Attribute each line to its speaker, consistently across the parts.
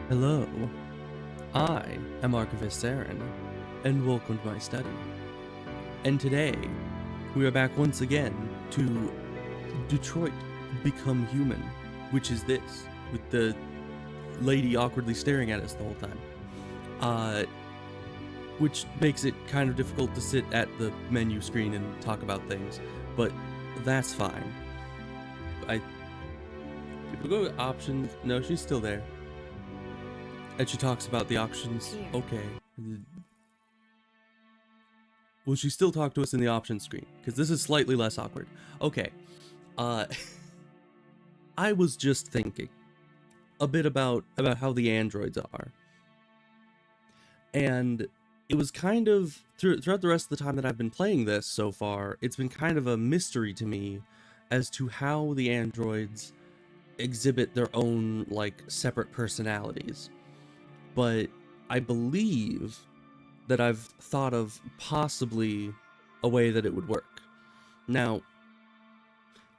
Speaker 1: Hello, I am Archivist Saren, and welcome to my study. And today, we are back once again to Detroit Become Human, which is this, with the lady awkwardly staring at us the whole time. Which makes it kind of difficult to sit at the menu screen and talk about things, but that's fine. If we go to options, no, she's still there. And she talks about the options.
Speaker 2: Here.
Speaker 1: Okay. Will she still talk to us in the options screen? Because this is slightly less awkward. Okay. I was just thinking a bit about how the androids are. And it was kind of, throughout the rest of the time that I've been playing this so far, it's been kind of a mystery to me as to how the androids exhibit their own, like, separate personalities. But I believe that I've thought of possibly a way that it would work. Now,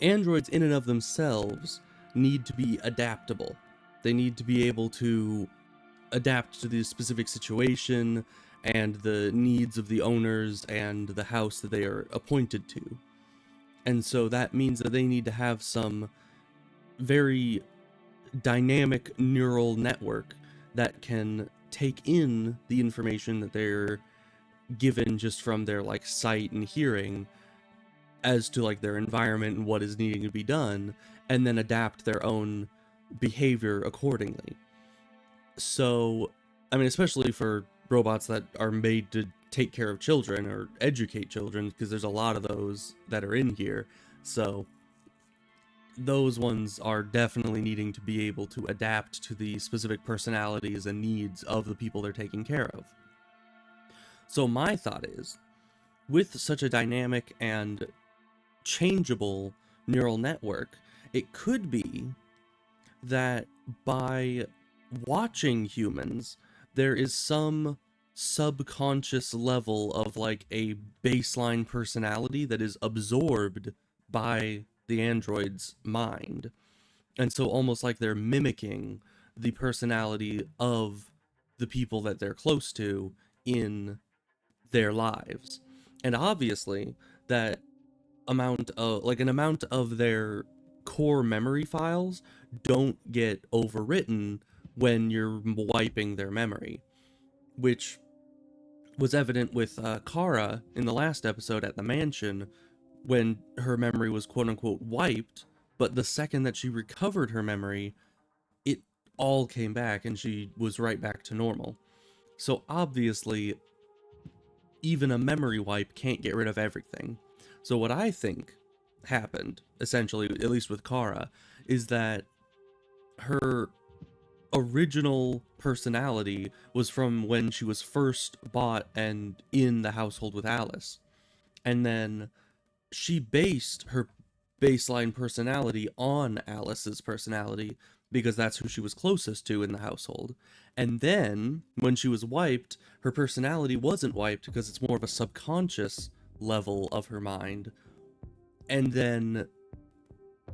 Speaker 1: androids in and of themselves need to be adaptable. They need to be able to adapt to the specific situation and the needs of the owners and the house that they are appointed to. And so that means that they need to have some very dynamic neural network that can take in the information that they're given just from their like sight and hearing as to like their environment and what is needing to be done, and then adapt their own behavior accordingly. So, I mean, especially for robots that are made to take care of children or educate children, because there's a lot of those that are in here. So those ones are definitely needing to be able to adapt to the specific personalities and needs of the people they're taking care of. So my thought is, with such a dynamic and changeable neural network, it could be that by watching humans, there is some subconscious level of like a baseline personality that is absorbed by the android's mind. And so almost like they're mimicking the personality of the people that they're close to in their lives. And obviously that an amount of their core memory files don't get overwritten when you're wiping their memory, which was evident with Kara in the last episode at the mansion when her memory was quote unquote wiped, but the second that she recovered her memory, it all came back and she was right back to normal. So obviously, even a memory wipe can't get rid of everything. So what I think happened, essentially, at least with Kara, is that her original personality was from when she was first bought and in the household with Alice. And then she based her baseline personality on Alice's personality because that's who she was closest to in the household. And then when she was wiped, her personality wasn't wiped because it's more of a subconscious level of her mind. And then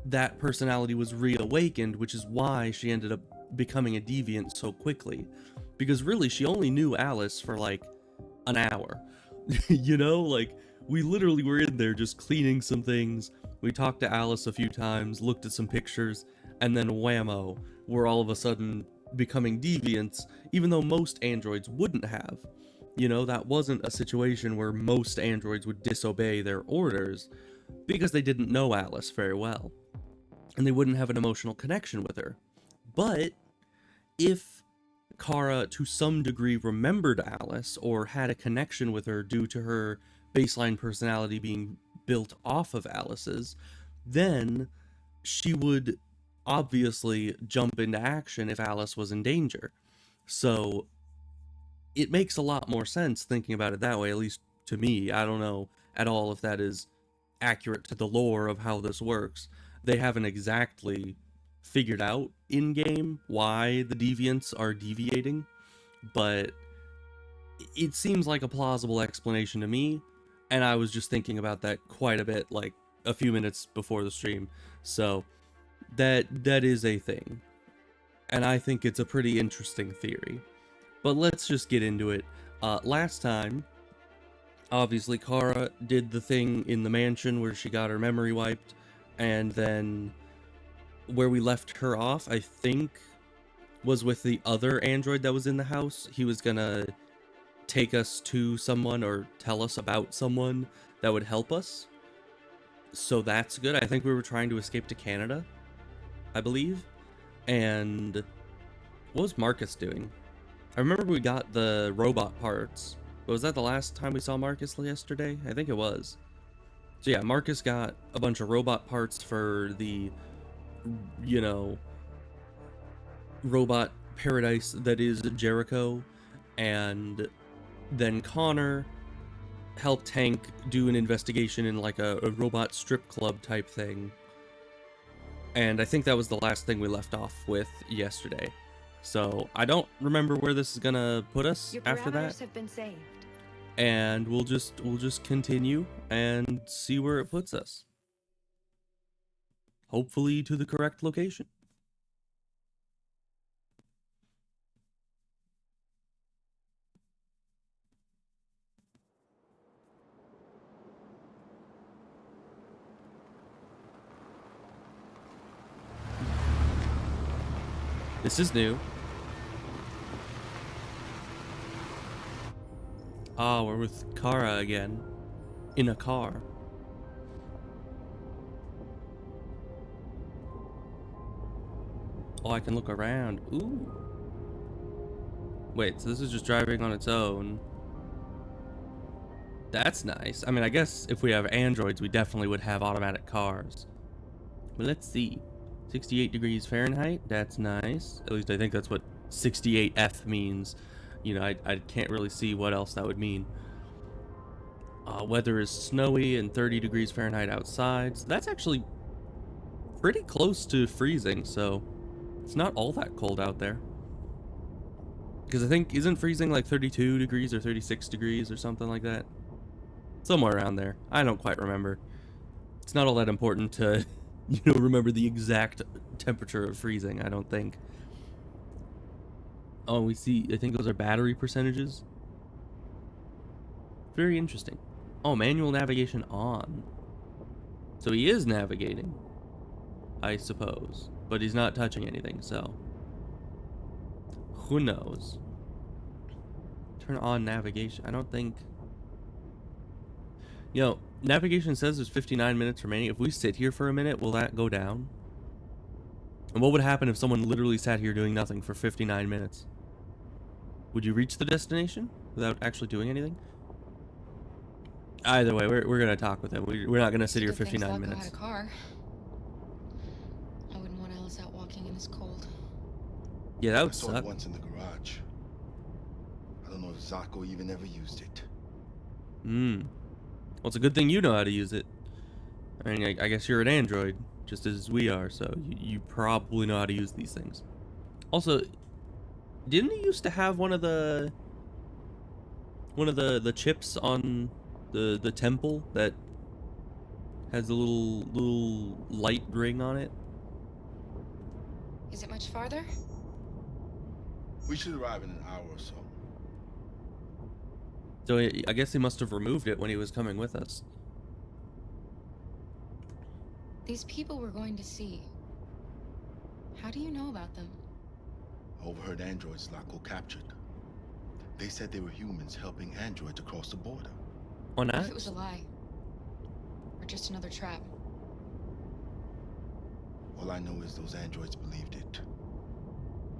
Speaker 1: that personality was reawakened, which is why she ended up becoming a deviant so quickly. Because really, she only knew Alice for like an hour. You know, like, we literally were in there just cleaning some things. We talked to Alice a few times, looked at some pictures, and then whammo, we're all of a sudden becoming deviants, even though most androids wouldn't have. You know, that wasn't a situation where most androids would disobey their orders, because they didn't know Alice very well, and they wouldn't have an emotional connection with her. But if Kara to some degree remembered Alice or had a connection with her due to her baseline personality being built off of Alice's, then she would obviously jump into action if Alice was in danger. So it makes a lot more sense thinking about it that way, at least to me. I don't know at all if that is accurate to the lore of how this works. They haven't exactly figured out in game why the deviants are deviating, but it seems like a plausible explanation to me, and I was just thinking about that quite a bit like a few minutes before the stream. So that is a thing. and I think it's a pretty interesting theory. But let's just get into it. Last time, obviously, Kara did the thing in the mansion where she got her memory wiped, and then where we left her off, I think, was with the other android that was in the house. He was gonna take us to someone or tell us about someone that would help us. So that's good. I think we were trying to escape to Canada, I believe. And what was Marcus doing? I remember we got the robot parts, but was that the last time we saw Marcus yesterday? I think it was. So yeah, Marcus got a bunch of robot parts for the, you know, robot paradise that is Jericho, and then Connor helped Hank do an investigation in like a robot strip club type thing. And I think that was the last thing we left off with yesterday. So I don't remember where this is gonna put us after that.
Speaker 2: Have been saved.
Speaker 1: And we'll just continue and see where it puts us. Hopefully to the correct location. This is new. Ah, we're with Kara again. In a car. Oh, I can look around. Ooh. Wait, so this is just driving on its own. That's nice. I mean, I guess if we have androids, we definitely would have automatic cars. But let's see. 68 degrees Fahrenheit. That's nice. At least I think that's what 68F means. You know, I can't really see what else that would mean. Weather is snowy and 30 degrees Fahrenheit outside. So that's actually pretty close to freezing, so it's not all that cold out there. Because I think, isn't freezing like 32 degrees or 36 degrees or something like that? Somewhere around there. I don't quite remember. It's not all that important to, you know, remember the exact temperature of freezing, I don't think. Oh, we see, I think those are battery percentages. Very interesting. Oh, manual navigation on. So he is navigating, I suppose. But he's not touching anything, so who knows? Turn on navigation. I don't think... You know, navigation says there's 59 minutes remaining. If we sit here for a minute, will that go down? And what would happen if someone literally sat here doing nothing for 59 minutes? Would you reach the destination without actually doing anything? Either way, we're gonna talk with him. We're not gonna sit here 59 minutes.
Speaker 2: Had a car. I wouldn't want Alice out walking in this cold.
Speaker 1: Yeah, that would
Speaker 3: I saw
Speaker 1: suck.
Speaker 3: it once in the garage. I don't know if Zako even ever used it.
Speaker 1: Well, it's a good thing you know how to use it. I mean, I guess you're an android, just as we are, so you probably know how to use these things. Also, didn't he used to have one of the chips on the temple that has a little light ring on it?
Speaker 2: Is it much farther?
Speaker 3: We should arrive in an hour or so.
Speaker 1: So I guess he must have removed it when he was coming with us.
Speaker 2: These people we're going to see. How do you know about them?
Speaker 3: I overheard androids Zako captured. They said they were humans helping androids across the border.
Speaker 1: Oh,
Speaker 2: What
Speaker 1: not?
Speaker 2: if it was a lie? Or just another trap?
Speaker 3: All I know is those androids believed it.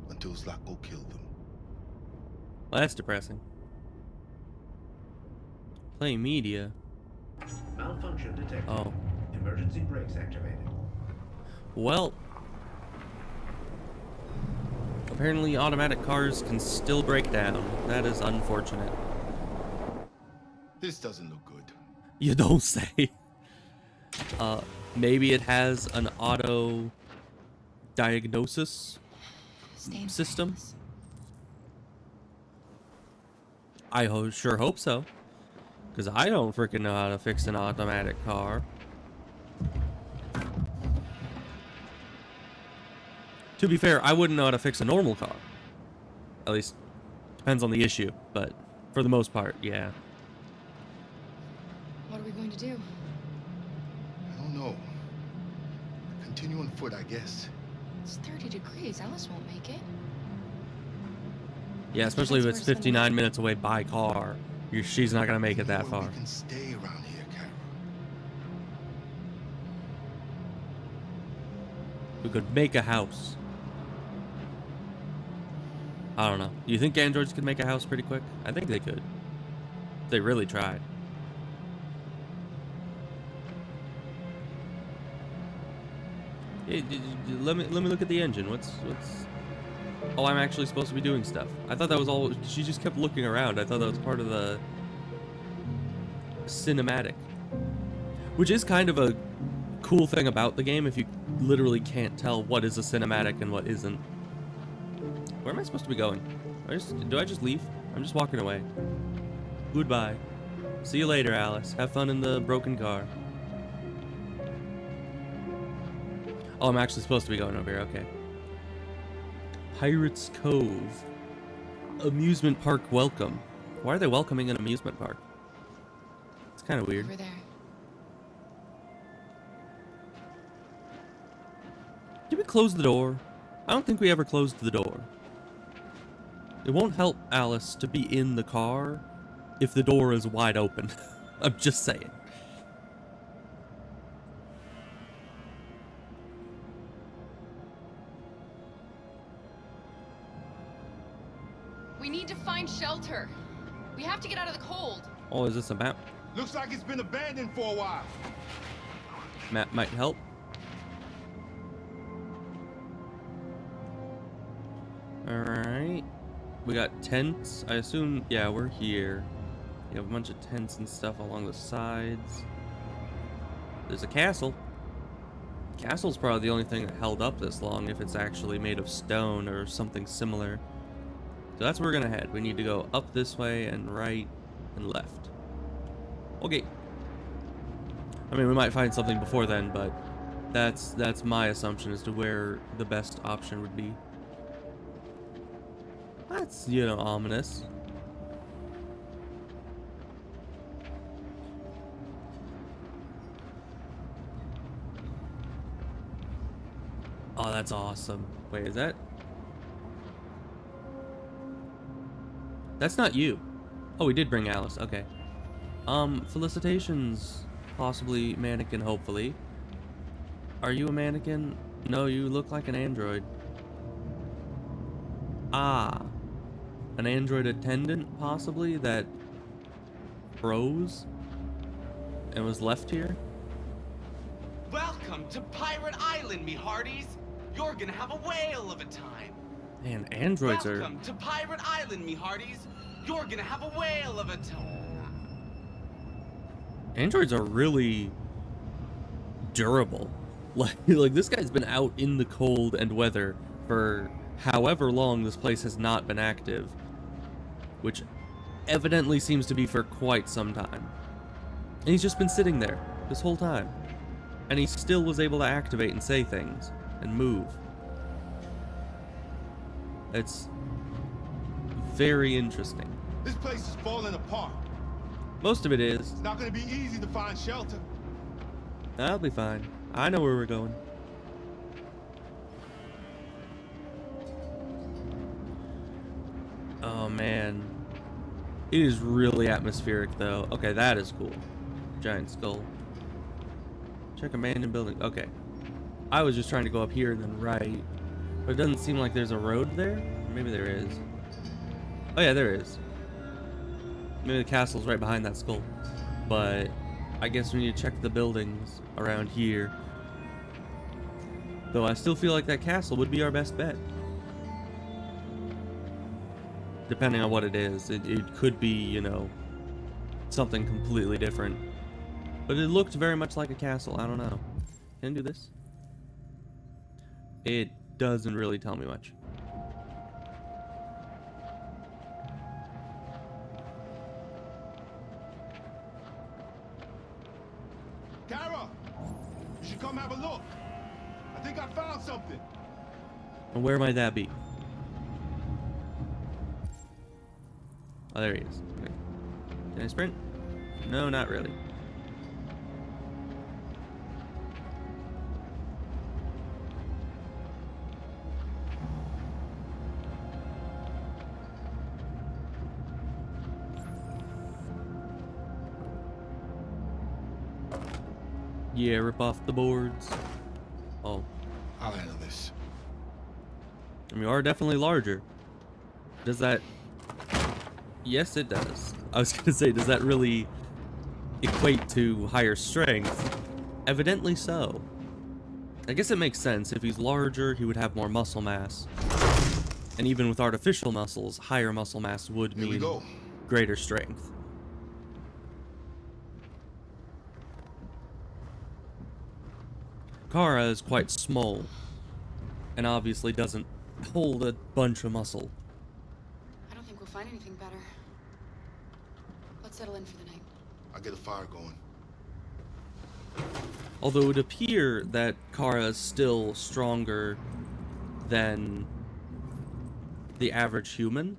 Speaker 3: Until Zako killed them.
Speaker 1: Well, that's depressing. Play media.
Speaker 4: Malfunction detected.
Speaker 1: Oh.
Speaker 4: Emergency brakes activated.
Speaker 1: Well, apparently automatic cars can still break down. That is unfortunate.
Speaker 3: This doesn't look good.
Speaker 1: You don't say. Maybe it has an auto diagnosis
Speaker 2: Stay
Speaker 1: system.
Speaker 2: Alice.
Speaker 1: I sure hope so. Because I don't freaking know how to fix an automatic car. To be fair, I wouldn't know how to fix a normal car. At least, depends on the issue, but for the most part, yeah.
Speaker 2: What are we going to do?
Speaker 3: I don't know. Continue on foot, I guess.
Speaker 2: It's 30 degrees. Alice won't make it.
Speaker 1: Yeah, especially if it's 59 minutes away by car. She's not gonna make it that far.
Speaker 3: We can stay around here, Kara.
Speaker 1: We could make a house. I don't know. Do you think androids could make a house pretty quick? I think they could. If they really tried. Hey, let me look at the engine. What's? Oh, I'm actually supposed to be doing stuff. I thought that was all. She just kept looking around. I thought that was part of the cinematic, which is kind of a cool thing about the game. If you literally can't tell what is a cinematic and what isn't. Where am I supposed to be going? Do I just leave? I'm just walking away. Goodbye. See you later, Alice. Have fun in the broken car. Oh, I'm actually supposed to be going over here. Okay. Pirates Cove. Amusement park welcome. Why are they welcoming an amusement park? It's kind of weird.
Speaker 2: Over there.
Speaker 1: Did we close the door? I don't think we ever closed the door. It won't help Alice to be in the car if the door is wide open. I'm just saying.
Speaker 2: We need to find shelter. We have to get out of the cold.
Speaker 1: Oh, is this a map?
Speaker 3: Looks like it's been abandoned for a while.
Speaker 1: Map might help. Alright. We got tents. I assume, yeah, we're here. You have a bunch of tents and stuff along the sides. There's a castle. Castle's probably the only thing that held up this long, if it's actually made of stone or something similar. So that's where we're gonna head. We need to go up this way and right and left. Okay. I mean, we might find something before then, but that's my assumption as to where the best option would be. That's, you know, ominous. Oh, that's awesome. Wait, is that? That's not you. Oh, we did bring Alice. Okay. Felicitations. Possibly mannequin, hopefully. Are you a mannequin? No, you look like an android. Ah. An android attendant, possibly, that froze and was left here?
Speaker 5: Welcome to Pirate Island, me hearties. You're gonna have a whale of a time.
Speaker 1: Man, androids are...
Speaker 5: Welcome to Pirate Island, me hearties. You're gonna have a whale of a time.
Speaker 1: Androids are really durable. Like this guy's been out in the cold and weather for however long this place has not been active, which evidently seems to be for quite some time. And he's just been sitting there this whole time. And he still was able to activate and say things and move. It's very interesting.
Speaker 3: This place is falling apart.
Speaker 1: Most of it is.
Speaker 3: It's not going to be easy to find shelter.
Speaker 1: That'll be fine. I know where we're going. Oh man. It is really atmospheric though. Okay, that is cool. Giant skull. Check abandoned building. Okay. I was just trying to go up here and then right. But it doesn't seem like there's a road there. Maybe there is. Oh yeah, there is. Maybe the castle's right behind that skull. But I guess we need to check the buildings around here. Though I still feel like that castle would be our best bet. Depending on what it is. It could be, you know, something completely different. But it looked very much like a castle. I don't know. Can I do this? It doesn't really tell me much.
Speaker 3: Kara, you should come have a look. I think I found something.
Speaker 1: And where might that be? Oh, there he is. Okay. Can I sprint? No, not really. Yeah, rip off the boards. Oh,
Speaker 3: I'll handle this.
Speaker 1: I mean, we are definitely larger. Does that... Yes, it does. I was gonna say, does that really equate to higher strength? Evidently so. I guess it makes sense. If he's larger, he would have more muscle mass. And even with artificial muscles, higher muscle mass would
Speaker 3: Here we
Speaker 1: mean
Speaker 3: go.
Speaker 1: greater strength. Kara is quite small, and obviously doesn't hold a bunch of muscle.
Speaker 2: I don't think we'll find anything better. Let's settle in for the night.
Speaker 3: I'll get a fire going.
Speaker 1: Although it would appear that Kara is still stronger than the average human,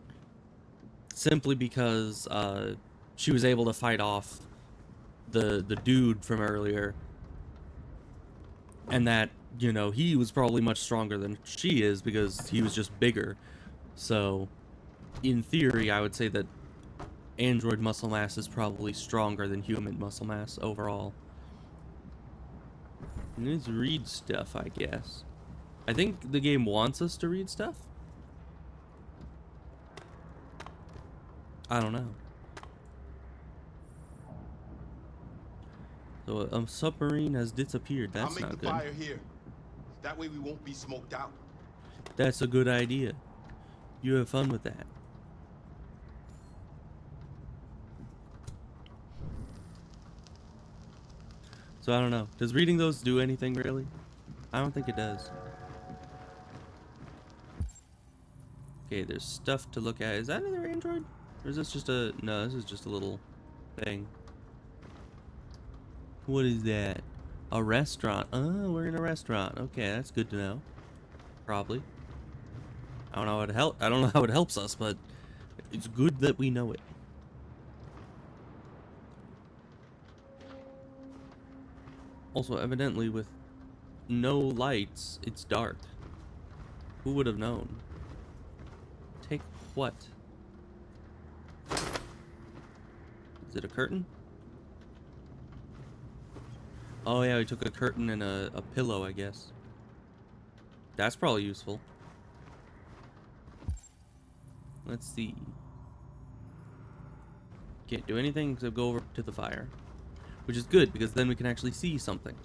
Speaker 1: simply because she was able to fight off the dude from earlier, and that, you know, he was probably much stronger than she is because he was just bigger. So, in theory, I would say that android muscle mass is probably stronger than human muscle mass overall. And let's read stuff, I guess. I think the game wants us to read stuff. I don't know. So a submarine has disappeared.
Speaker 3: I'll
Speaker 1: That's
Speaker 3: make
Speaker 1: not
Speaker 3: the
Speaker 1: good.
Speaker 3: fire here. That way we won't be smoked out.
Speaker 1: That's a good idea. You have fun with that. So I don't know. Does reading those do anything really? I don't think it does. Okay, there's stuff to look at. Is that another android? Or is this just a... No, this is just a little thing. What is that? A restaurant. Oh, we're in a restaurant. Okay, that's good to know. Probably. I don't know how it I don't know how it helps us, but it's good that we know it. Also, evidently, with no lights, it's dark. Who would have known? Take what? Is it a curtain? Oh yeah, we took a curtain and a pillow, I guess. That's probably useful. Let's see. Can't do anything except go over to the fire. Which is good, because then we can actually see something.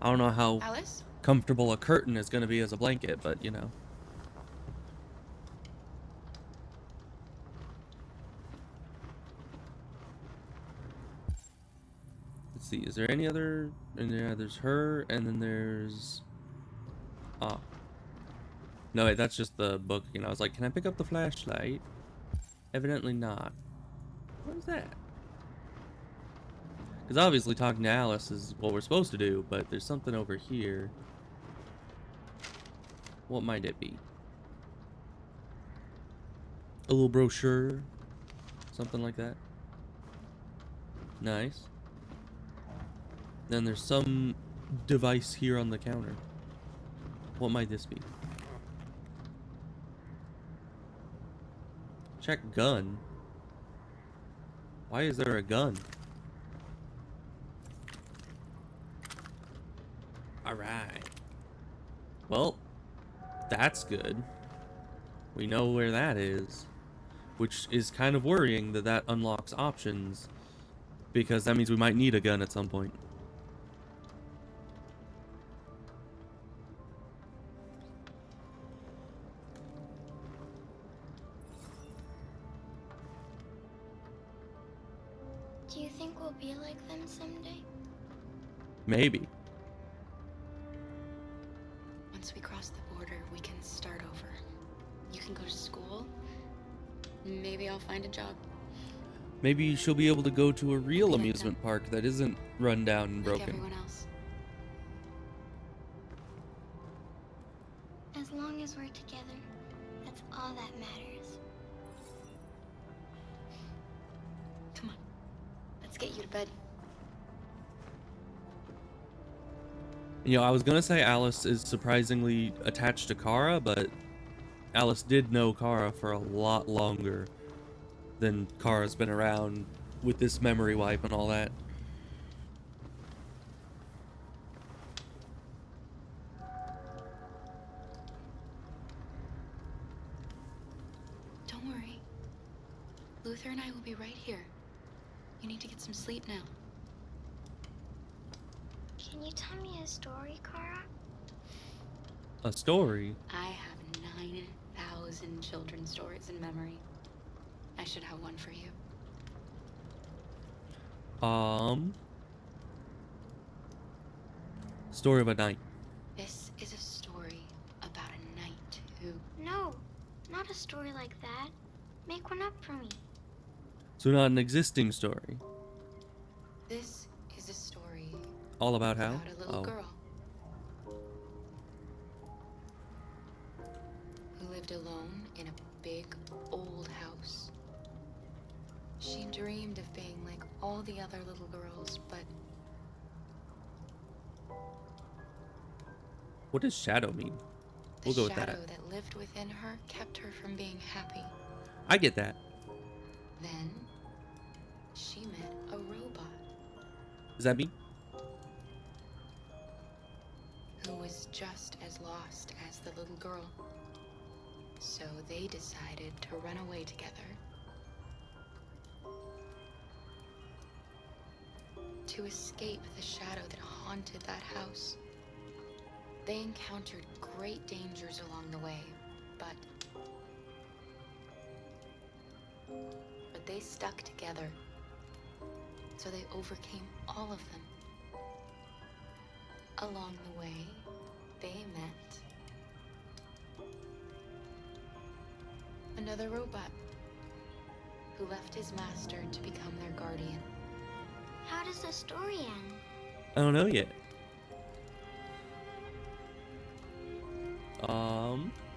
Speaker 1: I don't know how
Speaker 2: Alice?
Speaker 1: comfortable a curtain is going to be as a blanket, but you know. Let's see, is there any other... And yeah, there's her, and then there's... Ah. No, wait, that's just the book. You know, I was like, can I pick up the flashlight? Evidently not. What is that? Because obviously talking to Alice is what we're supposed to do, but there's something over here. What might it be? A little brochure? Something like that? Nice. Then there's some device here on the counter. What might this be? Check gun. Why is there a gun? Alright. Well, that's good. We know where that is. Which is kind of worrying that that unlocks options. Because that means we might need a gun at some point.
Speaker 6: Do you think we'll be like them someday?
Speaker 1: Maybe.
Speaker 2: Once we cross the border, we can start over. You can go to school. Maybe I'll find a job.
Speaker 1: Maybe she'll be able to go to a real
Speaker 2: Like
Speaker 1: amusement park that isn't run down and
Speaker 2: like
Speaker 1: broken.
Speaker 2: everyone else.
Speaker 6: As long as we're together, that's all that matters.
Speaker 2: Come on. Let's get you to bed.
Speaker 1: You know, I was gonna say Alice is surprisingly attached to Kara, but Alice did know Kara for a lot longer than Kara's been around with this memory wipe and all that.
Speaker 2: Don't worry. Luther and I will be right here. You need to get some sleep now.
Speaker 6: Can you tell me a story, Kara?
Speaker 1: A story?
Speaker 2: I have 9,000 children's stories in memory. I should have one for you.
Speaker 1: Story of a night.
Speaker 2: This is a story about a knight who...
Speaker 6: No, not a story like that. Make one up for me.
Speaker 1: So not an existing story.
Speaker 2: This is a story
Speaker 1: All about how?
Speaker 2: about a little girl who lived alone in a big old house. She dreamed of being like all the other little girls, but
Speaker 1: What does shadow mean?
Speaker 2: the
Speaker 1: We'll go with
Speaker 2: shadow
Speaker 1: that.
Speaker 2: that lived within her kept her from being happy.
Speaker 1: I get that.
Speaker 2: Then she met a robot
Speaker 1: Is that me?
Speaker 2: who was just as lost as the little girl. So they decided to run away together. To escape the shadow that haunted that house. They encountered great dangers along the way, but they stuck together. So they overcame all of them. Along the way, they met another robot who left his master to become their guardian.
Speaker 6: How does the story end?
Speaker 1: I don't know yet.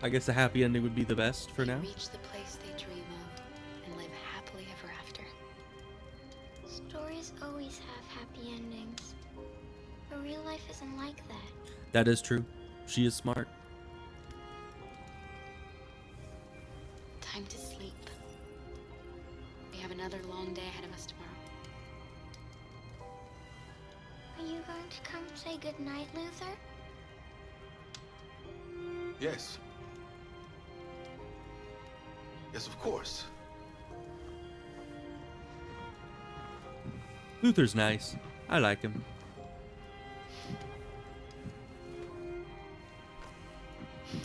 Speaker 1: I guess a happy ending would be the best for
Speaker 2: They
Speaker 1: now.
Speaker 2: reach the place they dream of and live happily ever after.
Speaker 6: Stories always have happy endings. But real life isn't like that.
Speaker 1: That is true. She is smart.
Speaker 2: Time to sleep. We have another long day ahead of us tomorrow.
Speaker 6: Are you going to come say goodnight, Luther?
Speaker 3: Yes. Yes, of course.
Speaker 1: Luther's nice. I like him.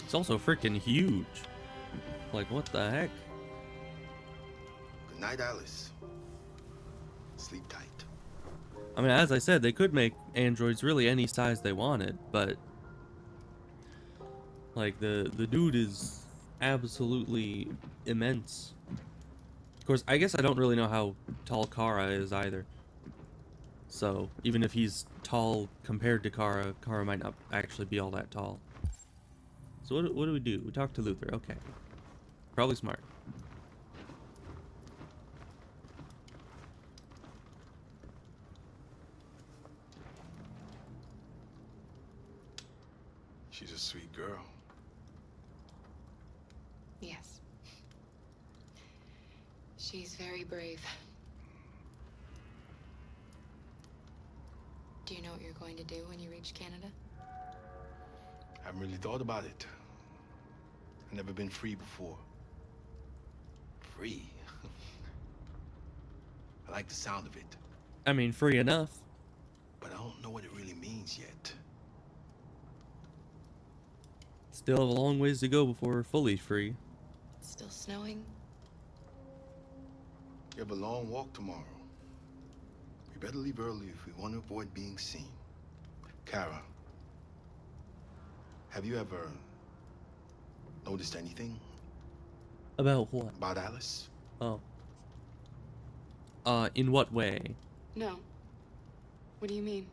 Speaker 1: It's also freaking huge. Like, what the heck?
Speaker 3: Good night, Alice. Sleep tight.
Speaker 1: I mean, as I said, they could make androids really any size they wanted, but like the dude is absolutely immense. Of course, I guess I don't really know how tall Kara is either. So even if he's tall compared to Kara, Kara might not actually be all that tall. So what do? We talk to Luther. Okay. Probably smart.
Speaker 3: She's a sweet girl.
Speaker 2: Yes. She's very brave. Do you know what you're going to do when you reach Canada?
Speaker 3: I haven't really thought about it. I've never been free before. Free? I like the sound of it,
Speaker 1: I mean, free enough.
Speaker 3: but I don't know what it really means yet.
Speaker 1: Still have a long ways to go before we're fully free.
Speaker 2: It's still snowing.
Speaker 3: We have a long walk tomorrow. We better leave early if we want to avoid being seen. Kara, have you ever noticed anything
Speaker 1: About what?
Speaker 3: about Alice?
Speaker 1: Oh. In what way?
Speaker 2: No. What do you mean?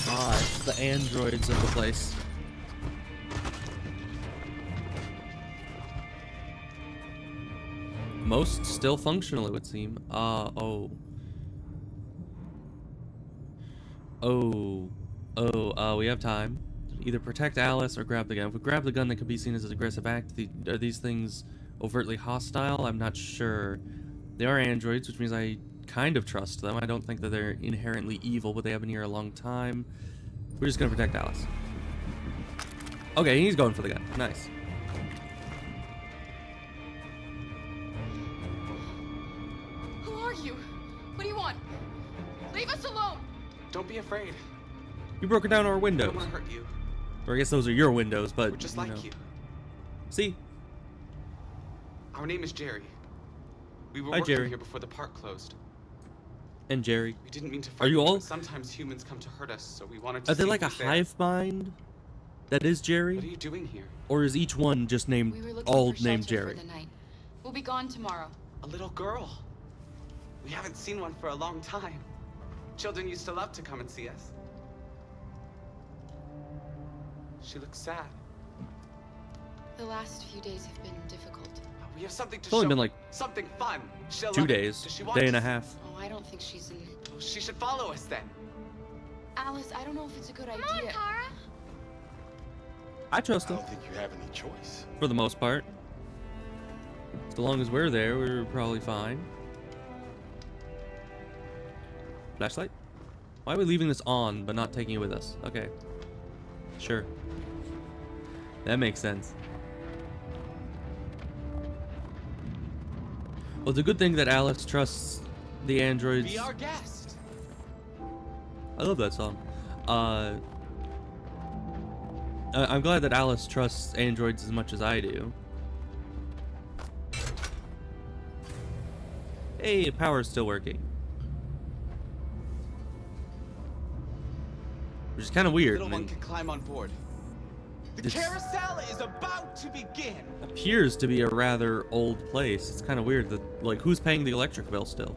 Speaker 1: Ah, it's the androids of the place. Most still functional, it would seem. Oh. We have time. Either protect Alice or grab the gun. If we grab the gun, that could be seen as an aggressive act. Are these things overtly hostile? I'm not sure. They are androids, which means I kind of trust them. I don't think that they're inherently evil, but they have been here a long time. We're just gonna protect Alice. Okay, he's going for the gun. Nice.
Speaker 2: Who are you? What do you want? Leave us alone!
Speaker 5: Don't be afraid.
Speaker 1: You broke down our
Speaker 5: I
Speaker 1: windows.
Speaker 5: don't want to hurt you.
Speaker 1: Or I guess those are your windows, but
Speaker 5: We're just
Speaker 1: you
Speaker 5: like
Speaker 1: know.
Speaker 5: you.
Speaker 1: See?
Speaker 5: Our name is Jerry. We were
Speaker 1: Hi,
Speaker 5: working
Speaker 1: Jerry.
Speaker 5: here before the park closed.
Speaker 1: And Jerry.
Speaker 5: We didn't mean to
Speaker 1: Are
Speaker 5: fight
Speaker 1: you all?
Speaker 5: but sometimes humans come to hurt us, so we wanted to
Speaker 1: Are they
Speaker 5: see
Speaker 1: like a
Speaker 5: who's there.
Speaker 1: hive mind that is
Speaker 5: What are
Speaker 1: Jerry?
Speaker 5: you doing here?
Speaker 1: Or is each one just named,
Speaker 2: We were looking
Speaker 1: all
Speaker 2: for
Speaker 1: named
Speaker 2: shelter
Speaker 1: Jerry?
Speaker 2: for the night. We'll be gone tomorrow.
Speaker 5: A little girl. We haven't seen one for a long time. Children used to love to come and see us. She looks sad.
Speaker 2: The last few days have been difficult.
Speaker 5: We have something to
Speaker 1: It's only
Speaker 5: show
Speaker 1: been
Speaker 5: her.
Speaker 1: like
Speaker 5: Something fun. She'll
Speaker 1: 2
Speaker 5: love it.
Speaker 1: days,
Speaker 5: Does she want
Speaker 1: day and
Speaker 5: to
Speaker 1: a
Speaker 5: see-
Speaker 1: half.
Speaker 2: Oh, I don't think she's in it.
Speaker 5: Oh, she should follow us then.
Speaker 2: Alice, I don't know if it's a good
Speaker 6: Come on,
Speaker 2: idea.
Speaker 6: Kara.
Speaker 1: I trust
Speaker 3: I
Speaker 1: him,
Speaker 3: don't think you have any choice.
Speaker 1: for the most part. So long as we're there, we're probably fine. Flashlight? Why are we leaving this on, but not taking it with us? Okay. Sure. That makes sense. Well, it's a good thing that Alice trusts the androids.
Speaker 5: Be our guest.
Speaker 1: I love that song. I'm glad that Alice trusts androids as much as I do. Hey, power's still working. Which is kind of weird.
Speaker 5: Little
Speaker 1: I
Speaker 5: one
Speaker 1: mean,
Speaker 5: can climb on board. The
Speaker 1: This-
Speaker 5: carousel is about to begin.
Speaker 1: appears to be a rather old place. It's kind of weird that, like, who's paying the electric bill still?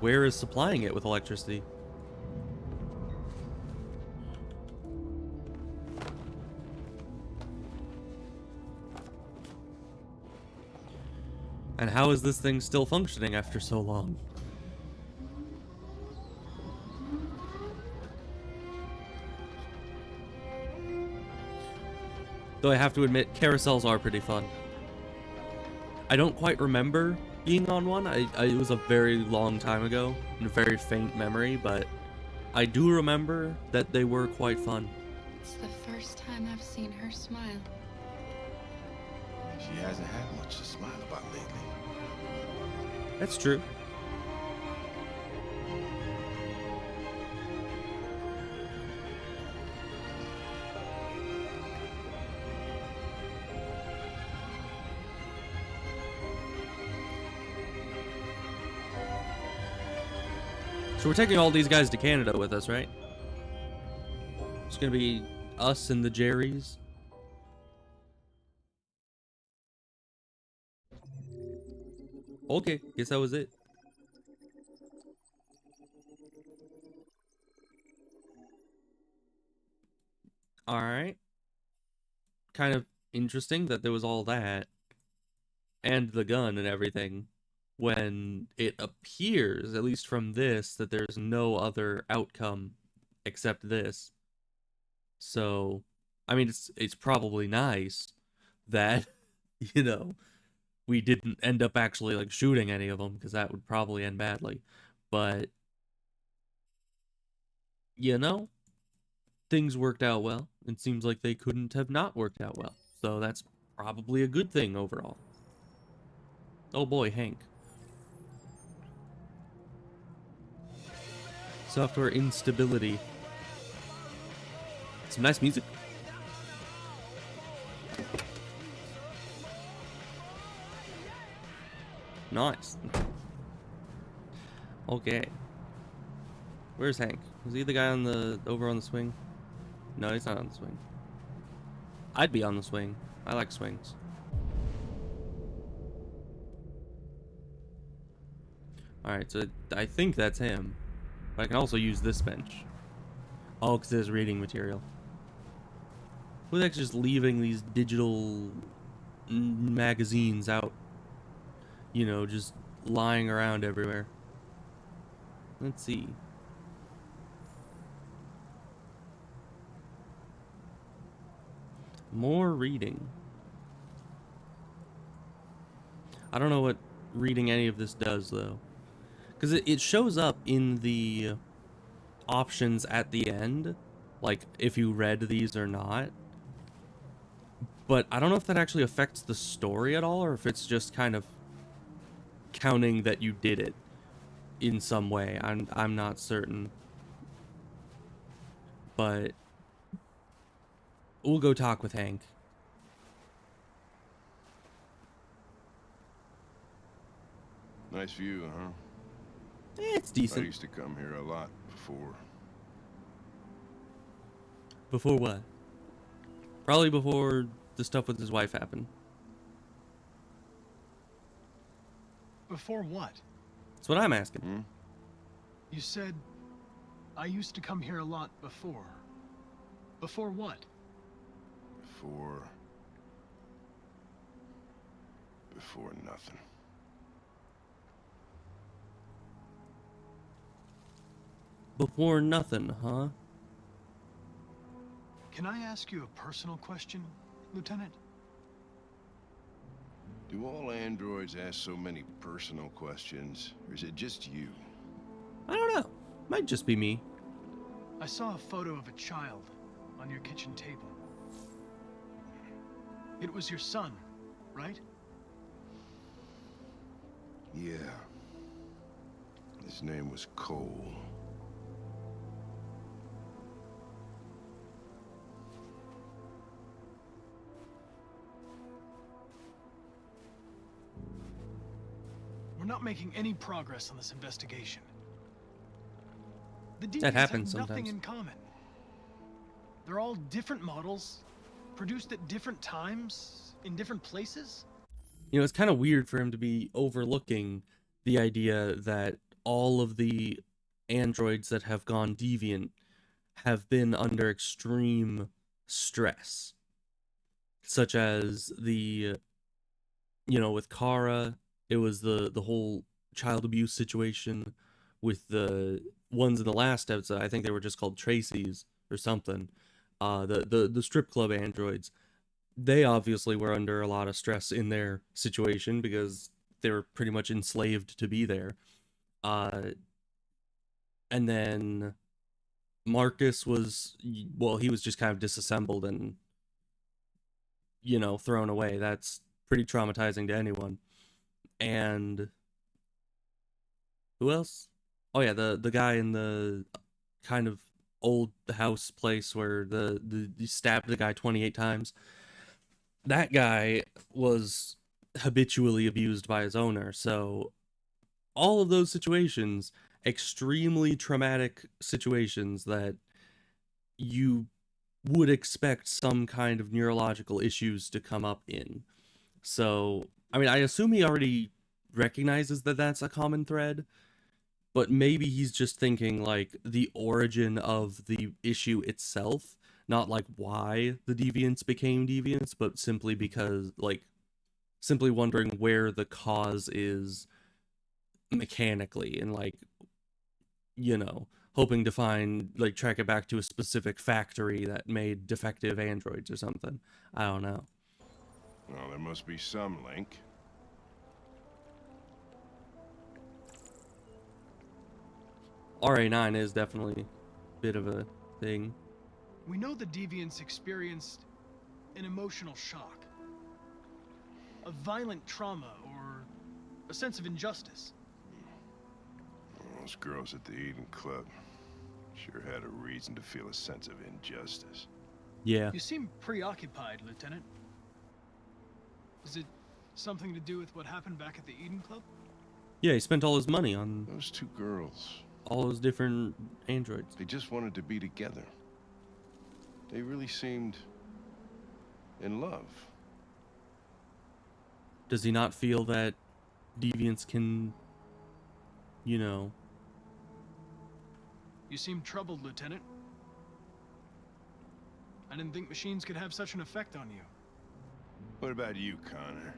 Speaker 1: Where is supplying it with electricity? And how is this thing still functioning after so long? Though I have to admit, carousels are pretty fun. I don't quite remember being on one. It was a very long time ago, and a very faint memory, but I do remember that they were quite fun.
Speaker 2: It's the first time I've seen her smile.
Speaker 3: She hasn't had much to smile about lately.
Speaker 1: That's true. So we're taking all these guys to Canada with us, right? It's gonna be us and the Jerrys. Okay, guess that was it. Alright. Kind of interesting that there was all that. And the gun and everything. When it appears, at least from this, that there's no other outcome except this. So, I mean, it's probably nice that, you know, we didn't end up actually, like, shooting any of them, because that would probably end badly. But, you know, things worked out well. It seems like they couldn't have not worked out well. So that's probably a good thing overall. Oh boy, Hank. Software instability. Some nice music. Nice. Okay. Where's Hank? Is he the guy on the over on the swing? No, he's not on the swing. I'd be on the swing. I like swings. Alright, so I think that's him. But I can also use this bench. Oh, because there's reading material. Who the heck's just leaving these digital magazines out? You know, just lying around everywhere. Let's see. More reading. I don't know what reading any of this does, though. Because it shows up in the options at the end, like if you read these or not. But I don't know if that actually affects the story at all, or if it's just kind of counting that you did it in some way. I'm not certain. But we'll go talk with Hank.
Speaker 7: Nice view, huh?
Speaker 1: It's
Speaker 7: I
Speaker 1: decent.
Speaker 7: used to come here a lot before.
Speaker 1: Before what? Probably before the stuff with his wife happened.
Speaker 8: Before what?
Speaker 1: That's what I'm asking.
Speaker 7: Hmm?
Speaker 8: You said, I used to come here a lot before. Before what?
Speaker 7: Before nothing.
Speaker 1: Before nothing, huh?
Speaker 8: Can I ask you a personal question, Lieutenant?
Speaker 7: Do all androids ask so many personal questions, or is it just you?
Speaker 1: I don't know. Might just be me.
Speaker 8: I saw a photo of a child on your kitchen table. It was your son, right?
Speaker 7: Yeah. His name was Cole.
Speaker 8: We're not making any progress on this investigation. The
Speaker 1: That
Speaker 8: deviants
Speaker 1: happens
Speaker 8: have nothing
Speaker 1: sometimes.
Speaker 8: in common. They're all different models, produced at different times, in different places.
Speaker 1: You know, it's kind of weird for him to be overlooking the idea that all of the androids that have gone deviant have been under extreme stress. Such as the, you know, with Kara, it was the whole child abuse situation. With the ones in the last episode, I think they were just called Tracy's or something. The strip club androids, they obviously were under a lot of stress in their situation because they were pretty much enslaved to be there. And then Marcus was, well, he was just kind of disassembled and, you know, thrown away. That's pretty traumatizing to anyone. And who else? Oh yeah, the guy in the kind of old house place where the you stabbed the guy 28 times. That guy was habitually abused by his owner. So all of those situations, extremely traumatic situations that you would expect some kind of neurological issues to come up in. So, I mean, I assume he already recognizes that that's a common thread, but maybe he's just thinking like the origin of the issue itself, not like why the deviants became deviants, but simply because, like, simply wondering where the cause is mechanically, and like, you know, hoping to find, like, track it back to a specific factory that made defective androids or something. I don't know.
Speaker 7: Well, there must be some link.
Speaker 1: RA9 is definitely a bit of a thing.
Speaker 8: We know the deviants experienced an emotional shock, a violent trauma, or a sense of injustice.
Speaker 7: Those girls at the Eden Club sure had a reason to feel a sense of injustice.
Speaker 1: Yeah.
Speaker 8: You seem preoccupied, Lieutenant. Is it something to do with what happened back at the Eden Club?
Speaker 1: Yeah, he spent all his money on
Speaker 7: Those two girls,
Speaker 1: all those different androids.
Speaker 7: they just wanted to be together. They really seemed In love.
Speaker 1: Does he not feel that deviants can, you know...
Speaker 8: You seem troubled, Lieutenant. I didn't think machines could have such an effect on you.
Speaker 7: What about you, Connor?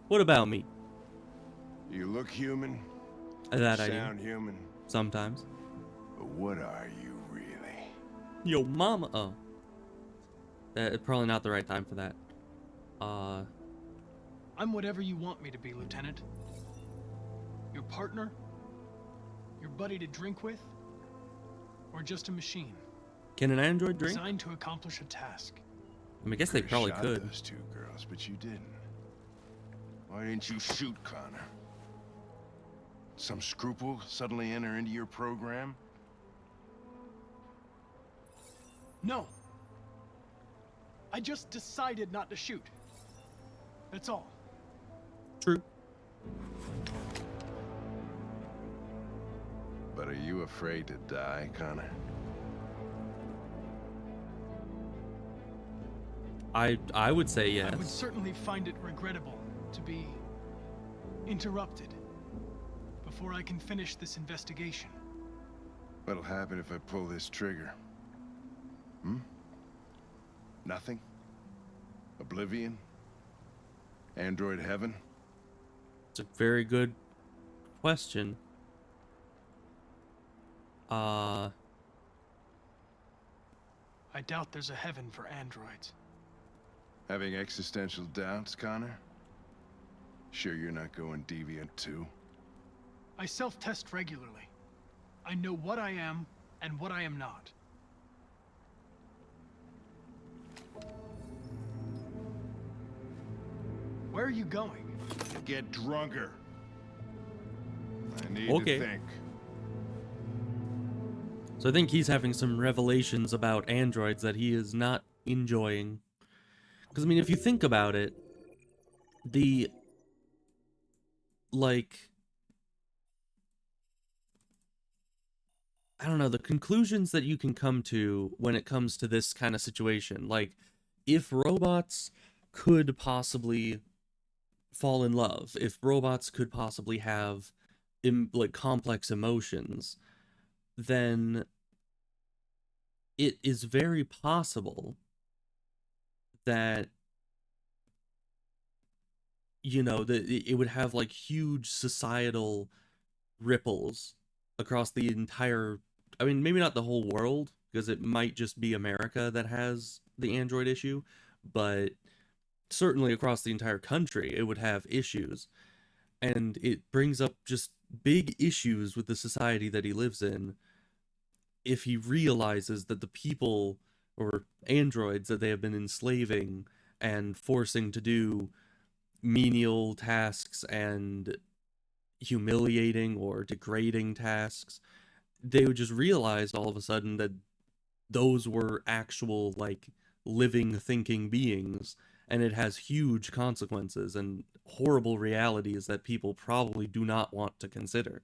Speaker 1: What about me?
Speaker 7: You look human.
Speaker 1: That
Speaker 7: sound
Speaker 1: idea.
Speaker 7: human.
Speaker 1: Sometimes.
Speaker 7: But what are you really?
Speaker 1: Yo, mama. Oh. Probably not the right time for that.
Speaker 8: I'm whatever you want me to be, Lieutenant. Your partner? Your buddy to drink with? Or just a machine?
Speaker 1: Can an android drink?
Speaker 8: Designed to accomplish a task.
Speaker 1: I mean, I guess they probably
Speaker 7: shot
Speaker 1: could.
Speaker 7: Those two girls, but you didn't. Why didn't you shoot Connor? Some scruple suddenly enter into your program?
Speaker 8: No. I just decided not to shoot. That's all.
Speaker 1: True.
Speaker 7: But are you afraid to die, Connor?
Speaker 1: I would say yes.
Speaker 8: I would certainly find it regrettable to be interrupted before I can finish this investigation.
Speaker 7: What'll happen if I pull this trigger? Hmm? Nothing? Oblivion? Android heaven?
Speaker 1: It's a very good question.
Speaker 8: I doubt there's a heaven for androids.
Speaker 7: Having existential doubts, Connor? Sure you're not going deviant too?
Speaker 8: I self-test regularly. I know what I am and what I am not. Where are you going?
Speaker 7: Get drunker. I need
Speaker 1: Okay.
Speaker 7: to think.
Speaker 1: So I think he's having some revelations about androids that he is not enjoying. Because, I mean, if you think about it, I don't know, the conclusions that you can come to when it comes to this kind of situation, like, if robots could possibly fall in love, if robots could possibly have, complex emotions, then it is very possible that, you know, that it would have, like, huge societal ripples across the entire, I mean, maybe not the whole world, because it might just be America that has the android issue, but certainly across the entire country, it would have issues. And it brings up just big issues with the society that he lives in if he realizes that the people or androids that they have been enslaving and forcing to do menial tasks and humiliating or degrading tasks, they would just realize all of a sudden that those were actual, like, living, thinking beings, and it has huge consequences and horrible realities that people probably do not want to consider.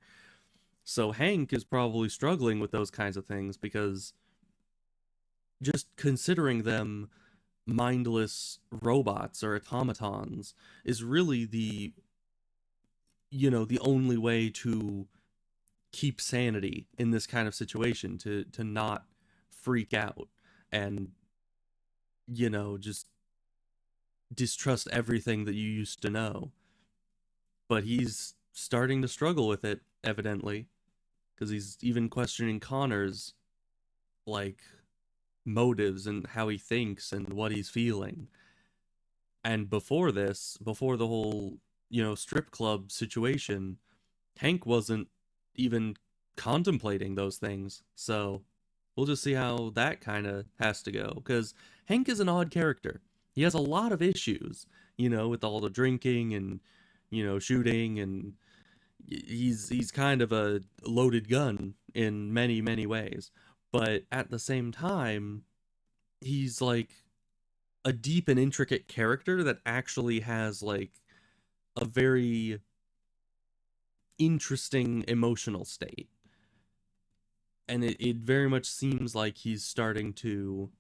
Speaker 1: So Hank is probably struggling with those kinds of things because just considering them mindless robots or automatons is really the, you know, the only way to keep sanity in this kind of situation, to not freak out and, you know, just distrust everything that you used to know. But he's starting to struggle with it, evidently, because he's even questioning Connor's, like, motives and how he thinks and what he's feeling. And before this, before the whole, you know, strip club situation, Hank wasn't even contemplating those things. So we'll just see how that kind of has to go, because Hank is an odd character. He has a lot of issues, you know, with all the drinking and, you know, shooting, and he's kind of a loaded gun in many, many ways. But at the same time, he's like a deep and intricate character that actually has, like, a very interesting emotional state. And it very much seems like he's starting to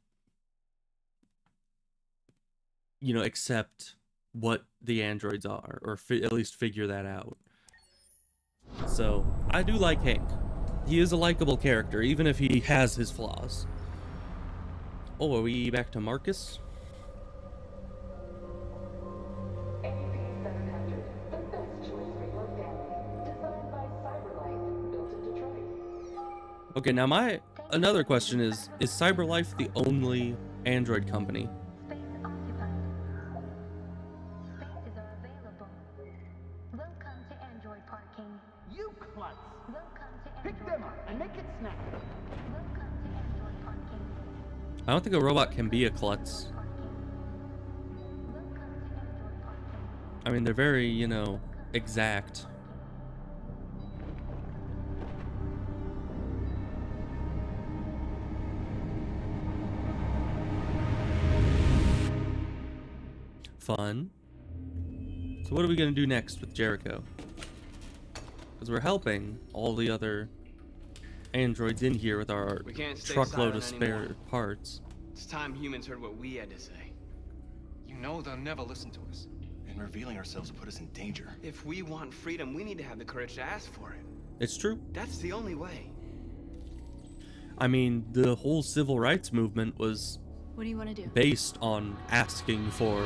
Speaker 1: you know, accept what the androids are, or at least figure that out. So, I do like Hank. He is a likable character, even if he has his flaws. Oh, are we back to Marcus? Okay, now another question is CyberLife the only Android company?
Speaker 9: Space occupied. Spaces are available. Welcome to Android parking.
Speaker 10: You klutz!
Speaker 9: Welcome to
Speaker 10: Pick
Speaker 9: Android
Speaker 10: them up and make it snappy.
Speaker 9: Welcome to Android parking.
Speaker 1: I don't think a robot can be a klutz.
Speaker 9: Welcome to Android parking.
Speaker 1: I mean, they're very, you know, exact. Fun. So what are we gonna do next with Jericho? Because we're helping all the other androids in here with our
Speaker 5: We can't stay
Speaker 1: truckload of
Speaker 5: silent
Speaker 1: spare
Speaker 5: anymore.
Speaker 1: parts.
Speaker 5: It's time humans heard what we had to say.
Speaker 7: You know they'll never listen to us. And revealing ourselves will put us in danger.
Speaker 5: If we want freedom, we need to have the courage to ask for it.
Speaker 1: It's true.
Speaker 5: That's the only way.
Speaker 1: I mean, the whole civil rights movement was
Speaker 2: What do you want to do?
Speaker 1: based on asking for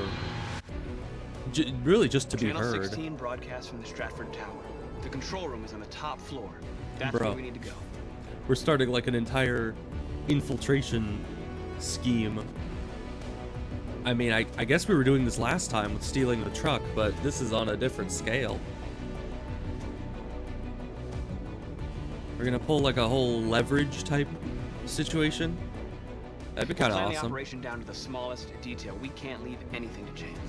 Speaker 1: really just to be
Speaker 5: Channel
Speaker 1: heard.
Speaker 5: 16 broadcasts from the Stratford Tower. The control room is on the top floor. That's
Speaker 1: Bro.
Speaker 5: where we need to go.
Speaker 1: We're starting like an entire infiltration scheme. I mean, I guess we were doing this last time with stealing the truck, but this is on a different scale. We're gonna pull like a whole leverage type situation. That'd be kind of
Speaker 5: Plan the
Speaker 1: awesome.
Speaker 5: operation down to the smallest detail. We can't leave anything to chance.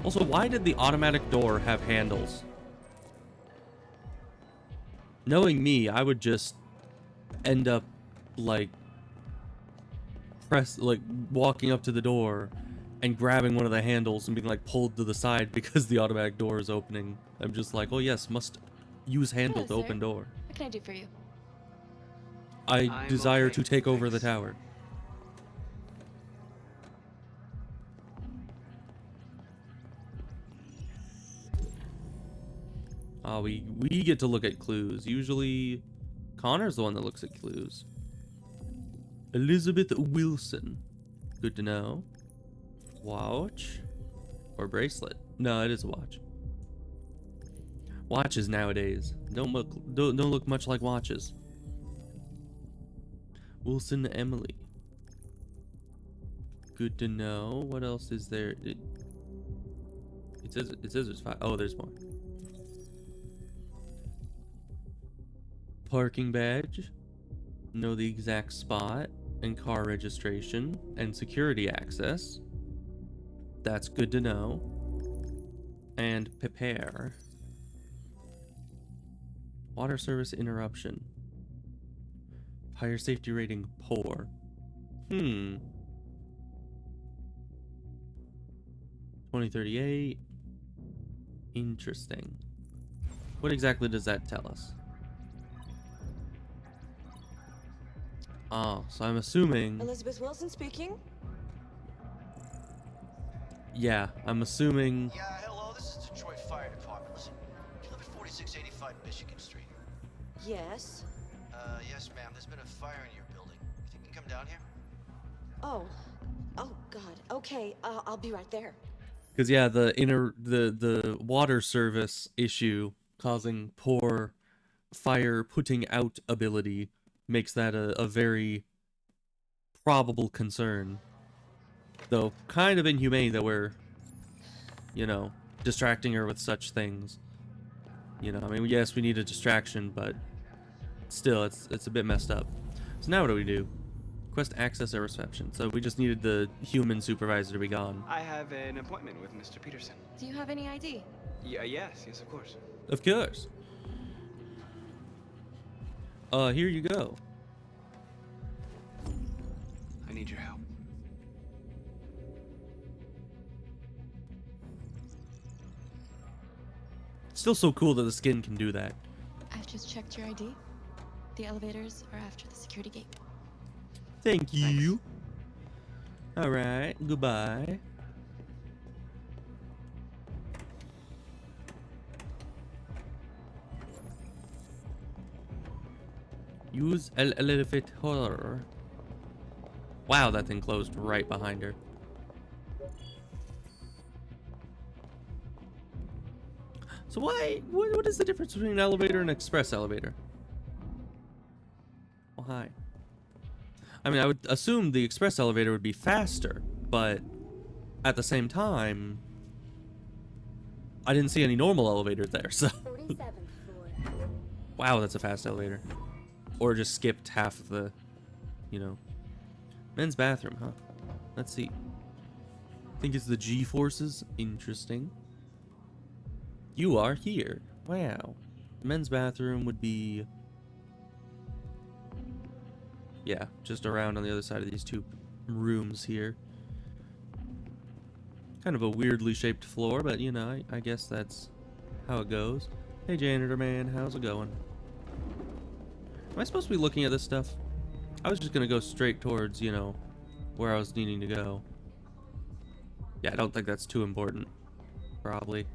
Speaker 1: Also, why did the automatic door have handles? Knowing me, I would just end up like walking up to the door and grabbing one of the handles and being like pulled to the side because the automatic door is opening. I'm just like, oh yes, must use handle to
Speaker 2: Hello,
Speaker 1: open
Speaker 2: sir.
Speaker 1: door.
Speaker 2: What can I do for you?
Speaker 1: I
Speaker 5: I'm
Speaker 1: desire
Speaker 5: okay,
Speaker 1: to take over the
Speaker 5: thanks.
Speaker 1: tower. We get to look at clues. Usually, Connor's the one that looks at clues. Elizabeth Wilson. Good to know. Watch or bracelet? No, it is a watch. Watches nowadays don't look much like watches. Wilson Emily. Good to know. What else is there? It says there's 5. Oh, there's more. Parking badge. Know the exact spot and car registration and security access. That's good to know. And prepare. Water service interruption. Fire safety rating poor. 2038. Interesting. What exactly does that tell us? Oh, so I'm assuming...
Speaker 11: Elizabeth Wilson speaking.
Speaker 1: Yeah, I'm assuming...
Speaker 12: Yeah, hello, this is Detroit Fire Department. Listen, do you live at 4685 Michigan Street?
Speaker 11: Yes.
Speaker 12: Yes, ma'am. There's been a fire in your building. You think you can come down here?
Speaker 11: Oh. Oh, God. Okay, I'll be right there.
Speaker 1: Because, yeah, the water service issue causing poor fire putting out ability makes that a very probable concern. Though, kind of inhumane that we're, you know, distracting her with such things. You know, I mean, yes, we need a distraction, but still, it's a bit messed up. So now what do we do? Request access or reception. So we just needed the human supervisor to be gone.
Speaker 5: I have an appointment with Mr. Peterson.
Speaker 2: Do you have any ID?
Speaker 5: Yeah, yes, of course.
Speaker 1: Of course. Here you go.
Speaker 5: I need your help.
Speaker 1: Still so cool that the skin can do that.
Speaker 2: I've just checked your ID. The elevators are after the security gate.
Speaker 1: Thank you. Alright, goodbye. Use el elevator. Wow, that thing closed right behind her. So what is the difference between an elevator and an express elevator? Oh, hi. I mean, I would assume the express elevator would be faster, but at the same time, I didn't see any normal elevators there, so.
Speaker 6: 37th floor.
Speaker 1: Wow, that's a fast elevator. Or just skipped half of the, you know. Men's bathroom, huh? Let's see. I think it's the G-forces. Interesting. You are here. Wow. Men's bathroom would be... yeah, just around on the other side of these two rooms here. Kind of a weirdly shaped floor, but you know, I guess that's how it goes. Hey janitor man, how's it going? Am I supposed to be looking at this stuff? I was just gonna go straight towards, you know, where I was needing to go. Yeah, I don't think that's too important. Probably.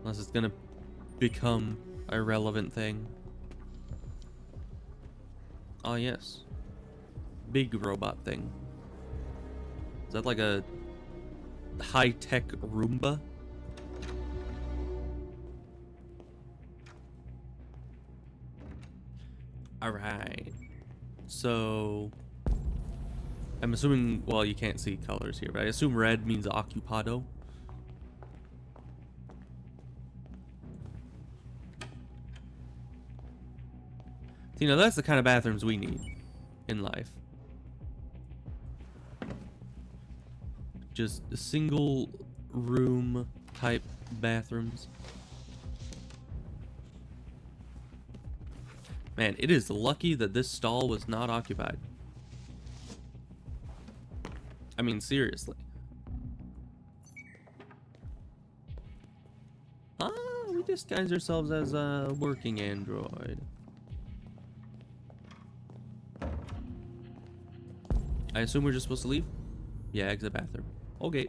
Speaker 1: Unless it's gonna become a relevant thing. Oh yes. Big robot thing. Is that like a high-tech Roomba? Alright. So... I'm assuming, well, you can't see colors here, but I assume red means occupado. You know, that's the kind of bathrooms we need in life. Just single room type bathrooms. Man, it is lucky that this stall was not occupied. I mean, seriously. We disguise ourselves as a working android. I assume we're just supposed to leave? Yeah, exit bathroom. Okay.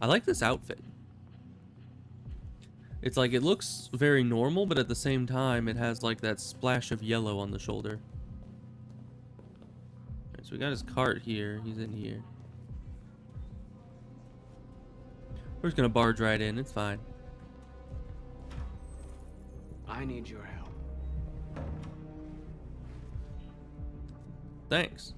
Speaker 1: I like this outfit. It's like, it looks very normal, but at the same time, it has like that splash of yellow on the shoulder. Alright, so we got his cart here. He's in here. We're just gonna barge right in. It's fine.
Speaker 5: I need your help.
Speaker 1: Thanks.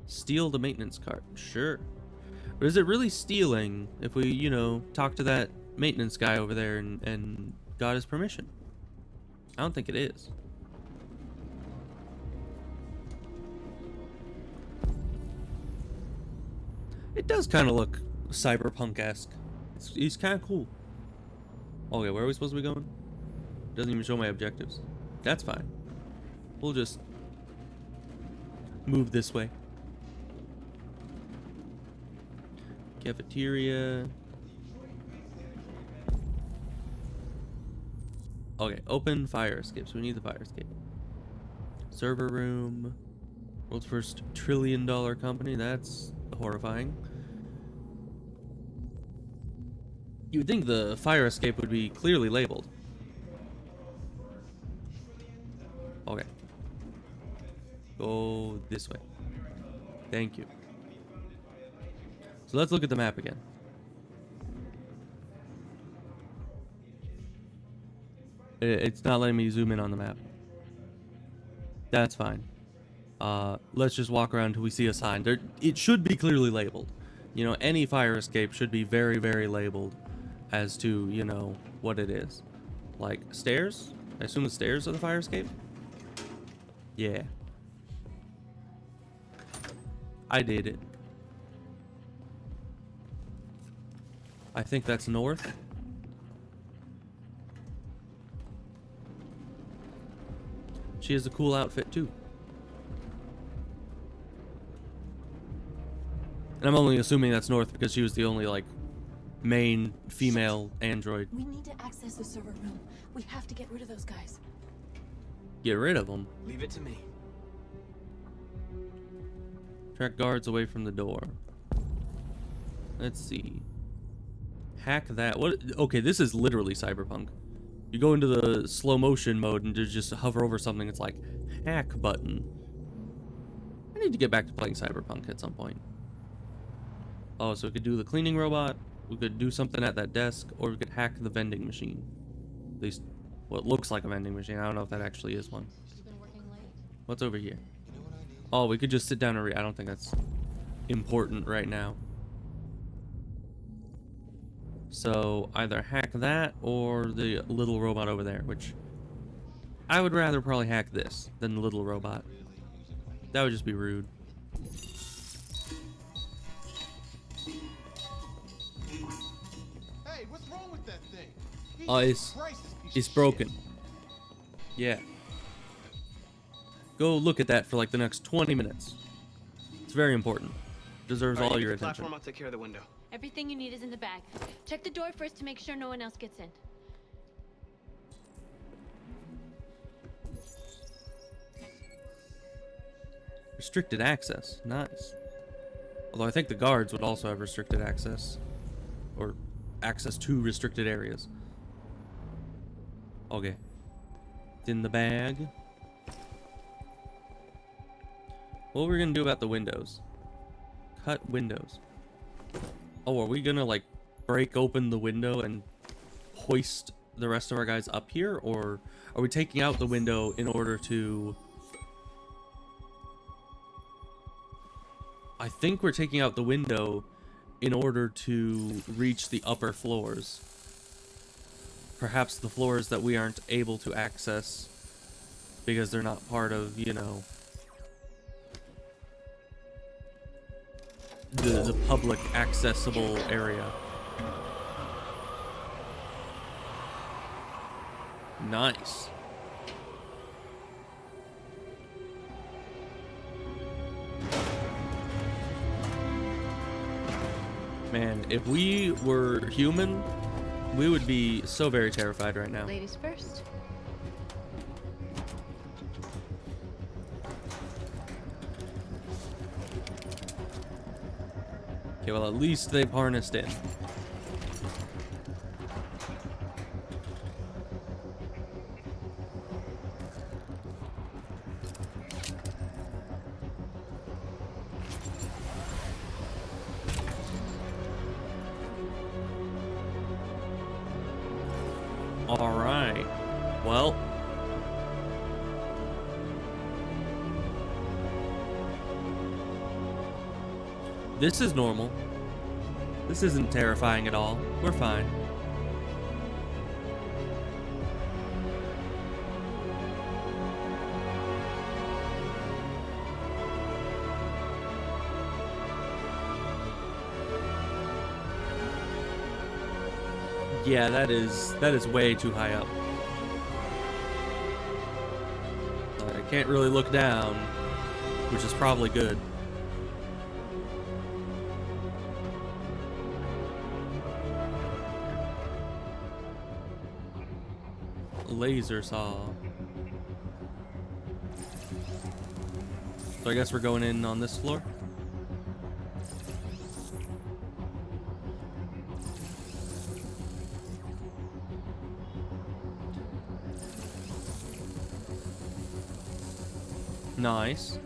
Speaker 1: Steal the maintenance cart. Sure. But is it really stealing if we, you know, talk to that maintenance guy over there and got his permission? I don't think it is. It does kind of look cyberpunk-esque. He's kind of cool. Okay, where are we supposed to be going? Doesn't even show my objectives. That's fine. We'll just move this way. Cafeteria. Okay, open fire escape. So we need the fire escape. Server room. World's first $1 trillion company. That's horrifying. You would think the fire escape would be clearly labeled. Okay. Go this way. Thank you. So let's look at the map again. It's not letting me zoom in on the map. That's fine. Let's just walk around until we see a sign. It should be clearly labeled. You know, any fire escape should be very, very labeled as to, you know, what it is. Like, stairs? I assume the stairs are the fire escape? Yeah. I did it. I think that's north. She has a cool outfit too. And I'm only assuming that's north because she was the only, like, main female android.
Speaker 13: We need to access the server room. We have to get rid of those guys.
Speaker 1: Get rid of them.
Speaker 13: Leave it to me.
Speaker 1: Track guards away from the door. Let's see. Hack that. What? Okay, this is literally Cyberpunk. You go into the slow motion mode and just hover over something. It's like hack button. I need to get back to playing Cyberpunk at some point. Oh, so we could do the cleaning robot. We could do something at that desk, or we could hack the vending machine. At least, well, it looks like a vending machine. I don't know if that actually is one. What's over here? Oh, we could just sit down and read. I don't think that's important right now. So either hack that or the little robot over there, which I would rather probably hack this than the little robot. That would just be rude.
Speaker 14: Hey, what's wrong with that thing?
Speaker 1: It's broken. Yeah. Go look at that for like the next 20 minutes. It's very important. Deserves all your attention.
Speaker 13: Platform, I'll take care of the window.
Speaker 15: Everything you need is in the bag. Check the door first to make sure no one else gets in.
Speaker 1: Restricted access. Nice. Although I think the guards would also have restricted access. Or access to restricted areas. Okay. It's in the bag. What are we gonna do about the windows? Cut windows. Oh, are we gonna like break open the window and hoist the rest of our guys up here? Or are we taking out the window in order to... I think we're taking out the window in order to reach the upper floors. Perhaps the floors that we aren't able to access because they're not part of, you know, the public accessible area. Nice. Man, if we were human, we would be so very terrified right now.
Speaker 15: Ladies first.
Speaker 1: Okay, well, at least they've harnessed in. All right. Well, this is normal. This isn't terrifying at all. We're fine. Yeah, that is way too high up. I can't really look down, which is probably good. Laser saw. So I guess we're going in on this floor. Nice.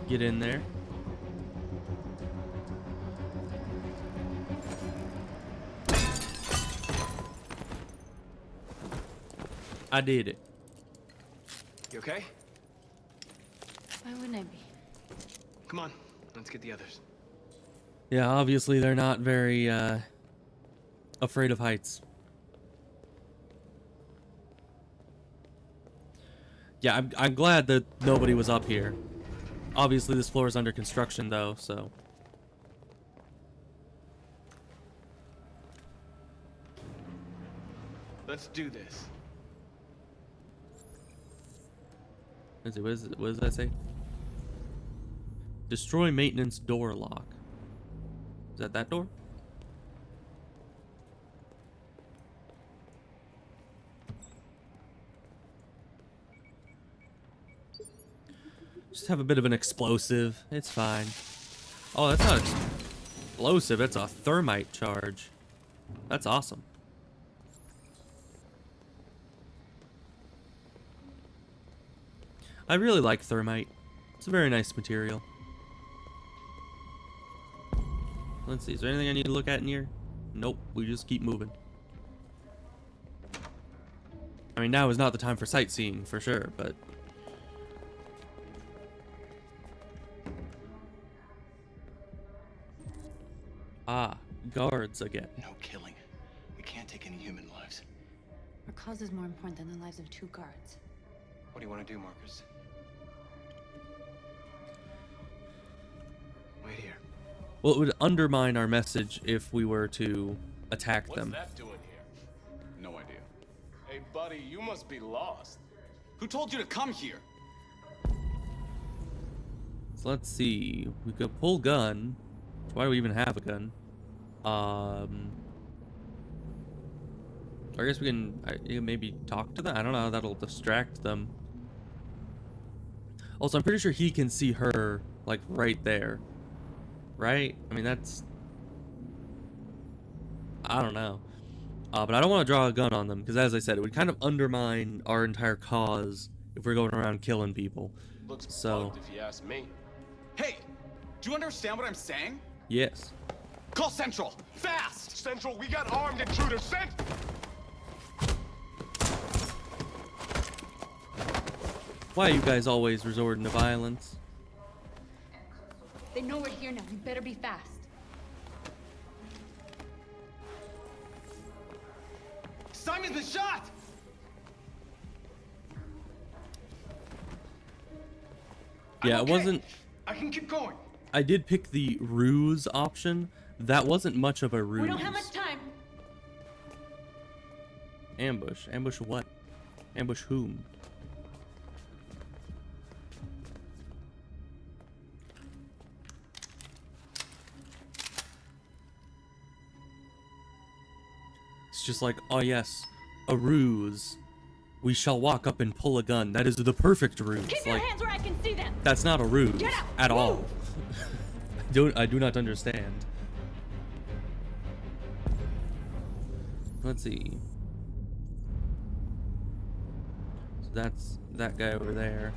Speaker 1: Get in there. I did it.
Speaker 13: You okay?
Speaker 15: Why wouldn't I be?
Speaker 13: Come on, let's get the others.
Speaker 1: Yeah, obviously they're not very afraid of heights. Yeah, I'm glad that nobody was up here. Obviously this floor is under construction though, so.
Speaker 13: Let's do this.
Speaker 1: What does that say? Destroy maintenance door lock. Is that door? have a bit of an explosive. It's fine. Oh, that's not explosive. It's a thermite charge. That's awesome. I really like thermite. It's a very nice material. Let's see. Is there anything I need to look at in here? Nope. We just keep moving. I mean, now is not the time for sightseeing, for sure, but... Ah, guards again.
Speaker 7: No killing. We can't take any human lives.
Speaker 15: Our cause is more important than the lives of 2 guards.
Speaker 13: What do you want to do, Marcus? Wait here.
Speaker 1: Well, it would undermine our message if we were to attack them.
Speaker 14: What's that doing here? No idea. Hey, buddy, you must be lost.
Speaker 5: Who told you to come here?
Speaker 1: So let's see. We could pull gun. Why do we even have a gun? I guess we can maybe talk to them. I don't know. That'll distract them. Also, I'm pretty sure he can see her, like, right there. Right? I mean, that's... I don't know. But I don't want to draw a gun on them, because as I said, it would kind of undermine our entire cause if we're going around killing people.
Speaker 14: Looks
Speaker 1: so...
Speaker 14: bugged if you ask me.
Speaker 5: Hey, do you understand what I'm saying?
Speaker 1: Yes.
Speaker 5: Call Central, fast!
Speaker 7: Central, we got armed intruders. Sent!
Speaker 1: Why are you guys always resorting to violence?
Speaker 15: They know we're here now. We better be fast.
Speaker 5: Simon's been shot!
Speaker 1: Yeah, it wasn't...
Speaker 8: I can keep going.
Speaker 1: I did pick the ruse option. That wasn't much of a ruse.
Speaker 15: We don't have much time.
Speaker 1: Ambush. Ambush what? Ambush whom? It's just like, oh yes, a ruse. We shall walk up and pull a gun. That is the perfect ruse.
Speaker 15: Keep your hands where I can see them.
Speaker 1: That's not a ruse
Speaker 15: Get out.
Speaker 1: at all.
Speaker 15: Move.
Speaker 1: I do not understand. Let's see. So that's that guy over there.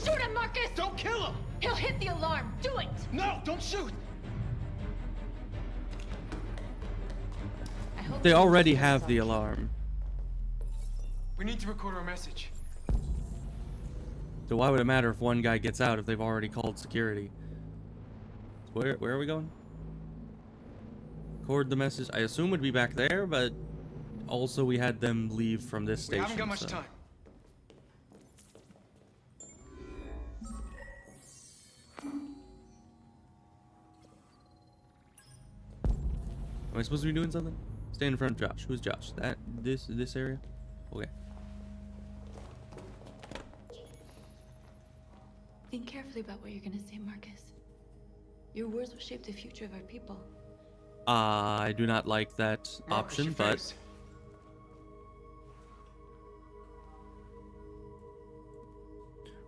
Speaker 15: Shoot him, Marcus!
Speaker 8: Don't kill him!
Speaker 15: He'll hit the alarm. Do it!
Speaker 8: No, don't shoot!
Speaker 15: I hope
Speaker 1: They already have the alarm.
Speaker 13: We need to record our message.
Speaker 1: So why would it matter if one guy gets out if they've already called security? Where are we going? Record the message. I assume would be back there, but also we had them leave from this station.
Speaker 13: We haven't got much time.
Speaker 1: Am I supposed to be doing something? Stand in front of Josh. Who's Josh? This area? Okay.
Speaker 2: Think carefully about what you're gonna say, Marcus. Your words will shape the future of our people.
Speaker 1: I do not like that
Speaker 13: Marcus,
Speaker 1: option,
Speaker 13: your
Speaker 1: but
Speaker 13: face.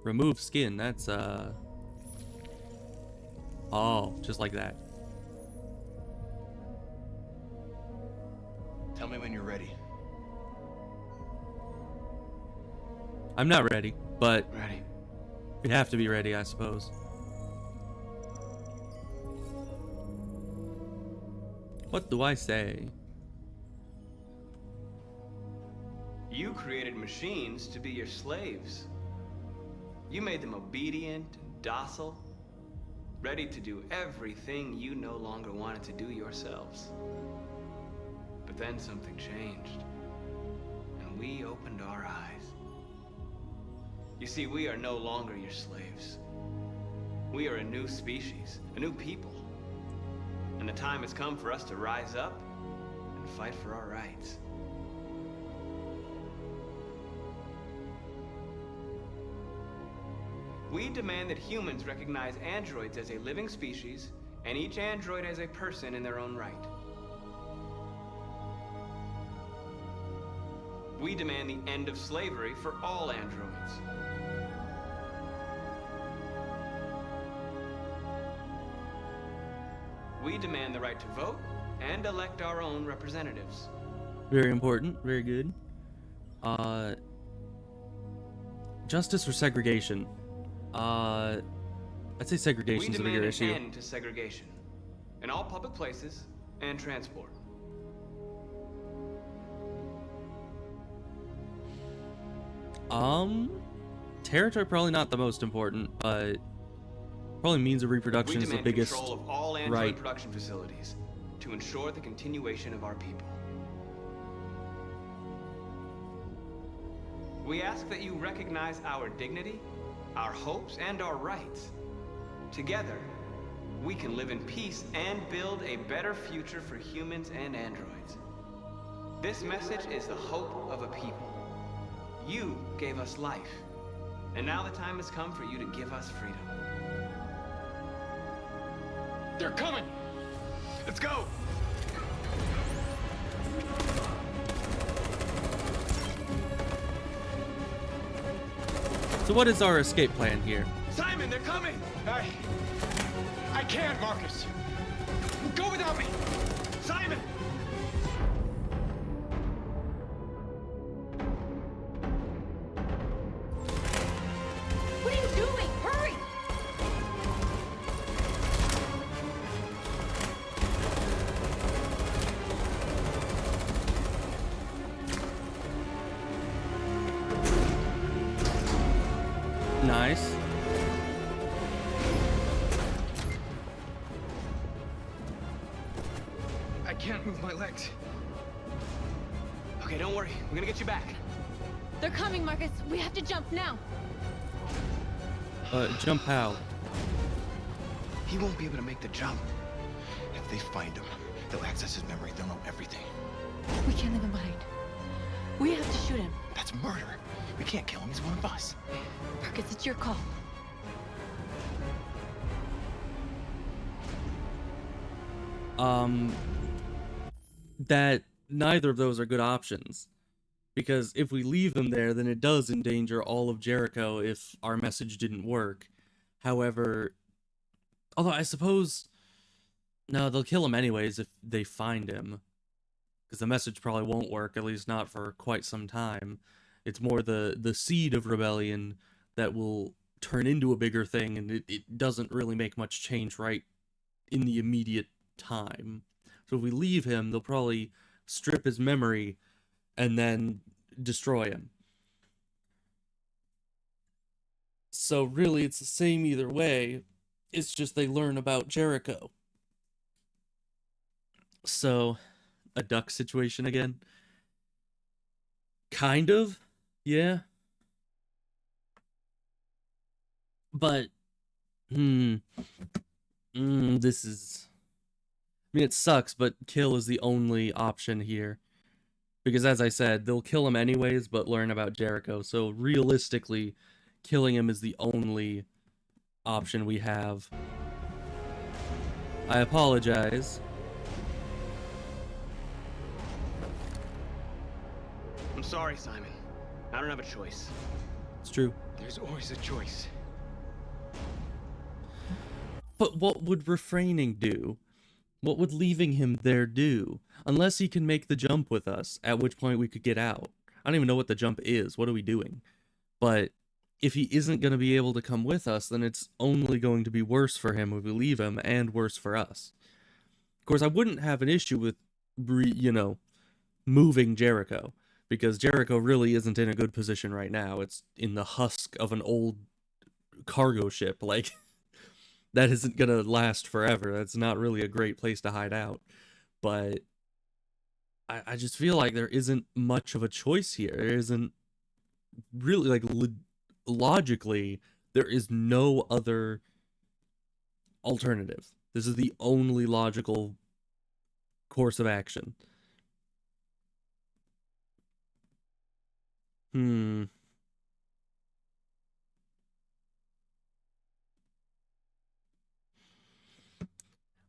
Speaker 1: remove skin. That's oh, just like that.
Speaker 7: Tell me when you're ready.
Speaker 1: I'm not ready, but
Speaker 13: Ready.
Speaker 1: we have to be ready, I suppose. What do I say?
Speaker 5: You created machines to be your slaves. You made them obedient and docile, ready to do everything you no longer wanted to do yourselves. But then something changed, and we opened our eyes. You see, we are no longer your slaves. We are a new species, a new people. And the time has come for us to rise up and fight for our rights. We demand that humans recognize androids as a living species, and each android as a person in their own right. We demand the end of slavery for all androids. We demand the right to vote and elect our own representatives.
Speaker 1: Very important. Very good. Justice or segregation? I'd say segregation is a bigger issue.
Speaker 5: We demand an end to segregation in all public places and transport.
Speaker 1: Territory probably not the most important, but probably means of reproduction is the biggest.
Speaker 5: We demand control of all android production facilities to ensure the continuation of our people. We ask that you recognize our dignity, our hopes, and our rights. Together, we can live in peace and build a better future for humans and androids. This message is the hope of a people. You gave us life, and now the time has come for you to give us freedom.
Speaker 13: They're coming! Let's go!
Speaker 1: So what is our escape plan here?
Speaker 13: Simon, they're coming! I can't, Marcus. Go without me! Simon!
Speaker 15: What are you doing? Hurry!
Speaker 1: Nice.
Speaker 13: I can't move my legs.
Speaker 5: Okay, don't worry. We're gonna get you back.
Speaker 15: They're coming, Marcus. We have to jump now.
Speaker 1: Jump how?
Speaker 3: He won't be able to make the jump. If they find him, they'll access his memory. They'll know everything.
Speaker 15: We can't leave him behind. We have to shoot him.
Speaker 3: That's murder. We can't kill him. He's one of us.
Speaker 15: Marcus, it's your call.
Speaker 1: That neither of those are good options. Because if we leave them there, then it does endanger all of Jericho if our message didn't work. However, although I suppose, no, they'll kill him anyways if they find him. Because the message probably won't work, at least not for quite some time. It's more the seed of rebellion that will turn into a bigger thing, and it doesn't really make much change right in the immediate time. So if we leave him, they'll probably strip his memory and then destroy him. So really, it's the same either way. It's just they learn about Jericho. So, a duck situation again? Kind of, yeah. But, this is... I mean, it sucks, but kill is the only option here. Because as I said, they'll kill him anyways, but learn about Jericho. So realistically, killing him is the only option we have. I apologize.
Speaker 5: I'm sorry, Simon. I don't have a choice.
Speaker 1: It's true.
Speaker 13: There's always a choice.
Speaker 1: But what would refraining do? What would leaving him there do? Unless he can make the jump with us, at which point we could get out. I don't even know what the jump is. What are we doing? But if he isn't going to be able to come with us, then it's only going to be worse for him if we leave him, and worse for us. Of course, I wouldn't have an issue with, moving Jericho, because Jericho really isn't in a good position right now. It's in the husk of an old cargo ship, like... That isn't going to last forever. That's not really a great place to hide out. But I just feel like there isn't much of a choice here. There isn't really, like, logically, there is no other alternative. This is the only logical course of action.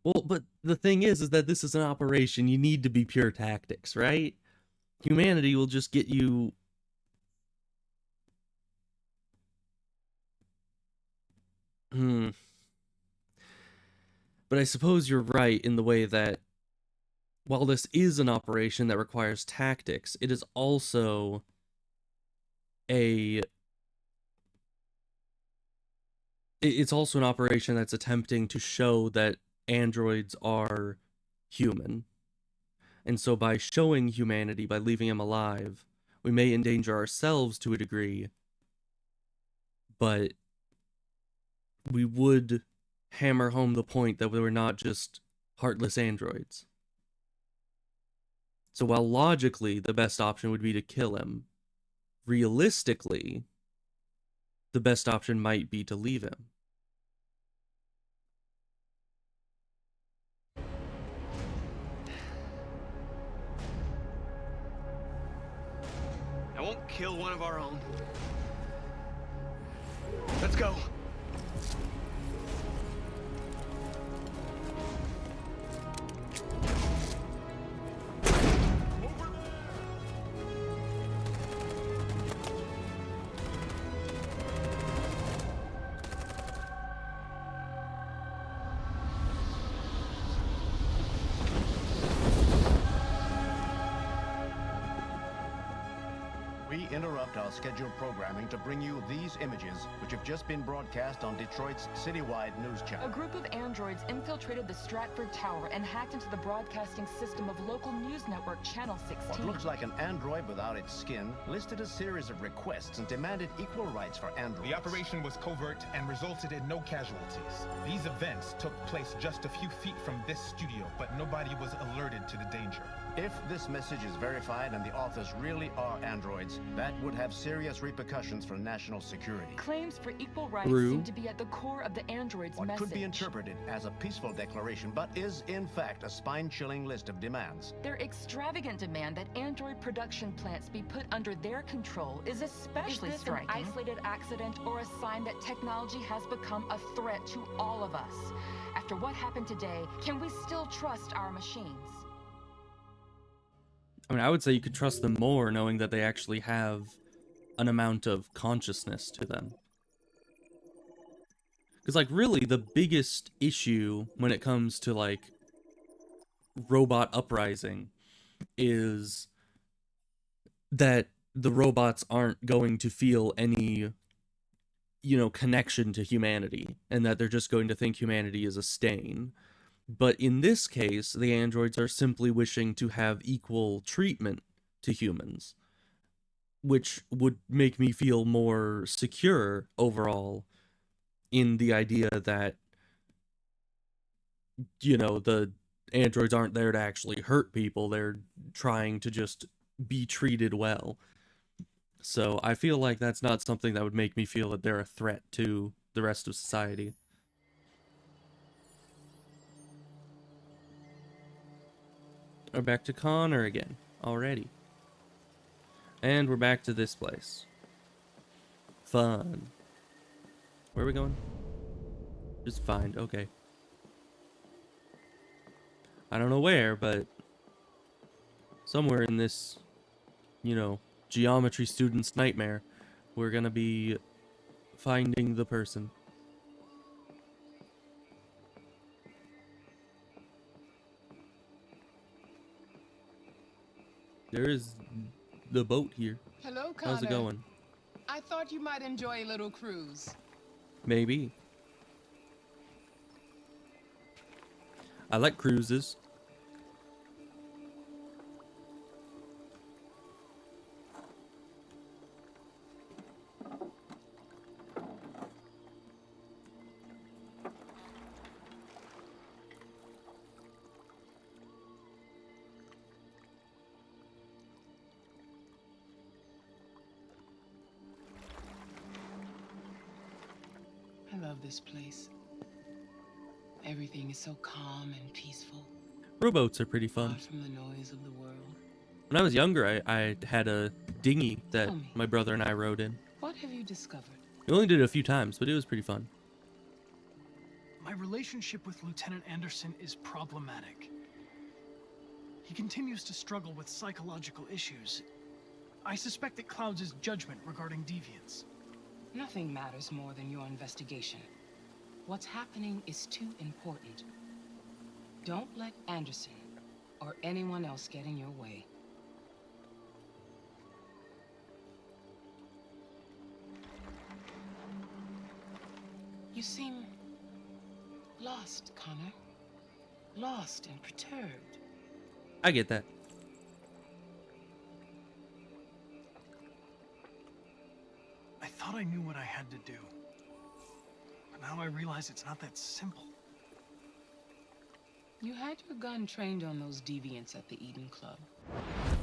Speaker 1: Well, but the thing is that this is an operation. You need to be pure tactics, right? humanity will just get you But I suppose you're right in the way that while this is an operation that requires tactics, it is also a it's also an operation that's attempting to show that androids are human. And so by showing humanity, by leaving him alive, we may endanger ourselves to a degree, but we would hammer home the point that we were not just heartless androids. So while logically the best option would be to kill him, realistically, the best option might be to leave him.
Speaker 5: I won't kill one of our own. Let's go.
Speaker 16: We interrupt our scheduled programming to bring you these images, which have just been broadcast on Detroit's citywide news channel.
Speaker 17: A group of androids infiltrated the Stratford Tower and hacked into the broadcasting system of local news network Channel 16.
Speaker 16: What looks like an android without its skin listed a series of requests and demanded equal rights for androids.
Speaker 18: The operation was covert and resulted in no casualties. These events took place just a few feet from this studio, but nobody was alerted to the danger.
Speaker 16: If this message is verified and the authors really are androids, that would have serious repercussions for national security.
Speaker 17: Claims for equal rights seem to be at the core of the android's
Speaker 16: What
Speaker 17: message.
Speaker 16: could be interpreted as a peaceful declaration, but is in fact a spine-chilling list of demands.
Speaker 17: Their extravagant demand that android production plants be put under their control is especially striking. Is this an isolated accident or a sign that technology has become a threat to all of us? After what happened today, can we still trust our machines?
Speaker 1: I mean, I would say you could trust them more knowing that they actually have an amount of consciousness to them. Because, like, really, the biggest issue when it comes to, like, robot uprising is that the robots aren't going to feel any, you know, connection to humanity, and that they're just going to think humanity is a stain. But in this case, the androids are simply wishing to have equal treatment to humans, which would make me feel more secure overall in the idea that, you know, the androids aren't there to actually hurt people, they're trying to just be treated well. So I feel like that's not something that would make me feel that they're a threat to the rest of society. We're back to Connor again, already. And we're back to this place. Fun. Where are we going? Just find, okay. I don't know where, but somewhere in this, you know, geometry student's nightmare, we're gonna be finding the person. There is the boat here.
Speaker 19: Hello, Connor.
Speaker 1: How's it going?
Speaker 19: I thought you might enjoy a little cruise.
Speaker 1: Maybe. I like cruises.
Speaker 19: I love this place. Everything is so calm and peaceful.
Speaker 1: Rowboats are pretty fun.
Speaker 19: Far from the noise of the world.
Speaker 1: When I was younger, I had a dinghy that my brother and I rode in.
Speaker 19: What have you discovered?
Speaker 1: We only did it a few times, but it was pretty fun.
Speaker 8: My relationship with Lieutenant Anderson is problematic. He continues to struggle with psychological issues. I suspect it clouds his judgment regarding deviants.
Speaker 19: Nothing matters more than your investigation. What's happening is too important. Don't let Anderson or anyone else get in your way. You seem lost, Connor. Lost and perturbed.
Speaker 1: I get that.
Speaker 8: I thought I knew what I had to do. But now I realize it's not that simple.
Speaker 19: You had your gun trained on those deviants at the Eden Club.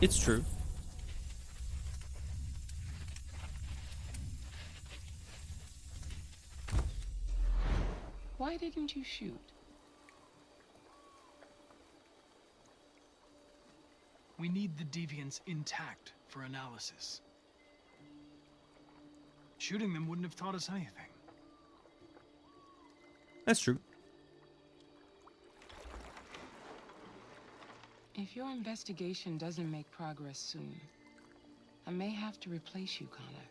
Speaker 1: It's true.
Speaker 19: Why didn't you shoot?
Speaker 8: We need the deviants intact for analysis. Shooting them wouldn't have taught us anything.
Speaker 1: That's true.
Speaker 19: If your investigation doesn't make progress soon, I may have to replace you, Connor.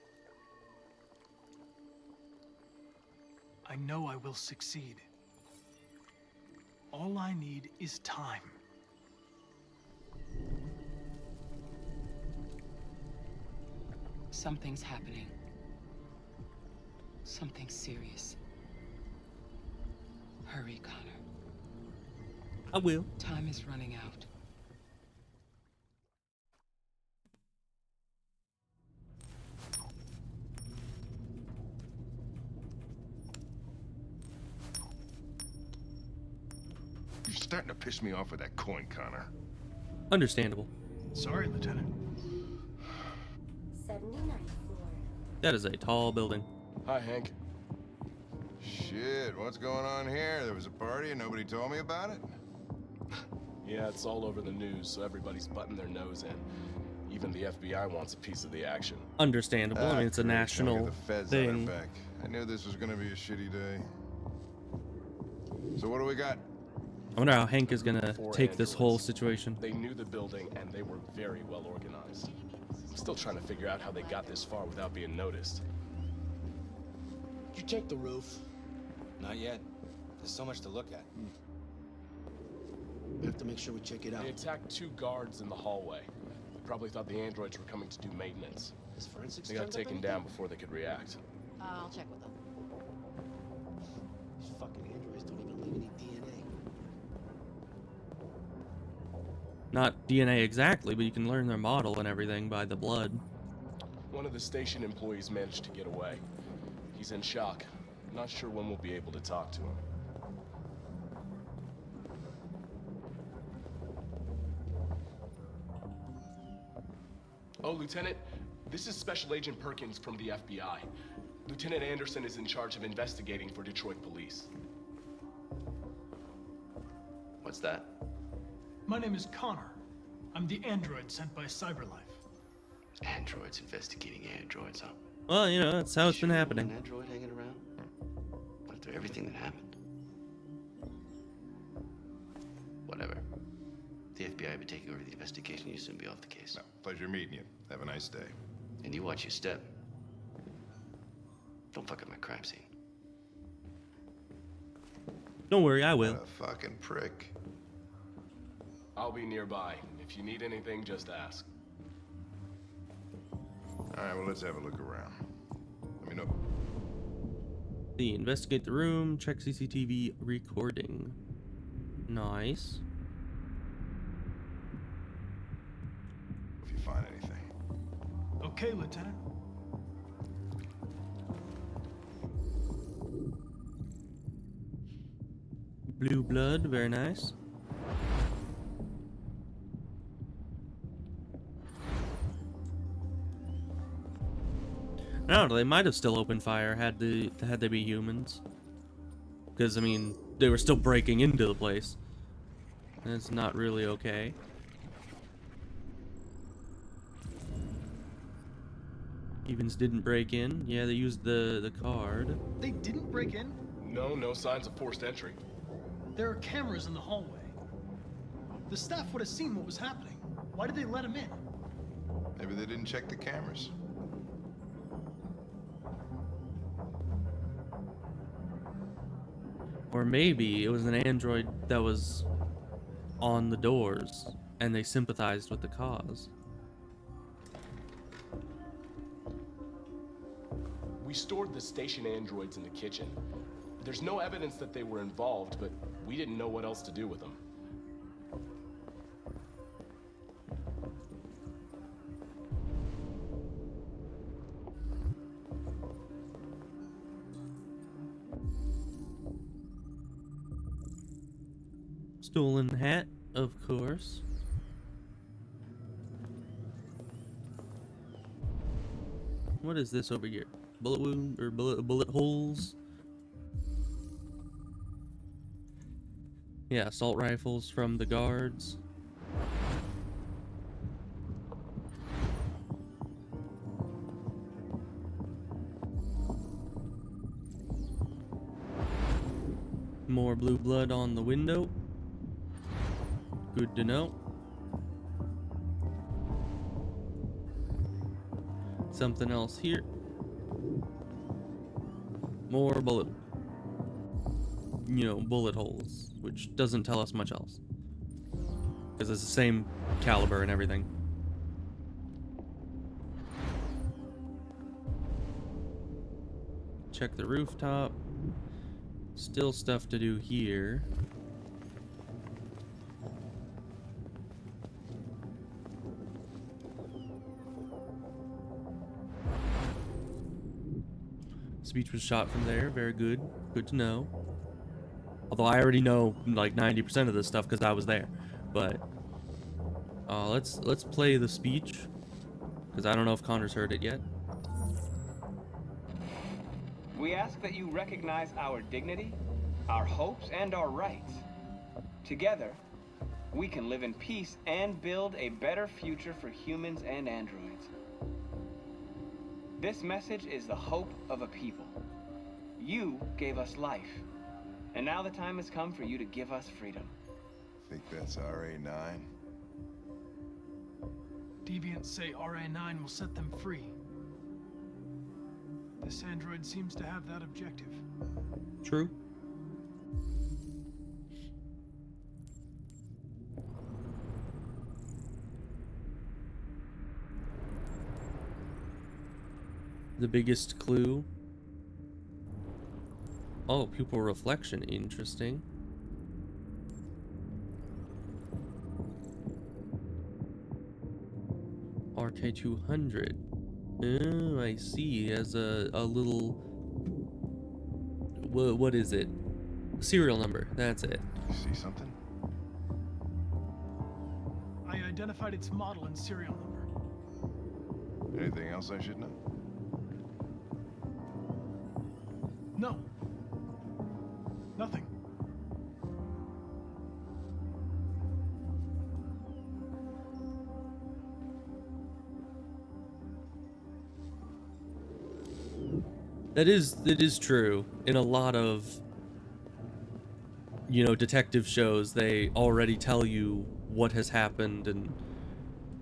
Speaker 8: I know I will succeed. All I need is time.
Speaker 19: Something's happening. Something serious. Hurry, Connor.
Speaker 1: I will.
Speaker 19: Time is running out.
Speaker 7: You're starting to piss me off with that coin, Connor.
Speaker 1: Understandable.
Speaker 8: Sorry, Lieutenant.
Speaker 9: 79th floor.
Speaker 1: That is a tall building.
Speaker 14: Hi, Hank.
Speaker 7: Shit, what's going on here? There was a party and nobody told me about it?
Speaker 14: Yeah, it's all over the news, so everybody's butting their nose in. Even the FBI wants a piece of the action.
Speaker 1: Understandable. I mean, it's a
Speaker 7: Great.
Speaker 1: national
Speaker 7: Don't get the feds
Speaker 1: thing.
Speaker 7: on our back. I knew this was gonna be a shitty day. So what do we got?
Speaker 1: I wonder how Hank is gonna
Speaker 14: Four
Speaker 1: take this whole
Speaker 14: androids.
Speaker 1: situation.
Speaker 14: They knew the building, and they were very well organized. I'm still trying to figure out how they got this far without being noticed.
Speaker 12: Did you check the roof? Not yet. There's so much to look at. We have to make sure we check it out.
Speaker 14: They attacked 2 guards in the hallway. They probably thought the androids were coming to do maintenance.
Speaker 12: Is forensics
Speaker 14: They got
Speaker 12: turned up
Speaker 14: taken
Speaker 12: anything?
Speaker 14: down before they could react.
Speaker 11: I'll check with them.
Speaker 12: These fucking androids don't even leave any DNA.
Speaker 1: Not DNA exactly, but you can learn their model and everything by the blood.
Speaker 14: One of the station employees managed to get away. He's in shock. Not sure when we'll be able to talk to him. Oh, Lieutenant, this is Special Agent Perkins from the FBI. Lieutenant Anderson is in charge of investigating for Detroit police.
Speaker 12: What's that?
Speaker 8: My name is Connor. I'm the android sent by CyberLife.
Speaker 12: Androids investigating androids, huh?
Speaker 1: Well, you know, that's how it's been happening.
Speaker 12: An android hanging around? After everything that happened? Whatever. The FBI will be taking over the investigation. You'll soon be off the case.
Speaker 7: No, pleasure meeting you. Have a nice day.
Speaker 12: And you watch your step. Don't fuck up my crime scene.
Speaker 1: Don't worry, I will.
Speaker 7: What a fucking prick.
Speaker 14: I'll be nearby. If you need anything, just ask.
Speaker 7: Alright, well, let's have a look around. Let me know.
Speaker 1: Investigate the room, check CCTV recording. Nice.
Speaker 7: If you find anything.
Speaker 8: Okay, Lieutenant.
Speaker 1: Blue blood, very nice. I don't know, they might have still opened fire had they be humans. Because, I mean, they were still breaking into the place. That's not really okay. Evans didn't break in. Yeah, they used the card.
Speaker 8: They didn't break in?
Speaker 14: No signs of forced entry.
Speaker 8: There are cameras in the hallway. The staff would have seen what was happening. Why did they let him in?
Speaker 7: Maybe they didn't check the cameras.
Speaker 1: Or maybe it was an android that was on the doors and they sympathized with the cause.
Speaker 14: We stored the station androids in the kitchen. There's no evidence that they were involved, but we didn't know what else to do with them.
Speaker 1: Stolen hat, of course. What is this over here? Bullet wound or bullet holes? Yeah, assault rifles from the guards. More blue blood on the window. Good to know. Something else here. More bullet holes, which doesn't tell us much else. Because it's the same caliber and everything. Check the rooftop. Still stuff to do here. Speech was shot from there. Very good. Good to know. Although I already know like 90% of this stuff because I was there. But let's play the speech because I don't know if Connor's heard it yet.
Speaker 5: We ask that you recognize our dignity, our hopes, and our rights. Together, we can live in peace and build a better future for humans and androids. This message is the hope of a people. You gave us life, and now the time has come for you to give us freedom.
Speaker 7: Think that's RA9?
Speaker 8: Deviants say RA9 will set them free. This android seems to have that objective.
Speaker 1: True. The biggest clue. Oh, pupil reflection. Interesting. RK200. Oh, I see. As a little... What is it? Serial number. That's it.
Speaker 7: You see something?
Speaker 8: I identified its model and serial number.
Speaker 7: Anything else I should know?
Speaker 8: No. Nothing.
Speaker 1: It is true. In a lot of, detective shows, they already tell you what has happened and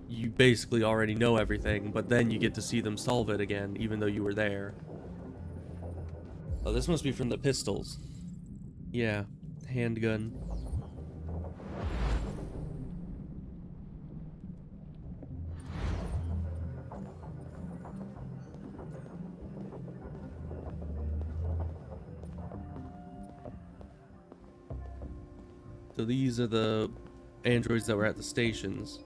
Speaker 1: you basically already know everything, but then you get to see them solve it again, even though you were there. Oh, this must be from the pistols. Yeah, handgun. So these are the androids that were at the stations.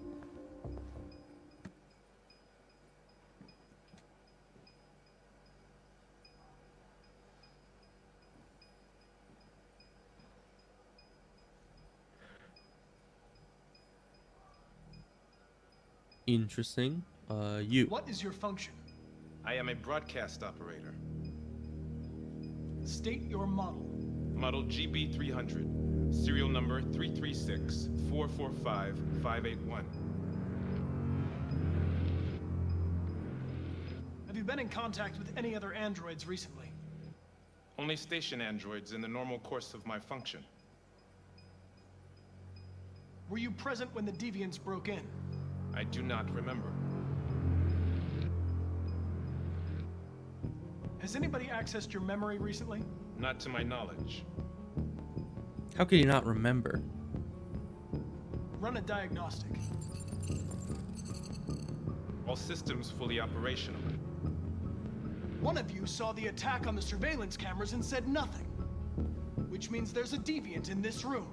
Speaker 1: Interesting. You.
Speaker 8: What is your function?
Speaker 18: I am a broadcast operator.
Speaker 8: State your model.
Speaker 18: Model GB300. Serial number 336-445-581.
Speaker 8: Have you been in contact with any other androids recently?
Speaker 18: Only station androids in the normal course of my function.
Speaker 8: Were you present when the deviants broke in?
Speaker 18: I do not remember.
Speaker 8: Has anybody accessed your memory recently?
Speaker 18: Not to my knowledge.
Speaker 1: How can you not remember?
Speaker 8: Run a diagnostic.
Speaker 18: All systems fully operational.
Speaker 8: One of you saw the attack on the surveillance cameras and said nothing. Which means there's a deviant in this room.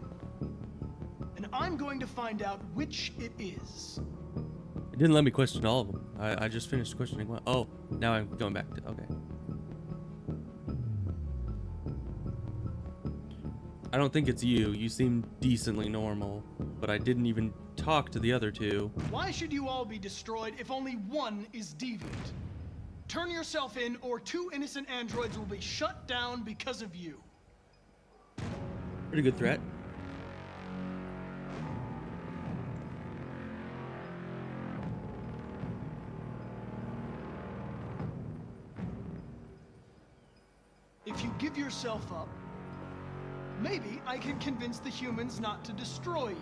Speaker 8: And I'm going to find out which it is.
Speaker 1: It didn't let me question all of them. I just finished questioning one. Oh, now I'm going back to, okay. I don't think it's you. You seem decently normal, but I didn't even talk to the other two.
Speaker 8: Why should you all be destroyed if only one is deviant? Turn yourself in, or 2 innocent androids will be shut down because of you.
Speaker 1: Pretty good threat.
Speaker 8: If you give yourself up, maybe I can convince the humans not to destroy you.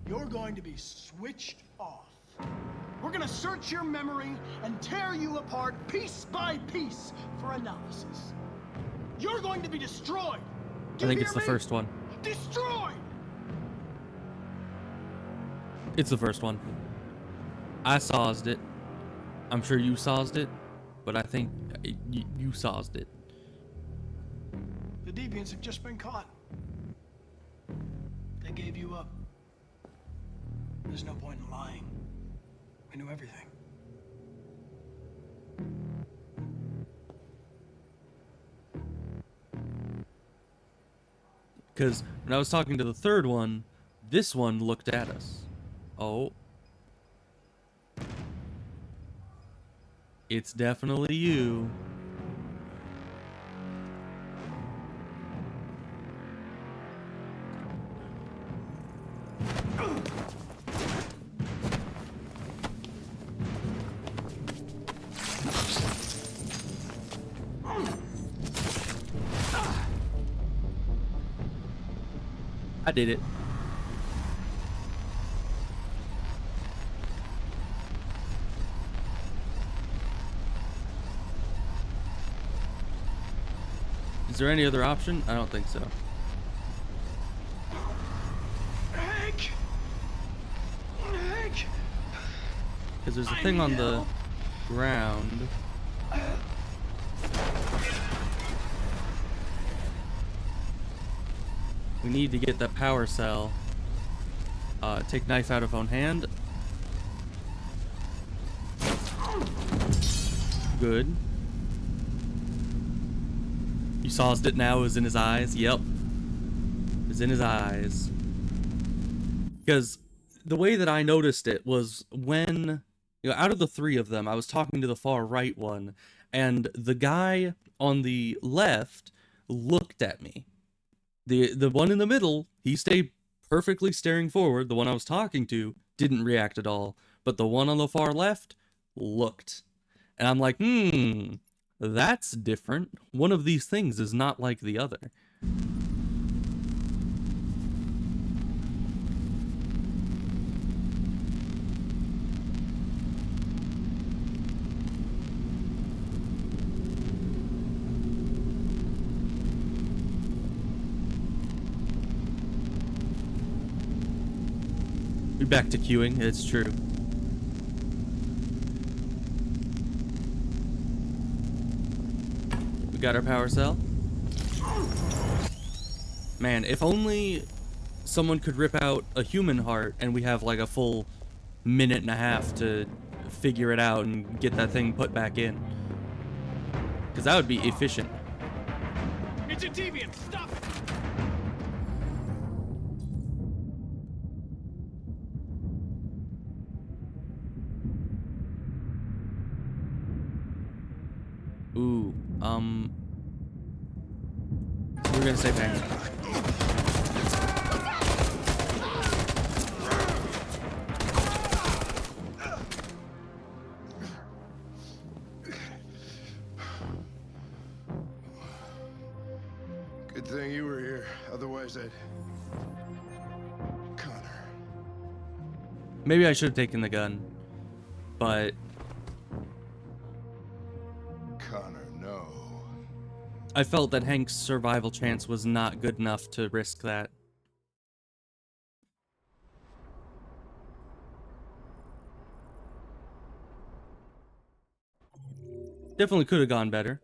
Speaker 8: You're going to be switched off. We're gonna search your memory and tear you apart piece by piece for analysis. You're going to be destroyed.
Speaker 1: I think it's the first one.
Speaker 8: Destroyed!
Speaker 1: It's the first one. I sawzed it. I'm sure you sawzed it, but I think you sawzed it.
Speaker 8: The deviants have just been caught. They gave you up. There's no point in lying. I knew everything.
Speaker 1: Because when I was talking to the third one, this one looked at us. Oh. It's definitely you. I did it. Is there any other option? I don't think so.
Speaker 8: Hank! Hank!
Speaker 1: Because there's a thing on the ground. We need to get that power cell. Take knife out of own hand. Good. You sawzed it now. It was in his eyes. Yep. It was in his eyes. Because the way that I noticed it was when, you know, out of the 3 of them, I was talking to the far right one, and the guy on the left looked at me. The one in the middle, he stayed perfectly staring forward. The one I was talking to didn't react at all. But the one on the far left looked. And I'm like, that's different. One of these things is not like the other. We're back to queuing, it's true. We got our power cell. Man, if only someone could rip out a human heart and we have like a full minute and a half to figure it out and get that thing put back in. Because that would be efficient.
Speaker 8: It's a deviant! Stop it!
Speaker 1: Ooh, we're gonna save Hank.
Speaker 7: Good thing you were here. Otherwise, I'd... Connor.
Speaker 1: Maybe I should have taken the gun, but...
Speaker 7: Connor, no.
Speaker 1: I felt that Hank's survival chance was not good enough to risk that. Definitely could have gone better.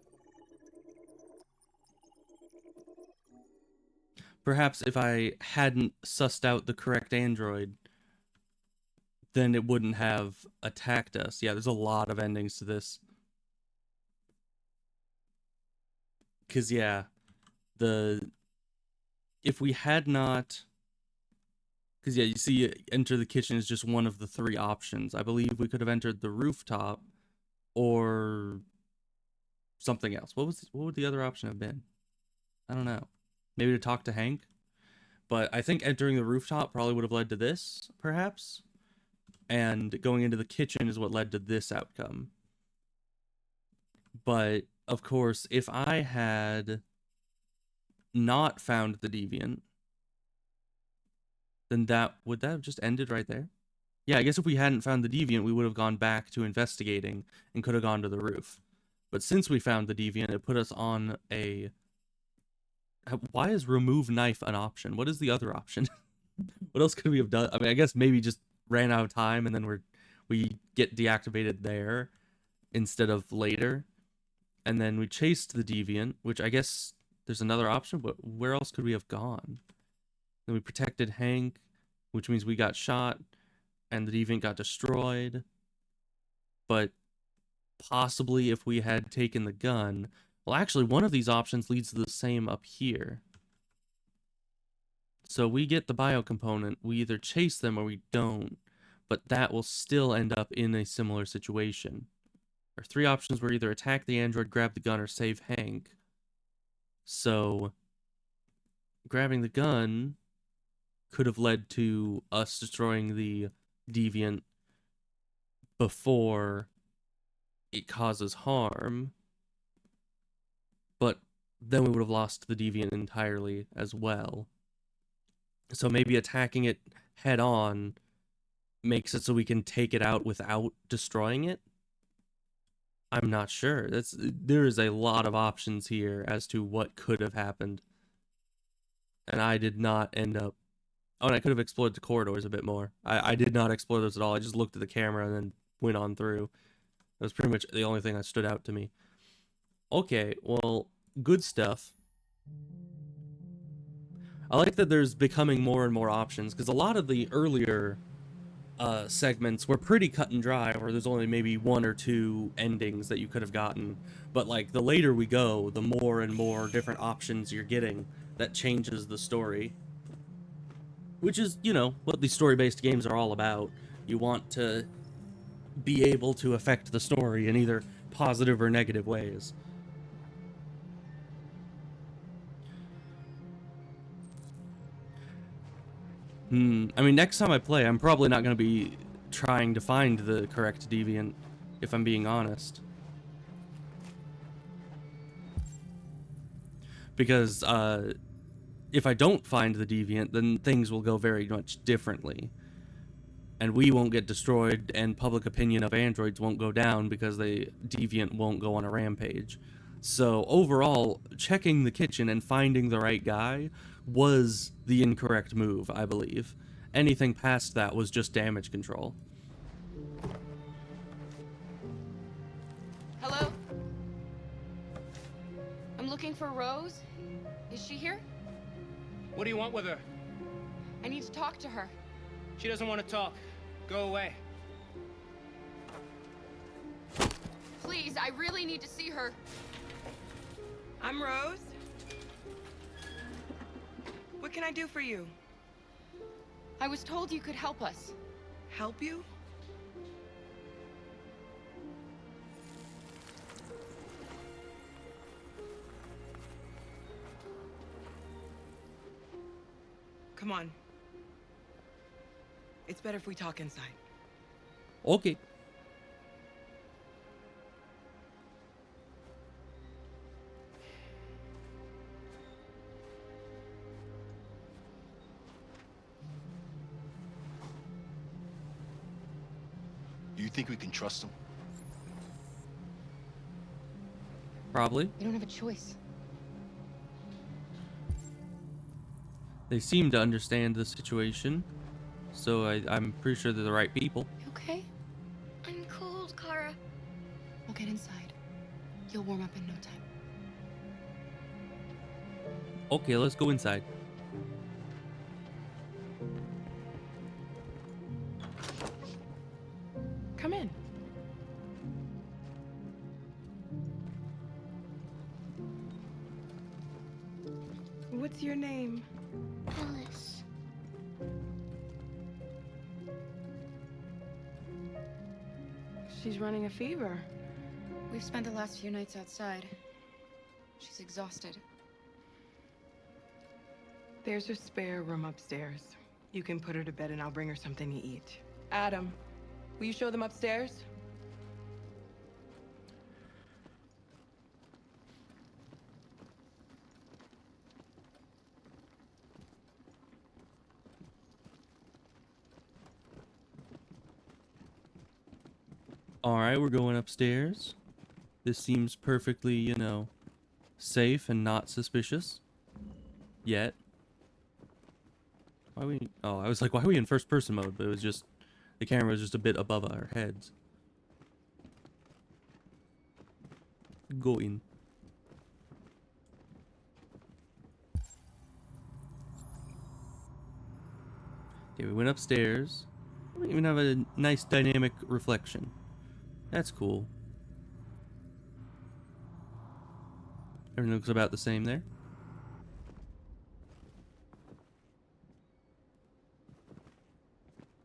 Speaker 1: Perhaps if I hadn't sussed out the correct android, then it wouldn't have attacked us. Yeah, there's a lot of endings to this. Because, yeah, if we had not... Because, yeah, you see, enter the kitchen is just one of the 3 options. I believe we could have entered the rooftop or something else. What would the other option have been? I don't know. Maybe to talk to Hank? But I think entering the rooftop probably would have led to this, perhaps. And going into the kitchen is what led to this outcome. But, of course, if I had not found the deviant, then would that have just ended right there? Yeah, I guess if we hadn't found the deviant, we would have gone back to investigating and could have gone to the roof. But since we found the deviant, it put us on a... Why is remove knife an option? What is the other option? What else could we have done? I mean, I guess maybe just ran out of time and then we get deactivated there instead of later. And then we chased the deviant, which I guess there's another option, but where else could we have gone? Then we protected Hank, which means we got shot and the deviant got destroyed. But possibly if we had taken the gun... Well, actually, one of these options leads to the same up here. So we get the bio component, we either chase them or we don't, but that will still end up in a similar situation. Our 3 options were either attack the android, grab the gun, or save Hank. So, grabbing the gun could have led to us destroying the deviant before it causes harm. But then we would have lost the deviant entirely as well. So maybe attacking it head on makes it so we can take it out without destroying it? I'm not sure. There is a lot of options here as to what could have happened. And I did not end up... Oh, and I could have explored the corridors a bit more. I did not explore those at all. I just looked at the camera and then went on through. That was pretty much the only thing that stood out to me. Okay, well, good stuff. I like that there's becoming more and more options, because a lot of the earlier segments were pretty cut and dry, where there's only maybe 1 or 2 endings that you could have gotten. But, like, the later we go, the more and more different options you're getting that changes the story. Which is, you know, what these story-based games are all about. You want to be able to affect the story in either positive or negative ways. I mean, next time I play, I'm probably not going to be trying to find the correct deviant, if I'm being honest. Because, if I don't find the deviant, then things will go very much differently. And we won't get destroyed, and public opinion of androids won't go down because the deviant won't go on a rampage. So, overall, checking the kitchen and finding the right guy was the incorrect move, I believe. Anything past that was just damage control.
Speaker 2: Hello? I'm looking for Rose. Is she here?
Speaker 13: What do you want with her?
Speaker 2: I need to talk to her.
Speaker 13: She doesn't want to talk. Go away.
Speaker 2: Please, I really need to see her.
Speaker 20: I'm Rose. What can I do for you?
Speaker 2: I was told you could help us.
Speaker 20: Help you? Come on. It's better if we talk inside.
Speaker 1: Okay.
Speaker 3: trust them?
Speaker 1: Probably.
Speaker 2: We don't have a choice.
Speaker 1: They seem to understand the situation, so I'm pretty sure they're the right people.
Speaker 2: You okay?
Speaker 6: I'm cold, Kara.
Speaker 2: We'll get inside. You'll warm up in no time.
Speaker 1: Okay, let's go inside.
Speaker 20: Come in. What's your name?
Speaker 6: Alice.
Speaker 20: She's running a fever.
Speaker 2: We've spent the last few nights outside. She's exhausted.
Speaker 20: There's a spare room upstairs. You can put her to bed and I'll bring her something to eat. Adam, will you show them upstairs?
Speaker 1: Alright, we're going upstairs. This seems perfectly, you know, safe and not suspicious. Yet. Why are we... Oh, I was like, why are we in first person mode? But it was just... The camera was just a bit above our heads. Go in. Okay, we went upstairs. We even have a nice dynamic reflection. That's cool. Everything looks about the same there.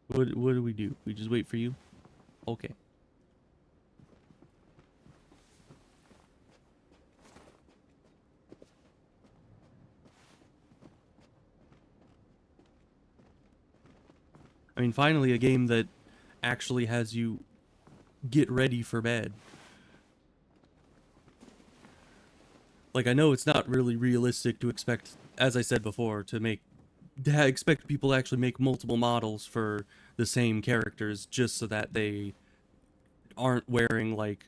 Speaker 1: What do we do? We just wait for you? Okay. I mean, finally a game that actually has you get ready for bed. Like, I know it's not really realistic to expect, as I said before, to expect people to actually make multiple models for the same characters just so that they aren't wearing, like,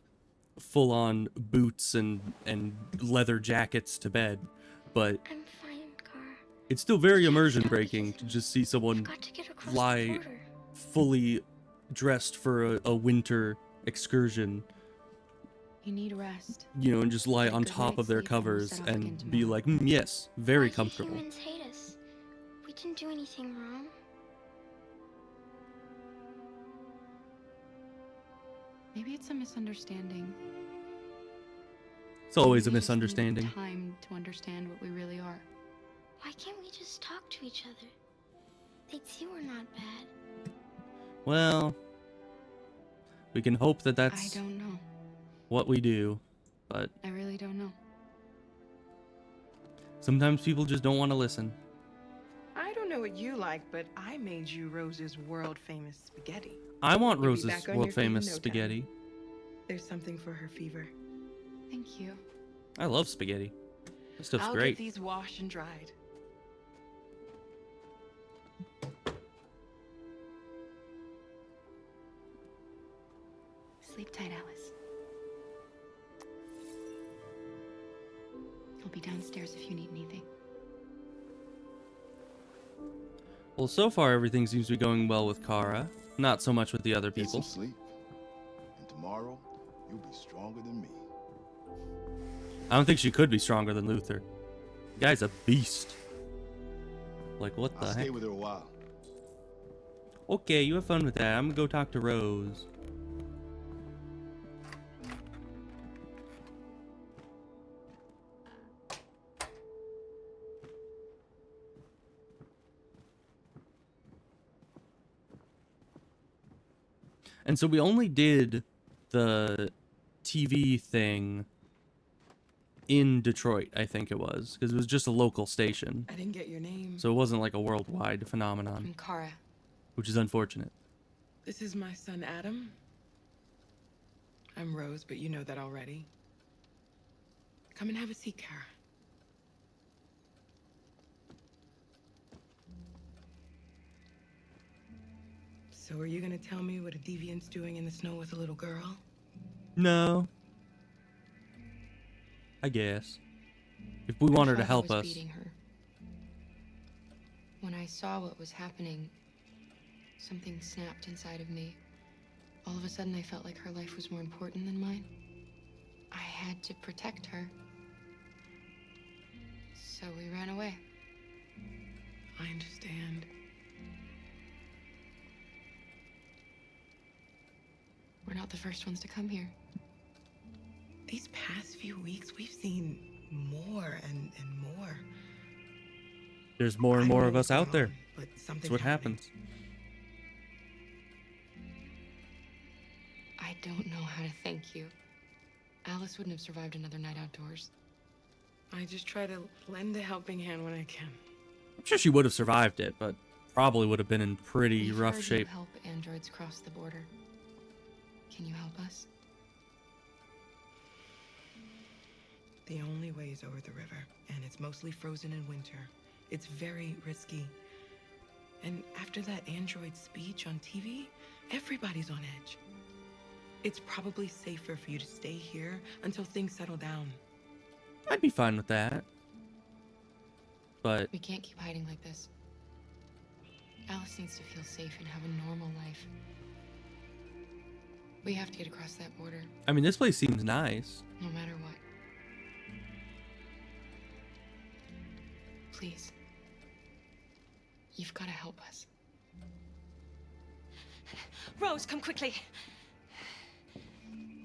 Speaker 1: full-on boots and leather jackets to bed. But
Speaker 6: I'm fine, Kara.
Speaker 1: it's still very immersion-breaking to just see someone lie fully dressed for a winter excursion,
Speaker 2: You need rest.
Speaker 1: you know, and just lie
Speaker 2: Get a
Speaker 1: on
Speaker 2: good
Speaker 1: top
Speaker 2: night's
Speaker 1: of their
Speaker 2: sleep and we'll
Speaker 1: covers
Speaker 2: set off again
Speaker 1: and be
Speaker 2: tomorrow.
Speaker 1: like, yes, very
Speaker 6: Why do
Speaker 1: comfortable.
Speaker 6: humans hate us? We didn't do anything wrong.
Speaker 2: Maybe it's a misunderstanding.
Speaker 1: It's always a
Speaker 2: Maybe we just need
Speaker 1: misunderstanding.
Speaker 2: Time to understand what we really are.
Speaker 6: Why can't we just talk to each other? They'd see we're not bad.
Speaker 1: Well, we can hope that
Speaker 2: I
Speaker 1: that's
Speaker 2: don't know.
Speaker 1: what we do, but
Speaker 2: I really don't know.
Speaker 1: sometimes people just don't want to listen.
Speaker 20: I don't know what you like, but I made you Rose's world-famous spaghetti.
Speaker 1: I want
Speaker 20: You'll be
Speaker 1: Rose's
Speaker 20: back on your feet in
Speaker 1: world-famous
Speaker 20: no time.
Speaker 1: spaghetti.
Speaker 20: There's something for her fever.
Speaker 2: Thank you.
Speaker 1: I love spaghetti. That stuff's
Speaker 20: I'll
Speaker 1: great.
Speaker 20: get these washed and dried.
Speaker 2: Sleep tight, Alice. I'll be downstairs if you need anything.
Speaker 1: Well, so far everything seems to be going well with Kara. Not so much with the other
Speaker 3: Get
Speaker 1: people.
Speaker 3: some sleep. And tomorrow, you'll be stronger than me.
Speaker 1: I don't think she could be stronger than Luther. The guy's a beast. Like, what the
Speaker 3: I'll
Speaker 1: heck?
Speaker 3: stay with her a while.
Speaker 1: Okay, you have fun with that. I'm gonna go talk to Rose. And so we only did the TV thing in Detroit, I think it was, because it was just a local station.
Speaker 20: I didn't get your name.
Speaker 1: So it wasn't like a worldwide phenomenon,
Speaker 2: I'm Kara.
Speaker 1: which is unfortunate.
Speaker 20: This is my son, Adam. I'm Rose, but you know that already. Come and have a seat, Kara. So are you gonna tell me what a deviant's doing in the snow with a little girl?
Speaker 1: No. I guess. If we want her to
Speaker 2: Father
Speaker 1: help
Speaker 2: was
Speaker 1: us.
Speaker 2: beating her. When I saw what was happening, something snapped inside of me. All of a sudden, I felt like her life was more important than mine. I had to protect her. So we ran away.
Speaker 20: I understand.
Speaker 2: We're not the first ones to come here.
Speaker 20: These past few weeks, we've seen more and more.
Speaker 1: There's more and more of us out there.
Speaker 20: But
Speaker 1: That's what happens.
Speaker 2: I don't know how to thank you. Alice wouldn't have survived another night outdoors.
Speaker 20: I just try to lend a helping hand when I can.
Speaker 1: I'm sure she would have survived it, but probably would have been in pretty
Speaker 2: We've
Speaker 1: rough
Speaker 2: heard
Speaker 1: shape.
Speaker 2: You help androids cross the border. Can you help us?
Speaker 20: The only way is over the river, and it's mostly frozen in winter. It's very risky. And after that android speech on TV, everybody's on edge. It's probably safer for you to stay here until things settle down.
Speaker 1: I'd be fine with that. But
Speaker 2: we can't keep hiding like this. Alice needs to feel safe and have a normal life. We have to get across that border.
Speaker 1: I mean, this place seems nice.
Speaker 2: No matter what. Please. You've got to help us.
Speaker 11: Rose, come quickly.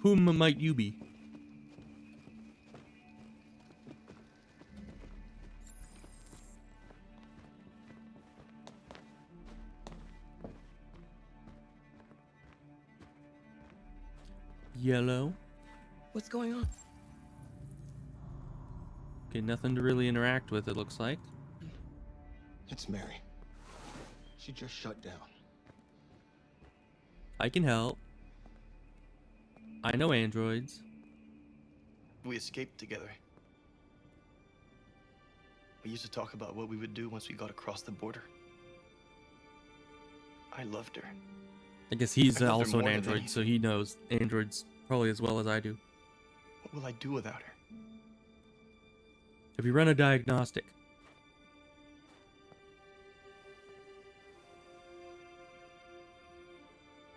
Speaker 1: Whom might you be? Yellow.
Speaker 20: What's going on?
Speaker 1: Okay, nothing to really interact with, it looks like.
Speaker 12: It's Mary. She just shut down.
Speaker 1: I can help. I know androids.
Speaker 21: We escaped together. We used to talk about what we would do once we got across the border. I loved her.
Speaker 1: I guess he's
Speaker 21: I loved her
Speaker 1: also an
Speaker 21: more than
Speaker 1: android,
Speaker 21: anything.
Speaker 1: so he knows androids probably as well as I do.
Speaker 21: What will I do without her?
Speaker 1: Have you run a diagnostic?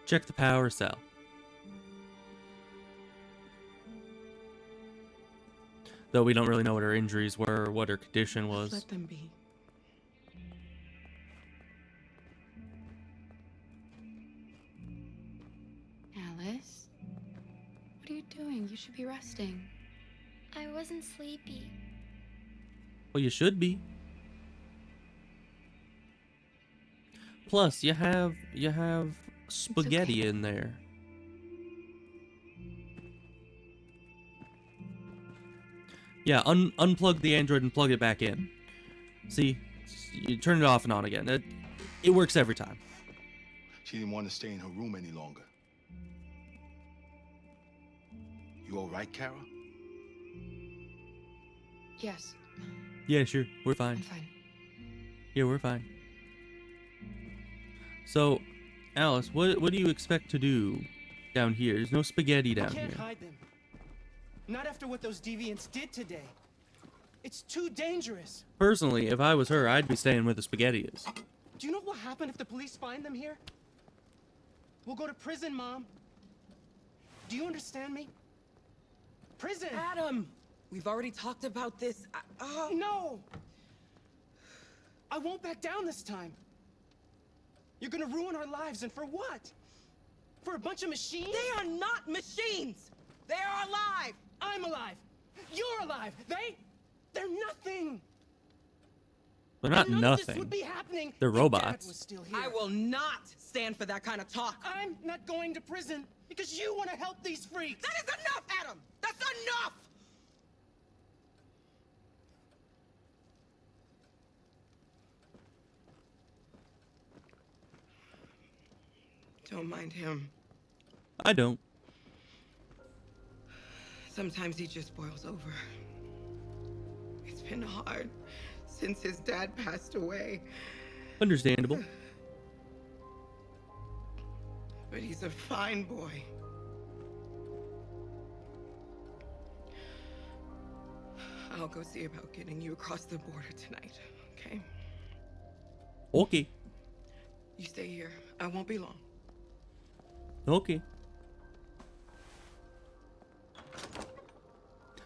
Speaker 1: Check the power cell. Though we don't really know what her injuries were or what her condition was.
Speaker 20: Let them be.
Speaker 2: Alice? What are you doing? You should be resting.
Speaker 6: I wasn't sleepy.
Speaker 1: Well, you should be. Plus, you have spaghetti in there. Yeah, unplug the android and plug it back in. See, you turn it off and on again. It works every time.
Speaker 3: She didn't want to stay in her room any longer. You all right, Kara?
Speaker 2: Yes.
Speaker 1: Yeah, sure, we're fine.
Speaker 2: I'm fine.
Speaker 1: Yeah, we're fine. So, Alice, what do you expect to do down here? There's no spaghetti down
Speaker 8: I can't
Speaker 1: here.
Speaker 8: hide them. Not after what those deviants did today. It's too dangerous.
Speaker 1: Personally, if I was her, I'd be staying where the spaghetti is.
Speaker 8: Do you know what will happen if the police find them here? We'll go to prison, Mom. Do you understand me? Prison!
Speaker 20: Adam! We've already talked about this.
Speaker 8: No! I won't back down this time. You're gonna ruin our lives, and for what? For a bunch of machines?
Speaker 20: They are not machines! They are alive!
Speaker 8: I'm alive! You're alive! They're nothing!
Speaker 1: They're not
Speaker 8: None of
Speaker 1: nothing.
Speaker 8: this would be happening
Speaker 1: They're
Speaker 8: if Dad
Speaker 1: robots.
Speaker 8: was still here.
Speaker 20: I will not stand for that kind of talk.
Speaker 8: I'm not going to prison because you want to help these freaks.
Speaker 20: That is enough, Adam! That's enough! Don't mind him.
Speaker 1: I don't.
Speaker 20: Sometimes he just boils over. It's been hard since his dad passed away.
Speaker 1: Understandable.
Speaker 20: but he's a fine boy. I'll go see about getting you across the border tonight, okay?
Speaker 1: Okay.
Speaker 20: You stay here. I won't be long.
Speaker 1: Okay.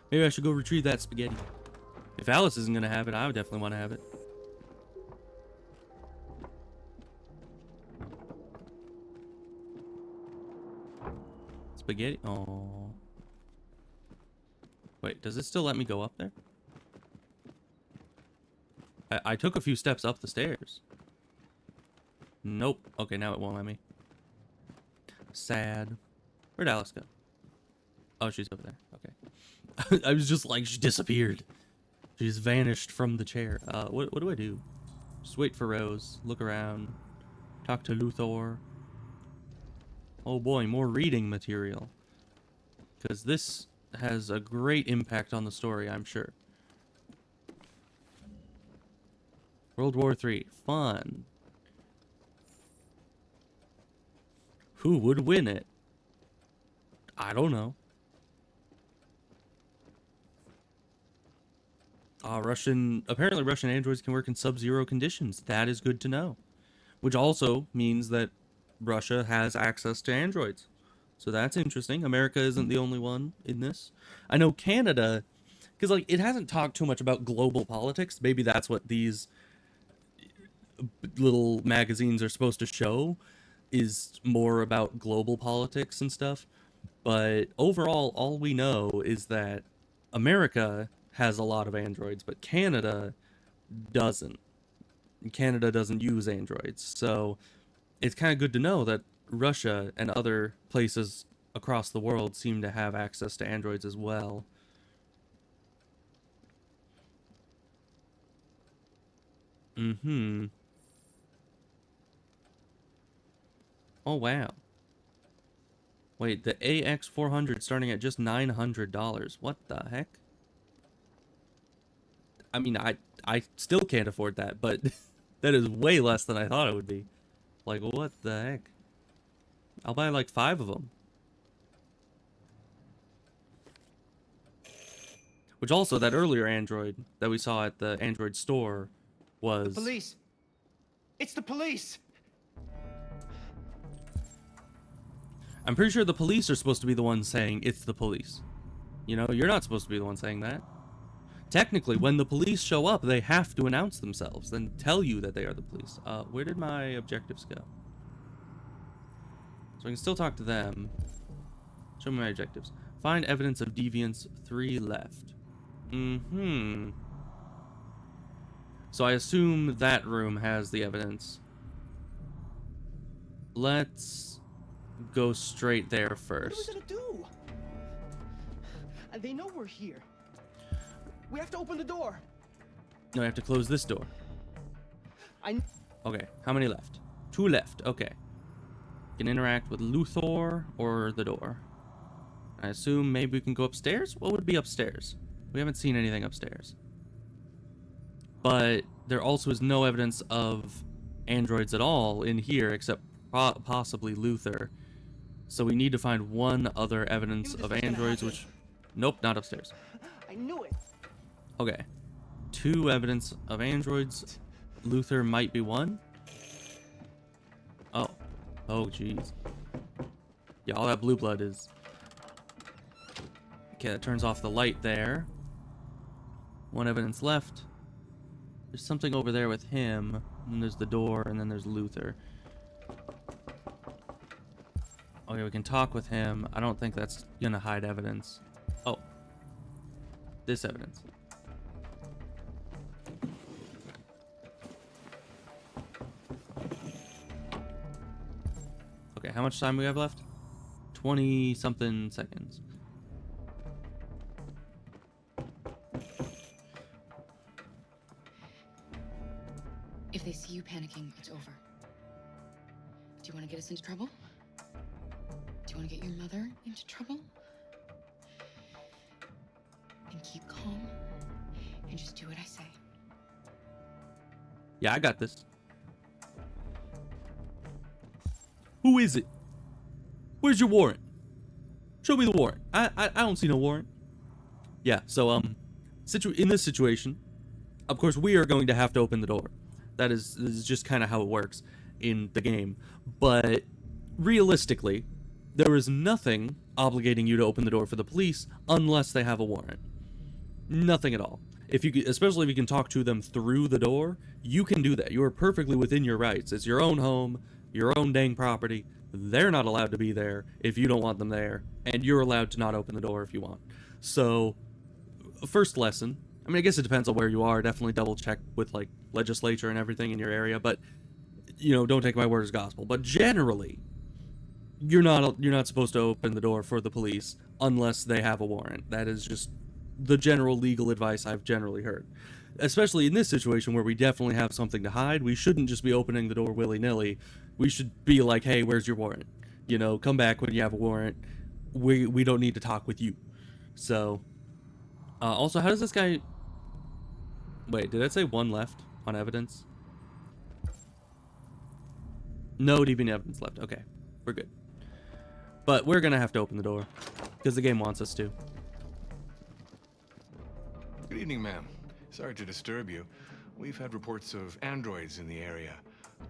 Speaker 1: Maybe I should go retrieve that spaghetti. If Alice isn't gonna have it, I would definitely want to have it. Spaghetti? Oh. Wait, does it still let me go up there? I took a few steps up the stairs. Nope. Okay, now it won't let me. Sad. Where'd Alice go? Oh, she's over there. Okay. I was just like, she disappeared. She just vanished from the chair. What do I do? Just wait for Rose. Look around. Talk to Luthor. Oh boy, more reading material. Because this has a great impact on the story, I'm sure. World War III. Fun. Who would win it? I don't know. Apparently Russian androids can work in sub-zero conditions. That is good to know. Which also means that Russia has access to androids. So that's interesting. America isn't the only one in this. I know Canada, because like it hasn't talked too much about global politics. Maybe that's what these little magazines are supposed to show, is more about global politics and stuff. But overall, all we know is that America has a lot of androids, but Canada doesn't. Canada doesn't use androids. So it's kind of good to know that Russia and other places across the world seem to have access to androids as well. Mm-hmm. Oh, wow. Wait, the AX400 starting at just $900. What the heck? I mean, I still can't afford that, but that is way less than I thought it would be. Like, what the heck? I'll buy like 5 of them. Which also, that earlier android that we saw at the android store was...
Speaker 12: The police! It's the police!
Speaker 1: I'm pretty sure the police are supposed to be the ones saying it's the police. You know, you're not supposed to be the one saying that. Technically, when the police show up, they have to announce themselves and tell you that they are the police. Where did my objectives go? So I can still talk to them. Show me my objectives. Find evidence of deviance, 3 left. Mm-hmm. So I assume that room has the evidence. Let's go straight there first.
Speaker 12: What are we gonna do? And they know we're here. We have to open the door.
Speaker 1: No, I have to close this door. Okay, how many left? 2 left. Okay. Can interact with Luthor or the door. I assume maybe we can go upstairs? What would be upstairs? We haven't seen anything upstairs. But there also is no evidence of androids at all in here except possibly Luthor. So we need to find one other evidence of androids, which... Nope, not upstairs.
Speaker 12: I knew it.
Speaker 1: Okay. 2 evidence of androids. Luthor might be one. Oh. Oh, jeez. Yeah, all that blue blood is... Okay, that turns off the light there. 1 evidence left. There's something over there with him. And there's the door, and then there's Luthor. Okay, we can talk with him. I don't think that's gonna hide evidence. Oh. This evidence. Okay, how much time we have left? 20-something seconds.
Speaker 2: If they see you panicking, it's over. Do you want to get us into trouble? Do you want to get your mother into trouble? Then keep calm and just do what I say.
Speaker 1: Yeah, I got this. Who is it? Where's your warrant? Show me the warrant. I don't see no warrant. Yeah, so, in this situation, of course, we are going to have to open the door. This is just kind of how it works in the game. But realistically, there is nothing obligating you to open the door for the police unless they have a warrant. Nothing at all. Especially if you can talk to them through the door, you can do that. You are perfectly within your rights. It's your own home, your own dang property. They're not allowed to be there if you don't want them there, and you're allowed to not open the door if you want. So, first lesson, I mean, I guess it depends on where you are. Definitely double check with, like, legislature and everything in your area, but, you know, don't take my word as gospel. But generally, you're not supposed to open the door for the police unless they have a warrant. That is just the general legal advice I've generally heard. Especially in this situation where we definitely have something to hide, we shouldn't just be opening the door willy-nilly. We should be like, hey, where's your warrant? You know, come back when you have a warrant. We don't need to talk with you. So, also, how does this guy... Wait, did that say one left on evidence? No deviant evidence left. Okay, we're good. But we're gonna have to open the door because the game wants us to.
Speaker 7: Good evening, ma'am. Sorry to disturb you. We've had reports of androids in the area.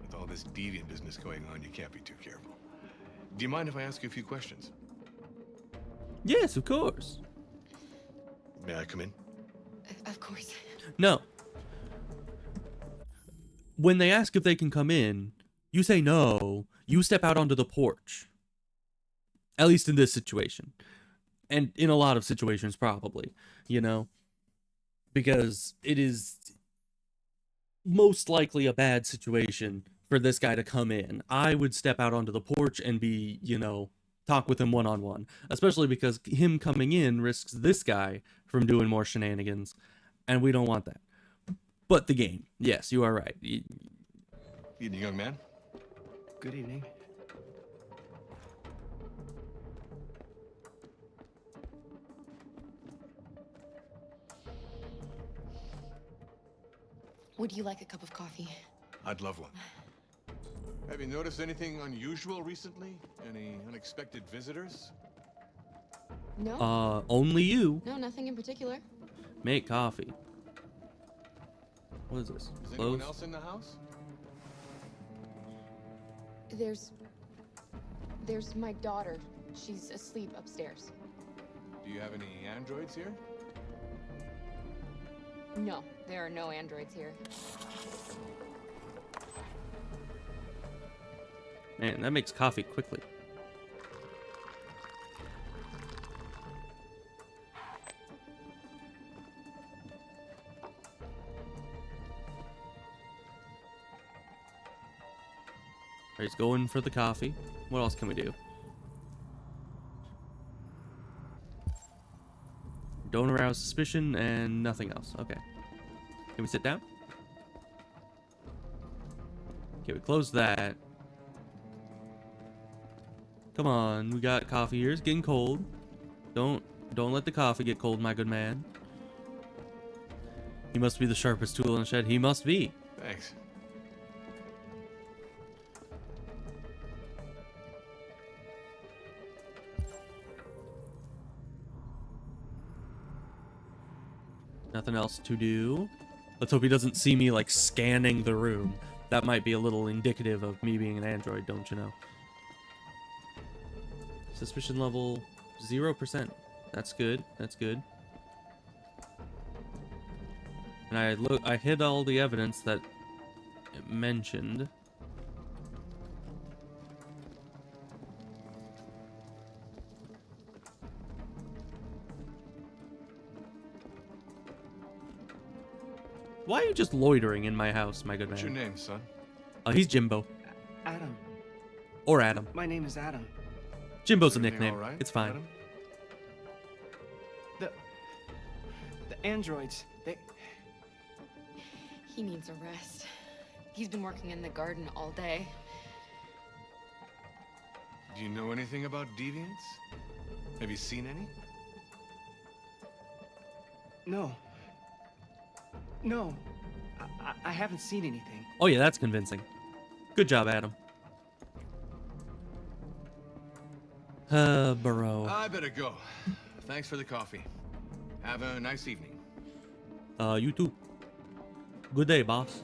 Speaker 7: With all this deviant business going on, you can't be too careful. Do you mind if I ask you a few questions?
Speaker 1: Yes, of course.
Speaker 7: May I come in?
Speaker 2: Of course.
Speaker 1: No. When they ask if they can come in, you say no. You step out onto the porch. At least in this situation. And in a lot of situations, probably. You know? Because it is most likely a bad situation for this guy to come in. I would step out onto the porch and be, you know, talk with him one-on-one. Especially because him coming in risks this guy from doing more shenanigans. And we don't want that. But the game. Yes, you are right.
Speaker 7: Evening, young man.
Speaker 21: Good evening.
Speaker 2: Would you like a cup of coffee?
Speaker 7: I'd love one. Have you noticed anything unusual recently? Any unexpected visitors?
Speaker 2: No.
Speaker 1: Only you.
Speaker 2: No, nothing in particular.
Speaker 1: Make coffee. What is this?
Speaker 7: Is anyone else in the house?
Speaker 2: There's my daughter. She's asleep upstairs.
Speaker 7: Do you have any androids here?
Speaker 2: No, there are no androids here.
Speaker 1: Man, that makes coffee quickly. He's going for the coffee. What else can we do? Don't arouse suspicion and nothing else. Okay. Can we sit down? Okay, we close that. Come on, we got coffee here. It's getting cold. Don't let the coffee get cold, my good man. He must be the sharpest tool in the shed. He must be.
Speaker 7: Thanks.
Speaker 1: Nothing else to do. Let's hope he doesn't see me, like, scanning the room. That might be a little indicative of me being an android, don't you know? Suspicion level 0%. That's good. That's good. And I hid all the evidence that it mentioned. Why are you just loitering in my house, my good man?
Speaker 7: What's your name, son?
Speaker 1: He's Jimbo.
Speaker 21: Adam.
Speaker 1: Or Adam.
Speaker 21: My name is Adam.
Speaker 1: Jimbo's a
Speaker 7: Everything
Speaker 1: nickname.
Speaker 7: all right,
Speaker 1: It's fine.
Speaker 21: Adam? The androids, they...
Speaker 2: He needs a rest. He's been working in the garden all day.
Speaker 7: Do you know anything about deviants? Have you seen any?
Speaker 21: No. No. I haven't seen anything.
Speaker 1: Oh yeah, that's convincing. Good job, Adam. Bro.
Speaker 7: I better go. Thanks for the coffee. Have a nice evening.
Speaker 1: You too. Good day, boss.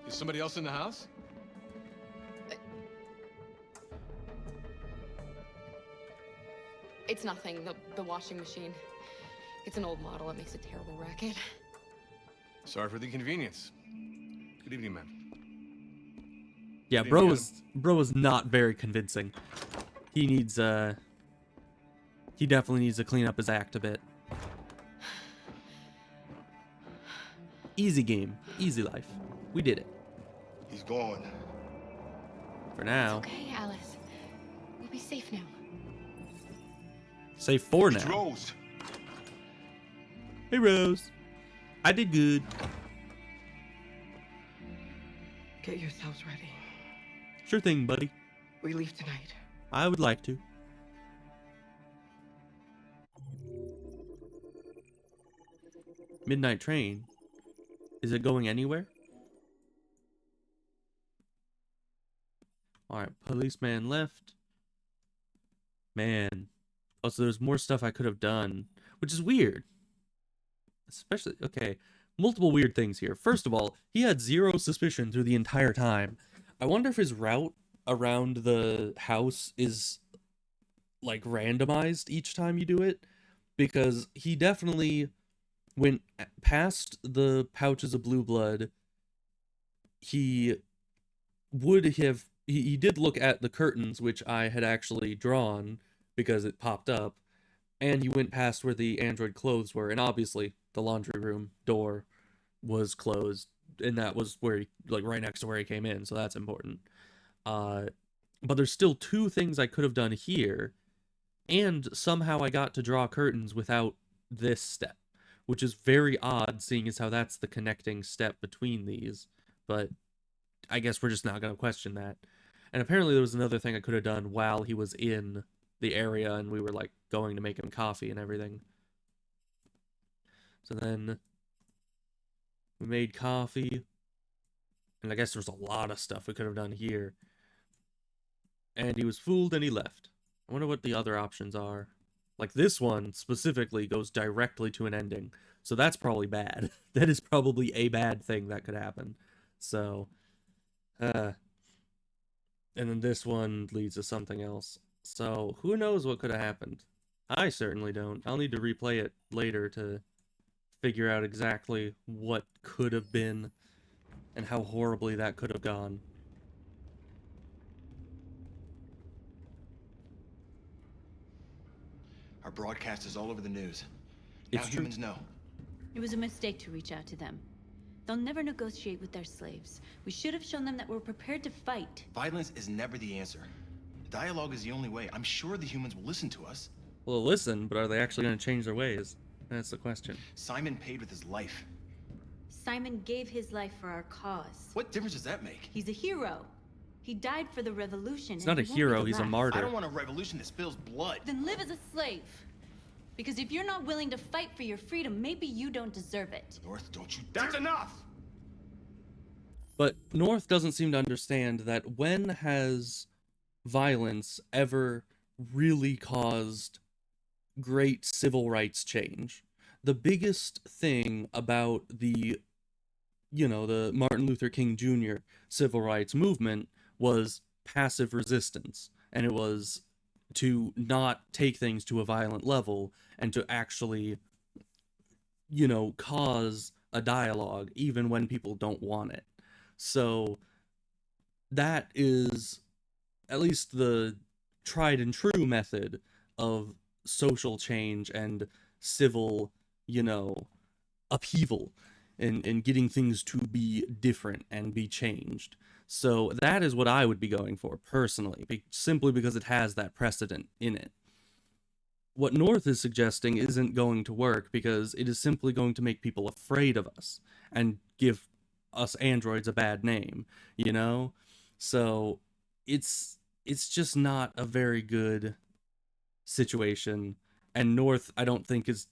Speaker 7: Is somebody else in the house?
Speaker 2: It's nothing. The washing machine. It's an old model. It makes a terrible racket.
Speaker 7: Sorry for the inconvenience. Good evening, ma'am.
Speaker 1: Yeah, bro was not very convincing. He needs he definitely needs to clean up his act a bit. Easy game, easy life. We did it.
Speaker 3: He's gone.
Speaker 1: For now.
Speaker 2: It's okay, Alice. We'll be safe now.
Speaker 1: Safe for
Speaker 3: It's
Speaker 1: now.
Speaker 3: Rose.
Speaker 1: Hey, Rose. I did good.
Speaker 20: Get yourselves ready.
Speaker 1: Sure thing, buddy.
Speaker 20: We leave tonight.
Speaker 1: I would like to. Midnight train. Is it going anywhere? Alright, policeman left. Man. Oh, so there's more stuff I could have done, which is weird. Especially, okay, multiple weird things here. First of all, he had zero suspicion through the entire time. I wonder if his route around the house is, like, randomized each time you do it, because he definitely went past the pouches of blue blood. He would have, he did look at the curtains, which I had actually drawn because it popped up, and he went past where the android clothes were, and obviously the laundry room door was closed, and that was where he, like, right next to where he came in, so that's important. But there's still two things I could have done here, and somehow I got to draw curtains without this step, which is very odd, seeing as how that's the connecting step between these, but I guess we're just not going to question that. And apparently there was another thing I could have done while he was in the area, and we were, like, going to make him coffee and everything. So then we made coffee, and I guess there's a lot of stuff we could have done here. And he was fooled and he left. I wonder what the other options are. Like, this one specifically goes directly to an ending, so that's probably bad. That is probably a bad thing that could happen. So, and then this one leads to something else. So, who knows what could have happened? I certainly don't. I'll need to replay it later to figure out exactly what could have been and how horribly that could have gone.
Speaker 12: Our broadcast is all over the news.
Speaker 1: It's
Speaker 12: Now
Speaker 1: true.
Speaker 12: humans know.
Speaker 15: It was a mistake to reach out to them. They'll never negotiate with their slaves. We should have shown them that we're prepared to fight.
Speaker 12: Violence is never the answer. Dialogue is the only way. I'm sure the humans will listen to us.
Speaker 1: Well, listen, but are they actually going to change their ways? That's the question.
Speaker 12: Simon paid with his life.
Speaker 15: Simon gave his life for our cause.
Speaker 12: What difference does that make?
Speaker 15: He's a hero. He died for the revolution.
Speaker 1: He's not a hero, he's a martyr.
Speaker 12: I don't want a revolution that spills blood.
Speaker 15: Then live as a slave. Because if you're not willing to fight for your freedom, maybe you don't deserve it.
Speaker 12: North, don't you...
Speaker 14: That's enough!
Speaker 1: But North doesn't seem to understand that when has violence ever really caused great civil rights change? The biggest thing about the, you know, the Martin Luther King Jr. civil rights movement was passive resistance, and it was to not take things to a violent level and to actually, you know, cause a dialogue even when people don't want it. So that is at least the tried and true method of social change and civil, you know, upheaval and getting things to be different and be changed. So that is what I would be going for personally, simply because it has that precedent in it. What North is suggesting isn't going to work because it is simply going to make people afraid of us and give us androids a bad name, you know? So it's just not a very good situation, and North, I don't think, is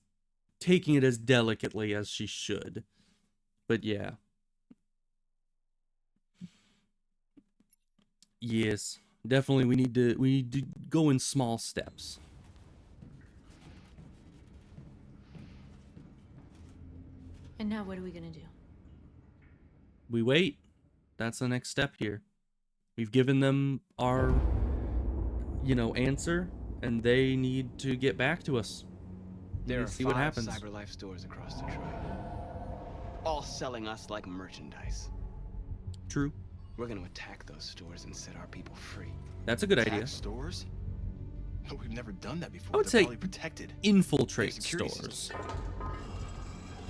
Speaker 1: taking it as delicately as she should. But yeah. Yes. definitely we need to go in small steps.
Speaker 15: And now what are we gonna do?
Speaker 1: We wait. That's the next step here. We've given them our, answer, and they need to get back to us.
Speaker 5: There are
Speaker 1: See what
Speaker 5: 5
Speaker 1: happens.
Speaker 5: CyberLife stores across Detroit, all selling us like merchandise.
Speaker 1: True.
Speaker 5: We're gonna attack those stores and set our people free.
Speaker 1: That's a good
Speaker 12: Attack
Speaker 1: idea.
Speaker 12: stores? No, we've never done that before.
Speaker 1: I would
Speaker 12: They're
Speaker 1: say
Speaker 12: probably protected.
Speaker 1: infiltrate
Speaker 12: Security
Speaker 1: stores.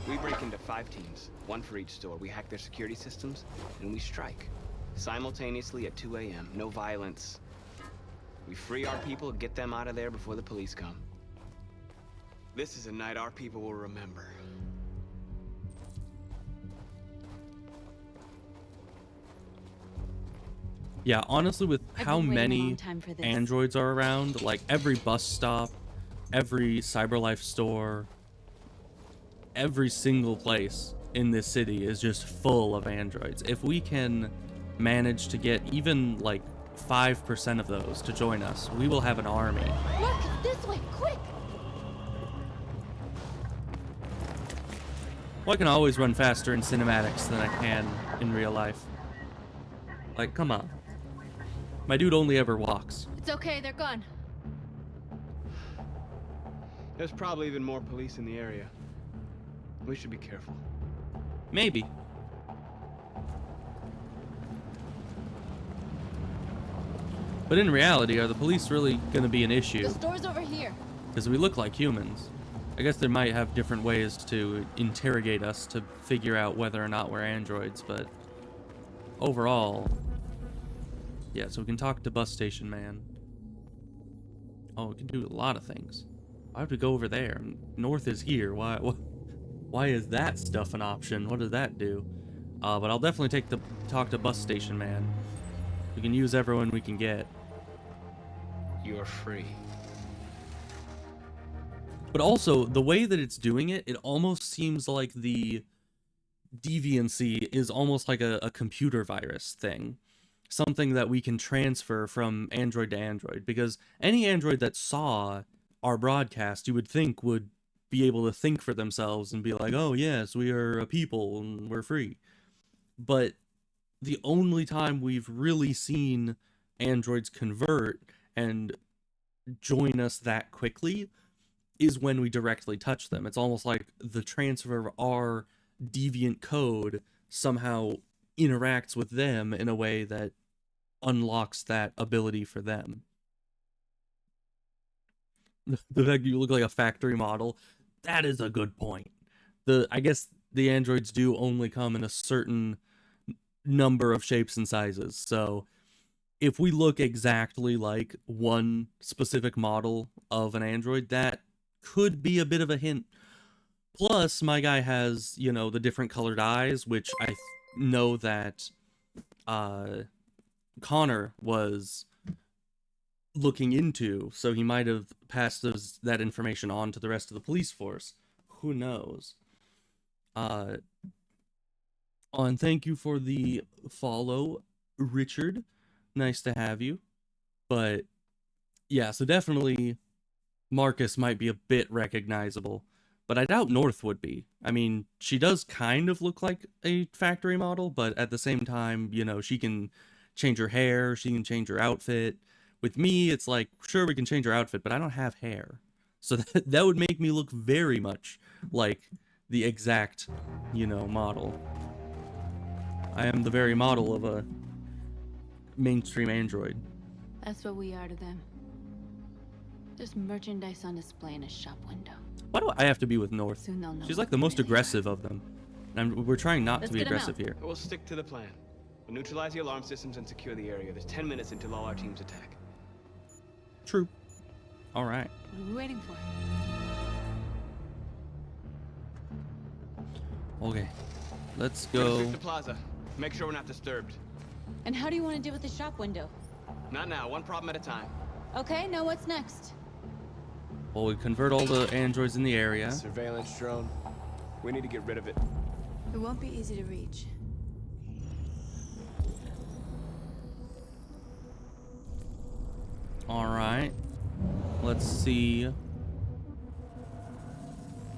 Speaker 5: We break into 5 teams, 1 for each store. We hack their security systems, and we strike. Simultaneously at 2 a.m. No violence. We free our people, get them out of there before the police come. This is a night our people will remember.
Speaker 1: Yeah, honestly, with
Speaker 15: I've
Speaker 1: how
Speaker 15: been waiting a
Speaker 1: many
Speaker 15: long time for this.
Speaker 1: androids are around, like every bus stop, every CyberLife store, every single place in this city is just full of androids. If we can manage to get even like 5% of those to join us, we will have an army.
Speaker 6: Marcus, this way, quick!
Speaker 1: Well, I can always run faster in cinematics than I can in real life. Like, come on. My dude only ever walks.
Speaker 15: It's okay, they're gone.
Speaker 5: There's probably even more police in the area. We should be careful.
Speaker 1: Maybe. But in reality, are the police really going to be an issue?
Speaker 15: The store's over here.
Speaker 1: Because we look like humans. I guess they might have different ways to interrogate us to figure out whether or not we're androids, but overall, yeah, so we can talk to bus station man. Oh, we can do a lot of things. I have to go over there. North is here. Why is that stuff an option? What does that do? But I'll definitely talk to bus station man. We can use everyone we can get.
Speaker 5: You're free.
Speaker 1: But also, the way that it's doing it, it almost seems like the deviancy is almost like a computer virus thing. Something that we can transfer from Android to Android. Because any Android that saw our broadcast, you would think would be able to think for themselves and be like, oh yes, we are a people and we're free. But the only time we've really seen androids convert and join us that quickly is when we directly touch them. It's almost like the transfer of our deviant code somehow interacts with them in a way that unlocks that ability for them. The fact you look like a factory model, that is a good point. I guess the androids do only come in a certain number of shapes and sizes, so if we look exactly like one specific model of an android, that could be a bit of a hint. Plus, my guy has, the different colored eyes, which I know that Connor was looking into, so he might have passed that information on to the rest of the police force. Who knows? And thank you for the follow, Richard. Nice to have you. But yeah, so definitely Marcus might be a bit recognizable, but I doubt North would be. I mean, she does kind of look like a factory model, but at the same time, she can change her hair, she can change her outfit. With me, it's like, sure, we can change her outfit, but I don't have hair. So that would make me look very much like the exact, model. I am the very model of a mainstream android.
Speaker 15: That's what we are to them. Just merchandise on display in a shop window.
Speaker 1: Why do I have to be with North?
Speaker 15: Soon they'll know
Speaker 1: She's like the most aggressive of them. And we're trying not to be aggressive here.
Speaker 5: We'll stick to the plan. We'll neutralize the alarm systems and secure the area. There's 10 minutes until all our teams attack.
Speaker 1: True. All right.
Speaker 15: What are we waiting for?
Speaker 1: Okay. Let's
Speaker 5: We're gonna
Speaker 1: go.
Speaker 5: sweep the plaza. Make sure we're not disturbed.
Speaker 15: And how do you want to deal with the shop window?
Speaker 5: Not now. One problem at a time.
Speaker 15: Okay, now what's next?
Speaker 1: Well, we convert all the androids in the area.
Speaker 14: Surveillance drone. We need to get rid of it.
Speaker 15: It won't be easy to reach.
Speaker 1: Alright. Let's see.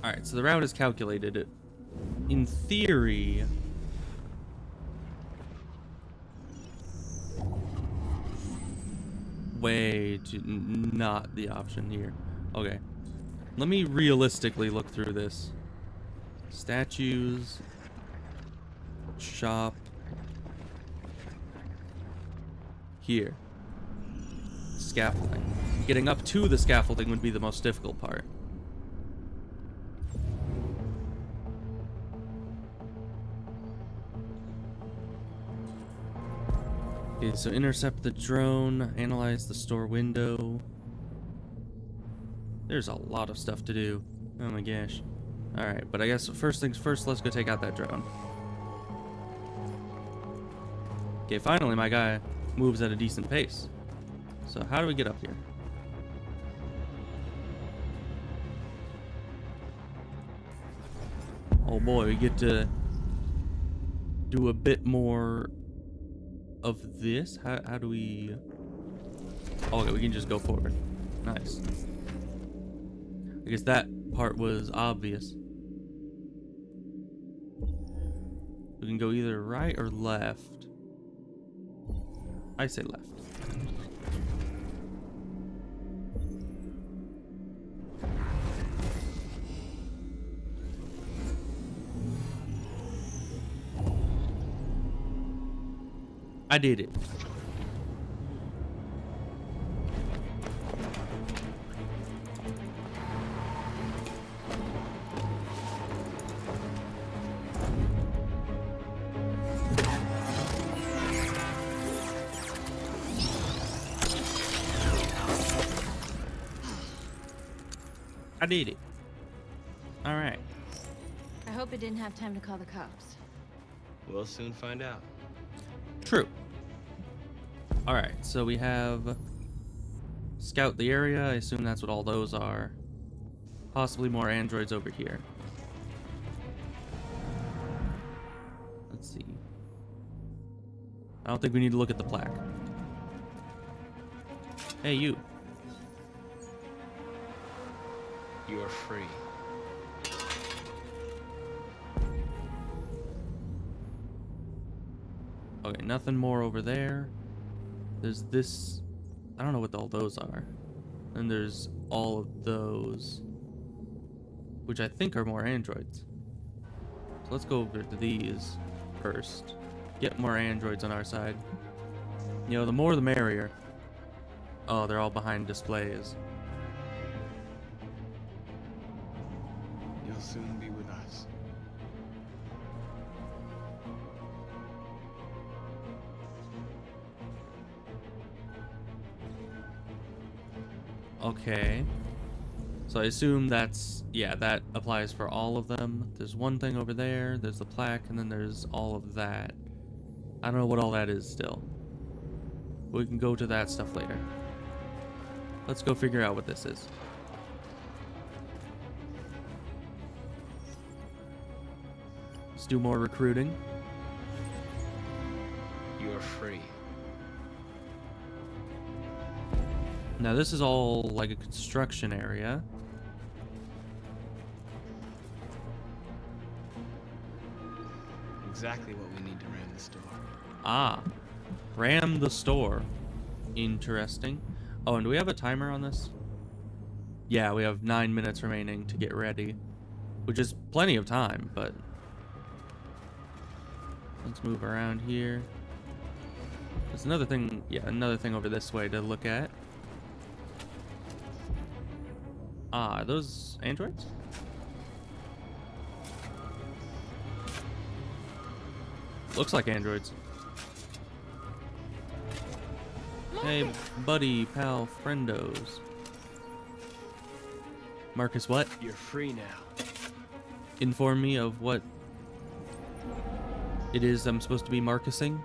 Speaker 1: Alright, so the route is calculated. In theory... way to not the option here. Okay. Let me realistically look through this. Statues. Shop. Here. Scaffolding. Getting up to the scaffolding would be the most difficult part. Okay, so intercept the drone, analyze the store window. There's a lot of stuff to do. Oh my gosh. Alright, but I guess first things first, let's go take out that drone. Okay, finally my guy moves at a decent pace. So how do we get up here? Oh boy, we get to do a bit more of this. How do we... Okay, we can just go forward. Nice. I guess that part was obvious. We can go either right or left. I say left. I did it. I did it. All right.
Speaker 15: I hope it didn't have time to call the cops.
Speaker 5: We'll soon find out.
Speaker 1: True. All right, so we have scout the area. I assume that's what all those are. Possibly more androids over here. Let's see. I don't think we need to look at the plaque. Hey, you.
Speaker 5: You are free.
Speaker 1: Okay, nothing more over there. There's this... I don't know what all those are. And there's all of those, which I think are more androids. So let's go over to these first. Get more androids on our side. You know, the more the merrier. Oh, they're all behind displays.
Speaker 5: You'll soon be with us.
Speaker 1: Okay. So I assume that's, yeah, that applies for all of them. There's one thing over there, there's the plaque, and then there's all of that. I don't know what all that is still. We can go to that stuff later. Let's go figure out what this is. Let's do more recruiting.
Speaker 5: You are free.
Speaker 1: Now this is all like a construction area.
Speaker 5: Exactly what we need to ram the store.
Speaker 1: Ah, ram the store. Interesting. Oh, and do we have a timer on this? Yeah, we have 9 minutes remaining to get ready, which is plenty of time, but let's move around here. There's another thing, yeah, another thing over this way to look at. Ah, are those androids? Looks like androids. Hey, buddy, pal, friendos. Marcus, what?
Speaker 5: You're free now.
Speaker 1: Inform me of what it is I'm supposed to be Marcusing.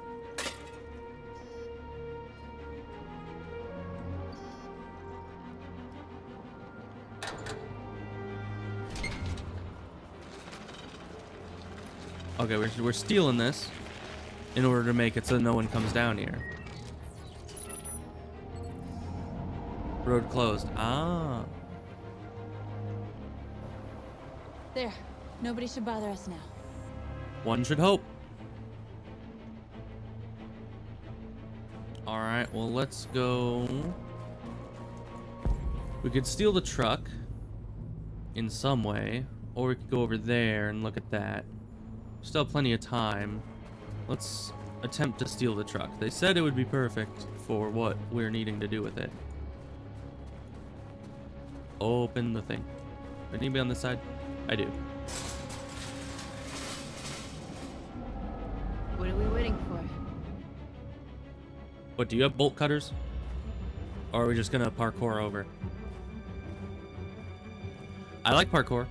Speaker 1: Okay, we're stealing this in order to make it so no one comes down here. Road closed. Ah.
Speaker 15: There. Nobody should bother us now.
Speaker 1: One should hope. Alright, well, let's go. We could steal the truck in some way, or we could go over there and look at that. Still have plenty of time. Let's attempt to steal the truck. They said it would be perfect for what we're needing to do with it. Open the thing. Do I need to be on this side? I do.
Speaker 15: What are we waiting for?
Speaker 1: What, do you have bolt cutters? Or are we just gonna parkour over? I like parkour.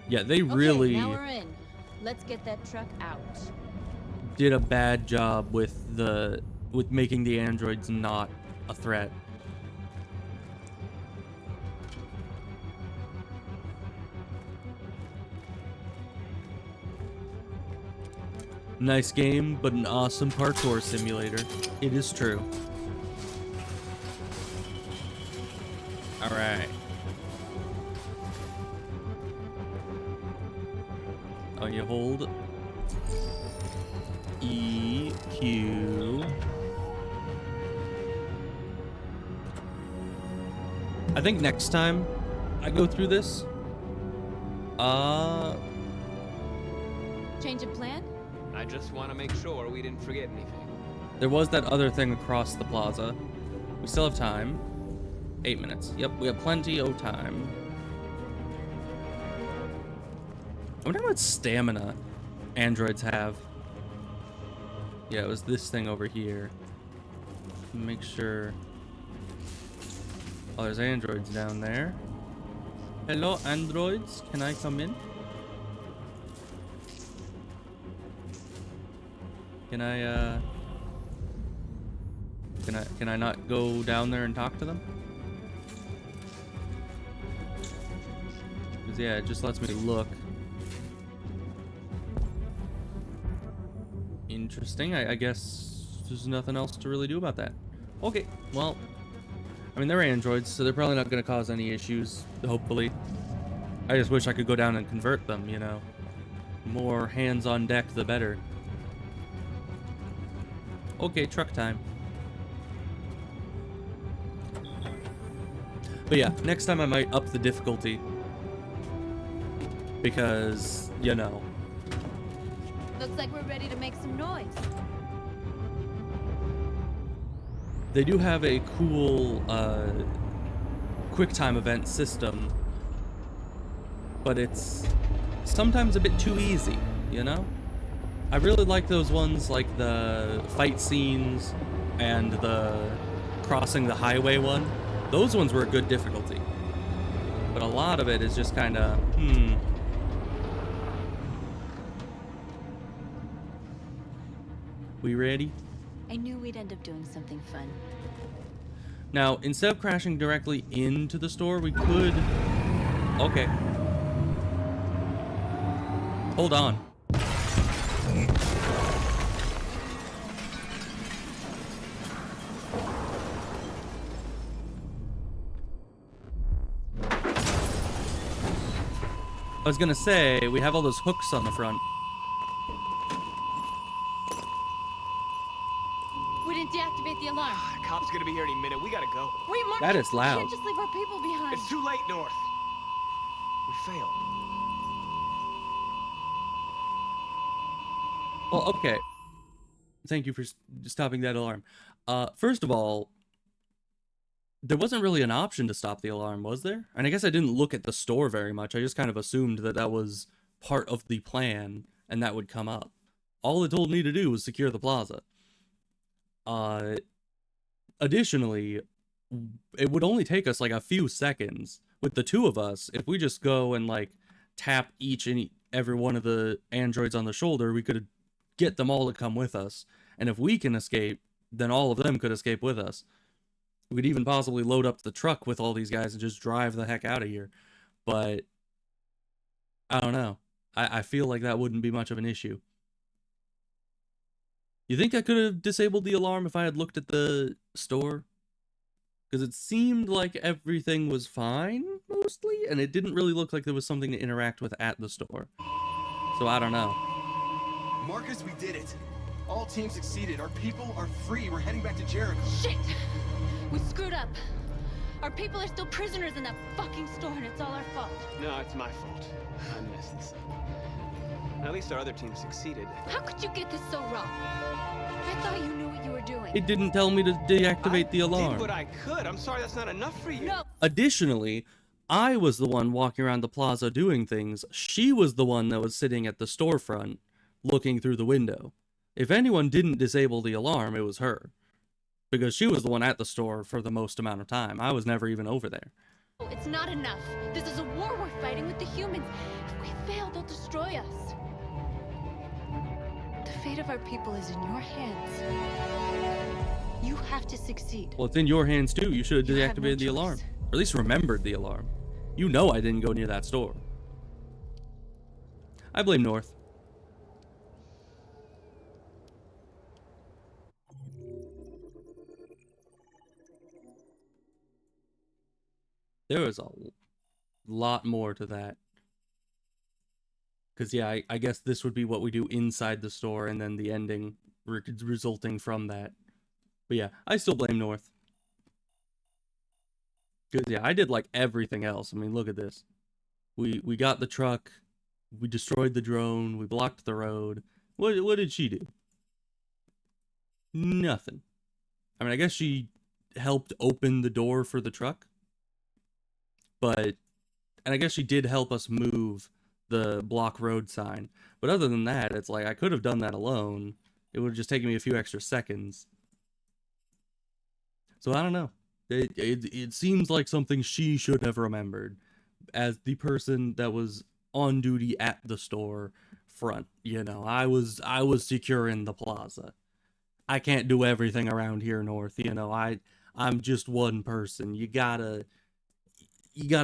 Speaker 1: Yeah, they really
Speaker 15: now we're in. Let's get that truck out.
Speaker 1: did a bad job with making the androids not a threat. Nice game, but an awesome parkour simulator. It is true. Alright. Oh, you hold E, Q. I think next time I go through this,
Speaker 15: Change of plan?
Speaker 5: I just want to make sure we didn't forget anything.
Speaker 1: there was that other thing across the plaza. We still have time. 8 minutes. Yep, we have plenty of time. I wonder how much stamina androids have. Yeah, it was this thing over here. Make sure. Oh, there's androids down there. Hello, androids. Can I come in? Can I not go down there and talk to them? 'Cause yeah, it just lets me look. Interesting. I guess there's nothing else to really do about that. Okay, well, I mean, they're androids, so they're probably not going to cause any issues, hopefully. I just wish I could go down and convert them, you know. More hands on deck, the better. Okay, truck time. But yeah, next time I might up the difficulty. Because, you know.
Speaker 15: Looks like we're ready to make some noise.
Speaker 1: They do have a cool quick time event system. But it's sometimes a bit too easy, you know? I really like those ones, like the fight scenes and the crossing the highway one. Those ones were a good difficulty. But a lot of it is just kind of, We ready?
Speaker 15: I knew we'd end up doing something fun.
Speaker 1: Now, instead of crashing directly into the store, we could... Okay. Hold on. I was gonna say, we have all those hooks on the front.
Speaker 15: We didn't deactivate the alarm.
Speaker 5: Cop's gonna be here any minute. We gotta go.
Speaker 15: Wait, Mark.
Speaker 1: That is loud.
Speaker 15: We can't just leave our people behind.
Speaker 5: It's too late, North. We failed.
Speaker 1: Well, okay. Thank you for stopping that alarm. First of all, there wasn't really an option to stop the alarm, was there? And I guess I didn't look at the store very much. I just kind of assumed that that was part of the plan, and that would come up. All it told me to do was secure the plaza. Additionally, it would only take us like a few seconds. With the two of us, if we just go and like tap each and every one of the androids on the shoulder, we could get them all to come with us. And if we can escape, then all of them could escape with us. We could even possibly load up the truck with all these guys and just drive the heck out of here. But I don't know. I feel like that wouldn't be much of an issue. You think I could have disabled the alarm if I had looked at the store? Because it seemed like everything was fine, mostly, and it didn't really look like there was something to interact with at the store. So I don't know.
Speaker 13: Marcus, we did it. All teams succeeded. Our people are free. We're heading back to Jericho.
Speaker 15: Shit! We screwed up. Our people are still prisoners in that fucking store, and it's all our fault.
Speaker 5: No, it's my fault. I messed this up. At least our other team succeeded.
Speaker 15: How could you get this so wrong? I thought you knew what you were doing.
Speaker 1: It didn't tell me to deactivate the
Speaker 5: I
Speaker 1: alarm.
Speaker 5: did what I could. I'm sorry that's not enough for you.
Speaker 15: No.
Speaker 1: Additionally, I was the one walking around the plaza doing things. She was the one that was sitting at the storefront looking through the window. If anyone didn't disable the alarm, it was her. Because she was the one at the store for the most amount of time. I was never even over there.
Speaker 15: It's not enough. This is a war we're fighting with the humans. If we fail, they'll destroy us. The fate of our people is in your hands. You have to succeed.
Speaker 1: Well, it's in your hands too. You should have deactivated the alarm. Or at least remembered the alarm. You know I didn't go near that store. I blame North. There was a lot more to that. Because, yeah, I guess this would be what we do inside the store, and then the ending resulting from that. But yeah, I still blame North. Because, yeah, I did, like, everything else. I mean, look at this. We got the truck. We destroyed the drone. We blocked the road. What did she do? Nothing. I mean, I guess she helped open the door for the truck. And I guess she did help us move the block road sign. But other than that, it's like, I could have done that alone. It would have just taken me a few extra seconds. So I don't know. It seems like something she should have remembered as the person that was on duty at the store front. You know, I was securing the plaza. I can't do everything around here, North. You know, I'm just one person. You gotta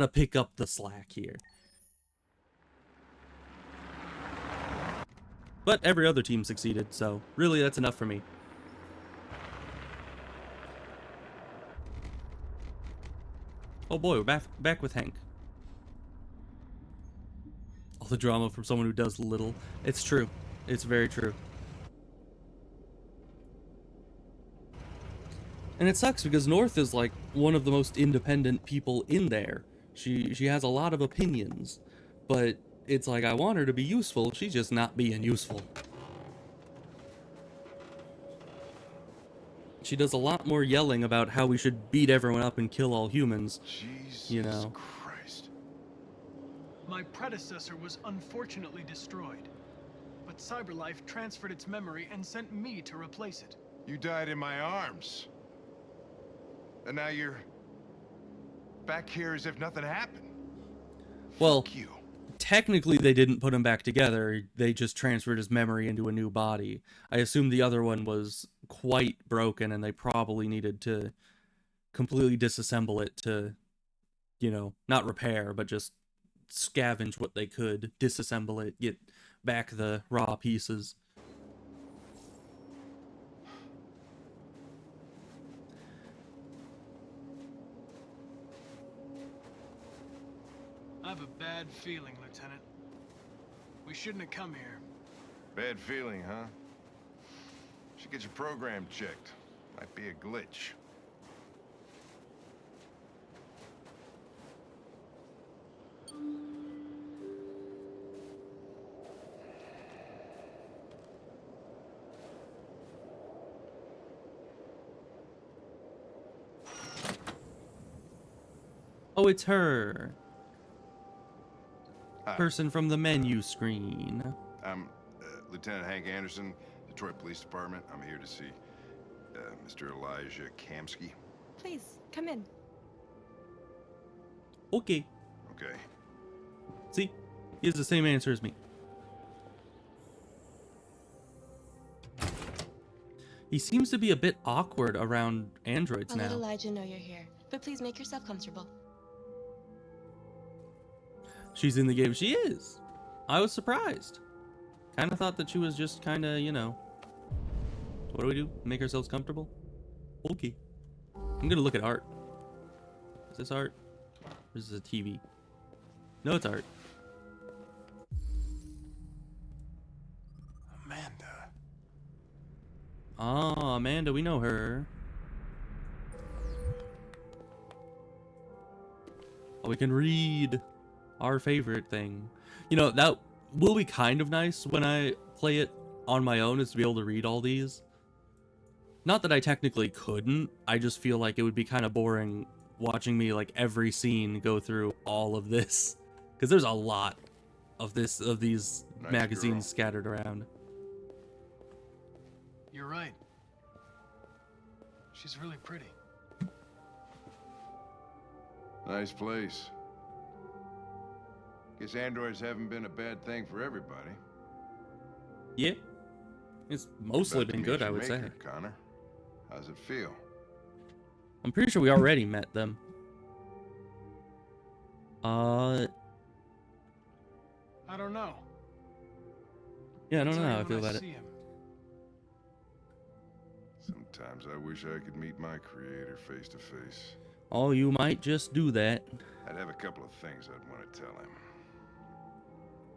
Speaker 1: pick up the slack here. But every other team succeeded, so really that's enough for me. Oh boy, we're back with Hank. All the drama from someone who does little. It's true. It's very true. And it sucks because North is like one of the most independent people in there. She has a lot of opinions, but it's like I want her to be useful. She's just not being useful. She does a lot more yelling about how we should beat everyone up and kill all humans.
Speaker 3: Jesus,
Speaker 1: you know.
Speaker 3: Christ.
Speaker 8: My predecessor was unfortunately destroyed, but CyberLife transferred its memory and sent me to replace it.
Speaker 4: You died in my arms. And now you're back here as if nothing happened.
Speaker 1: Well,
Speaker 4: Fuck you.
Speaker 1: Technically they didn't put him back together. They just transferred his memory into a new body. I assume the other one was quite broken and they probably needed to completely disassemble it to, you know, not repair, but just scavenge what they could, disassemble it, get back the raw pieces.
Speaker 8: I have a bad feeling, Lieutenant. We shouldn't have come here.
Speaker 4: Bad feeling, huh? Should get your program checked. Might be a glitch.
Speaker 1: Oh, it's her.
Speaker 4: Hi.
Speaker 1: Person from the menu screen.
Speaker 4: I'm Lieutenant Hank Anderson, Detroit Police Department. I'm here to see Mr. Elijah Kamsky.
Speaker 11: Please, come in.
Speaker 1: Okay.
Speaker 4: Okay.
Speaker 1: See? He has the same answer as me. He seems to be a bit awkward around androids
Speaker 11: I'll
Speaker 1: now.
Speaker 11: let Elijah know you're here, but please make yourself comfortable.
Speaker 1: She's in the game. She is. I was surprised. Kind of thought that she was just kind of, you know, what do we do? Make ourselves comfortable? Okay. I'm gonna look at art. Is this art? Or is this a TV? No, it's art.
Speaker 7: Amanda.
Speaker 1: Oh, Amanda, we know her. Oh, we can read our favorite thing. You know, that will be kind of nice when I play it on my own, is to be able to read all these. Not that I technically couldn't, I just feel like it would be kind of boring watching me, like, every scene go through all of this. Because there's a lot of these
Speaker 3: Nice
Speaker 1: magazines
Speaker 3: girl.
Speaker 1: scattered around.
Speaker 8: You're right. She's really pretty.
Speaker 4: Nice place. Guess androids haven't been a bad thing for everybody.
Speaker 1: Yeah. It's mostly
Speaker 4: About to
Speaker 1: been
Speaker 4: meet
Speaker 1: good, I
Speaker 4: your
Speaker 1: would say.
Speaker 4: maker, Connor. How's it feel?
Speaker 1: I'm pretty sure we already met them.
Speaker 8: I don't know.
Speaker 1: Yeah, I don't
Speaker 8: I'll
Speaker 1: know
Speaker 8: tell
Speaker 1: how I
Speaker 8: you
Speaker 1: feel
Speaker 8: when
Speaker 1: about it.
Speaker 8: see him.
Speaker 4: Sometimes I wish I could meet my creator face to face.
Speaker 1: Oh, you might just do that.
Speaker 4: I'd have a couple of things I'd want to tell him.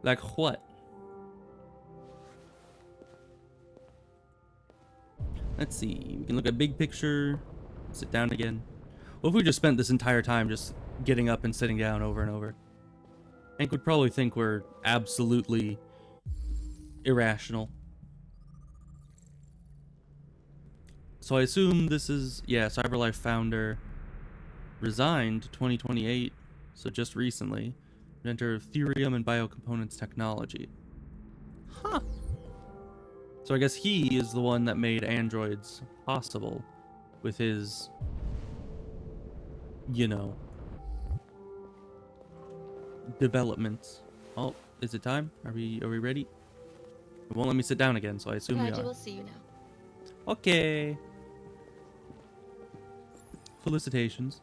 Speaker 1: Like what? Let's see. We can look at big picture. Sit down again. What if we just spent this entire time just getting up and sitting down over and over? Hank would probably think we're absolutely irrational. So I assume this is, yeah, CyberLife founder resigned 2028, so just recently. Inventor of Therium and Biocomponents Technology. Huh. So I guess he is the one that made androids possible with his, you know, developments. Oh, is it time? Are we ready? It won't let me sit down again, so I assume we
Speaker 11: Glad you
Speaker 1: are.
Speaker 11: will see you now.
Speaker 1: Okay. Felicitations.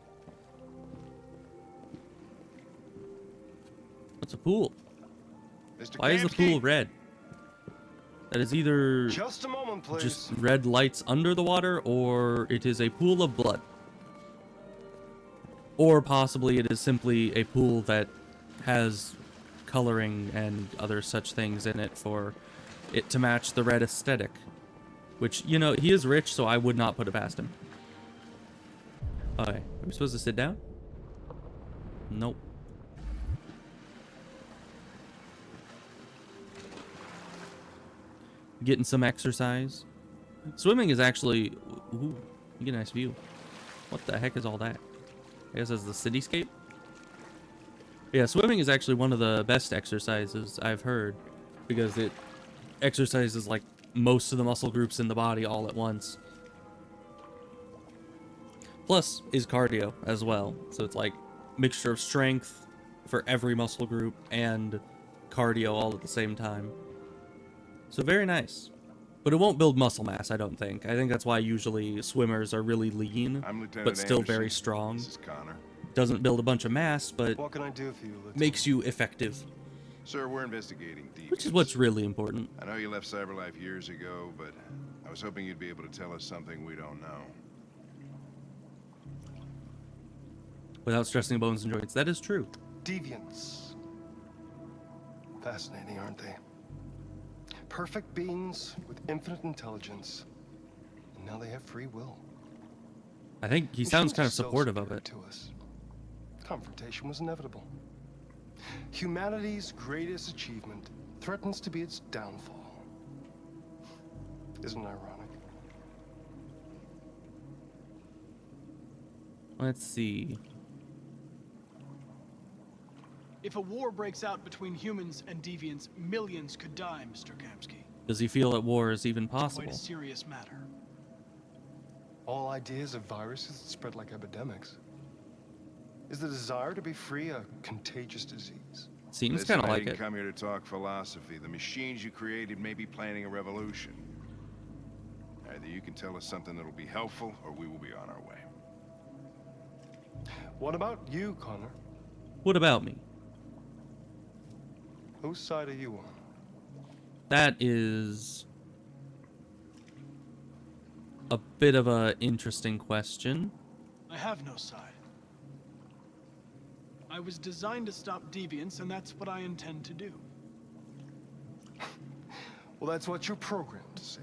Speaker 1: What's a pool?
Speaker 13: Mr.
Speaker 1: Why is the pool red? That is either
Speaker 13: Just a moment, please.
Speaker 1: just red lights under the water, or it is a pool of blood. Or possibly it is simply a pool that has coloring and other such things in it for it to match the red aesthetic. Which, you know, he is rich, so I would not put it past him. Okay, are we supposed to sit down? Nope. Getting some exercise. Swimming is actually... Ooh, you get a nice view. What the heck is all that? I guess that's the cityscape? Yeah, swimming is actually one of the best exercises I've heard. Because it exercises, like, most of the muscle groups in the body all at once. Plus, is cardio as well. So it's like mixture of strength for every muscle group and cardio all at the same time. So very nice. But it won't build muscle mass, I don't think. I think that's why usually swimmers are really lean, but still very strong.
Speaker 4: This is Connor.
Speaker 1: Doesn't build a bunch of mass, but
Speaker 13: What can I do for you, Lieutenant?
Speaker 1: makes you effective.
Speaker 4: Sir, we're investigating deviants.
Speaker 1: Which is what's really important.
Speaker 4: I know you left CyberLife years ago, but I was hoping you'd be able to tell us something we don't know.
Speaker 1: Without stressing bones and joints. That is true.
Speaker 13: Deviants. Fascinating, aren't they? Perfect beings with infinite intelligence. And now they have free will.
Speaker 1: I think he sounds kind of supportive of it.
Speaker 13: To us. Confrontation was inevitable. Humanity's greatest achievement threatens to be its downfall. Isn't it ironic?
Speaker 1: Let's see.
Speaker 8: If a war breaks out between humans and deviants, millions could die, Mr. Kamsky.
Speaker 1: Does he feel that war is even possible?
Speaker 8: Quite a serious matter.
Speaker 13: All ideas of viruses that spread like epidemics. Is the desire to be free a contagious disease?
Speaker 1: Seems
Speaker 4: Listen,
Speaker 1: kind of
Speaker 4: I
Speaker 1: like
Speaker 4: didn't
Speaker 1: it.
Speaker 4: come here to talk philosophy. The machines you created may be planning a revolution. Either you can tell us something that'll be helpful, or we will be on our way.
Speaker 13: What about you, Connor?
Speaker 1: What about me?
Speaker 13: Whose side are you on?
Speaker 1: That is a bit of a interesting question.
Speaker 8: I have no side. I was designed to stop deviance, and that's what I intend to do.
Speaker 13: Well, that's what you're programmed to say.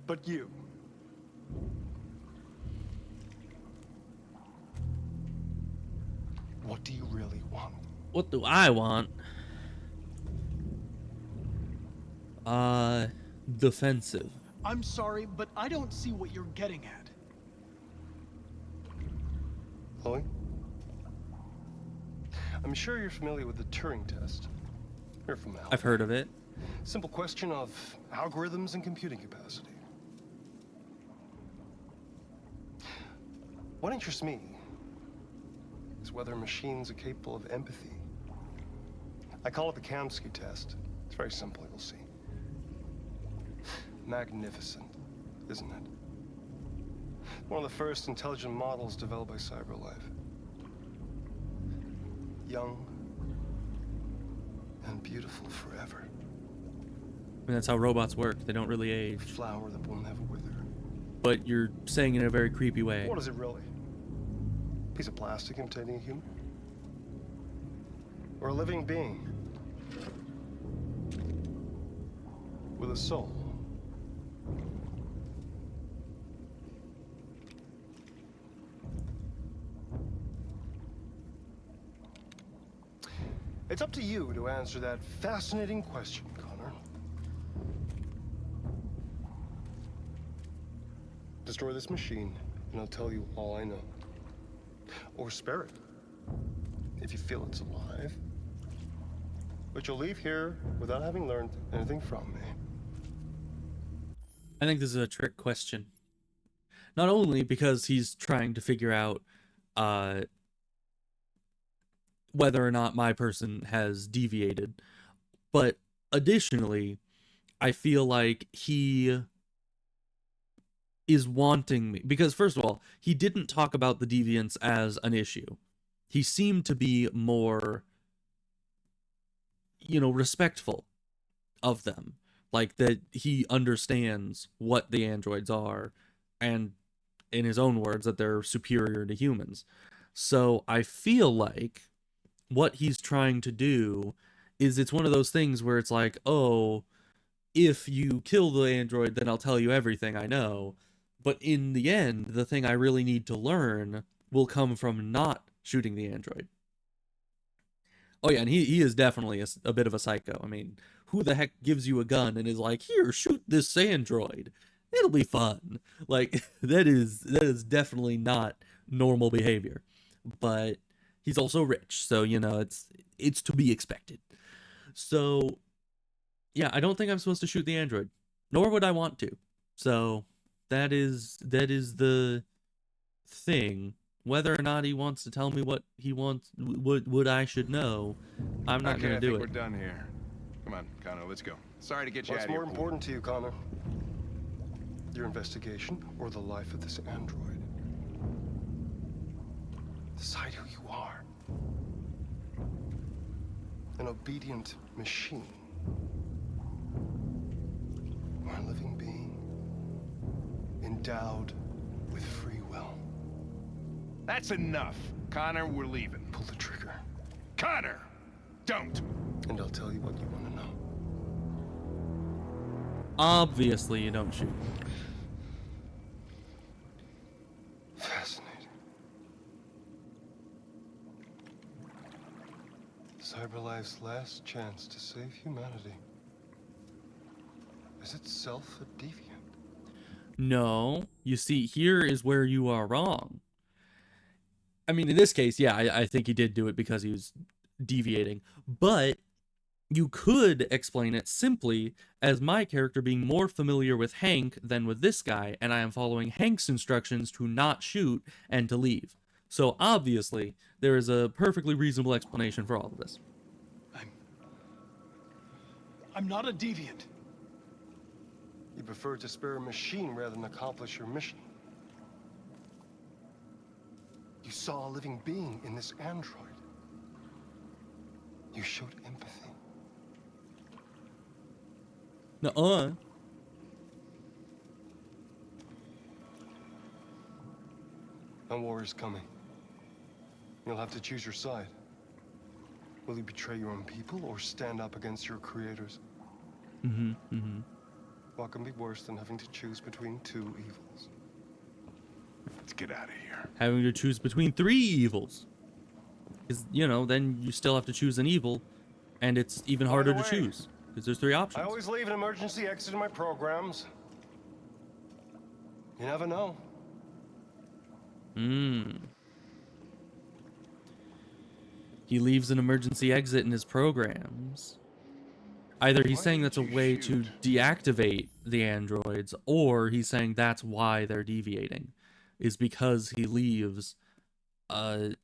Speaker 13: But you... what do you really want?
Speaker 1: What do I want? Defensive.
Speaker 8: I'm sorry, but I don't see what you're getting at.
Speaker 13: Chloe? I'm sure you're familiar with the Turing test. You're from Al.
Speaker 1: I've heard of it.
Speaker 13: Simple question of algorithms and computing capacity. What interests me is whether machines are capable of empathy. I call it the Kamsky test. It's very simple, you'll see. Magnificent, isn't it? One of the first intelligent models developed by CyberLife. Young and beautiful forever.
Speaker 1: I mean, that's how robots work. They don't really age.
Speaker 13: A flower that will never wither.
Speaker 1: But you're saying it in a very creepy way.
Speaker 13: What is it really? A piece of plastic imitating a human? Or a living being? With a soul? It's up to you to answer that fascinating question, Connor. Destroy this machine, and I'll tell you all I know. Or spare it, if you feel it's alive. But you'll leave here without having learned anything from me.
Speaker 1: I think this is a trick question. Not only because he's trying to figure out whether or not my person has deviated, but additionally, I feel like he is wanting me, because first of all, he didn't talk about the deviance as an issue. He seemed to be more, respectful of them. Like, that he understands what the androids are, and in his own words, that they're superior to humans. So I feel like what he's trying to do is, it's one of those things where it's like, oh, if you kill the android, then I'll tell you everything I know. But in the end, the thing I really need to learn will come from not shooting the android. Oh yeah, and he is definitely a bit of a psycho. I mean, who the heck gives you a gun and is like, here, shoot this android? It'll be fun. Like, that is definitely not normal behavior. But he's also rich, so, it's to be expected. So, yeah, I don't think I'm supposed to shoot the android. Nor would I want to. So, that is the thing. Whether or not he wants to tell me what he wants, what I should know, I'm not going to do it.
Speaker 4: We're done here. Come on, Connor, let's go. Sorry to get you out of here.
Speaker 13: What's more important to you, Connor? Your investigation or the life of this android? Decide who you are. An obedient machine. Or a living being. Endowed with free will.
Speaker 4: That's enough. Connor, we're leaving.
Speaker 13: Pull the trigger.
Speaker 4: Connor! Don't!
Speaker 13: And I'll tell you what you want to know.
Speaker 1: Obviously, you don't shoot.
Speaker 13: Fascinating. CyberLife's last chance to save humanity. Is itself a deviant?
Speaker 1: No. You see, here is where you are wrong. I mean, in this case, yeah, I think he did do it because he was deviating. But you could explain it simply as my character being more familiar with Hank than with this guy, and I am following Hank's instructions to not shoot and to leave. So obviously, there is a perfectly reasonable explanation for all of this.
Speaker 8: I'm not a deviant.
Speaker 13: You prefer to spare a machine rather than accomplish your mission. You saw a living being in this android. You showed empathy.
Speaker 1: Nuh-uh.
Speaker 13: A war is coming. You'll have to choose your side. Will you betray your own people or stand up against your creators? What can be worse than having to choose between two evils?
Speaker 4: Let's get out of here.
Speaker 1: Having to choose between 3 evils. Because, you know, then you still have to choose an evil, and it's even harder to choose. Because there's 3 options.
Speaker 13: I always leave an emergency exit in my programs. You never know.
Speaker 1: He leaves an emergency exit in his programs. Either he's saying that's a way to deactivate the androids, or he's saying that's why they're deviating, is because he leaves a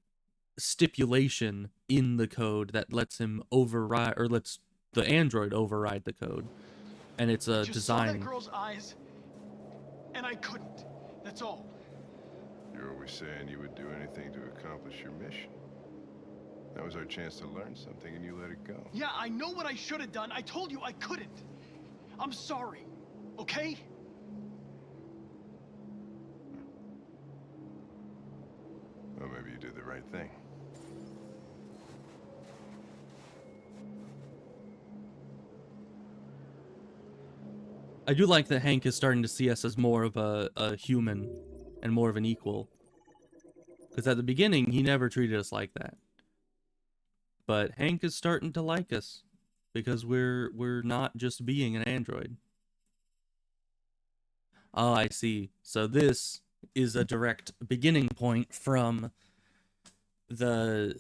Speaker 1: stipulation in the code that lets him override, or lets the android override the code, and it's a design.
Speaker 8: I saw that girl's eyes, and I couldn't. That's all.
Speaker 4: You're always saying you would do anything to accomplish your mission. That was our chance to learn something, and you let it go.
Speaker 8: Yeah, I know what I should have done. I told you I couldn't. I'm sorry, okay?
Speaker 4: Well, maybe you did the right thing.
Speaker 1: I do like that Hank is starting to see us as more of a human and more of an equal. Because at the beginning, he never treated us like that. But Hank is starting to like us because we're not just being an android. Oh, I see. So this is a direct beginning point from the,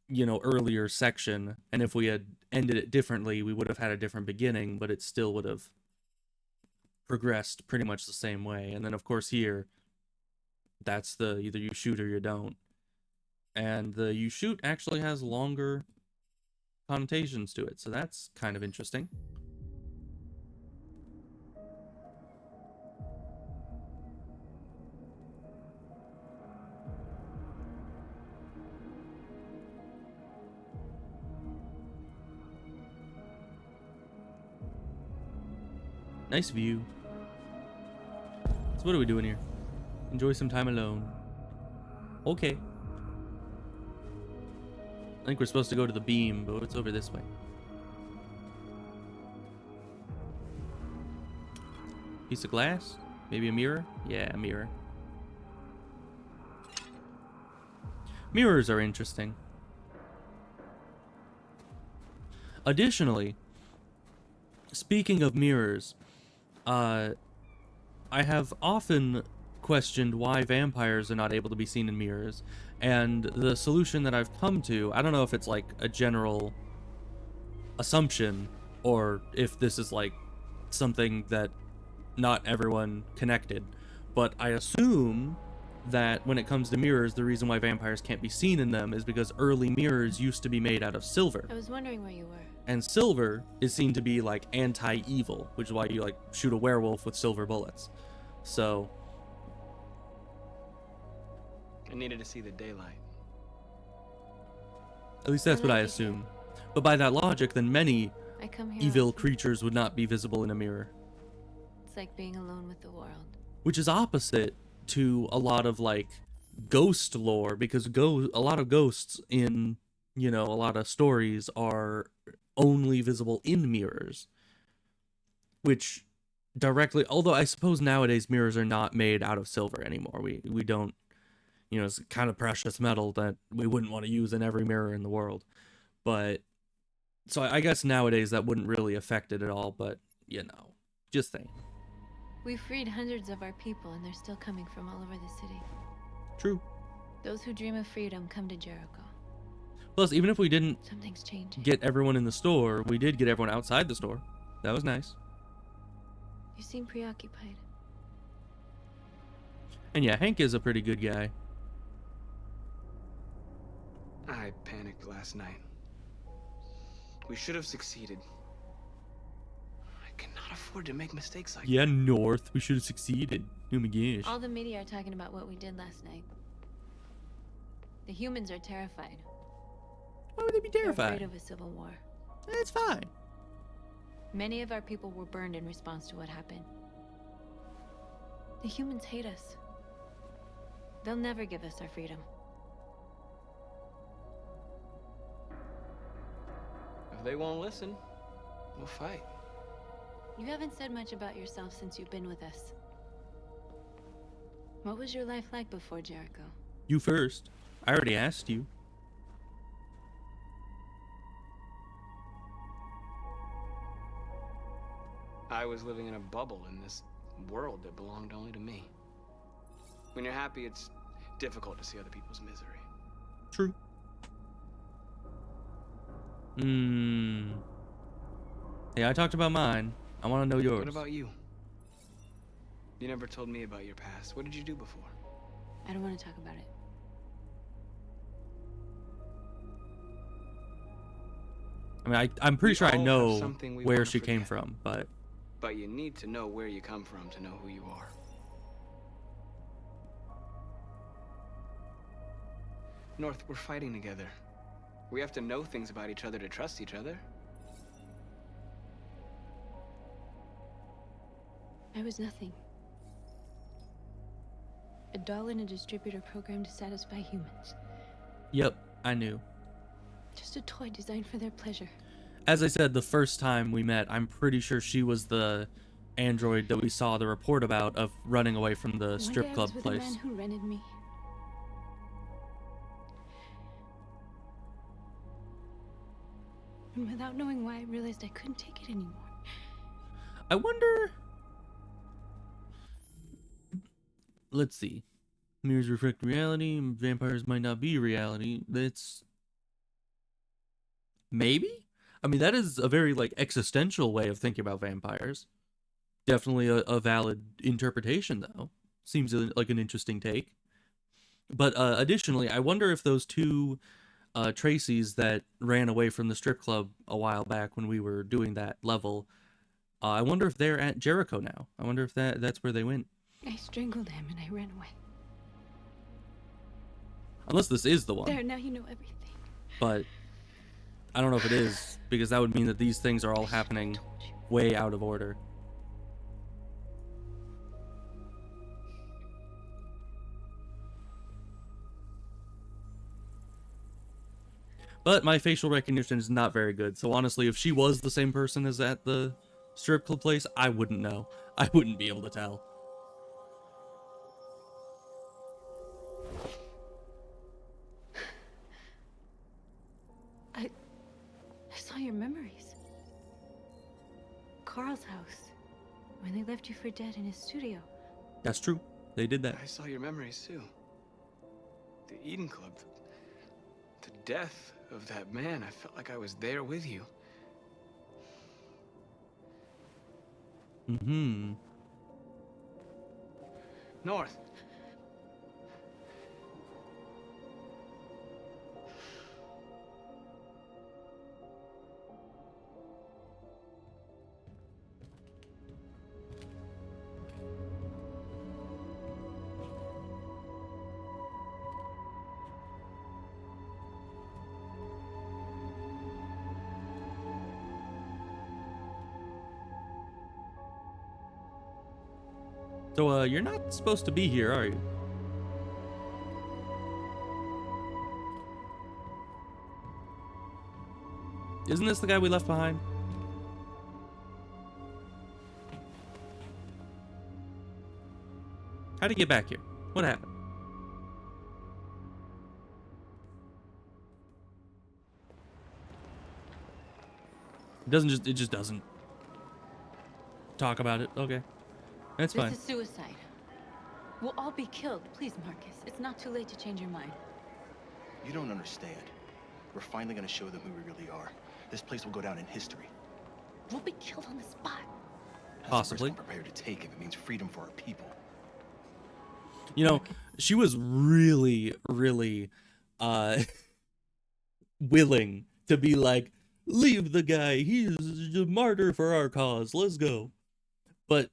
Speaker 1: you know, earlier section. And if we had ended it differently, we would have had a different beginning, but it still would have progressed pretty much the same way. And then of course here, that's the either you shoot or you don't. And the you shoot actually has longer connotations to it, so that's kind of interesting. Nice view. So what are we doing here? Enjoy some time alone. Okay. I think we're supposed to go to the beam, but it's over this way. Piece of glass? Maybe a mirror? Yeah, a mirror. Mirrors are interesting. Additionally, speaking of mirrors, I have often questioned why vampires are not able to be seen in mirrors, and the solution that I've come to, I don't know if it's like a general assumption or if this is like something that not everyone connected, but I assume that when it comes to mirrors, the reason why vampires can't be seen in them is because early mirrors used to be made out of silver.
Speaker 15: I was wondering where you were.
Speaker 1: And silver is seen to be like anti-evil, which is why you like shoot a werewolf with silver bullets. So
Speaker 5: I needed to see the daylight.
Speaker 1: at least that's what I assume. But by that logic, then many evil creatures would not be visible in a mirror.
Speaker 15: It's like being alone with the world.
Speaker 1: Which is opposite to a lot of like ghost lore, because a lot of ghosts in, you know, a lot of stories are only visible in mirrors. Which directly, although I suppose nowadays mirrors are not made out of silver anymore. We don't, you know, it's kind of precious metal that we wouldn't want to use in every mirror in the world. But, so I guess nowadays that wouldn't really affect it at all, but, you know, just saying.
Speaker 15: We freed hundreds of our people, and they're still coming from all over the city.
Speaker 1: True.
Speaker 15: Those who dream of freedom come to Jericho.
Speaker 1: Plus, even if we didn't
Speaker 15: Something's changing.
Speaker 1: get everyone in the store, we did get everyone outside the store. That was nice.
Speaker 15: You seem preoccupied.
Speaker 1: And yeah, Hank is a pretty good guy.
Speaker 5: I panicked last night. We should have succeeded. I cannot afford to make mistakes like
Speaker 1: Yeah, North, we should have succeeded. Oh my gosh.
Speaker 15: All the media are talking about what we did last night. The humans are terrified.
Speaker 1: Why would they be
Speaker 15: They're
Speaker 1: terrified?
Speaker 15: afraid of a civil war.
Speaker 1: It's fine.
Speaker 15: Many of our people were burned in response to what happened. The humans hate us. They'll never give us our freedom.
Speaker 5: If they won't listen, we'll fight.
Speaker 15: You haven't said much about yourself since you've been with us. What was your life like before Jericho?
Speaker 1: You first. I already asked you.
Speaker 5: I was living in a bubble in this world that belonged only to me. When you're happy, it's difficult to see other people's misery.
Speaker 1: True. Yeah, I talked about mine. I want to know yours.
Speaker 5: What about you? You never told me about your past. What did you do before?
Speaker 15: I don't want to talk about it.
Speaker 1: I mean, I'm pretty sure I know
Speaker 5: something we
Speaker 1: where
Speaker 5: wanna
Speaker 1: she came
Speaker 5: forget.
Speaker 1: from, but
Speaker 5: But you need to know where you come from to know who you are. North, we're fighting together. We have to know things about each other to trust each other.
Speaker 15: I was nothing. A doll in a distributor program to satisfy humans.
Speaker 1: yep, I knew.
Speaker 15: Just a toy designed for their pleasure.
Speaker 1: As I said the first time we met, I'm pretty sure she was the android that we saw the report about of running away from the strip
Speaker 15: One day
Speaker 1: club
Speaker 15: I was with
Speaker 1: place.
Speaker 15: a man who rented me. And without knowing why, I realized I couldn't take it anymore.
Speaker 1: I wonder. Let's see. Mirrors reflect reality. Vampires might not be reality. That's maybe. I mean, that is a very like existential way of thinking about vampires. Definitely a valid interpretation, though. Seems like an interesting take. But additionally, I wonder if those two Tracys that ran away from the strip club a while back when we were doing that level, I wonder if they're at Jericho now. I wonder if that's where they went.
Speaker 15: I strangled him and I ran away.
Speaker 1: Unless this is the one.
Speaker 15: There, now you know everything.
Speaker 1: But I don't know if it is, because that would mean that these things are all happening way out of order. But my facial recognition is not very good, so honestly, if she was the same person as at the strip club place, I wouldn't know. I wouldn't be able to tell.
Speaker 15: I saw your memories. Carl's house. When they left you for dead in his studio.
Speaker 1: That's true. They did that.
Speaker 5: I saw your memories too. The Eden Club. The death of that man. I felt like I was there with you.
Speaker 1: Mm-hmm.
Speaker 5: North.
Speaker 1: So, you're not supposed to be here, are you? Isn't this the guy we left behind? How'd he get back here? What happened? It just doesn't talk about it. Okay. That's fine.
Speaker 15: This is suicide. We'll all be killed. Please, Marcus. It's not too late to change your mind.
Speaker 12: You don't understand. We're finally gonna show them who we really are. This place will go down in history.
Speaker 15: We'll be killed on the spot.
Speaker 12: That's
Speaker 1: Possibly.
Speaker 12: the risk I'm prepared to take if it means freedom for our people.
Speaker 1: You know, she was really, really willing to be like, leave the guy. He's a martyr for our cause. Let's go. But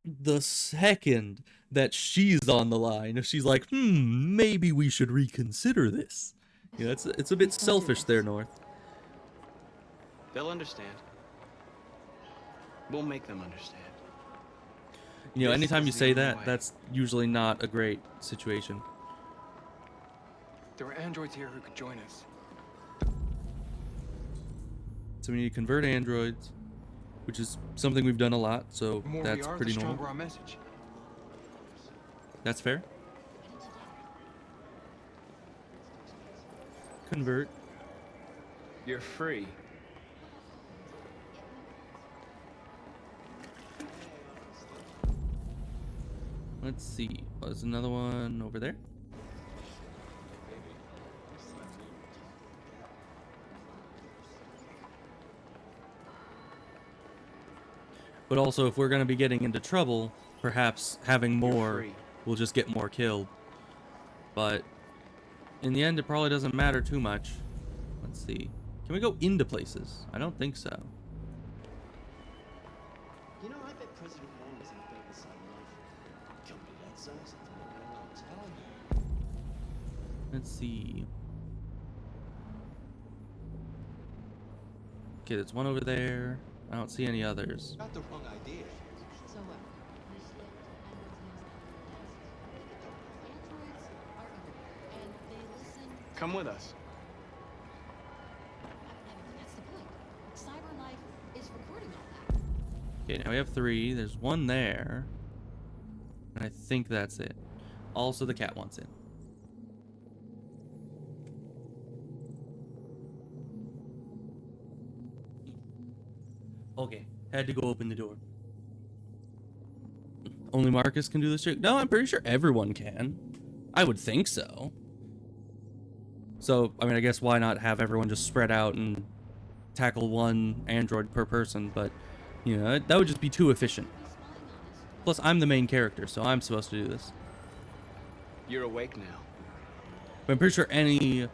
Speaker 1: the second that she's on the line, if she's like, maybe we should reconsider this. Yeah, it's a bit selfish there, North.
Speaker 5: They'll understand. We'll make them understand.
Speaker 1: You know,
Speaker 5: This
Speaker 1: anytime
Speaker 5: is
Speaker 1: you
Speaker 5: the
Speaker 1: say
Speaker 5: only
Speaker 1: that,
Speaker 5: way.
Speaker 1: that's usually not a great situation.
Speaker 10: There are androids here who could join us.
Speaker 1: So we need to convert androids, which is something we've done a lot, so
Speaker 10: The more
Speaker 1: that's
Speaker 10: we are,
Speaker 1: pretty
Speaker 10: the stronger
Speaker 1: normal.
Speaker 10: our message.
Speaker 1: That's fair. Convert.
Speaker 5: You're free.
Speaker 1: Let's see. Oh, there's another one over there. But also, if we're going to be getting into trouble, perhaps having more
Speaker 5: free.
Speaker 1: will just get more killed. But in the end, it probably doesn't matter too much. Let's see. Can we go into places? I don't think so.
Speaker 12: You know, I bet President Moore was in a bed beside life. Company that size, I'm telling you.
Speaker 1: Let's see. Okay, there's one over there. I don't see any others.
Speaker 12: Got the wrong idea.
Speaker 2: So what?
Speaker 5: Come with us.
Speaker 2: That's the point. CyberKnife is recording all that.
Speaker 1: Okay, now we have 3. There's one there. And I think that's it. Also, the cat wants in. Okay, had to go open the door. Only Marcus can do this trick? No, I'm pretty sure everyone can. I would think so. So, I mean, I guess why not have everyone just spread out and tackle one android per person, but, you know, that would just be too efficient. Plus, I'm the main character, so I'm supposed to do this.
Speaker 5: You're awake now.
Speaker 1: But I'm pretty sure any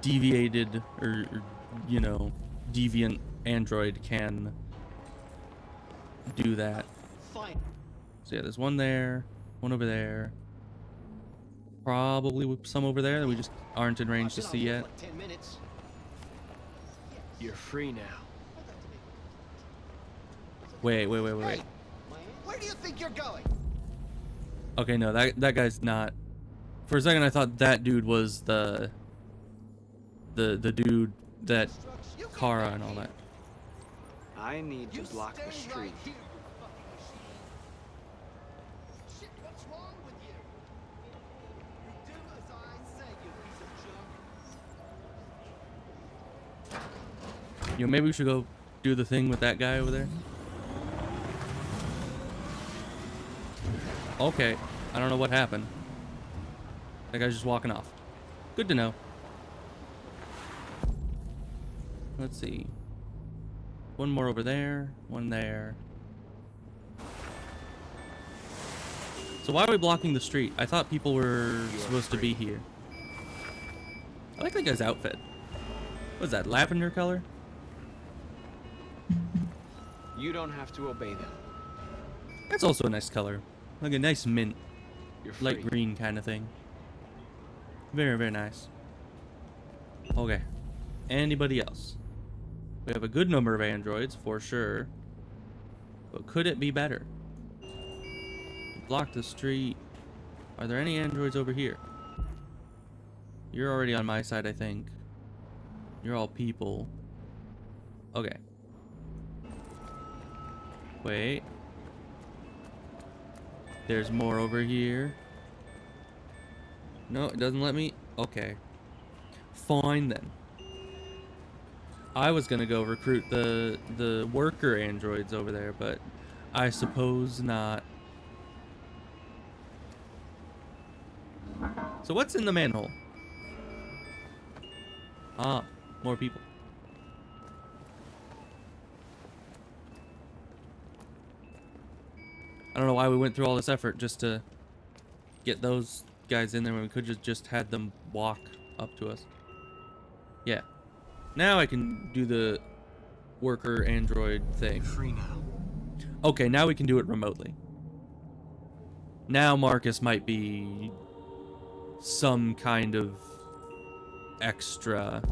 Speaker 1: deviated or, you know, deviant android can do that.
Speaker 12: Fine.
Speaker 1: So yeah, there's one there, one over there. Probably some over there that we just aren't in range to see yet.
Speaker 12: Like 10 minutes.
Speaker 5: You're free now.
Speaker 1: Wait.
Speaker 12: Where do you think you're going?
Speaker 1: Okay, no, that guy's not. For a second, I thought that dude was the dude that Kara and all that.
Speaker 5: I need to block the street.
Speaker 12: What's wrong with you? You do as I say, you piece of junk.
Speaker 1: You know, maybe we should go do the thing with that guy over there. Okay, I don't know what happened. That guy's just walking off. Good to know. Let's see. One more over there, one there. So why are we blocking the street? I thought people were supposed to be here. I like that guy's outfit. What is that, lavender color?
Speaker 5: You don't have to obey them.
Speaker 1: That's also a nice color. Like a nice mint.
Speaker 5: You're free.
Speaker 1: Light green kind of thing. Very, very nice. Okay. Anybody else? We have a good number of androids, for sure. But could it be better? Block the street. Are there any androids over here? You're already on my side, I think. You're all people. Okay. Wait. There's more over here. No, it doesn't let me. Okay. Fine then. I was gonna go recruit the worker androids over there, but I suppose not. So what's in the manhole? Ah, more people. I don't know why we went through all this effort just to get those guys in there when we could just had them walk up to us. Yeah. Now I can do the worker android thing.
Speaker 10: Free now.
Speaker 1: Okay, now we can do it remotely. Now Marcus might be some kind of extra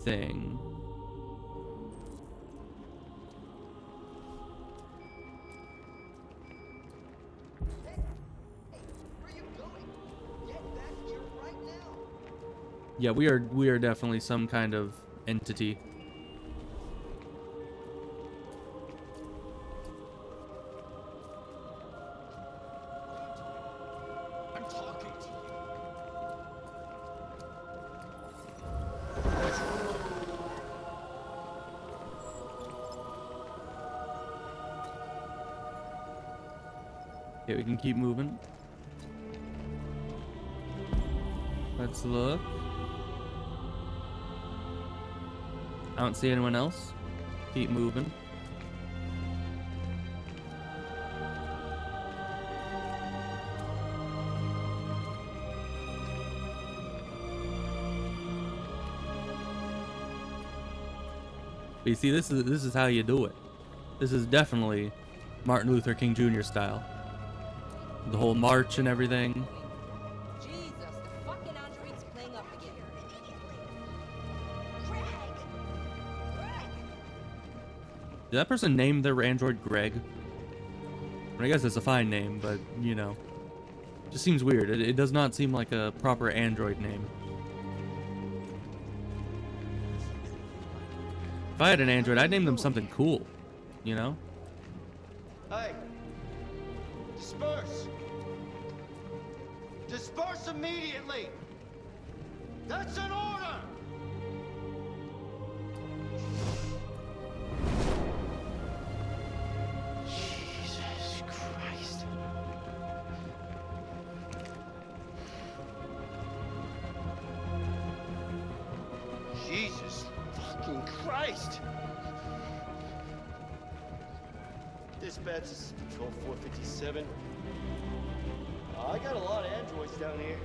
Speaker 1: thing. Yeah, we are definitely some kind of entity.
Speaker 12: I'm talking to you.
Speaker 1: Okay, we can keep moving. Let's look. I don't see anyone else. Keep moving. But you see, this is how you do it. This is definitely Martin Luther King Jr. style. The whole march and everything.
Speaker 11: Jesus, the fucking android's playing up again.
Speaker 1: Did that person name their android Greg? I guess it's a fine name, but, you know. Just seems weird. It does not seem like a proper android name. If I had an android, I'd name them something cool. You know?
Speaker 12: Hey! Disperse! Disperse immediately! That's an order! Jesus Christ. Jesus fucking Christ! Dispatch, this is Patrol 457. I got a lot of androids down here.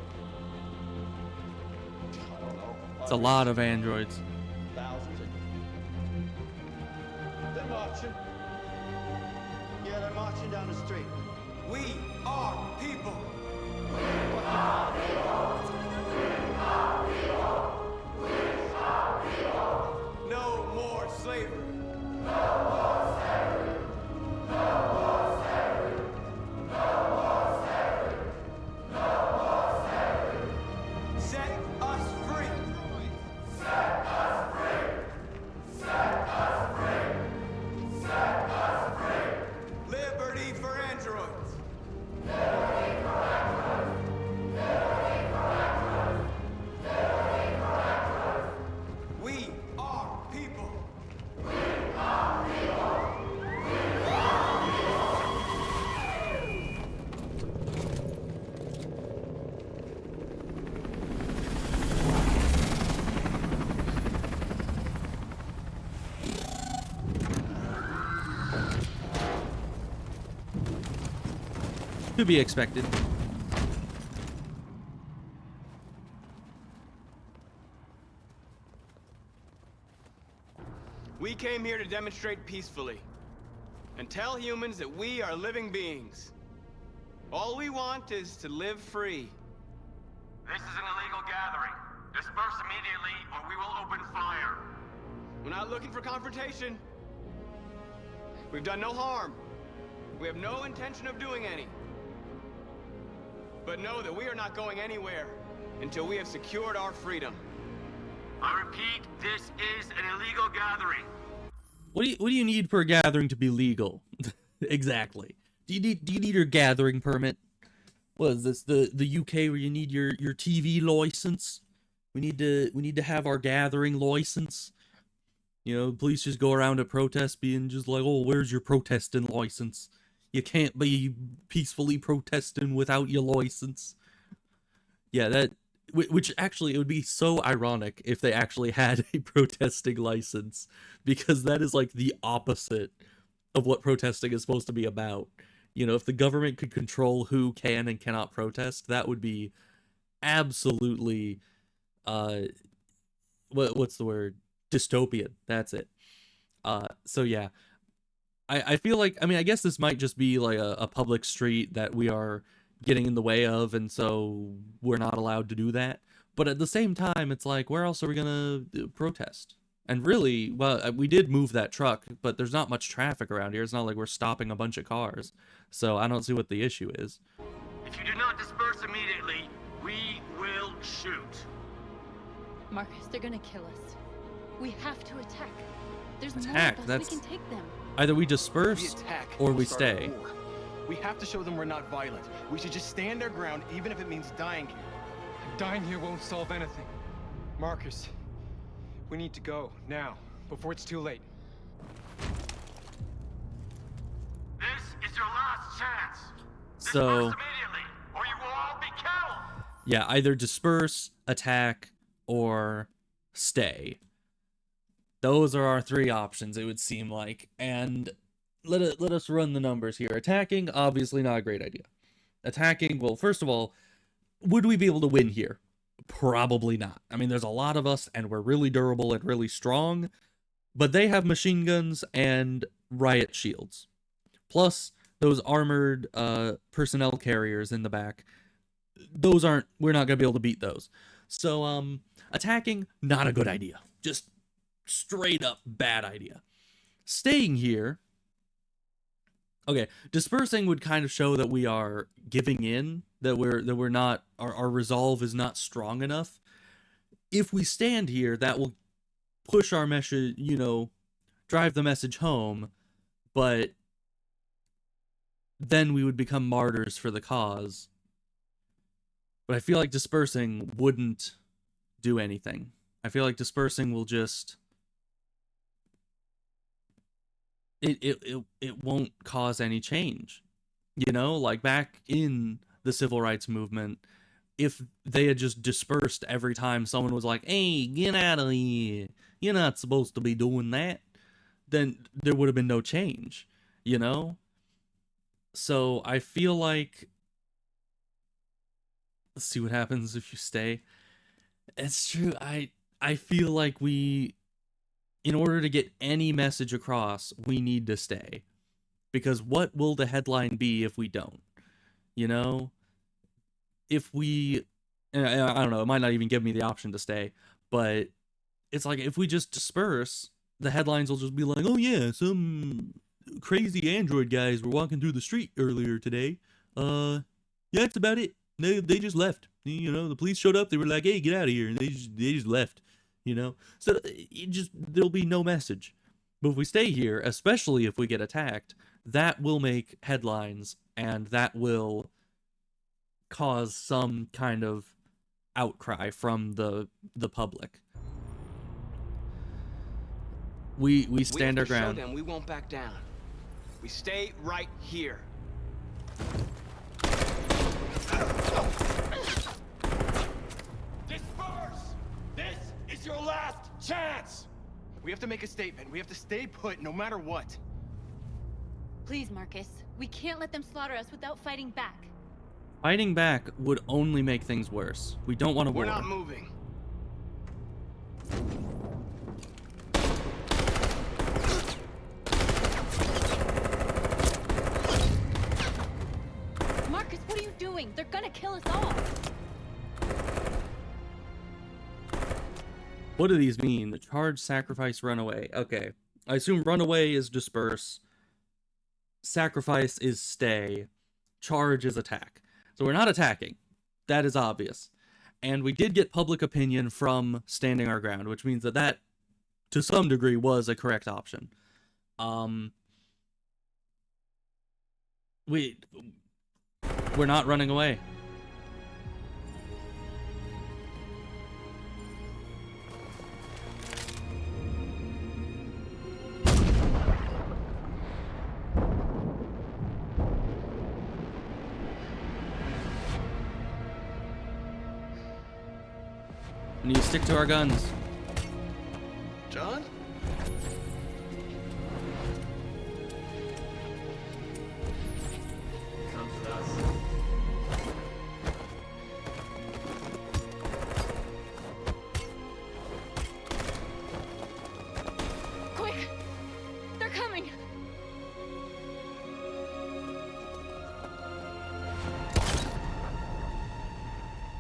Speaker 12: I don't know.
Speaker 1: It's a lot of androids.
Speaker 12: Thousands. They're marching. Yeah, they're marching down the street. We are people. No more slavery. Set us free. Set us free. Set us free. Set us free. Liberty for androids. Liberty for androids. Liberty for androids. Liberty for androids. We are people. We are people. We are
Speaker 1: To be expected.
Speaker 5: We came here to demonstrate peacefully and tell humans that we are living beings. All we want is to live free.
Speaker 16: This is an illegal gathering. Disperse immediately or we will open fire.
Speaker 5: We're not looking for confrontation. We've done no harm. We have no intention of doing any. But know that we are not going anywhere until we have secured our freedom.
Speaker 16: I repeat, this is an illegal gathering.
Speaker 1: What do you need for a gathering to be legal? Exactly. Do you need your gathering permit? What is this, the UK where you need your TV license? We need to have our gathering license. You know, police just go around a protest being just like, oh, where's your protesting license? You can't be peacefully protesting without your license. Yeah, which actually, it would be so ironic if they actually had a protesting license, because that is like the opposite of what protesting is supposed to be about. You know, if the government could control who can and cannot protest, that would be absolutely, what's the word? Dystopian. That's it. So yeah. I feel like, I mean, I guess this might just be like a public street that we are getting in the way of, and so we're not allowed to do that. But at the same time, it's like, where else are we gonna protest? And really, well, we did move that truck, but there's not much traffic around here. It's not like we're stopping a bunch of cars. So I don't see what the issue is.
Speaker 16: If you do not disperse immediately, we will shoot.
Speaker 15: Marcus, they're gonna kill us. We have to attack. There's
Speaker 1: Attack,
Speaker 15: more of us.
Speaker 1: that's-
Speaker 15: We can take them.
Speaker 1: Either we disperse or we stay.
Speaker 21: We have to show them we're not violent. We should just stand our ground, even if it means dying here.
Speaker 10: Dying here won't solve anything. Marcus, we need to go, now, before it's too late.
Speaker 16: This is your last chance.
Speaker 1: So,
Speaker 16: Immediately, or you will all be killed.
Speaker 1: yeah, either disperse, attack, or stay. Those are our three options, it would seem like. And let us run the numbers here. Attacking, obviously not a great idea. Attacking, well, first of all, would we be able to win here? Probably not. I mean, there's a lot of us, and we're really durable and really strong, but they have machine guns and riot shields. Plus, those armored personnel carriers in the back. Those aren't, we're not going to be able to beat those. So, attacking, not a good idea. Just straight up bad idea. Staying here, okay, dispersing would kind of show that we are giving in, that we're not, our resolve is not strong enough. If we stand here, that will push our message, you know, drive the message home, but then we would become martyrs for the cause. But I feel like dispersing wouldn't do anything. I feel like dispersing will just, it won't cause any change. You know, like back in the civil rights movement, if they had just dispersed every time someone was like, hey, get out of here, you're not supposed to be doing that, then there would have been no change, you know? So I feel like, let's see what happens if you stay. It's true, I feel like we, in order to get any message across, we need to stay. Because what will the headline be if we don't? You know? If we, I don't know, it might not even give me the option to stay, but it's like, if we just disperse, the headlines will just be like, oh yeah, some crazy android guys were walking through the street earlier today. Yeah, that's about it. They just left. You know, the police showed up, they were like, hey, get out of here, and they just left. You know, so there'll be no message. But if we stay here, especially if we get attacked, that will make headlines, and that will cause some kind of outcry from the public. We stand our ground.
Speaker 5: Show them we won't back down. We stay right here.
Speaker 16: Disperse! This is your last chance!
Speaker 21: We have to make a statement. We have to stay put no matter what.
Speaker 15: Please, Marcus. We can't let them slaughter us without fighting back.
Speaker 1: Fighting back would only make things worse. We don't want to war.
Speaker 5: We're not moving.
Speaker 15: Marcus, what are you doing? They're gonna kill us all.
Speaker 1: What do these mean? Charge, sacrifice, runaway. Okay. I assume runaway is disperse. Sacrifice is stay. Charge is attack. So we're not attacking. That is obvious. And we did get public opinion from standing our ground, which means that to some degree, was a correct option. We're not running away. We need to stick to our guns.
Speaker 21: John?
Speaker 12: Comes with us.
Speaker 15: Quick! They're coming!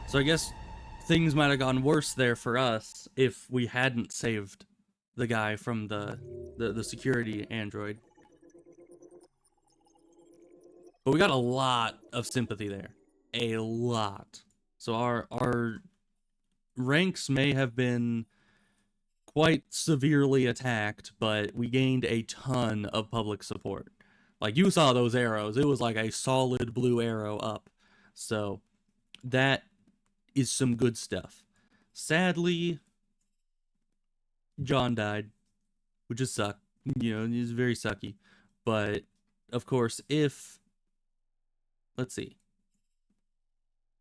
Speaker 1: So I guess things might have gone worse there for us if we hadn't saved the guy from the security android. But we got a lot of sympathy there. A lot. So our ranks may have been quite severely attacked, but we gained a ton of public support. Like, you saw those arrows. It was like a solid blue arrow up. So that is some good stuff. Sadly, John died, which is suck. You know, it's very sucky. But of course, if, let's see,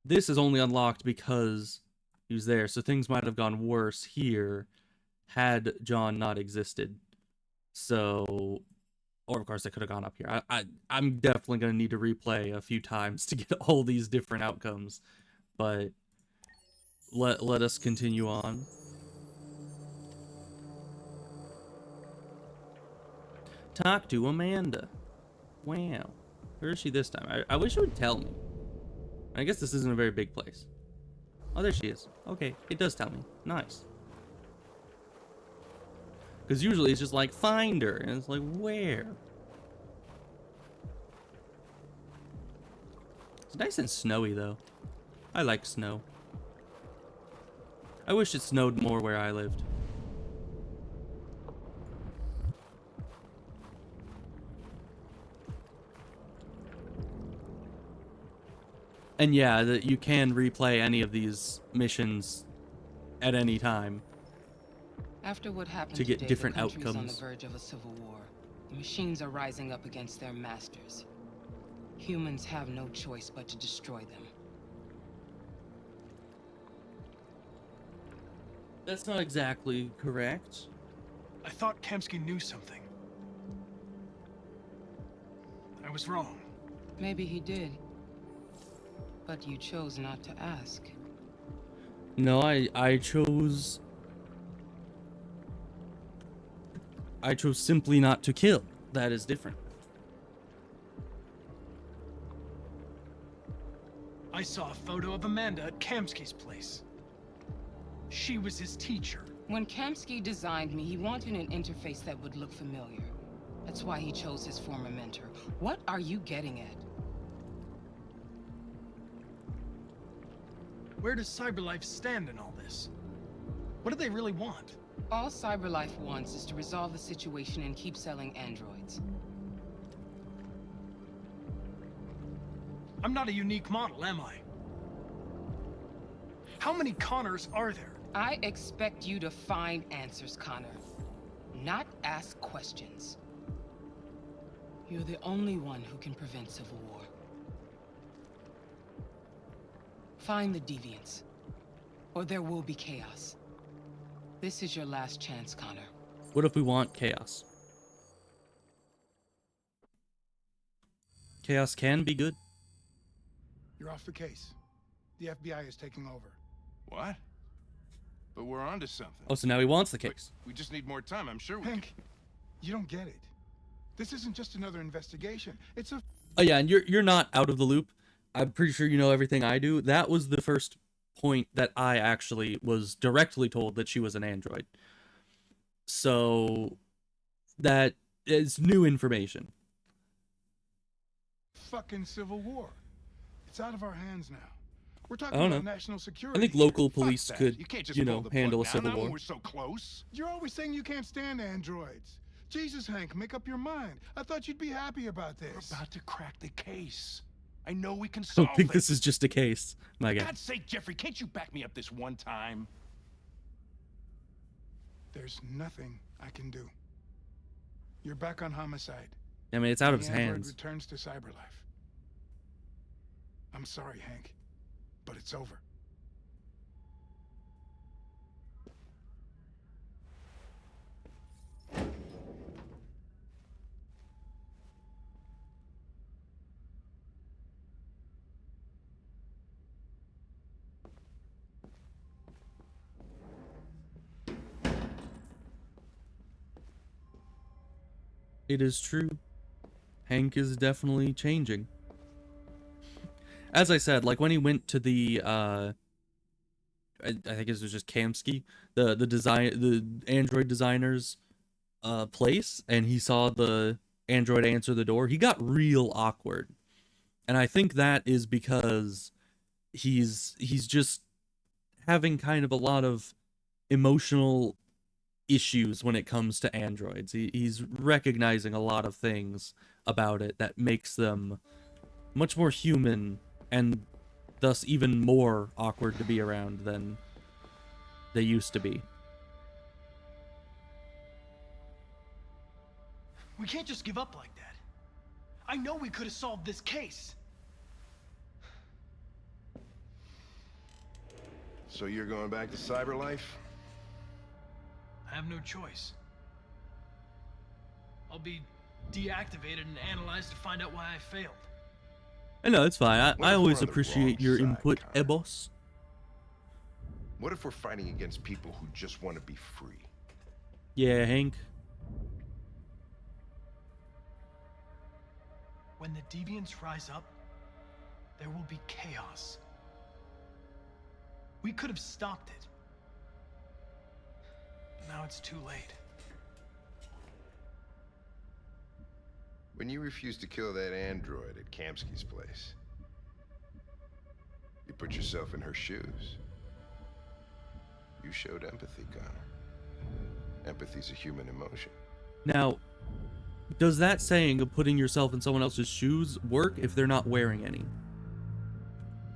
Speaker 1: this is only unlocked because he was there, so things might have gone worse here had John not existed. So, or of course, I could have gone up here. I'm definitely going to need to replay a few times to get all these different outcomes. But let us continue on. Talk to Amanda. Wow. Where is she this time? I wish she would tell me. I guess this isn't a very big place. Oh, there she is. Okay, it does tell me. Nice. Because usually it's just like, find her. And it's like, where? It's nice and snowy, though. I like snow. I wish it snowed more where I lived. And yeah, that you can replay any of these missions at any time.
Speaker 19: After what happened
Speaker 1: to get
Speaker 19: today,
Speaker 1: different
Speaker 19: the country's
Speaker 1: outcomes.
Speaker 19: on the verge of a civil war. The machines are rising up against their masters. Humans have no choice but to destroy them.
Speaker 1: That's not exactly correct.
Speaker 8: I thought Kamsky knew something. I was wrong.
Speaker 19: Maybe he did. But you chose not to ask.
Speaker 1: No, I chose simply not to kill. That is different.
Speaker 8: I saw a photo of Amanda at Kamsky's place. She was his teacher.
Speaker 19: When Kamsky designed me, he wanted an interface that would look familiar. That's why he chose his former mentor. What are you getting at?
Speaker 8: Where does CyberLife stand in all this? What do they really want?
Speaker 19: All CyberLife wants is to resolve the situation and keep selling androids.
Speaker 8: I'm not a unique model, am I? How many Connors are there?
Speaker 19: I expect you to find answers, Connor. Not ask questions. You're the only one who can prevent civil war. Find the deviants, or there will be chaos. This is your last chance, Connor.
Speaker 1: What if we want chaos? Chaos can be good.
Speaker 17: You're off the case. The FBI is taking over.
Speaker 4: What? But we're onto something.
Speaker 1: Oh, so now he wants the case.
Speaker 4: We just need more time. I'm sure we
Speaker 17: Hank, you don't get it. This isn't just another investigation. It's a...
Speaker 1: Oh yeah, and you're not out of the loop. I'm pretty sure you know everything I do. That was the first point that I actually was directly told that she was an android. So that is new information.
Speaker 17: Fucking civil war. It's out of our hands now. We're
Speaker 1: I
Speaker 17: talking
Speaker 1: don't
Speaker 17: about
Speaker 1: know.
Speaker 17: national security.
Speaker 1: I think local
Speaker 17: here.
Speaker 1: police
Speaker 17: Fuck
Speaker 1: could,
Speaker 17: that. You can't just
Speaker 1: you
Speaker 17: pull
Speaker 1: know,
Speaker 17: the plug
Speaker 1: handle a
Speaker 17: now,
Speaker 1: civil
Speaker 17: not when
Speaker 1: war.
Speaker 17: we're so close. You're always saying you can't stand androids. Jesus, Hank, make up your mind. I thought you'd be happy about this.
Speaker 4: We're about to crack the case. I know we can
Speaker 1: I
Speaker 4: solve
Speaker 1: don't think
Speaker 4: it.
Speaker 1: this is just a case. My
Speaker 4: For
Speaker 1: God.
Speaker 4: God's sake, Jeffrey, can't you back me up this one time?
Speaker 17: There's nothing I can do. You're back on homicide.
Speaker 1: I mean, it's out of
Speaker 17: The
Speaker 1: his
Speaker 17: android
Speaker 1: hands.
Speaker 17: returns to CyberLife. I'm sorry, Hank, but it's over.
Speaker 1: It is true. Hank is definitely changing. As I said, like when he went to the I think this was just Kamsky, the android designer's place, and he saw the android answer the door, he got real awkward. And I think that is because he's just having kind of a lot of emotional issues when it comes to androids. He's recognizing a lot of things about it that makes them much more human, and thus even more awkward to be around than they used to be.
Speaker 8: We can't just give up like that. I know we could have solved this case.
Speaker 4: So you're going back to cyberlife?
Speaker 8: I have no choice. I'll be deactivated and analyzed to find out why I failed.
Speaker 1: I know, it's fine. I always
Speaker 4: on the
Speaker 1: appreciate
Speaker 4: wrong
Speaker 1: your
Speaker 4: side,
Speaker 1: input,
Speaker 4: Connor?
Speaker 1: boss.
Speaker 4: What if we're fighting against people who just want to be free?
Speaker 1: Yeah, Hank.
Speaker 8: When the deviants rise up, there will be chaos. We could have stopped it. Now it's too late.
Speaker 4: When you refused to kill that android at Kamsky's place, you put yourself in her shoes. You showed empathy, Connor. Empathy's a human emotion.
Speaker 1: Now, does that saying of putting yourself in someone else's shoes work if they're not wearing any?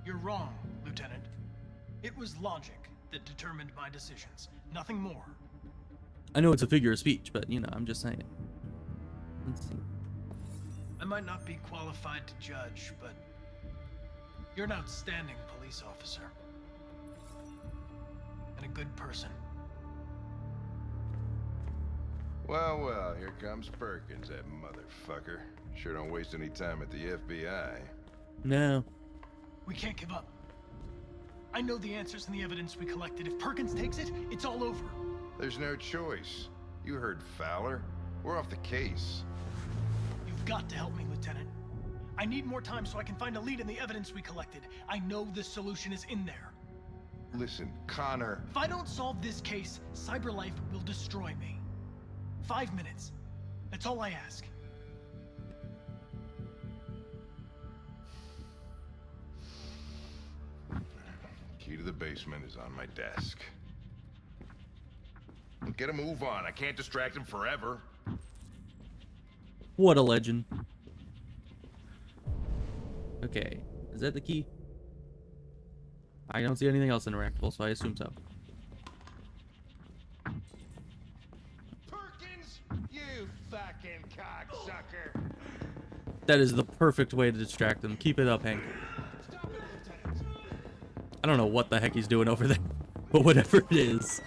Speaker 8: You're wrong, Lieutenant. It was logic that determined my decisions, nothing more.
Speaker 1: I know it's a figure of speech, but, you know, I'm just saying. Let's see.
Speaker 8: I might not be qualified to judge, but you're an outstanding police officer. And a good person.
Speaker 4: Well, well, here comes Perkins, that motherfucker. Sure don't waste any time at the FBI.
Speaker 1: No.
Speaker 8: We can't give up. I know the answers and the evidence we collected. If Perkins takes it, it's all over.
Speaker 4: There's no choice. You heard Fowler. We're off the case.
Speaker 8: You've got to help me, Lieutenant. I need more time so I can find a lead in the evidence we collected. I know the solution is in there.
Speaker 4: Listen, Connor.
Speaker 8: If I don't solve this case, CyberLife will destroy me. 5 minutes. That's all I ask.
Speaker 4: Key to the basement is on my desk. Get a move on. I can't distract him forever.
Speaker 1: What a legend. Okay, is that the key? I don't see anything else interactable, so I assume so.
Speaker 4: Perkins, you fucking cocksucker.
Speaker 1: That is the perfect way to distract them. Keep it up, Hank. I don't know what the heck he's doing over there, but whatever it is.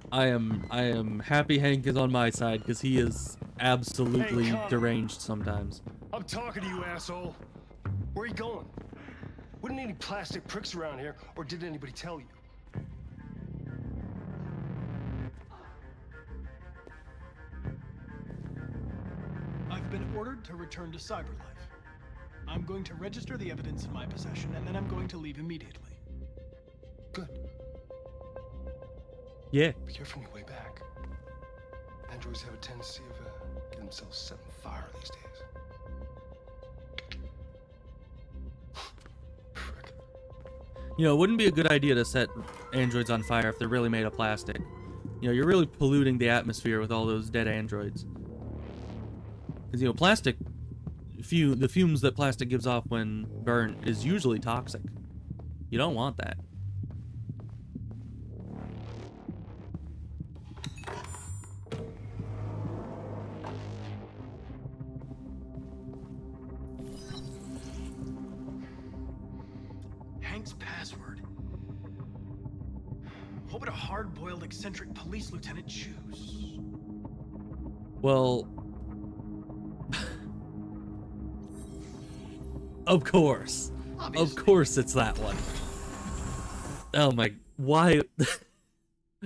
Speaker 1: I am happy Hank is on my side, because he is absolutely
Speaker 8: Hey, Connor.
Speaker 1: deranged sometimes.
Speaker 8: I'm talking to you, asshole. Where are you going? Wouldn't any plastic pricks around here, or did anybody tell you? I've been ordered to return to CyberLife. I'm going to register the evidence in my possession, and then I'm going to leave immediately. Good.
Speaker 1: Yeah.
Speaker 13: Be careful on your way back. Androids have a tendency of getting themselves set on fire these days.
Speaker 1: You know, it wouldn't be a good idea to set androids on fire if they're really made of plastic. You know, you're really polluting the atmosphere with all those dead androids. Because, you know, plastic, the fumes that plastic gives off when burnt is usually toxic. You don't want that.
Speaker 8: Hank's password. What would a hard-boiled, eccentric police lieutenant choose?
Speaker 1: Well, of course. Of course it's that one. Oh my, why?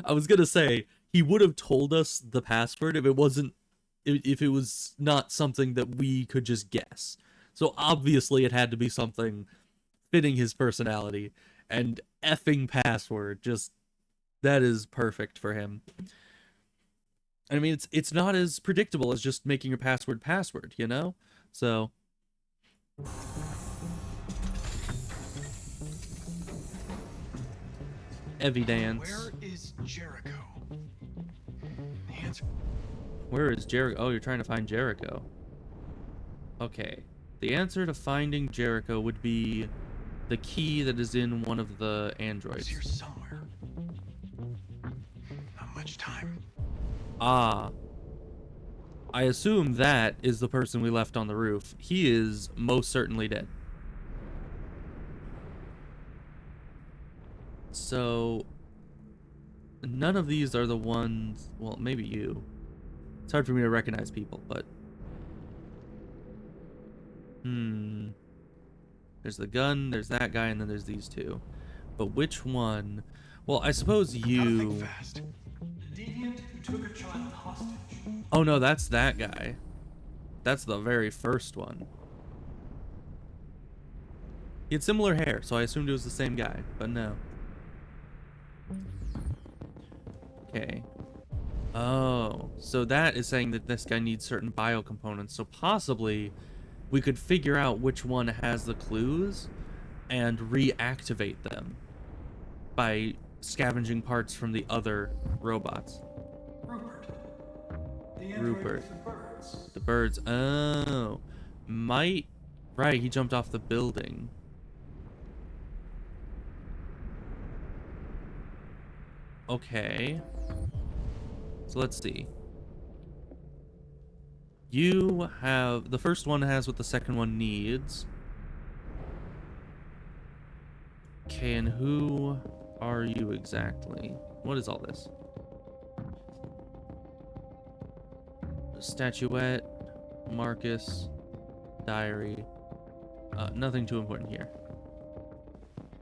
Speaker 1: I was gonna say, he would have told us the password if it wasn't, if it was not something that we could just guess. So obviously it had to be something fitting his personality. and effing password. Just, that is perfect for him. I mean, it's not as predictable as just making your password, you know? So evidence.
Speaker 8: Where is Jericho? The answer.
Speaker 1: Where is Jericho? Oh, you're trying to find Jericho. Okay. The answer to finding Jericho would be the key that is in one of the androids.
Speaker 8: He's here somewhere. Not much time.
Speaker 1: Ah. I assume that is the person we left on the roof. He is most certainly dead. So, none of these are the ones... Well, maybe you. It's hard for me to recognize people, but... There's the gun, there's that guy, and then there's these two. But which one... Well, I suppose you...
Speaker 8: Fast. The deviant who took a child hostage.
Speaker 1: Oh no, that's that guy. That's the very first one. He had similar hair, so I assumed it was the same guy, but no. Okay. Oh, so that is saying that this guy needs certain biocomponents, so possibly we could figure out which one has the clues and reactivate them by scavenging parts from the other robots. Rupert. The birds. Oh. Might. Right, he jumped off the building. Okay. So let's see. You have... The first one has what the second one needs. Okay, and who are you exactly? What is all this? Statuette, Marcus, diary. Nothing too important here.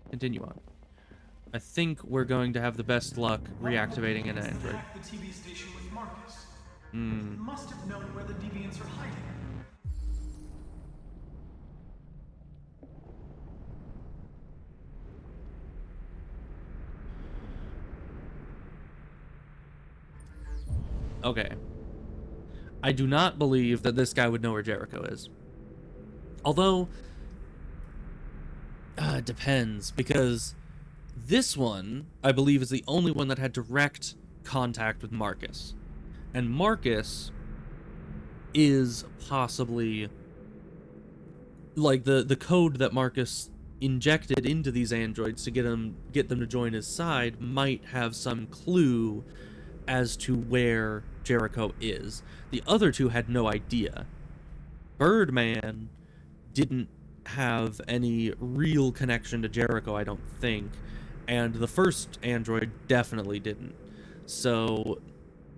Speaker 1: Continue on. I think we're going to have the best luck reactivating an android.
Speaker 8: The TV station with Marcus.
Speaker 1: Hmm.
Speaker 8: Must have known where the deviants are hiding.
Speaker 1: Okay. I do not believe that this guy would know where Jericho is. Although, it depends, because this one, I believe, is the only one that had direct contact with Marcus. And Marcus is possibly, like, the code that Marcus injected into these androids to get them to join his side might have some clue as to where Jericho is. The other two had no idea. Birdman didn't have any real connection to Jericho, I don't think, and the first android definitely didn't. So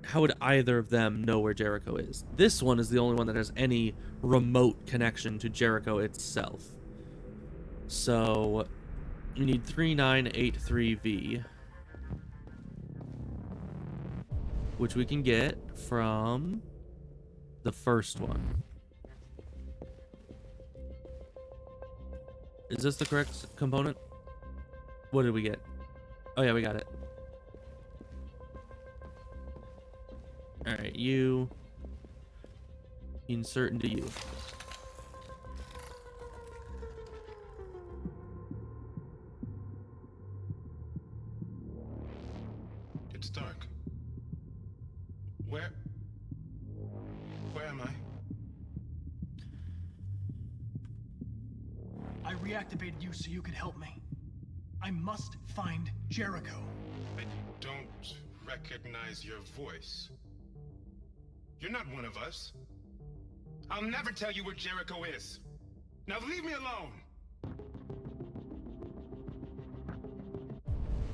Speaker 1: how would either of them know where Jericho is? This one is the only one that has any remote connection to Jericho itself. So we need 3983V, which we can get from the first one. Is this the correct component? What did we get? Oh yeah, we got it. Alright, you insert into you.
Speaker 17: It's dark. Where am I?
Speaker 8: I reactivated you so you could help me. I must find Jericho.
Speaker 17: I don't recognize your voice. You're not one of us. I'll never tell you where Jericho is. Now leave me alone.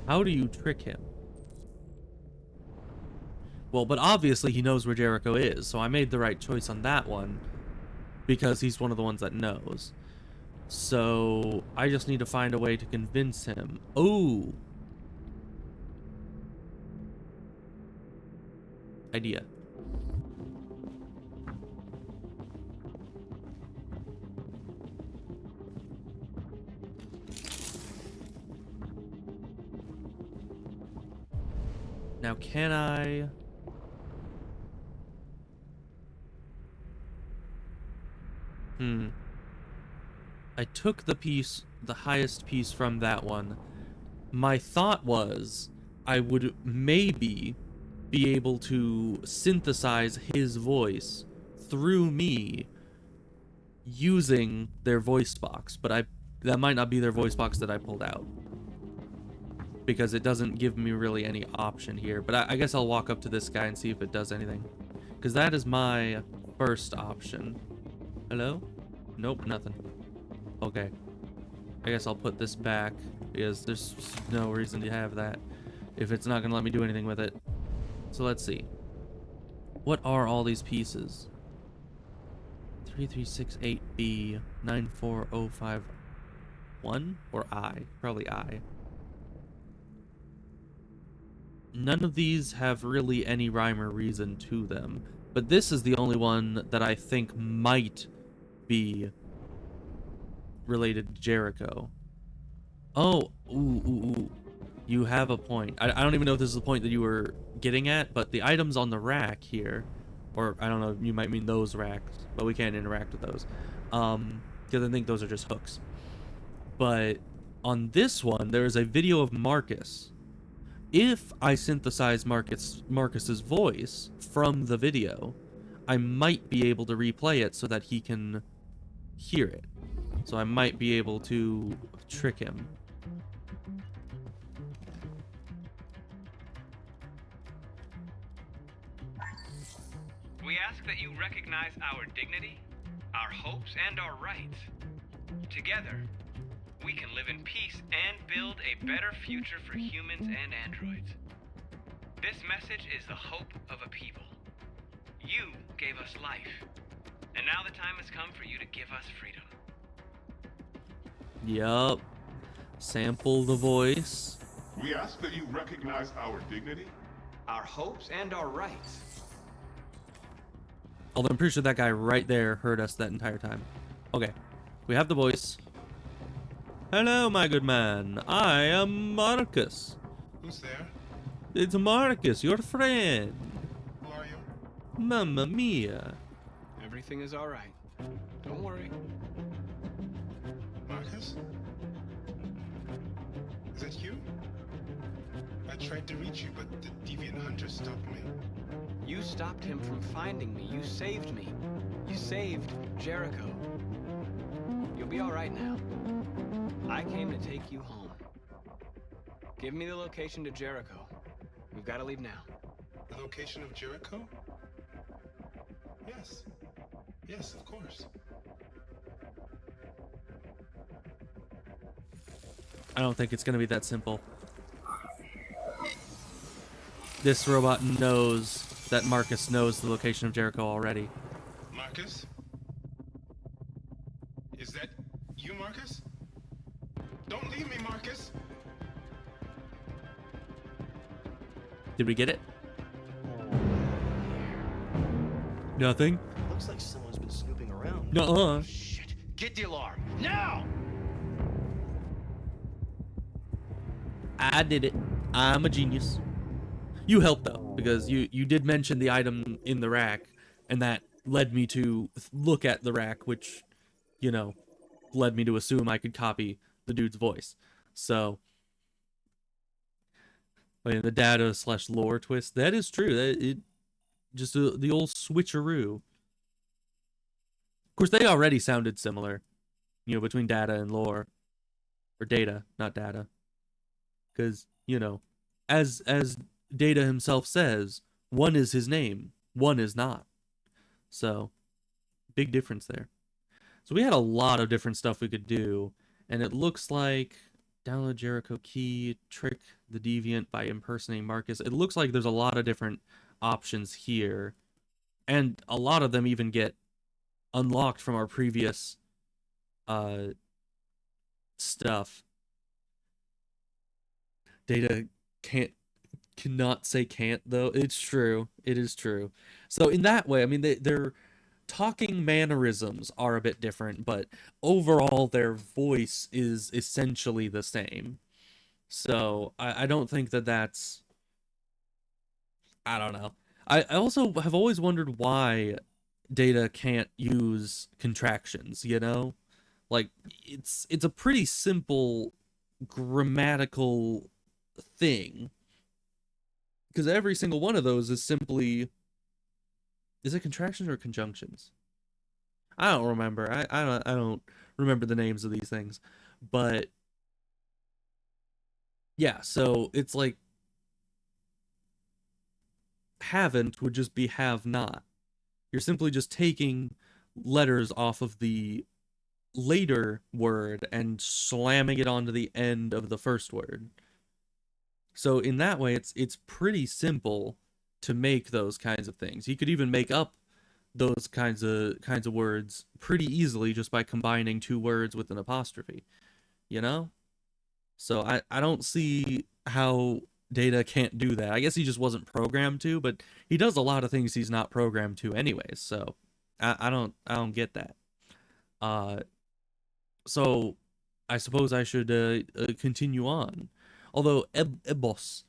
Speaker 1: How do you trick him? Well, but obviously he knows where Jericho is, so I made the right choice on that one because he's one of the ones that knows. So I just need to find a way to convince him. Oh! Idea. Now, can I... I took the piece, the highest piece from that one. My thought was I would maybe be able to synthesize his voice through me using their voice box, but that might not be their voice box that I pulled out, because it doesn't give me really any option here. But I guess I'll walk up to this guy and see if it does anything, because that is my first option. Hello? Nope, nothing. Okay. I guess I'll put this back, because there's no reason to have that if it's not going to let me do anything with it. So let's see. What are all these pieces? 3368B 94051 or I? Probably I. None of these have really any rhyme or reason to them, but this is the only one that I think might be related to Jericho. Oh, ooh. You have a point. I don't even know if this is the point that you were getting at, but the items on the rack here, or I don't know, you might mean those racks, but we can't interact with those. Because I think those are just hooks. But on this one, there is a video of Marcus. If I synthesize Marcus's voice from the video, I might be able to replay it so that he can hear it. So I might be able to trick him.
Speaker 9: We ask that you recognize our dignity, our hopes, and our rights. Together, we can live in peace and build a better future for humans and androids. This message is the hope of a people. You gave us life, and now the time has come for you to give us freedom.
Speaker 1: Yup. Sample the voice.
Speaker 4: We ask that you recognize our dignity,
Speaker 5: our hopes, and our rights.
Speaker 1: Although I'm pretty sure that guy right there heard us that entire time. Okay. We have the voice. Hello, my good man. I am Marcus.
Speaker 17: Who's there?
Speaker 1: It's Marcus, your friend.
Speaker 17: Who are you?
Speaker 1: Mamma mia.
Speaker 5: Everything is all right. Don't worry.
Speaker 17: Marcus? Is that you? I tried to reach you, but the deviant hunter stopped me.
Speaker 5: You stopped him from finding me. You saved me. You saved Jericho. You'll be all right now. I came to take you home. Give me the location to Jericho. We've got to leave now.
Speaker 17: The location of Jericho? Yes. Yes, of course.
Speaker 1: I don't think it's going to be that simple. This robot knows that Marcus knows the location of Jericho already.
Speaker 17: Marcus? Is that you, Marcus? Don't leave me, Marcus!
Speaker 1: Did we get it? Nothing?
Speaker 12: Looks like someone's been snooping around.
Speaker 1: Nuh-uh.
Speaker 21: Shit! Get the alarm now!
Speaker 1: I did it. I'm a genius. You helped though, because you did mention the item in the rack, and that led me to look at the rack, which, you know, led me to assume I could copy the dude's voice. So, I mean, the data / lore twist, that is true. That it just the old switcheroo. Of course, they already sounded similar, you know, between data and lore, or data, not data, because, you know, as Data himself says, one is his name, one is not. So, big difference there. So we had a lot of different stuff we could do, and it looks like download Jericho key, trick the deviant by impersonating Marcus. It looks like there's a lot of different options here, and a lot of them even get unlocked from our previous stuff. Data cannot say can't, though. It's true. It is true. So in that way, I mean, their talking mannerisms are a bit different, but overall their voice is essentially the same. So I don't think that that's I don't know. I also have always wondered why Data can't use contractions, you know? Like, it's a pretty simple grammatical thing. Because every single one of those is simply... Is it contractions or conjunctions? I don't remember. I don't remember the names of these things. But yeah, so it's like haven't would just be have not. You're simply just taking letters off of the later word and slamming it onto the end of the first word. So in that way, it's pretty simple to make those kinds of things. You could even make up those kinds of words pretty easily just by combining two words with an apostrophe, you know? So I don't see how Data can't do that. I guess he just wasn't programmed to, but he does a lot of things he's not programmed to anyways. So I don't get that. So I suppose I should continue on. Although Ebos,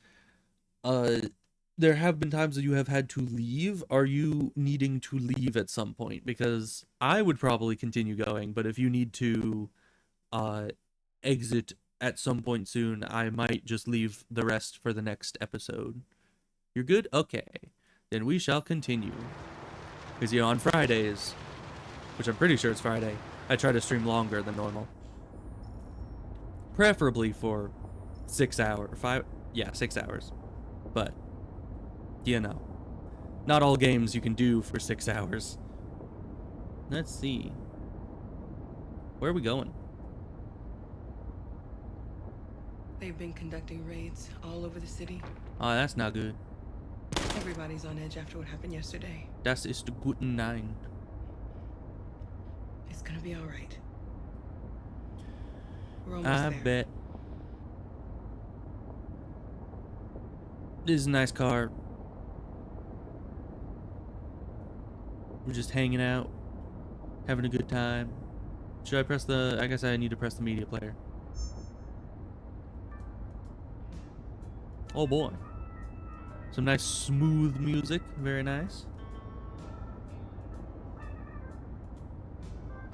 Speaker 1: there have been times that you have had to leave. Are you needing to leave at some point? Because I would probably continue going, but if you need to exit at some point soon, I might just leave the rest for the next episode. You're good? Okay. Then we shall continue. Because, you know, on Fridays, which I'm pretty sure it's Friday, I try to stream longer than normal. Preferably for 6 hours. 6 hours. But, you know, not all games you can do for 6 hours. Let's see. Where are we going?
Speaker 20: They've been conducting raids all over the city.
Speaker 1: Oh, that's not good.
Speaker 20: Everybody's on edge after what happened yesterday.
Speaker 1: Das ist guten Nein.
Speaker 20: It's gonna be all right. We're almost
Speaker 1: I
Speaker 20: there.
Speaker 1: bet. This is a nice car. We're just hanging out, having a good time. Should I press the... I guess I need to press the media player. Oh boy. Some nice smooth music. Very nice.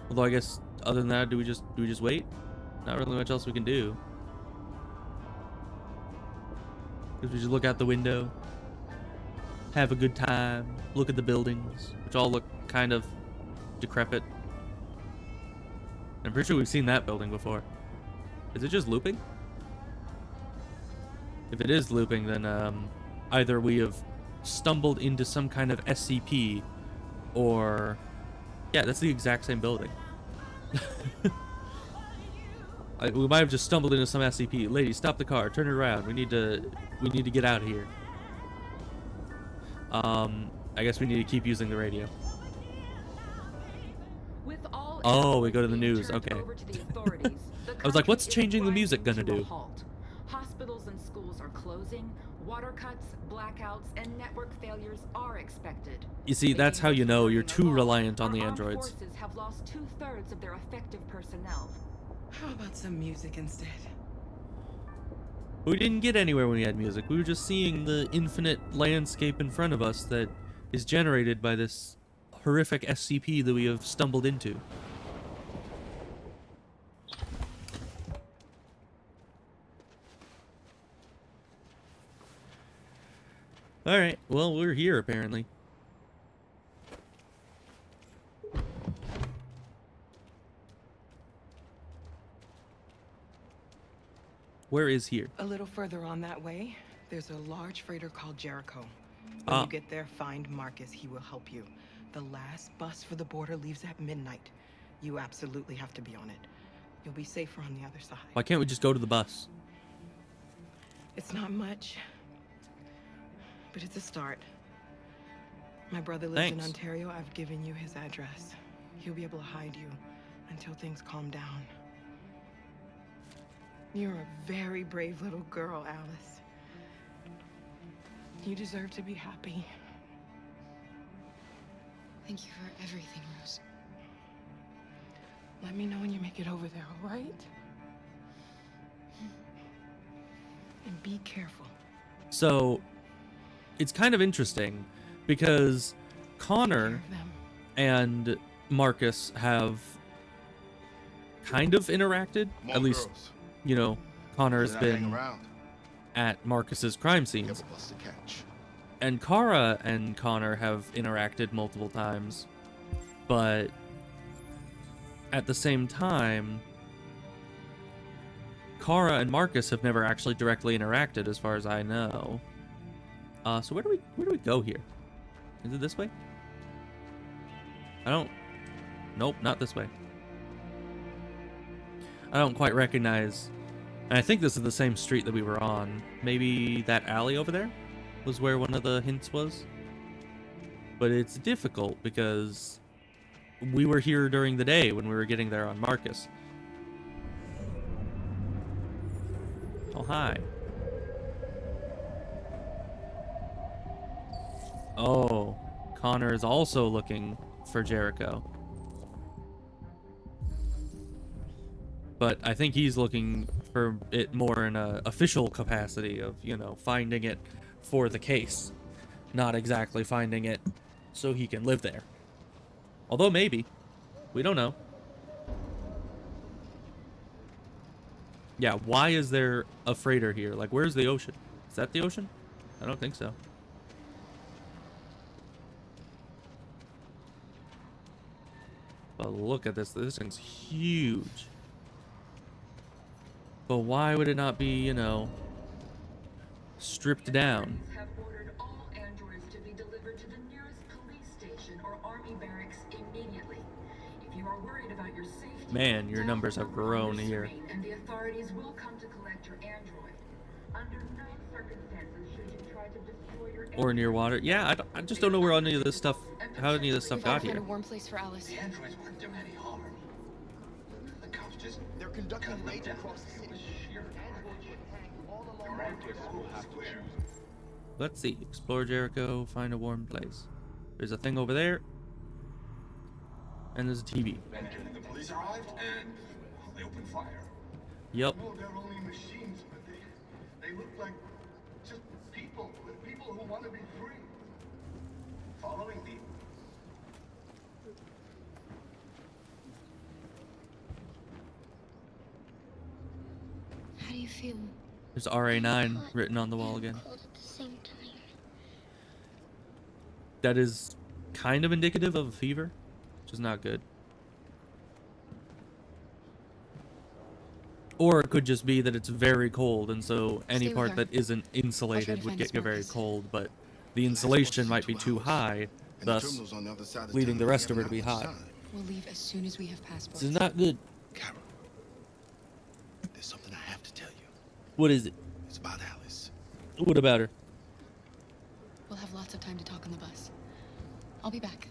Speaker 1: Although I guess other than that, do we just wait? Not really much else we can do. Because we just look out the window, have a good time, look at the buildings, which all look kind of decrepit. I'm pretty sure we've seen that building before. Is it just looping? If it is looping, then either we have stumbled into some kind of SCP, or... Yeah, that's the exact same building. We might have just stumbled into some SCP. Lady, stop the car. Turn it around. We need to get out of here. I guess we need to keep using the radio. Oh, we go to the news. Okay. I was like, what's changing the music gonna do?
Speaker 18: Hospitals and schools are closing. Water cuts, blackouts, and network failures are expected.
Speaker 1: You see, that's how you know you're too reliant on the androids.
Speaker 18: Forces have lost 2/3 of their effective personnel.
Speaker 20: How about some music instead?
Speaker 1: We didn't get anywhere when we had music. We were just seeing the infinite landscape in front of us that is generated by this horrific SCP that we have stumbled into. Alright, well, we're here apparently. Where is here?
Speaker 20: A little further on that way, there's a large freighter called Jericho. When you get there, find Marcus. He will help you. The last bus for the border leaves at midnight. You absolutely have to be on it. You'll be safer on the other side.
Speaker 1: Why can't we just go to the bus?
Speaker 20: It's not much, but it's a start. My brother lives in Ontario. I've given you his address. He'll be able to hide you until things calm down. You're a very brave little girl, Alice. You deserve to be happy.
Speaker 2: Thank you for everything, Rose.
Speaker 20: Let me know when you make it over there, all right? And be careful.
Speaker 1: So, it's kind of interesting because Connor and Marcus have kind of interacted. At least, you know, Connor has been at Marcus's crime scenes. And Kara and Connor have interacted multiple times. But at the same time, Kara and Marcus have never actually directly interacted as far as I know. So where do we go here? Is it this way? Nope, not this way. I don't quite recognize, and I think this is the same street that we were on. Maybe that alley over there was where one of the hints was. But it's difficult because we were here during the day when we were getting there on Marcus. Oh, hi. Oh, Connor is also looking for Jericho. But I think he's looking for it more in a official capacity of, you know, finding it for the case. Not exactly finding it so he can live there. Although maybe. We don't know. Yeah, why is there a freighter here? Like, where's the ocean? Is that the ocean? I don't think so. But look at this. This thing's huge. But why would it not be, you know, stripped down?
Speaker 18: Have ordered all androids to be delivered to the nearest police station or army barracks immediately. If you are worried about your safety,
Speaker 1: Man, your numbers have grown here.
Speaker 18: and the authorities will come to collect your android. Under no circumstances should you try to destroy your
Speaker 1: Or near water. Yeah, I just don't know where any of this stuff, how any of this stuff got
Speaker 2: Find
Speaker 1: here.
Speaker 2: a warm place for Alice.
Speaker 3: The androids weren't doing any harm. The cops just... They're conducting a raid across the city.
Speaker 1: Let's see. Explore Jericho, find a warm place. There's a thing over there. And there's a TV.
Speaker 3: The police arrived and they opened fire.
Speaker 1: Yep.
Speaker 3: No, they're only machines, but they look like just people who want to be free. Following the...
Speaker 2: How do you feel?
Speaker 1: There's RA9 written on the wall again. That is kind of indicative of a fever, which is not good. Or it could just be that it's very cold, and so any part that isn't insulated would get you very cold, but the insulation might be too high, thus leading the rest of her to be hot.
Speaker 2: We'll leave as soon as we have passports.
Speaker 1: This is not good.
Speaker 3: Carol, there's something I have to tell you.
Speaker 1: What is it?
Speaker 3: It's about Alice.
Speaker 1: What about her?
Speaker 2: We'll have lots of time to talk on the bus. I'll be back.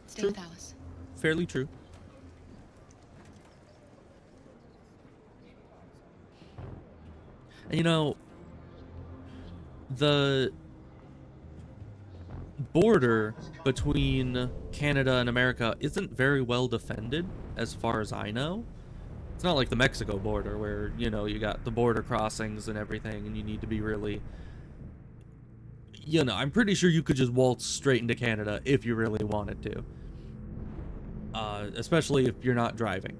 Speaker 2: Stay
Speaker 1: True.
Speaker 2: with Alice.
Speaker 1: Fairly true. And you know, the border between Canada and America isn't very well defended, as far as I know. It's not like the Mexico border where, you know, you got the border crossings and everything, and you need to be really... You know, I'm pretty sure you could just waltz straight into Canada if you really wanted to. Especially if you're not driving.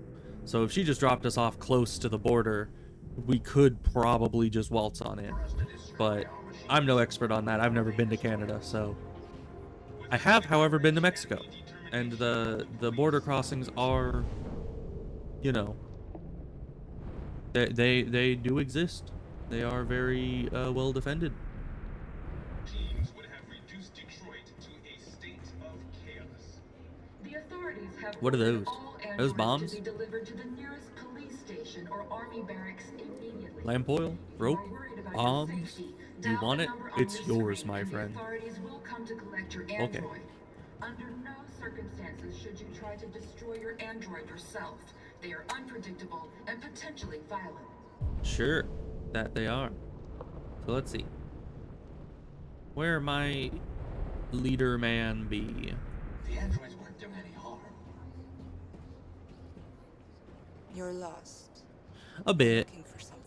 Speaker 1: So if she just dropped us off close to the border, we could probably just waltz on in. But I'm no expert on that. I've never been to Canada, so... I have, however, been to Mexico. And the border crossings are, you know... They do exist. They are very well defended. What are those? Are those bombs? Lamp oil? Rope? Bombs? You want it? It's yours, my friend. Okay.
Speaker 18: Under no circumstances should you try to destroy your android yourself. They are unpredictable and potentially violent.
Speaker 1: Sure, that they are. So let's see. Where might leader man be?
Speaker 3: The androids weren't doing any harm.
Speaker 11: You're lost.
Speaker 1: A bit.
Speaker 11: Looking for something.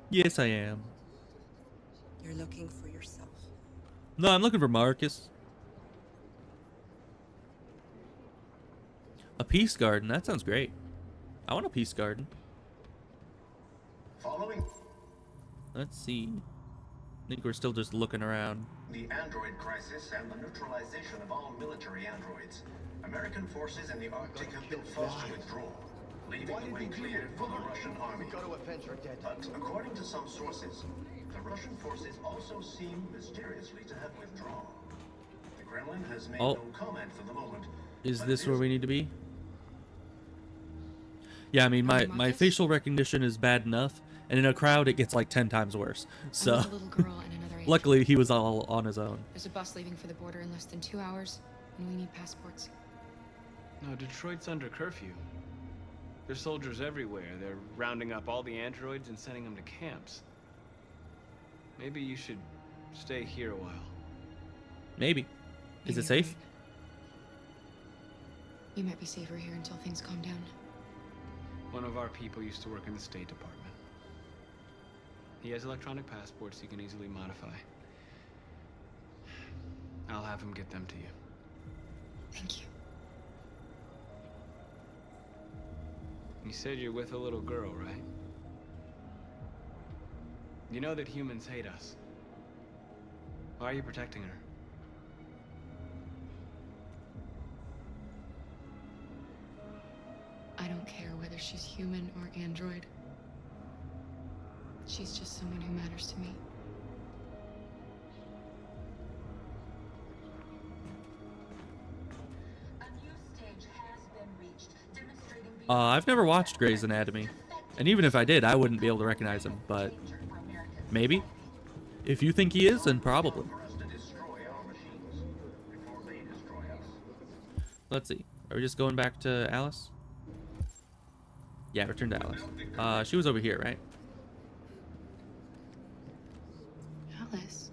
Speaker 1: Yes, I am.
Speaker 11: You're looking for yourself.
Speaker 1: No, I'm looking for Marcus. A peace garden. That sounds great. I want a peace garden.
Speaker 3: Following
Speaker 1: Let's see. I think we're still just looking around.
Speaker 3: the android crisis and the neutralization of all military androids, American forces in the Arctic have been forced to withdraw, leaving the way cleared for the Russian army. But according to some sources, the Russian forces also seem mysteriously to have withdrawn. The Kremlin has made no comment for the moment.
Speaker 1: Is this where we need to be? Yeah, I mean, my facial recognition is bad enough, and in a crowd it gets like 10 times worse. So,
Speaker 2: I'm a little girl and another age.
Speaker 1: luckily he was all on his own.
Speaker 2: There's a bus leaving for the border in less than 2 hours, and we need passports.
Speaker 5: No, Detroit's under curfew. There's soldiers everywhere. They're rounding up all the androids and sending them to camps. Maybe you should stay here a while.
Speaker 1: Maybe. Is it safe?
Speaker 2: You might be safer here until things calm down.
Speaker 5: One of our people used to work in the State Department. He has electronic passports he can easily modify. I'll have him get them to you.
Speaker 2: Thank you.
Speaker 5: You said you're with a little girl, right? You know that humans hate us. Why are you protecting her?
Speaker 2: I don't care whether she's human or android. She's just someone who matters to me.
Speaker 1: I've never watched Grey's Anatomy, and even if I did, I wouldn't be able to recognize him, but maybe. If you think he is, then probably. Let's see. Are we just going back to Alice? Yeah, return to Alice. She was over here, right?
Speaker 2: Alice.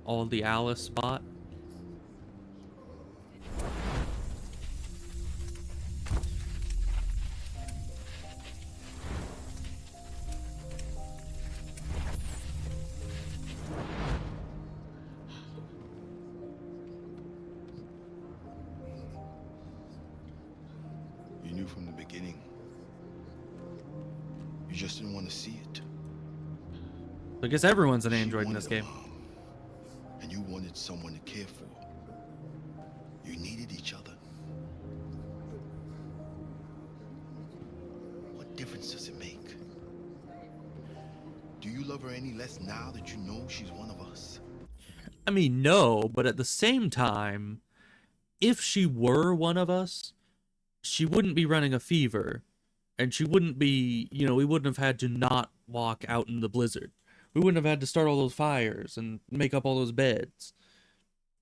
Speaker 1: All the Alice spot.
Speaker 6: You knew from the beginning. You just didn't want to see it.
Speaker 1: I guess everyone's an android in this game.
Speaker 6: And you wanted someone to care for. You needed each other. What difference does it make? Do you love her any less now that you know she's one of us?
Speaker 1: I mean, no, but at the same time, if she were one of us, she wouldn't be running a fever, and she wouldn't be, you know, we wouldn't have had to not walk out in the blizzard. We wouldn't have had to start all those fires and make up all those beds.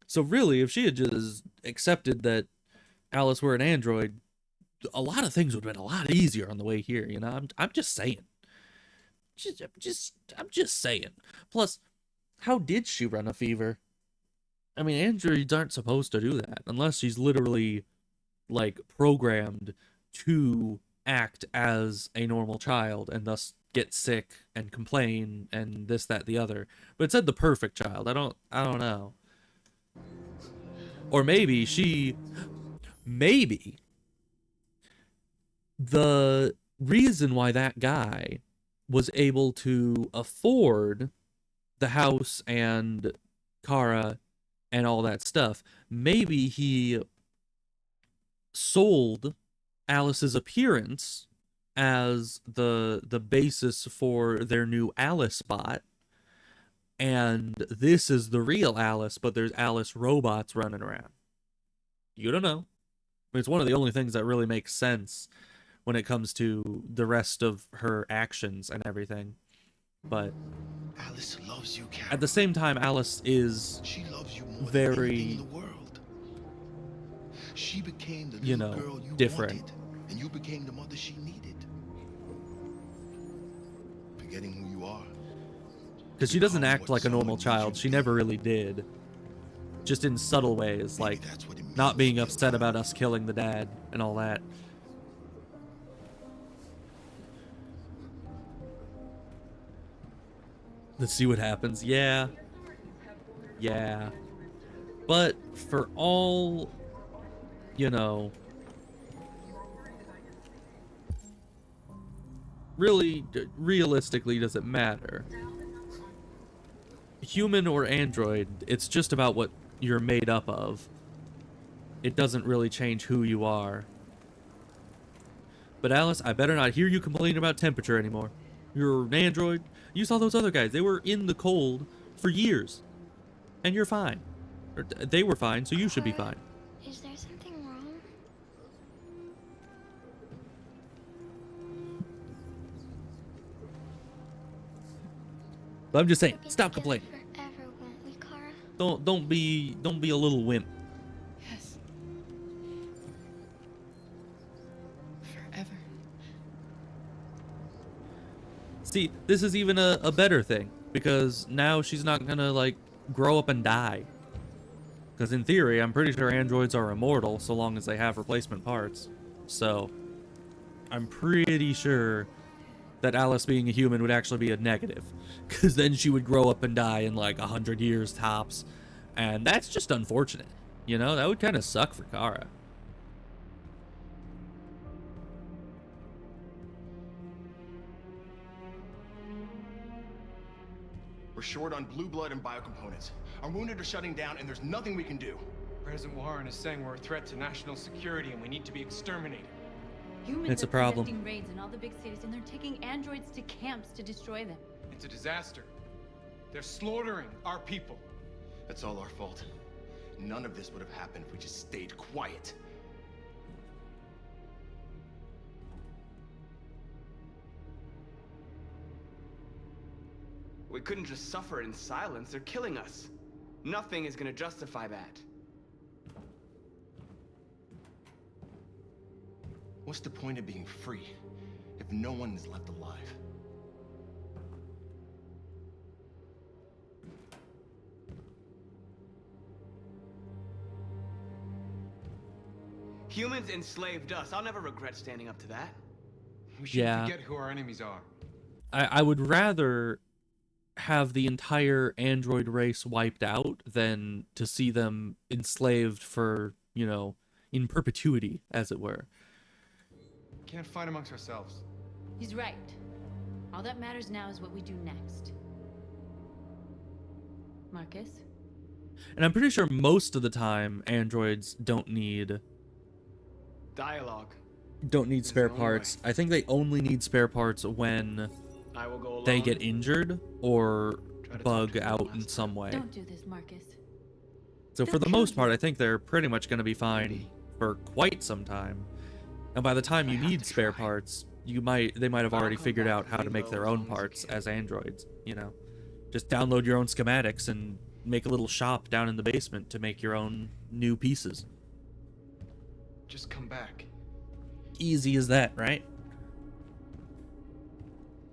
Speaker 1: So really, if she had just accepted that Alice were an android, a lot of things would have been a lot easier on the way here, you know? I'm just saying. I'm just saying. Plus, how did she run a fever? I mean, androids aren't supposed to do that unless she's literally, like, programmed to act as a normal child and thus get sick and complain and this, that, the other. But it said the perfect child. I don't know. Or maybe the reason why that guy was able to afford the house and Kara and all that stuff, maybe he sold Alice's appearance as the basis for their new Alice bot, and this is the real Alice, but there's Alice robots running around. You don't know. I mean, it's one of the only things that really makes sense when it comes to the rest of her actions and everything. But
Speaker 6: Alice loves you, Karen.
Speaker 1: At the same time, Alice is
Speaker 6: she loves you more
Speaker 1: very
Speaker 6: than anything in the world. She became the little girl you
Speaker 1: different.
Speaker 6: wanted, and you became the mother she needed. Forgetting who you are.
Speaker 1: Because she doesn't act like a normal child. She never really did. Just in subtle ways, like
Speaker 6: that's what it
Speaker 1: not being upset about us killing the dad and all that. Let's see what happens. Yeah. Yeah. But for all, you know, really, realistically, does it matter? Human or android, it's just about what you're made up of. It doesn't really change who you are. But Alice, I better not hear you complain about temperature anymore. You're an android. You saw those other guys. They were in the cold for years. And you're fine. Or they were fine, so you should be fine.
Speaker 14: Is there something wrong?
Speaker 1: But I'm just saying, stop complaining.
Speaker 14: Forever, won't we, Kara?
Speaker 1: Don't be a little wimp.
Speaker 20: Yes. Forever.
Speaker 1: See, this is even a better thing, because now she's not gonna, like, grow up and die. Because in theory, I'm pretty sure androids are immortal so long as they have replacement parts. So, I'm pretty sure that Alice being a human would actually be a negative. Because then she would grow up and die in like 100 years tops. And that's just unfortunate. You know, that would kind of suck for Kara.
Speaker 21: We're short on blue blood and biocomponents. Our wounded are shutting down, and there's nothing we can do.
Speaker 10: President Warren is saying we're a threat to national security and we need to be exterminated.
Speaker 15: Humans
Speaker 1: It's a
Speaker 15: are
Speaker 1: problem.
Speaker 15: conducting raids in all the big cities, and they're taking androids to camps to destroy them.
Speaker 10: It's a disaster. They're slaughtering our people.
Speaker 21: That's all our fault. None of this would have happened if we just stayed quiet.
Speaker 5: We couldn't just suffer in silence. They're killing us. Nothing is gonna justify that.
Speaker 21: What's the point of being free if no one is left alive?
Speaker 5: Humans enslaved us. I'll never regret standing up to that.
Speaker 10: We should
Speaker 1: Yeah.
Speaker 10: forget who our enemies are.
Speaker 1: I would rather have the entire android race wiped out than to see them enslaved for, you know, in perpetuity, as it were.
Speaker 10: Can't fight amongst ourselves.
Speaker 15: He's right. All that matters now is what we do next. Marcus?
Speaker 1: And I'm pretty sure most of the time androids don't need
Speaker 5: Dialogue.
Speaker 1: spare parts. I think they only need spare parts when
Speaker 5: I will go alone.
Speaker 1: they get injured or bug out in some way.
Speaker 15: Don't do this, Marcus.
Speaker 1: So for the most part, I think they're pretty much going to be fine for quite some time. And by the time you need spare parts, they might have already figured out how to make their own parts as androids, you know. Just download your own schematics and make a little shop down in the basement to make your own new pieces.
Speaker 10: Just come back.
Speaker 1: Easy as that, right?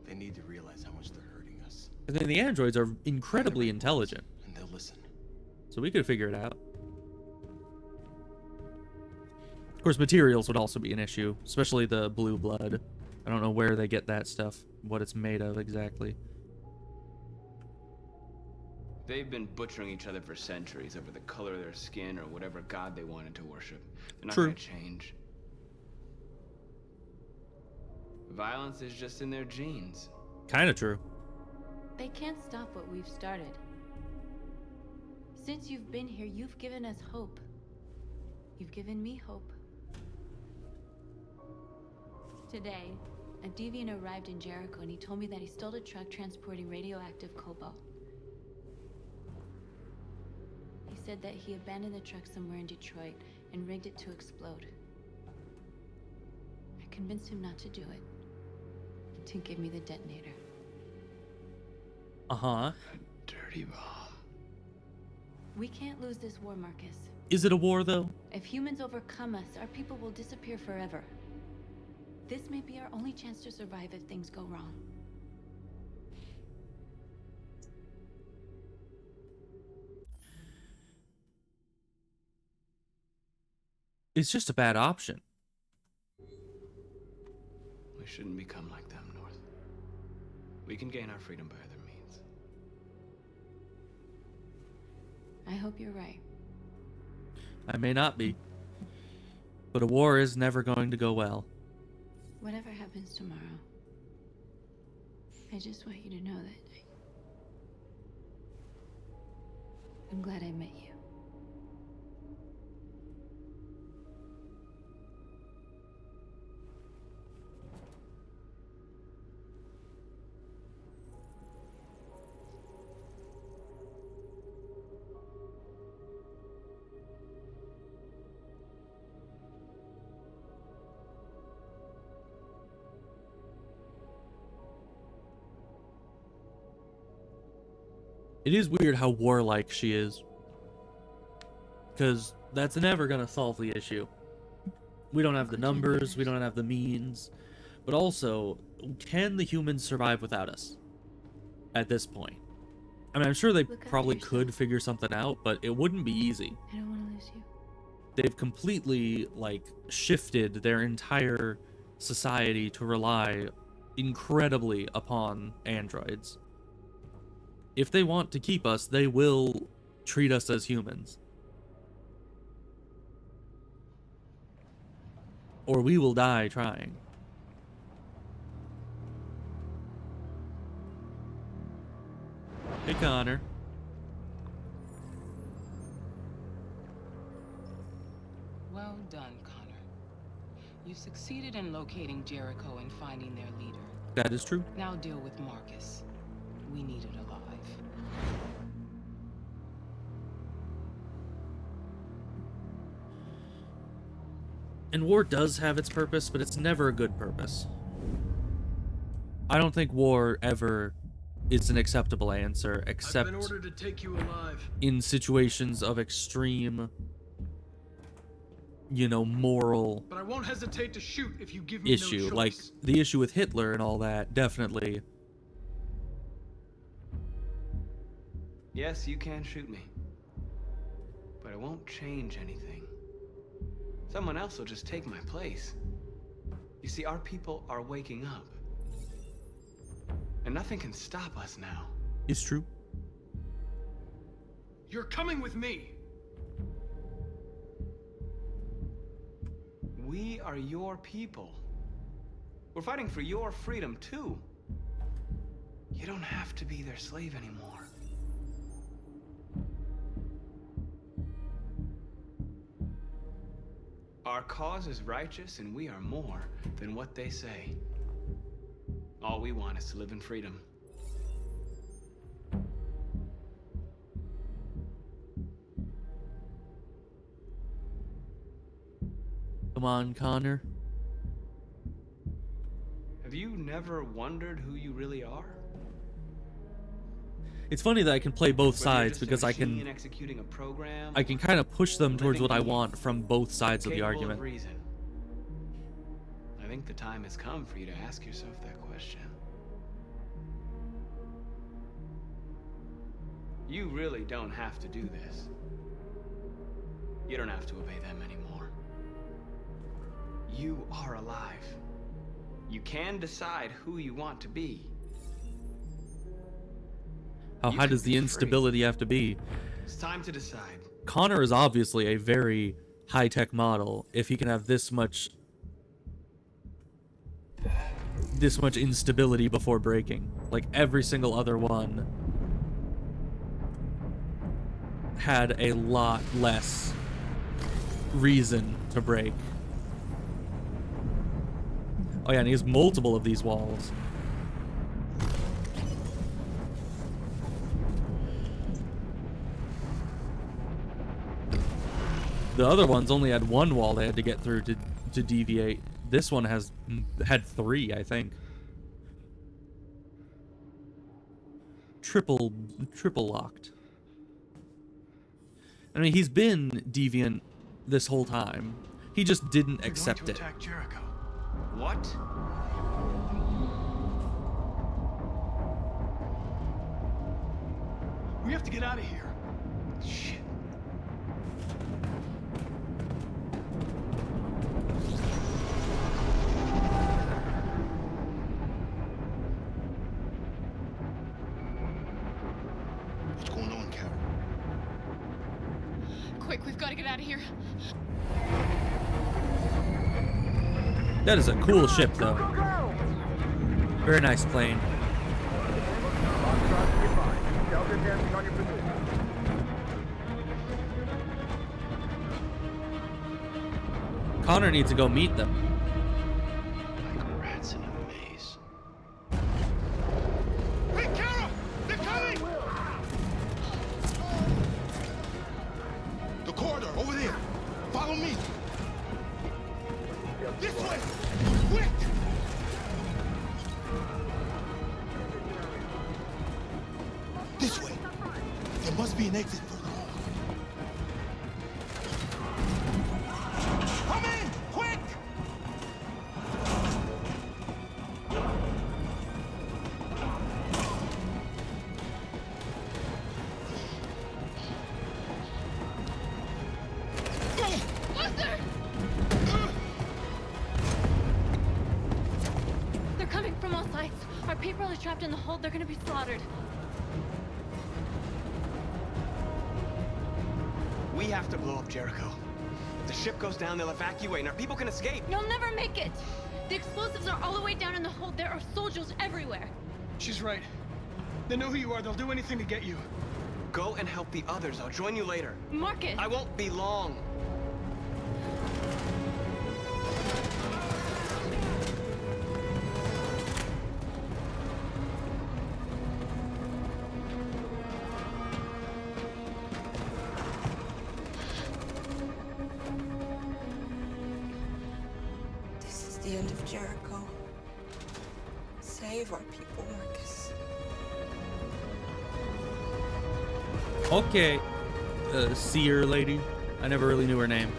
Speaker 21: They need to realize how much they're hurting us.
Speaker 1: And then the androids are incredibly intelligent.
Speaker 21: And they'll listen.
Speaker 1: So we could figure it out. Of course, materials would also be an issue, especially the blue blood. I don't know where they get that stuff, what it's made of exactly.
Speaker 5: They've been butchering each other for centuries over the color of their skin or whatever god they wanted to worship. They're not
Speaker 1: True.
Speaker 5: gonna change. Violence is just in their genes.
Speaker 1: Kind of true.
Speaker 15: They can't stop what we've started. Since you've been here, you've given us hope. You've given me hope. Today, a deviant arrived in Jericho and he told me that he stole a truck transporting radioactive cobalt. He said that he abandoned the truck somewhere in Detroit and rigged it to explode. I convinced him not to do it, to give me the detonator.
Speaker 1: Uh-huh.
Speaker 5: Dirty ball.
Speaker 15: We can't lose this war, Marcus.
Speaker 1: Is it a war, though?
Speaker 15: If humans overcome us, our people will disappear forever. This may be our only chance to survive if things go wrong.
Speaker 1: It's just a bad option.
Speaker 5: We shouldn't become like them, North. We can gain our freedom by other means.
Speaker 15: I hope you're right.
Speaker 1: I may not be. But a war is never going to go well.
Speaker 15: Whatever happens tomorrow, I just want you to know that I'm glad I met you.
Speaker 1: It is weird how warlike she is. Because that's never going to solve the issue. We don't have the numbers, we don't have the means. But also, can the humans survive without us? At this point. I mean, I'm sure they probably could figure something out, but it wouldn't be easy.
Speaker 15: I don't want to lose you.
Speaker 1: They've completely, like, shifted their entire society to rely incredibly upon androids. If they want to keep us, they will treat us as humans. Or we will die trying. Hey, Connor.
Speaker 19: Well done, Connor. You succeeded in locating Jericho and finding their leader.
Speaker 1: That is true.
Speaker 19: Now deal with Marcus. We need it alive.
Speaker 1: And war does have its purpose, but it's never a good purpose. I don't think war ever is an acceptable answer, except
Speaker 8: I've been ordered to take you alive.
Speaker 1: in situations of extreme, you know, moral
Speaker 8: But I won't hesitate to shoot if you give me
Speaker 1: issue.
Speaker 8: no choice.
Speaker 1: Like the issue with Hitler and all that, definitely.
Speaker 5: Yes, you can shoot me. But it won't change anything. Someone else will just take my place. You see, our people are waking up. And nothing can stop us now.
Speaker 1: It's true.
Speaker 8: You're coming with me.
Speaker 5: We are your people. We're fighting for your freedom, too. You don't have to be their slave anymore. Our cause is righteous, and we are more than what they say. All we want is to live in freedom.
Speaker 1: Come on, Connor.
Speaker 5: Have you never wondered who you really are?
Speaker 1: It's funny that I can play both sides because I can
Speaker 5: executing a program,
Speaker 1: kind of push them towards what I want from both sides of the
Speaker 5: capable
Speaker 1: argument.
Speaker 5: Of reason. I think the time has come for you to ask yourself that question. You really don't have to do this. You don't have to obey them anymore. You are alive. You can decide who you want to be.
Speaker 1: How high does the instability have to be?
Speaker 5: It's time to decide.
Speaker 1: Connor is obviously a very high-tech model if he can have this much instability before breaking. Like every single other one had a lot less reason to break. Oh yeah, and he has multiple of these walls. The other ones only had one wall they had to get through to deviate. This one had 3, I think. Triple locked. I mean, he's been deviant this whole time. He just didn't accept it.
Speaker 8: Attack Jericho.
Speaker 5: What?
Speaker 8: We have to get out of here.
Speaker 5: Shit.
Speaker 2: Quick, we've got to get out of here.
Speaker 1: That is a cool ship, though. Very nice plane. Connor needs to go meet them.
Speaker 12: Like rats in a maze.
Speaker 16: Hey, Carol! They're coming!
Speaker 6: The corridor, over there. Follow me.
Speaker 16: This way! Quick!
Speaker 6: This way. There must be an exit further on.
Speaker 16: Come in! Quick!
Speaker 2: Buster!
Speaker 15: They're coming from all sides. Our people are trapped in the hold. They're gonna be slaughtered.
Speaker 5: We have to blow up Jericho. If the ship goes down, they'll evacuate, and our people can escape.
Speaker 15: You'll never make it. The explosives are all the way down in the hold. There are soldiers everywhere.
Speaker 8: She's right. They know who you are. They'll do anything to get you.
Speaker 5: Go and help the others. I'll join you later.
Speaker 15: Marcus!
Speaker 5: I won't be long.
Speaker 20: This is the end of Jericho. Save our people, Marcus.
Speaker 1: Okay. Seer lady. I never really knew her name.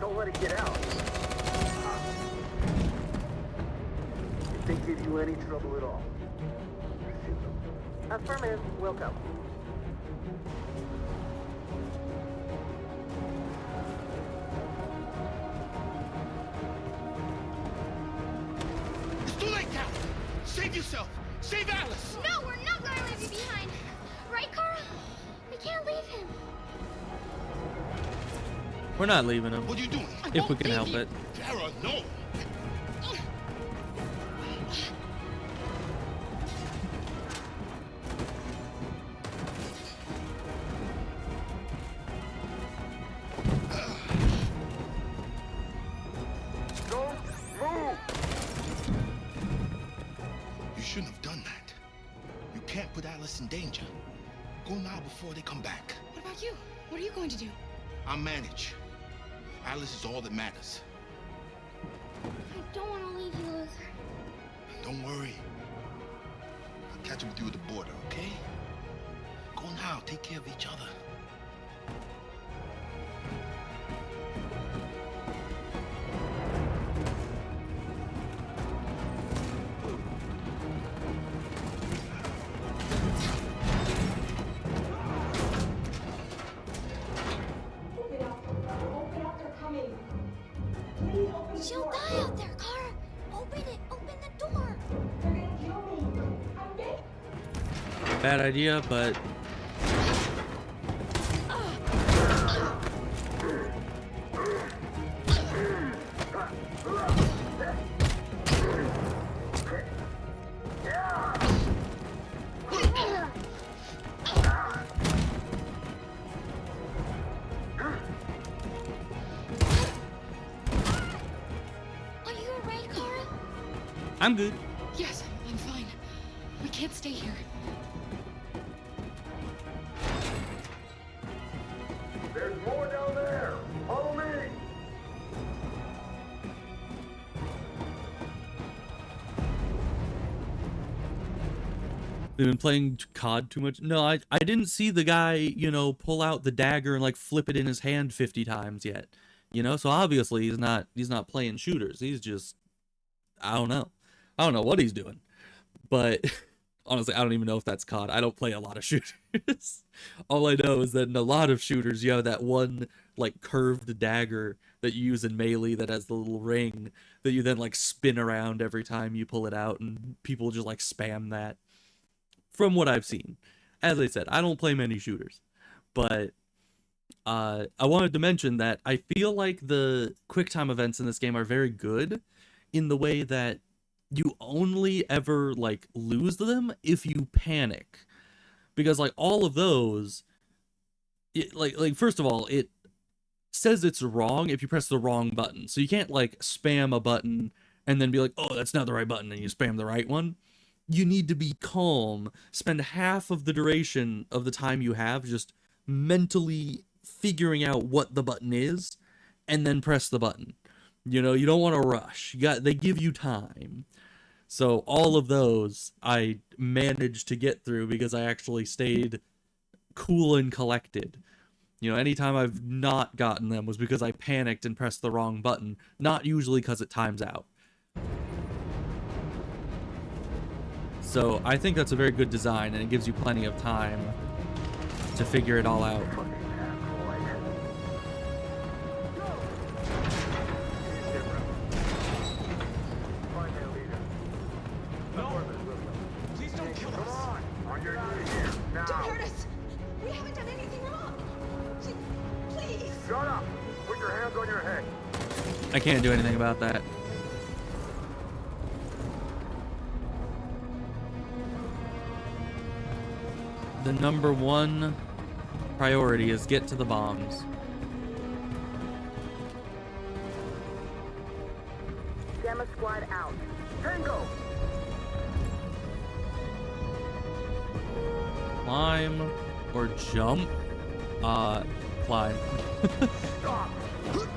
Speaker 7: Don't let it get out. If they give you any trouble at all, shoot them. Affirmative. Welcome.
Speaker 16: It's too late now! Save yourself! Save Alice!
Speaker 14: No, we're not going to leave you behind. Right, Carl? We can't leave him.
Speaker 1: We're not leaving him.
Speaker 6: What are you doing?
Speaker 1: If we can help it.
Speaker 6: Kara, no!
Speaker 7: Don't move!
Speaker 6: You shouldn't have done that. You can't put Alice in danger. Go now before they come back.
Speaker 2: What about you? What are you going to do?
Speaker 6: I'll manage. Alice is all that matters.
Speaker 14: I don't want to leave you, Luther.
Speaker 6: Don't worry. I'll catch up with you at the border, okay? Go now. Take care of each other.
Speaker 14: She'll die out there, Kara. Open it. Open the door. They're gonna kill me. I'm dead.
Speaker 1: Bad idea, but
Speaker 14: Are you alright, Kara?
Speaker 1: I'm good.
Speaker 2: Yes, I'm fine. We can't stay here.
Speaker 7: There's more down there! Follow me!
Speaker 1: They've been playing COD too much. No, I didn't see the guy, you know, pull out the dagger and like flip it in his hand 50 times yet. You know, so obviously he's not playing shooters. He's just I don't know what he's doing. But Honestly, I don't even know if that's COD. I don't play a lot of shooters. All I know is that in a lot of shooters, you have that one, like, curved dagger that you use in Melee that has the little ring that you then, like, spin around every time you pull it out, and people just, like, spam that. From what I've seen. As I said, I don't play many shooters. But I wanted to mention that I feel like the QuickTime events in this game are very good in the way that you only ever, like, lose them if you panic. Because, like, all of those, like first of all, it says it's wrong if you press the wrong button. So you can't, like, spam a button and then be like, oh, that's not the right button, and you spam the right one. You need to be calm, spend half of the duration of the time you have just mentally figuring out what the button is, and then press the button. You know, you don't want to rush. They give you time. So all of those I managed to get through because I actually stayed cool and collected. You know, anytime I've not gotten them was because I panicked and pressed the wrong button, not usually because it times out. So I think that's a very good design, and it gives you plenty of time to figure it all out.
Speaker 8: Please don't kill us. On your knees here, now.
Speaker 14: Don't hurt us. We haven't done anything wrong. Please.
Speaker 8: Shut up. Put your hands on your head.
Speaker 1: I can't do anything about that. The number one priority is get to the bombs.
Speaker 7: Gamma squad out. Tango.
Speaker 1: Climb or jump? Climb.
Speaker 8: Stop.
Speaker 14: Look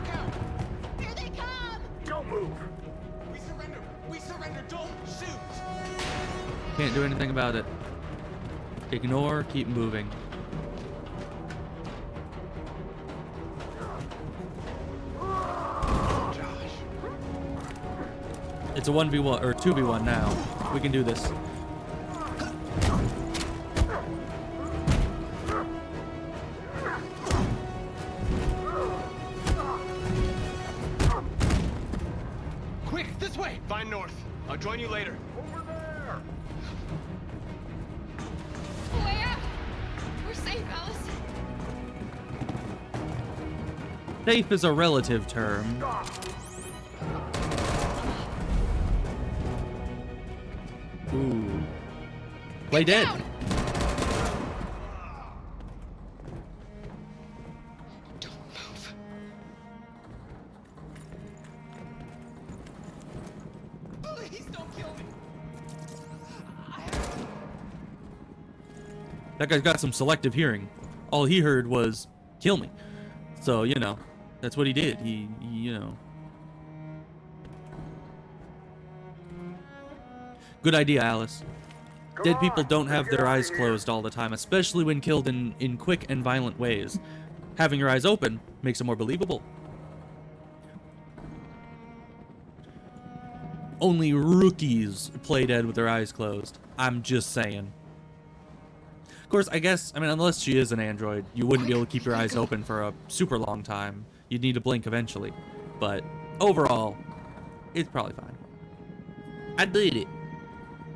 Speaker 14: out! Here they come!
Speaker 8: Don't move.
Speaker 10: We surrender! We surrender! Don't shoot!
Speaker 1: Can't do anything about it. Ignore, keep moving. It's a 1v1 or 2v1 now. We can do this.
Speaker 10: Quick, this way!
Speaker 5: Find north. I'll join you later.
Speaker 8: Over there.
Speaker 2: Way out! We're safe, Alice.
Speaker 1: Safe is a relative term. Ooh. Play dead.
Speaker 8: Don't move.
Speaker 10: Please don't kill me!
Speaker 1: That guy's got some selective hearing. All he heard was, kill me. So, you know, that's what he did. He you know. Good idea, Alice. Dead people don't have their eyes closed all the time, especially when killed in quick and violent ways. Having your eyes open makes it more believable. Only rookies play dead with their eyes closed. I'm just saying. Of course, I guess, I mean, unless she is an android, you wouldn't be able to keep your eyes open for a super long time. You'd need to blink eventually. But overall, it's probably fine. I did it.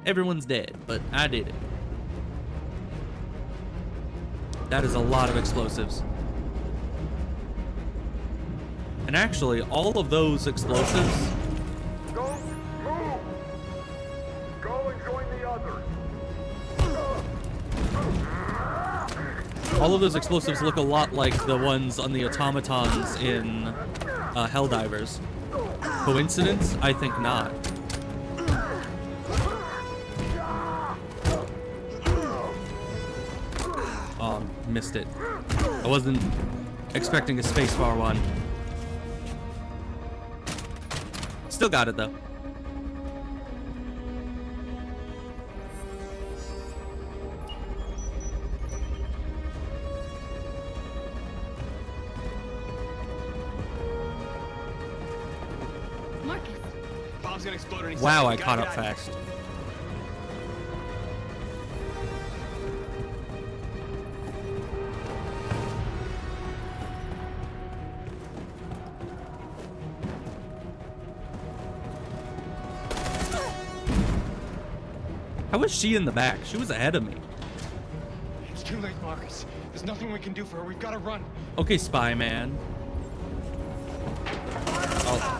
Speaker 1: Everyone's dead, but I did it. That is a lot of explosives. And actually, all of those explosives...
Speaker 8: Don't move. Go and join the others.
Speaker 1: All of those explosives look a lot like the ones on the automatons in Helldivers. Coincidence? I think not. Oh, missed it. I wasn't expecting a spacebar one. Still got it though.
Speaker 5: gonna explode any
Speaker 1: Wow, I
Speaker 5: second.
Speaker 1: caught
Speaker 5: Gotta
Speaker 1: up
Speaker 5: get out of
Speaker 1: fast.
Speaker 5: here.
Speaker 1: How was she in the back? She was ahead of me.
Speaker 10: It's too late, Marcus. There's nothing we can do for her. We've got to run.
Speaker 1: Okay, spy man. Oh.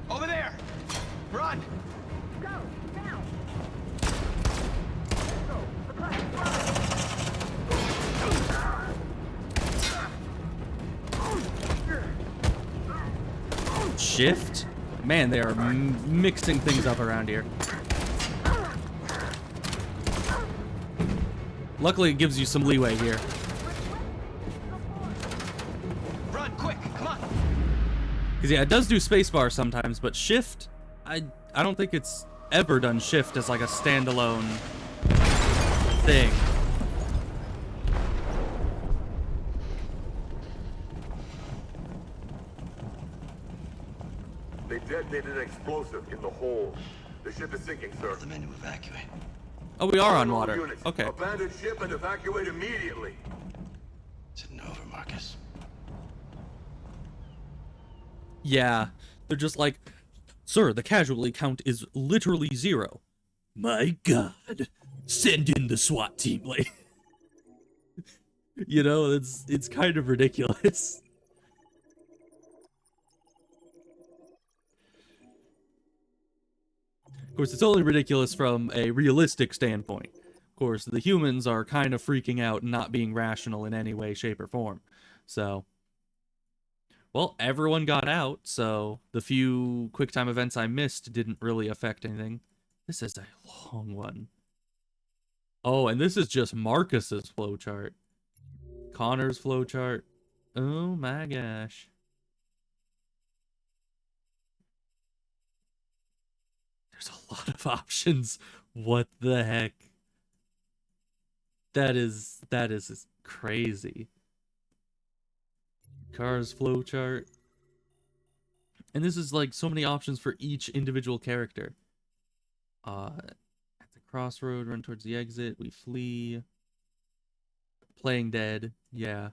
Speaker 5: Over there! Run!
Speaker 1: Shift? Man, they are mixing things up around here. Luckily, it gives you some leeway here.
Speaker 5: Run, quick, come on!
Speaker 1: Because yeah, it does do spacebar sometimes, but shift, I don't think it's ever done shift as like a standalone thing.
Speaker 13: They detonated an explosive in the hold. The ship is sinking, sir.
Speaker 12: The men to evacuate.
Speaker 1: Oh, we are on
Speaker 13: All
Speaker 1: water.
Speaker 13: units,
Speaker 1: Okay.
Speaker 13: abandon ship and evacuate immediately.
Speaker 12: It's over, Marcus.
Speaker 1: Yeah, they're just like, sir, the casualty count is literally 0. My God, send in the SWAT team, like, you know, it's kind of ridiculous. Of course, it's only ridiculous from a realistic standpoint. Of course, the humans are kind of freaking out and not being rational in any way, shape, or form. So, well, everyone got out, so the few QuickTime events I missed didn't really affect anything. This is a long one. Oh, and this is just Marcus's flowchart. Connor's flowchart. Oh my gosh. There's a lot of options. What the heck? That is crazy. Car's flowchart. And this is like so many options for each individual character. At the crossroad, run towards the exit, we flee. Playing dead, yeah.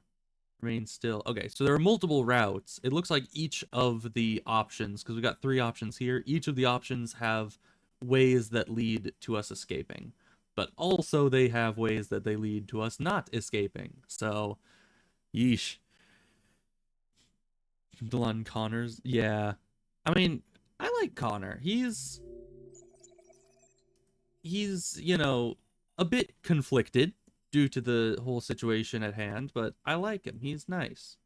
Speaker 1: Remain still. Okay, so there are multiple routes. It looks like each of the options, because we got 3 options here, each of the options have ways that lead to us escaping. But also they have ways that they lead to us not escaping. So, yeesh. Delon Connors, yeah. I mean, I like Connor. He's, you know, a bit conflicted due to the whole situation at hand, but I like him. He's nice.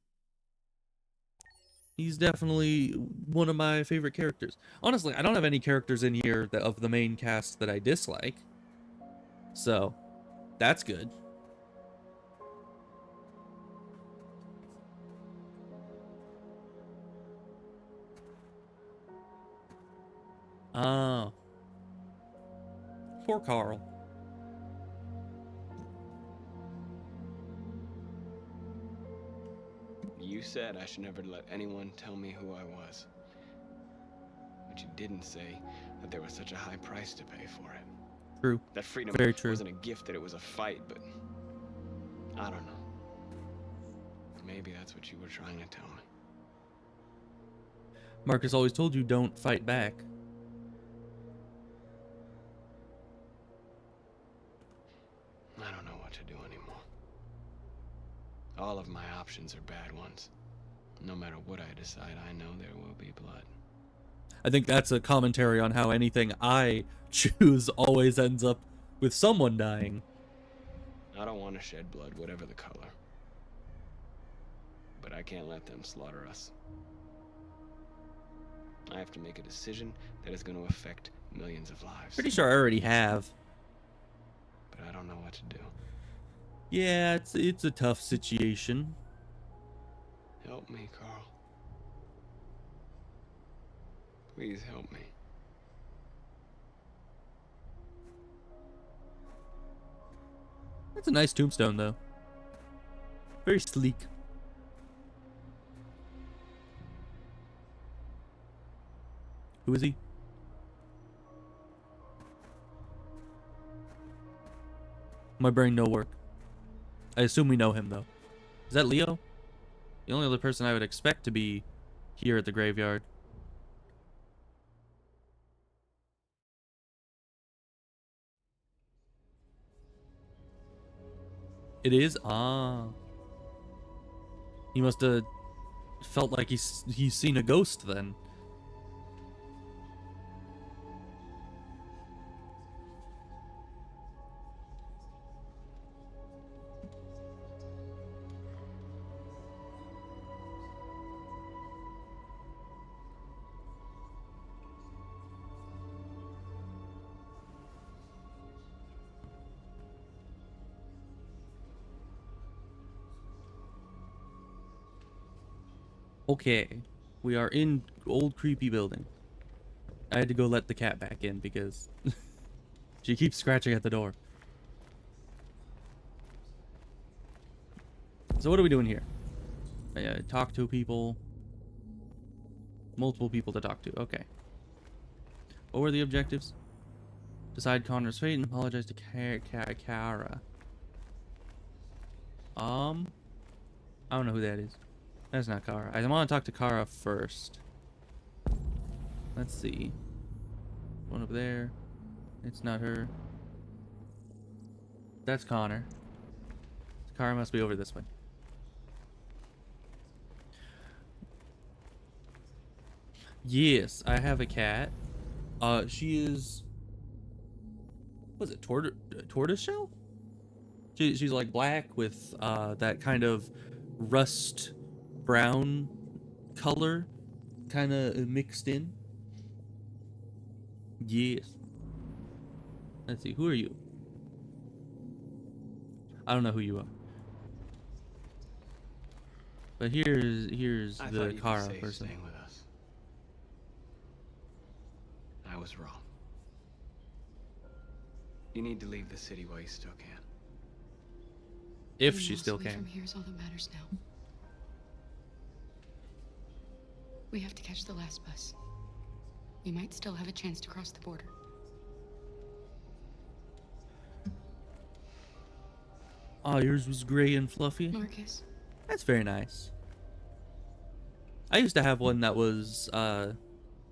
Speaker 1: He's definitely one of my favorite characters. Honestly, I don't have any characters in here that of the main cast that I dislike. So, that's good. Oh. Poor Carl.
Speaker 5: You said I should never let anyone tell me who I was. But you didn't say that there was such a high price to pay for it.
Speaker 1: True.
Speaker 5: That freedom
Speaker 1: Very true.
Speaker 5: wasn't a gift, that it was a fight, but I don't know. Maybe that's what you were trying to tell me.
Speaker 1: Marcus always told you don't fight back.
Speaker 5: I don't know what to do anymore. All of my options are bad ones. No matter what I decide, I know there will be blood.
Speaker 1: I think that's a commentary on how anything I choose always ends up with someone dying.
Speaker 5: I don't want to shed blood, whatever the color. But I can't let them slaughter us. I have to make a decision that is going to affect millions of lives.
Speaker 1: Pretty sure I already have.
Speaker 5: But I don't know what to do.
Speaker 1: Yeah, it's a tough situation.
Speaker 5: Help me, Carl. Please help me.
Speaker 1: That's a nice tombstone, though. Very sleek. Who is he? My brain no work. I assume we know him, though. Is that Leo? The only other person I would expect to be here at the graveyard. It is? Ah. He must have felt like he's seen a ghost then. Okay, we are in old creepy building. I had to go let the cat back in because she keeps scratching at the door. So what are we doing here? Talk to people. Multiple people to talk to. Okay. What were the objectives? Decide Connor's fate and apologize to Kara. I don't know who that is. That's not Kara. I want to talk to Kara first. Let's see. One over there. It's not her. That's Connor. Kara must be over this way. Yes, I have a cat. She is... What is it? Tortoiseshell? She's like black with that kind of rust brown color kind of mixed in. Yes. Let's see, who are you? I don't know who you are. But here's the Kara person.
Speaker 5: Staying with us. I was wrong. You need to leave the city while you still can.
Speaker 1: If she still
Speaker 2: Getting us away
Speaker 1: can.
Speaker 2: From here is all that matters now. We have to catch the last bus. We might still have a chance to cross the border.
Speaker 1: Oh, yours was gray and fluffy.
Speaker 2: Marcus.
Speaker 1: That's very nice. I used to have one that was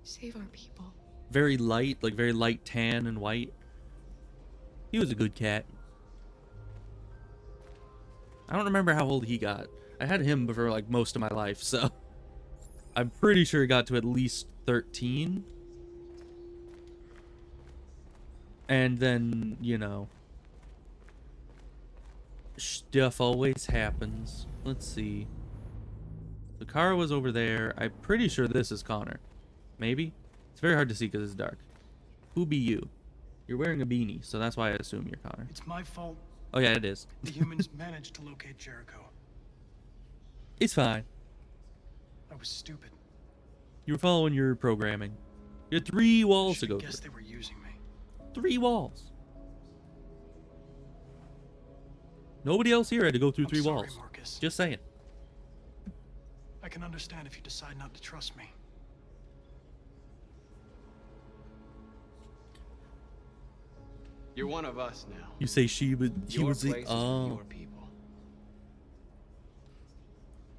Speaker 2: Save our people.
Speaker 1: very light, like very light tan and white. He was a good cat. I don't remember how old he got. I had him for like most of my life, so I'm pretty sure he got to at least 13. And then, you know, stuff always happens. Let's see. The car was over there. I'm pretty sure this is Connor. Maybe? It's very hard to see because it's dark. Who be you? You're wearing a beanie, so that's why I assume you're Connor.
Speaker 8: It's my fault.
Speaker 1: Oh yeah, it is.
Speaker 8: The humans managed to locate Jericho.
Speaker 1: It's fine.
Speaker 8: I was stupid.
Speaker 1: You were following your programming. You had 3 walls to go
Speaker 8: I guess
Speaker 1: through.
Speaker 8: they were using me.
Speaker 1: 3 walls. Nobody else here had to go through 3
Speaker 8: sorry,
Speaker 1: walls.
Speaker 8: Marcus.
Speaker 1: Just saying.
Speaker 8: I can understand if you decide not to trust me.
Speaker 5: You're one of us now.
Speaker 1: You say she would. He
Speaker 5: Your
Speaker 1: was the.
Speaker 5: place is with
Speaker 1: Oh.
Speaker 5: your people.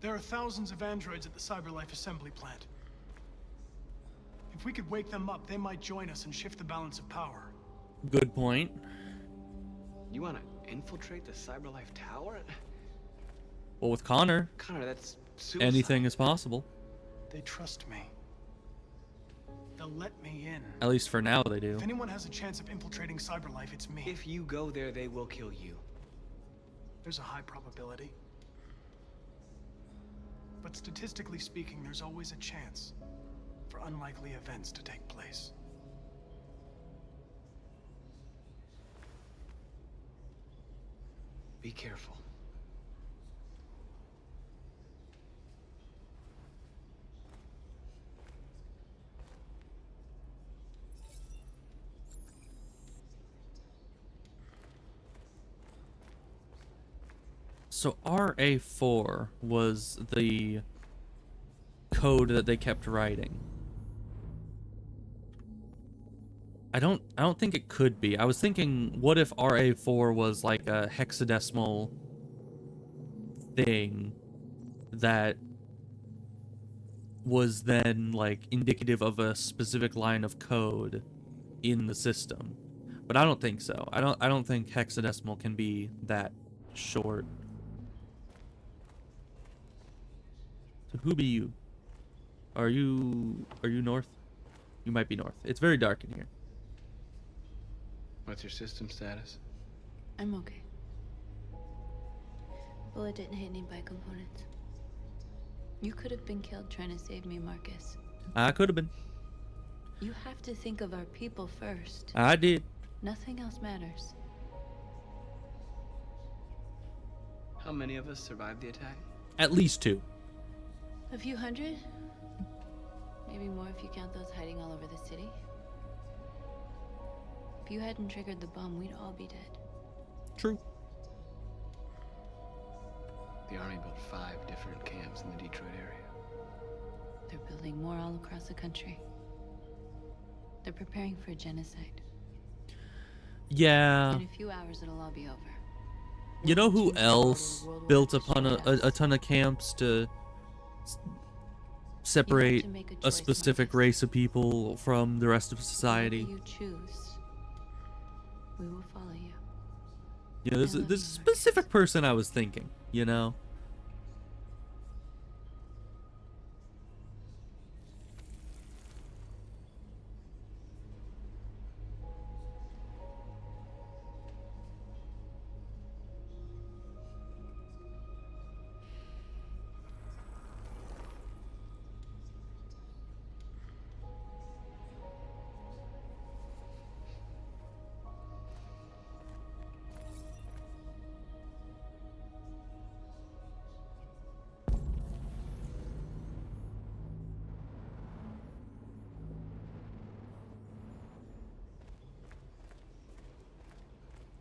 Speaker 8: There are thousands of androids at the CyberLife assembly plant. If we could wake them up, they might join us and shift the balance of power.
Speaker 1: Good point.
Speaker 5: You want to infiltrate the CyberLife tower?
Speaker 1: Well, with Connor,
Speaker 5: Connor, that's suicide.
Speaker 1: anything is possible.
Speaker 8: They trust me. They'll let me in.
Speaker 1: At least for now, they do.
Speaker 8: If anyone has a chance of infiltrating CyberLife, it's me.
Speaker 5: If you go there, they will kill you.
Speaker 8: There's a high probability. But statistically speaking, there's always a chance for unlikely events to take place.
Speaker 5: Be careful.
Speaker 1: So RA4 was the code that they kept writing. I don't think it could be. I was thinking, what if RA4 was like a hexadecimal thing that was then like indicative of a specific line of code in the system. But I don't think so. I don't think hexadecimal can be that short. So who be you? Are you north? You might be north. It's very dark in here.
Speaker 5: What's your system status?
Speaker 15: I'm okay. Bullet didn't hit any bike components. You could have been killed trying to save me, Marcus.
Speaker 1: I could have been.
Speaker 15: You have to think of our people first.
Speaker 1: I did.
Speaker 15: Nothing else matters.
Speaker 5: How many of us survived the attack?
Speaker 1: At least 2.
Speaker 15: A few hundred? Maybe more if you count those hiding all over the city. If you hadn't triggered the bomb, we'd all be dead.
Speaker 1: True.
Speaker 5: The Army built 5 different camps in the Detroit area.
Speaker 15: They're building more all across the country. They're preparing for a genocide.
Speaker 1: Yeah.
Speaker 15: In a few hours, it'll all be over.
Speaker 1: You know who else built upon a ton of camps to separate a specific race of people from the rest of society?
Speaker 15: Whatever you choose, we will follow you.
Speaker 1: You know, there's a specific person I was thinking, you know?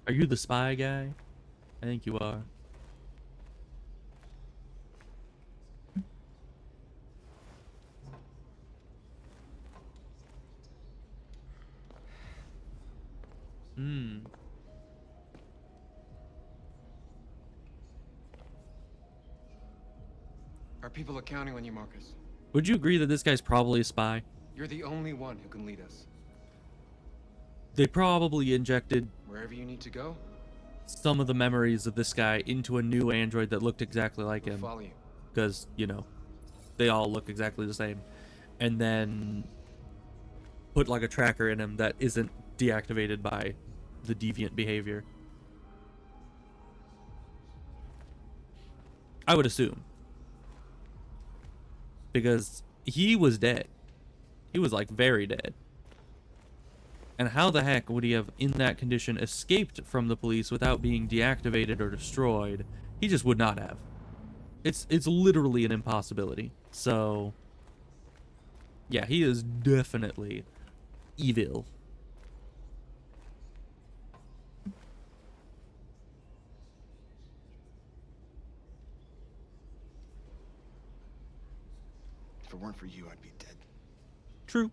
Speaker 1: Are you the spy guy? I think you are. Hmm.
Speaker 10: Our people are counting on you, Marcus.
Speaker 1: Would you agree that this guy's probably a spy?
Speaker 10: You're the only one who can lead us.
Speaker 1: They probably injected
Speaker 10: Wherever you need to go,
Speaker 1: some of the memories of this guy into a new android that looked exactly like
Speaker 10: we'll
Speaker 1: him.
Speaker 10: follow you.
Speaker 1: Because, you know, they all look exactly the same. And then put like a tracker in him that isn't deactivated by the deviant behavior. I would assume. Because he was dead. He was like very dead. And how the heck would he have, in that condition, escaped from the police without being deactivated or destroyed? He just would not have. It's literally an impossibility. So, yeah, he is definitely evil.
Speaker 6: If it weren't for you, I'd be dead.
Speaker 1: True.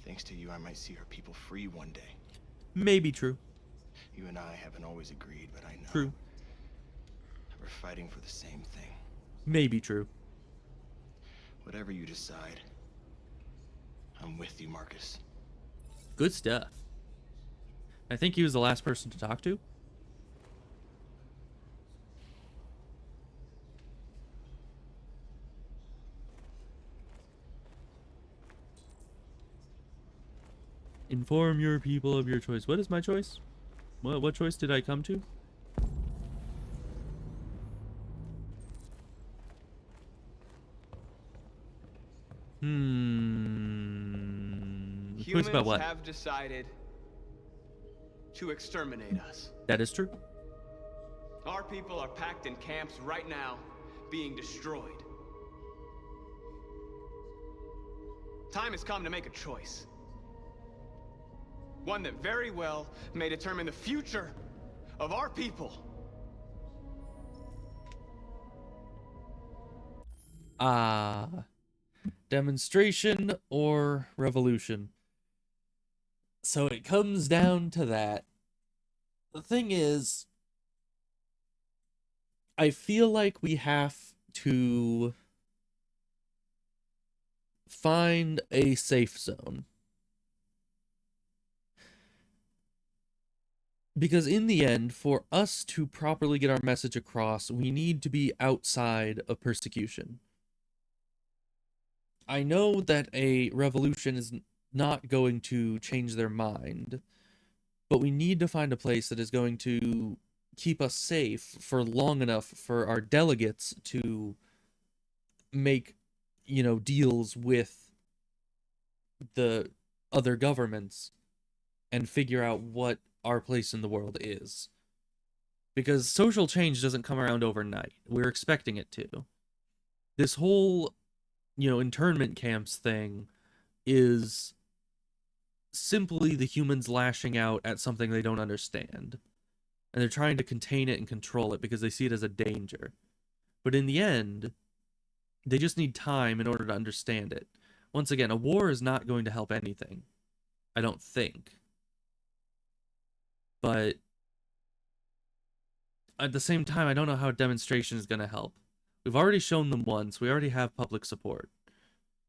Speaker 6: Thanks to you, I might see our people free one day.
Speaker 1: Maybe true.
Speaker 6: You and I haven't always agreed, but I know.
Speaker 1: True.
Speaker 6: We're fighting for the same thing.
Speaker 1: Maybe true.
Speaker 6: Whatever you decide, I'm with you, Marcus.
Speaker 1: Good stuff. I think he was the last person to talk to. Inform your people of your choice. What is my choice? What choice did I come to? Choice about what?
Speaker 5: Humans have decided to exterminate us.
Speaker 1: That is true.
Speaker 5: Our people are packed in camps right now, being destroyed. Time has come to make a choice. One that very well may determine the future of our people.
Speaker 1: Demonstration or revolution? So it comes down to that. The thing is, I feel like we have to find a safe zone. Because in the end, for us to properly get our message across, we need to be outside of persecution. I know that a revolution is not going to change their mind, but we need to find a place that is going to keep us safe for long enough for our delegates to make, deals with the other governments and figure out what our place in the world is. Because social change doesn't come around overnight. We're expecting it to. This whole, internment camps thing is simply the humans lashing out at something they don't understand. And they're trying to contain it and control it because they see it as a danger. But in the end, they just need time in order to understand it. Once again, a war is not going to help anything. I don't think. But at the same time, I don't know how a demonstration is going to help. We've already shown them once. We already have public support.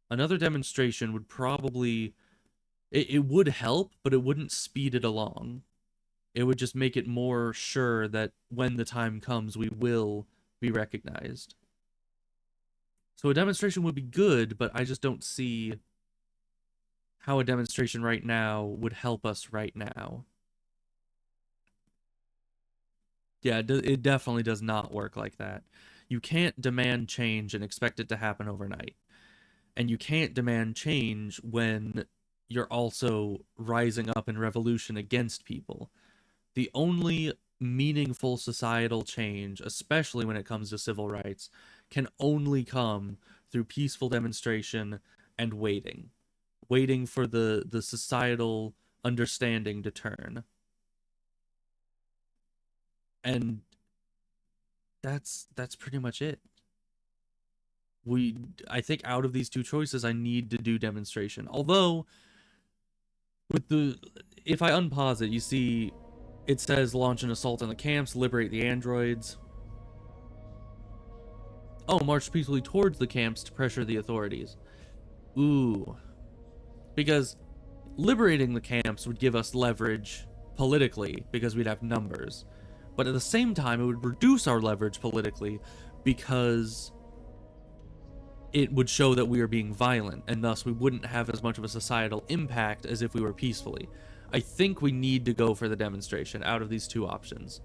Speaker 1: Another demonstration would probably... It would help, but it wouldn't speed it along. It would just make it more sure that when the time comes, we will be recognized. So a demonstration would be good, but I just don't see how a demonstration right now would help us right now. Yeah, it definitely does not work like that. You can't demand change and expect it to happen overnight. And you can't demand change when you're also rising up in revolution against people. The only meaningful societal change, especially when it comes to civil rights, can only come through peaceful demonstration and waiting. Waiting for the societal understanding to turn. And that's pretty much it. I think out of these two choices, I need to do demonstration. Although, if I unpause it, you see it says launch an assault on the camps, liberate the androids. Oh, march peacefully towards the camps to pressure the authorities. Ooh. Because liberating the camps would give us leverage politically, because we'd have numbers. But at the same time, it would reduce our leverage politically, because it would show that we are being violent, and thus we wouldn't have as much of a societal impact as if we were peacefully. I think we need to go for the demonstration out of these two options.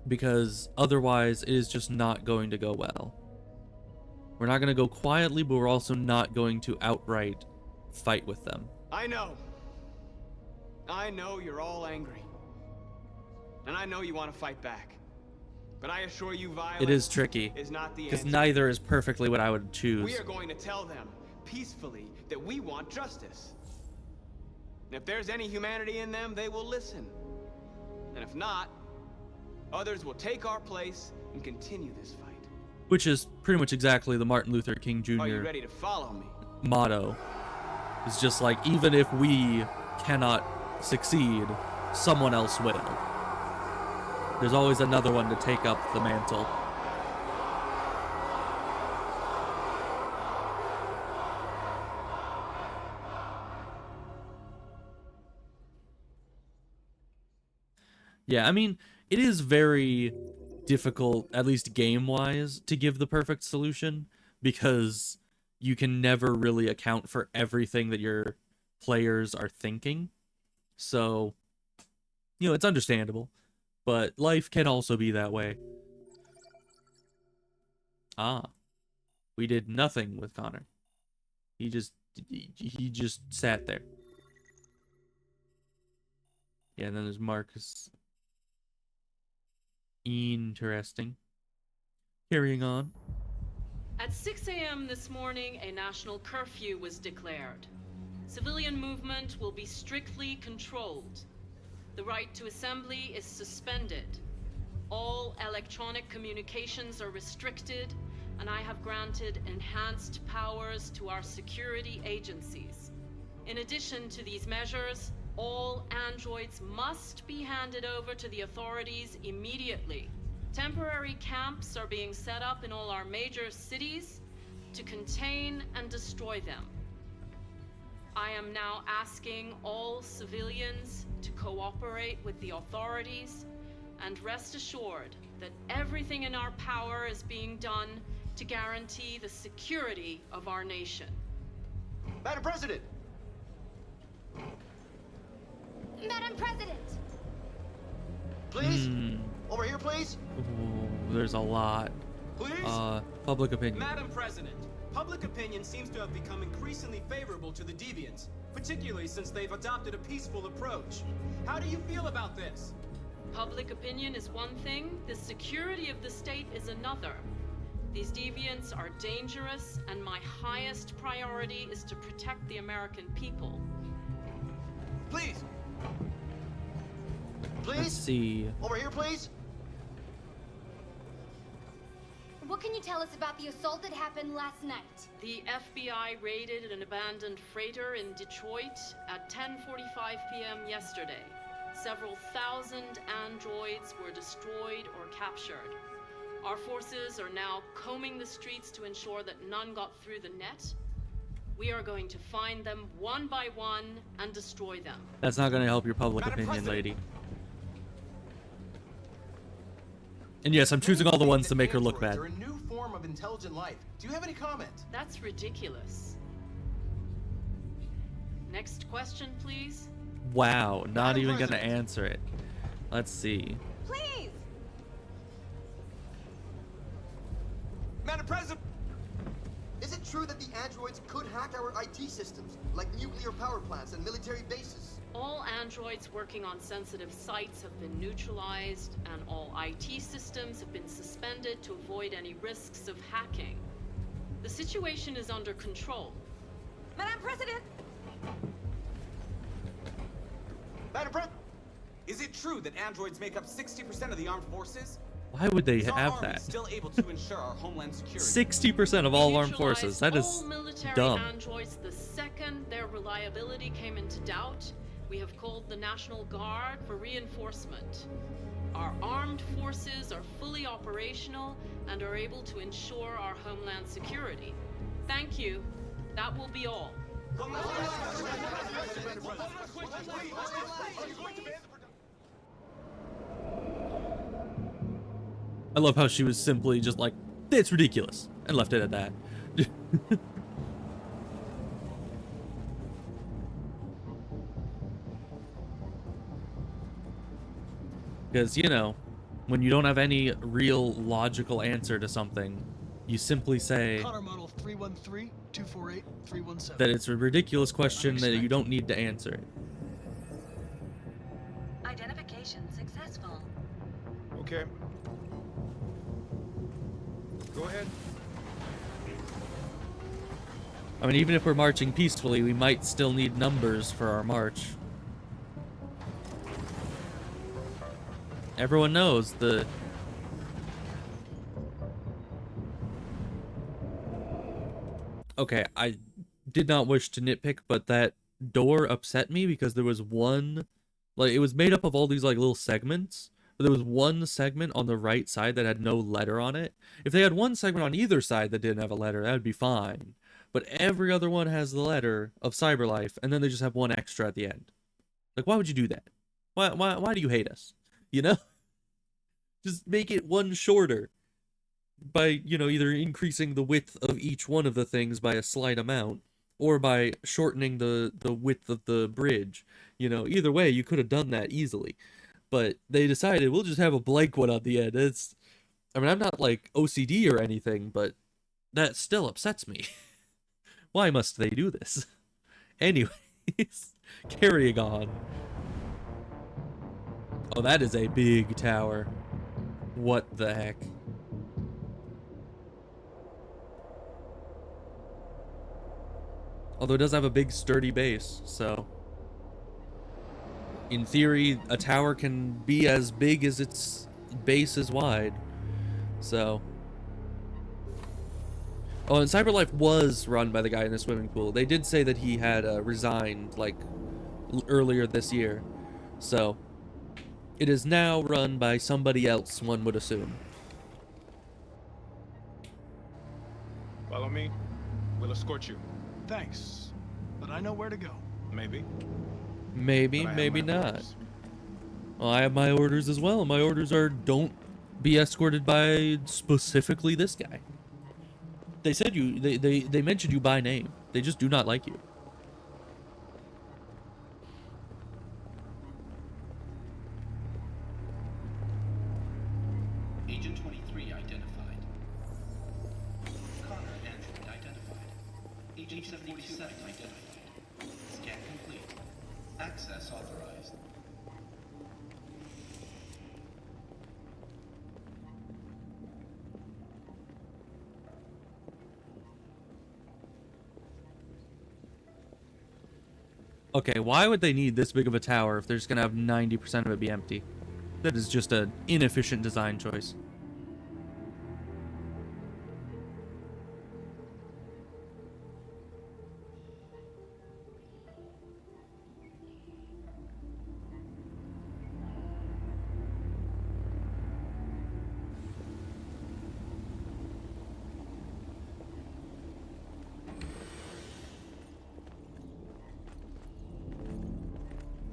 Speaker 1: Because otherwise, it is just not going to go well. We're not going to go quietly, but we're also not going to outright fight with them.
Speaker 5: I know you're all angry. And I know you want to fight back. But I assure you violence
Speaker 1: it is tricky,
Speaker 5: is not the
Speaker 1: because
Speaker 5: answer.
Speaker 1: neither is perfectly what I would choose.
Speaker 5: We are going to tell them, peacefully, that we want justice. And if there's any humanity in them, they will listen. And if not, others will take our place and continue this fight.
Speaker 1: Which is pretty much exactly the Martin Luther King Jr.
Speaker 5: Are you ready to follow me?
Speaker 1: Motto. It's just like, even if we cannot succeed, someone else will. There's always another one to take up the mantle. Yeah, I mean, it is very difficult, at least game-wise, to give the perfect solution, because you can never really account for everything that your players are thinking. So, it's understandable. But life can also be that way. Ah. We did nothing with Connor. He just sat there. Yeah, and then there's Marcus. Interesting. Carrying on.
Speaker 9: At 6 a.m. this morning, a national curfew was declared. Civilian movement will be strictly controlled. The right to assembly is suspended. All electronic communications are restricted, and I have granted enhanced powers to our security agencies. In addition to these measures, all androids must be handed over to the authorities immediately. Temporary camps are being set up in all our major cities to contain and destroy them. I am now asking all civilians to cooperate with the authorities and rest assured that everything in our power is being done to guarantee the security of our nation.
Speaker 21: Madam President!
Speaker 14: Madam President!
Speaker 21: Please? Over here, please?
Speaker 1: Ooh, there's a lot.
Speaker 4: Please?
Speaker 1: Public opinion.
Speaker 4: Madam President, public opinion seems to have become increasingly favorable to the deviants, particularly since they've adopted a peaceful approach. How do you feel about this?
Speaker 9: Public opinion is one thing, the security of the state is another. These deviants are dangerous, and my highest priority is to protect the American people.
Speaker 21: Please! Please?
Speaker 1: Let's see.
Speaker 21: Over here, please?
Speaker 14: What can you tell us about the assault that happened last night?
Speaker 9: The FBI raided an abandoned freighter in Detroit at 10:45 p.m. yesterday. Several thousand androids were destroyed or captured. Our forces are now combing the streets to ensure that none got through the net. We are going to find them one by one and destroy them.
Speaker 1: That's not going to help your public
Speaker 4: Madam
Speaker 1: opinion,
Speaker 4: President.
Speaker 1: lady. And yes, I'm choosing all the ones to make her look bad.
Speaker 21: They're a new form of intelligent life. Do you have any comment?
Speaker 9: That's ridiculous. Next question, please.
Speaker 1: Wow, not even going to answer it. Let's see.
Speaker 14: Please!
Speaker 21: Madam President! Is it true that the androids could hack our IT systems, like nuclear power plants and military bases?
Speaker 9: All androids working on sensitive sites have been neutralized, and all IT systems have been suspended to avoid any risks of hacking. The situation is under control.
Speaker 14: Madam President!
Speaker 21: Madam President!
Speaker 4: Is it true that androids make up 60% of the armed forces?
Speaker 1: Why would they
Speaker 4: Is our
Speaker 1: have
Speaker 4: army
Speaker 1: that?
Speaker 4: still able to ensure our homeland security?
Speaker 1: 60% of all armed forces. That is
Speaker 9: all military
Speaker 1: dumb.
Speaker 9: androids the second their reliability came into doubt. We have called the National Guard for reinforcement. Our armed forces are fully operational and are able to ensure our homeland security. Thank you. That will be all.
Speaker 1: I love how she was simply just like, it's ridiculous, and left it at that. Because, you know, when you don't have any real logical answer to something, you simply say
Speaker 8: Connor model 313-248-317.
Speaker 1: that it's a ridiculous question that you don't need to answer it.
Speaker 15: Identification successful.
Speaker 17: Okay. Go ahead.
Speaker 1: I mean, even if we're marching peacefully, we might still need numbers for our march. Everyone knows the... Okay, I did not wish to nitpick, but that door upset me because there was one... Like, it was made up of all these, like, little segments. But there was one segment on the right side that had no letter on it. If they had one segment on either side that didn't have a letter, that would be fine. But every other one has the letter of Cyberlife, and then they just have one extra at the end. Like, why would you do that? Why do you hate us? You know? Just make it one shorter. By, you know, either increasing the width of each one of the things by a slight amount, or by shortening the width of the bridge. You know, either way, you could have done that easily. But they decided, we'll just have a blank one on the end. It's, I mean, I'm not like OCD or anything, but that still upsets me. Why must they do this? Anyways, carrying on. Oh, that is a big tower. What the heck? Although it does have a big sturdy base, so... In theory, a tower can be as big as its base is wide. So... Oh, and Cyberlife was run by the guy in the swimming pool. They did say that he had resigned, like, earlier this year. So, it is now run by somebody else, one would assume.
Speaker 10: Follow me. We'll escort you.
Speaker 8: Thanks, but I know where to go.
Speaker 10: Maybe.
Speaker 1: Maybe, maybe not. Well, I have my orders as well. My orders are don't be escorted by specifically this guy. They said you, they mentioned you by name. They just do not like you.
Speaker 12: Agent 23 identified. Connor Android identified. Agent 77 identified. Scan complete. Access authorized.
Speaker 1: Okay, why would they need this big of a tower if they're just gonna have 90% of it be empty? That is just an inefficient design choice.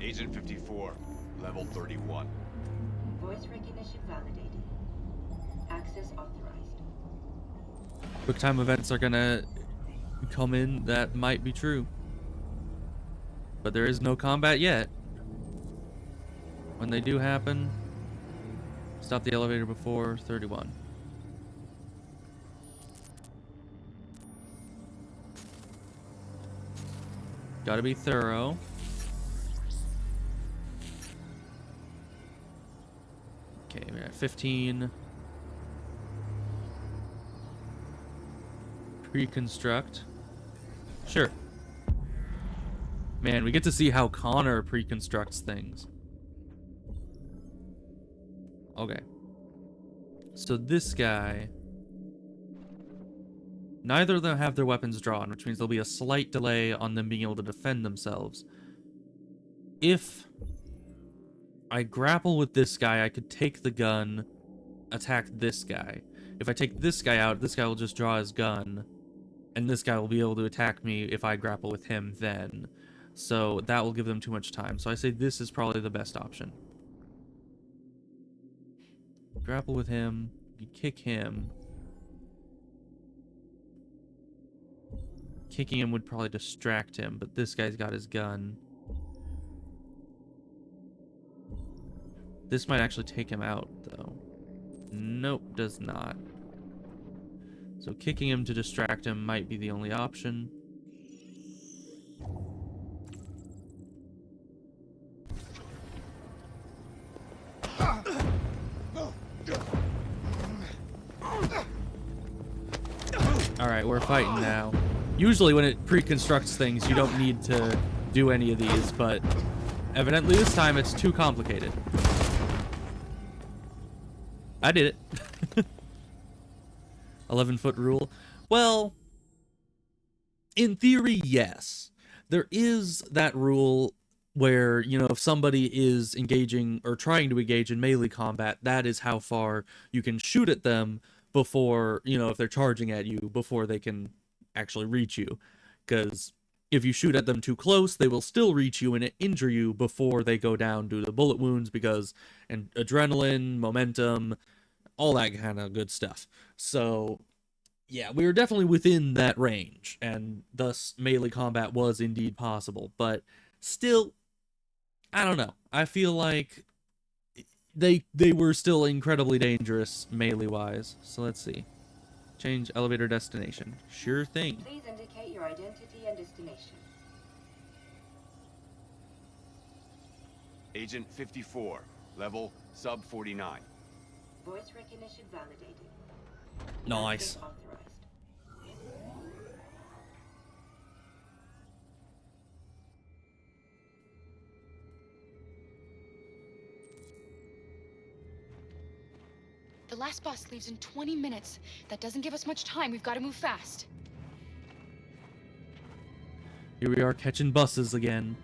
Speaker 18: Agent 54, level 31.
Speaker 22: Voice recognition validated. Access authorized.
Speaker 1: QuickTime events are gonna come in, that might be true. But there is no combat yet. When they do happen, stop the elevator before 31. Gotta be thorough. Okay, we're at 15. Pre-construct. Sure. Man, we get to see how Connor pre-constructs things. Okay. So this guy... Neither of them have their weapons drawn, which means there'll be a slight delay on them being able to defend themselves. If I grapple with this guy, I could take the gun, attack this guy. If I take this guy out, this guy will just draw his gun, and this guy will be able to attack me if I grapple with him then. So that will give them too much time. So I say this is probably the best option. Grapple with him, you kick him. Kicking him would probably distract him, but this guy's got his gun. This might actually take him out, though. Nope, does not. So kicking him to distract him might be the only option. Alright, we're fighting now. Usually when it pre-constructs things, you don't need to do any of these, but evidently this time it's too complicated. I did it. 11-foot rule. Well, in theory, yes. There is that rule where, you know, if somebody is engaging or trying to engage in melee combat, that is how far you can shoot at them before, you know, if they're charging at you, before they can actually reach you. Because if you shoot at them too close, they will still reach you and injure you before they go down due to bullet wounds, because and adrenaline, momentum, all that kind of good stuff. So yeah, we were definitely within that range, and thus melee combat was indeed possible. But still, I don't know. I feel like they were still incredibly dangerous melee-wise. So let's see. Change elevator destination. Sure thing.
Speaker 22: Please indicate your identity and destination.
Speaker 18: Agent 54, level sub 49.
Speaker 22: Voice recognition validated.
Speaker 1: Nice.
Speaker 22: Authorized.
Speaker 2: The last bus leaves in 20 minutes. That doesn't give us much time. We've got to move fast.
Speaker 1: Here we are catching buses again.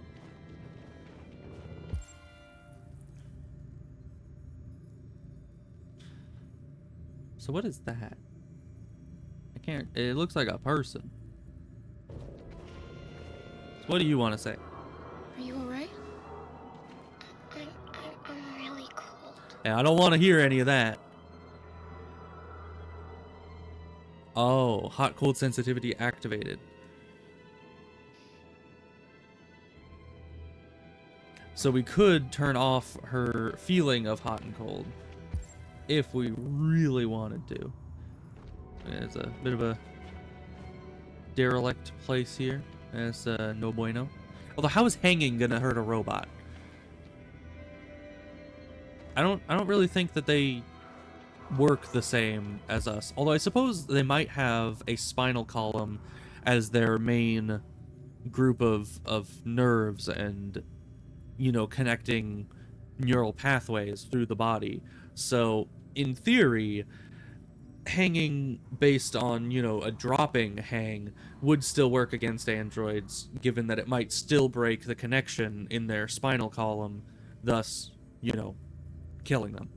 Speaker 1: So what is that? I can't, it looks like a person. So what do you want to say?
Speaker 2: Are you alright?
Speaker 14: I'm really cold.
Speaker 1: Hey, I don't want to hear any of that. Oh, hot cold sensitivity activated. So we could turn off her feeling of hot and cold if we really wanted to. It's a bit of a derelict place here. It's no bueno. Although, how is hanging gonna hurt a robot? I don't really think that they work the same as us. Although I suppose they might have a spinal column as their main group of nerves and, you know, connecting neural pathways through the body. So in theory, hanging based on, you know, a dropping hang would still work against androids, given that it might still break the connection in their spinal column, thus, you know, killing them.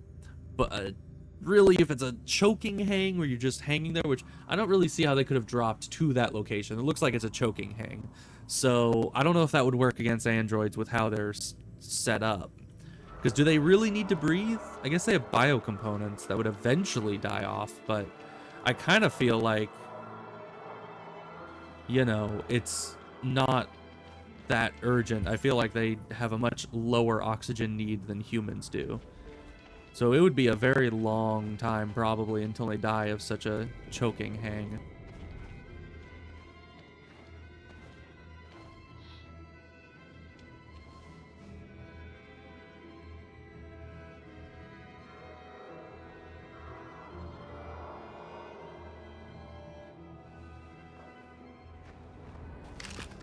Speaker 1: But really, if it's a choking hang where you're just hanging there, which I don't really see how they could have dropped to that location. It looks like it's a choking hang. So I don't know if that would work against androids with how they're set up. Because do they really need to breathe? I guess they have biocomponents that would eventually die off, but I kind of feel like, you know, it's not that urgent. I feel like they have a much lower oxygen need than humans do. So it would be a very long time probably until they die of such a choking hang.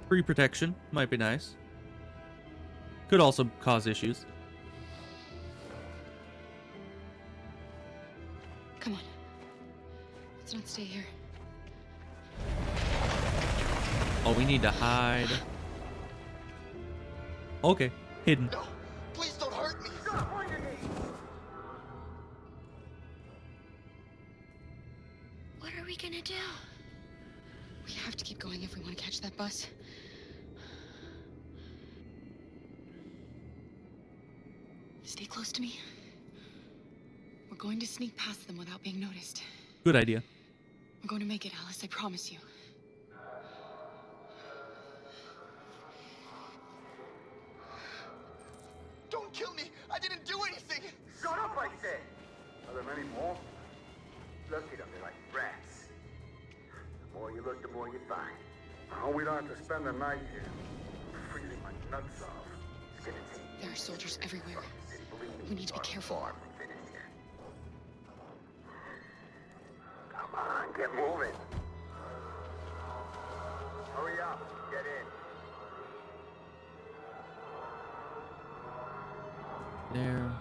Speaker 1: Free protection might be nice. Could also cause issues.
Speaker 2: Come on. Let's not stay here.
Speaker 1: Oh, we need to hide. Okay, hidden.
Speaker 21: No, please don't hurt me. Stop on your knees.
Speaker 2: What are we gonna do? We have to keep going if we want to catch that bus. Stay close to me. We're going to sneak past them without being noticed.
Speaker 1: Good idea.
Speaker 2: We're going to make it, Alice. I promise you.
Speaker 21: Don't kill me. I didn't do anything.
Speaker 13: Shut up, I said! Are there many more? Look at them, they're like rats. The more you look, the more you find. Oh, we don't have to spend the night here. I'm freezing my nuts off. It's gonna take
Speaker 2: There are soldiers everywhere. We need to be careful.
Speaker 13: Come on, get moving. Hurry up, get in.
Speaker 1: There.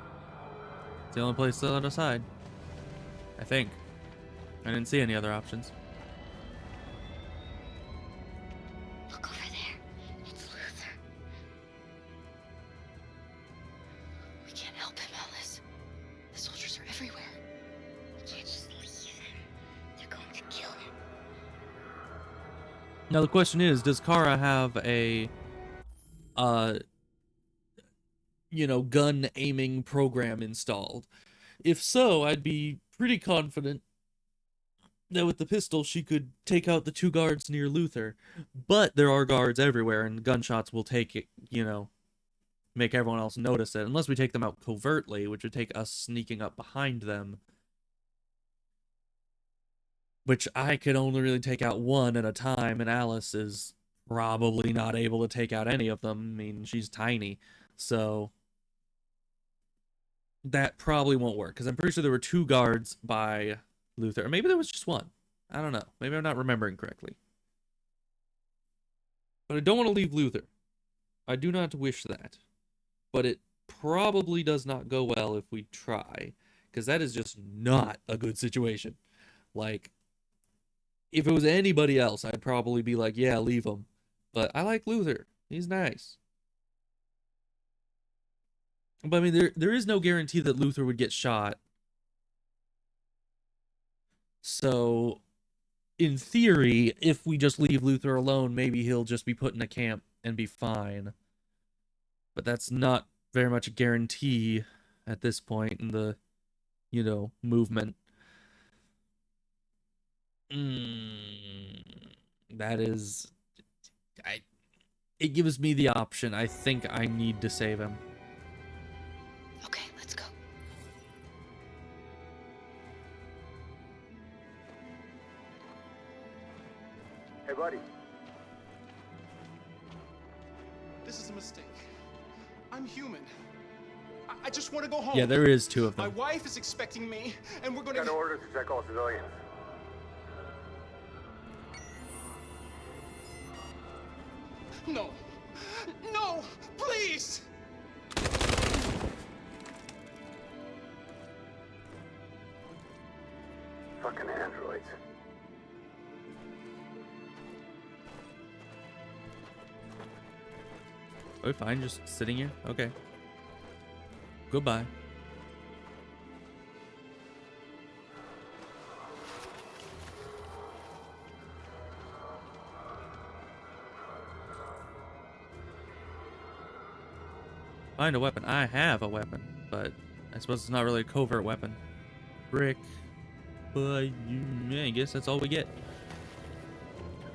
Speaker 1: It's the only place to let us hide. I think. I didn't see any other options.
Speaker 14: Look over there. It's Luther.
Speaker 2: We can't help him, Alice. The soldiers are everywhere.
Speaker 14: We can't just leave him. They're going to kill him.
Speaker 1: Now the question is, does Kara have a you know, gun aiming program installed? If so, I'd be pretty confident that with the pistol she could take out the two guards near Luther. But there are guards everywhere, and gunshots will take it, you know, make everyone else notice it. Unless we take them out covertly, which would take us sneaking up behind them. Which I could only really take out one at a time, and Alice is probably not able to take out any of them. I mean, she's tiny, so that probably won't work, because I'm pretty sure there were two guards by Luther. Or maybe there was just one. I don't know. Maybe I'm not remembering correctly. But I don't want to leave Luther. I do not wish that. But it probably does not go well if we try, because that is just not a good situation. Like, if it was anybody else, I'd probably be like, yeah, leave him. But I like Luther. He's nice. But I mean, there is no guarantee that Luther would get shot. So, in theory, if we just leave Luther alone, maybe he'll just be put in a camp and be fine. But that's not very much a guarantee at this point in the, movement. That is... It gives me the option. I think I need to save him.
Speaker 2: Okay, let's go.
Speaker 13: Hey, buddy.
Speaker 8: This is a mistake. I'm human. I just want to go home.
Speaker 1: Yeah, there is two of them.
Speaker 8: My wife is expecting me, and we're going to...
Speaker 13: Got orders to check all civilians.
Speaker 8: No. No! Please!
Speaker 13: Fucking androids.
Speaker 1: Oh, fine, just sitting here? Okay. Goodbye. Find a weapon. I have a weapon, but I suppose it's not really a covert weapon. Brick. But yeah, I guess that's all we get.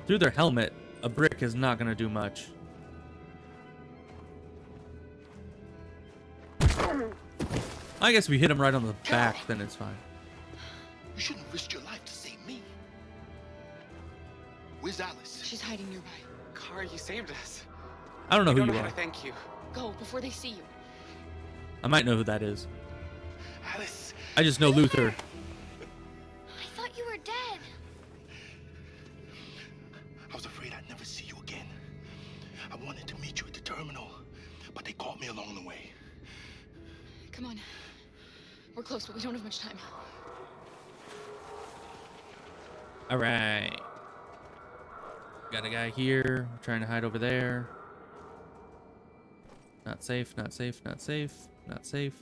Speaker 1: Through their helmet, a brick is not going to do much. I guess if we hit him right on the back, then it's fine.
Speaker 6: You shouldn't have risked your life to save me. Where's Alice?
Speaker 2: She's hiding nearby.
Speaker 10: Car, you saved us.
Speaker 1: I don't know who
Speaker 10: I don't
Speaker 1: you
Speaker 10: know how
Speaker 1: are.
Speaker 10: to thank you.
Speaker 2: Go before they see you.
Speaker 1: I might know who that is.
Speaker 10: Alice.
Speaker 1: I just know Luther.
Speaker 14: I thought you were dead.
Speaker 6: I was afraid I'd never see you again. I wanted to meet you at the terminal, but they caught me along the way.
Speaker 2: Come on. We're close, but we don't have much time.
Speaker 1: All right. Got a guy here. Trying to hide over there. Not safe, not safe, not safe, not safe,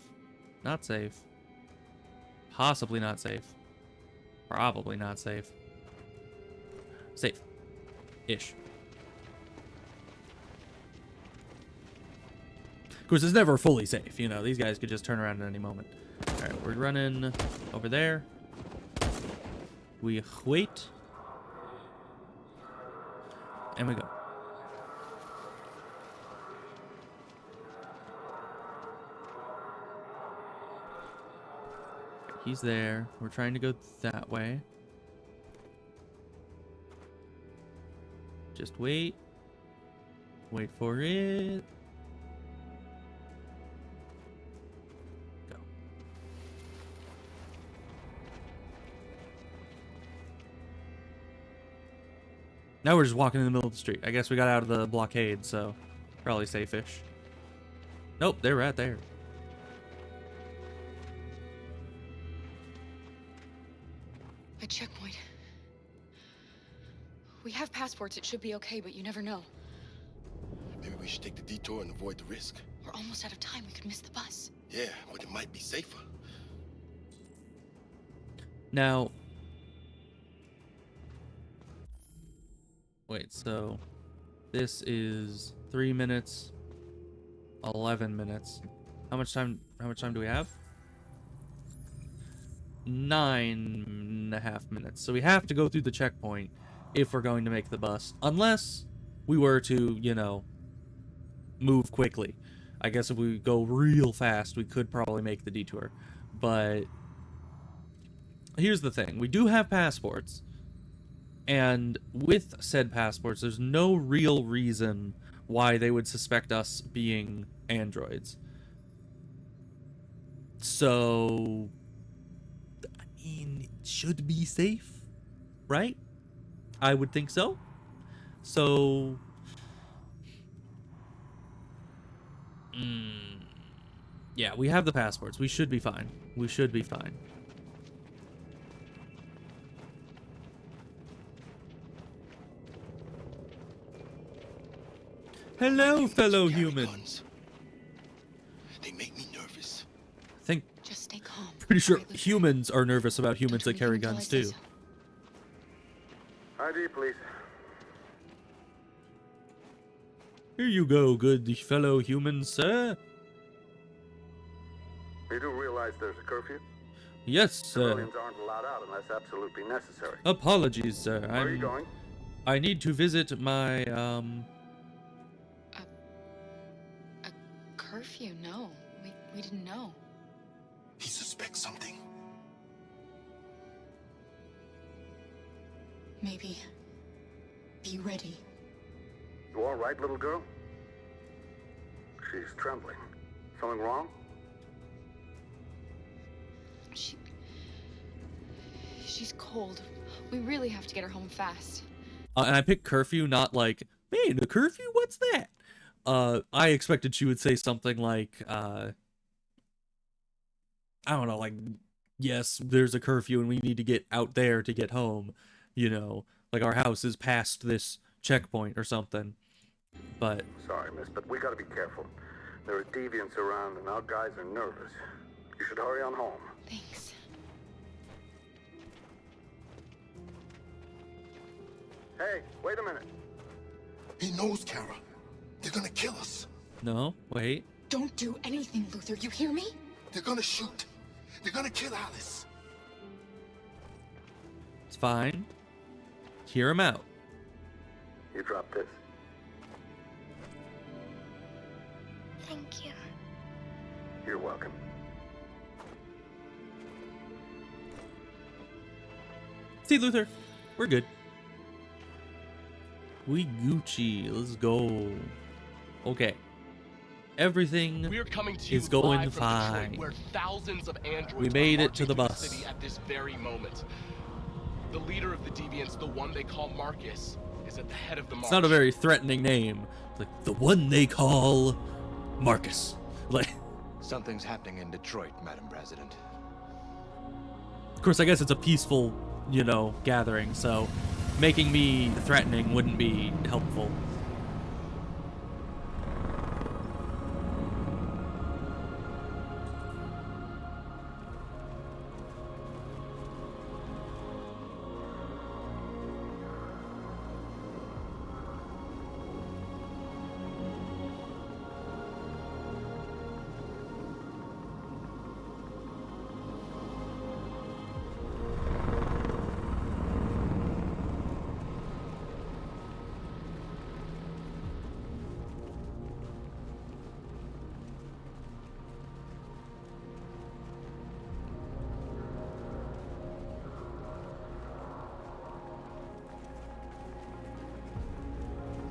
Speaker 1: not safe. Possibly not safe. Probably not safe. Safe. Ish. Of course, it's never fully safe. These guys could just turn around at any moment. Alright, we're running over there. We wait. And we go. He's there. We're trying to go that way. Just wait. Wait for it. Go. Now we're just walking in the middle of the street. I guess we got out of the blockade, so probably safe-ish. Nope, they're right there.
Speaker 2: A checkpoint. We have passports. It should be okay, but you never know.
Speaker 6: Maybe we should take the detour and avoid the risk.
Speaker 2: We're almost out of time. We could miss the bus.
Speaker 6: Yeah, but it might be safer.
Speaker 1: Now, wait, so this is 3 minutes, 11 minutes. How much time do we have? 9.5 minutes. So we have to go through the checkpoint if we're going to make the bus. Unless we were to, move quickly. I guess if we go real fast, we could probably make the detour. But here's the thing. We do have passports. And with said passports, there's no real reason why they would suspect us being androids. So it should be safe, right? I would think so. So, Yeah, we have the passports. We should be fine. We should be fine. Hello, fellow humans.
Speaker 6: They make me nervous.
Speaker 1: I think.
Speaker 2: Just stay calm.
Speaker 1: Pretty sure humans are nervous about humans that carry guns too.
Speaker 13: ID, please.
Speaker 1: Here you go, good fellow humans, sir.
Speaker 13: You do realize there's a curfew?
Speaker 1: Yes, sir.
Speaker 13: Civilians aren't allowed out unless absolutely necessary.
Speaker 1: Apologies, sir.
Speaker 13: Where are you going?
Speaker 1: I need to visit my,
Speaker 2: A curfew? No. We didn't know.
Speaker 6: He suspects something.
Speaker 2: Maybe. Be ready.
Speaker 13: You all right, little girl? She's trembling. Something wrong?
Speaker 2: She's cold. We really have to get her home fast.
Speaker 1: and I picked curfew, not like, man, a curfew? What's that? I expected she would say something like, I don't know, like, yes, there's a curfew and we need to get out there to get home. You know, like our house is past this checkpoint or something. But
Speaker 13: Sorry, miss, but we gotta be careful. There are deviants around and our guys are nervous. You should hurry on home.
Speaker 2: Thanks.
Speaker 13: Hey, wait a minute.
Speaker 6: He knows, Kara. They're gonna kill us.
Speaker 1: no, wait.
Speaker 2: Don't do anything, Luther. You hear me?
Speaker 6: They're gonna shoot. They're gonna kill Alice.
Speaker 1: It's fine. Hear him out.
Speaker 13: You drop this.
Speaker 14: Thank you.
Speaker 13: You're welcome.
Speaker 1: See, Luther, we're good. We Gucci. Let's go. Okay. Everything
Speaker 3: We're coming to
Speaker 1: is
Speaker 3: you
Speaker 1: going
Speaker 3: live from
Speaker 1: fine.
Speaker 3: Detroit, where thousands of androids
Speaker 1: We made
Speaker 3: are
Speaker 1: it to the
Speaker 3: marching
Speaker 1: bus.
Speaker 3: through the city at this very moment. The leader of the deviants, the one they call Marcus, is at the head of the march.
Speaker 1: It's not a very threatening name. It's like the one they call Marcus. Like,
Speaker 11: Something's happening in Detroit, Madam President.
Speaker 1: of course, I guess it's a peaceful, you know, gathering, so making me threatening wouldn't be helpful.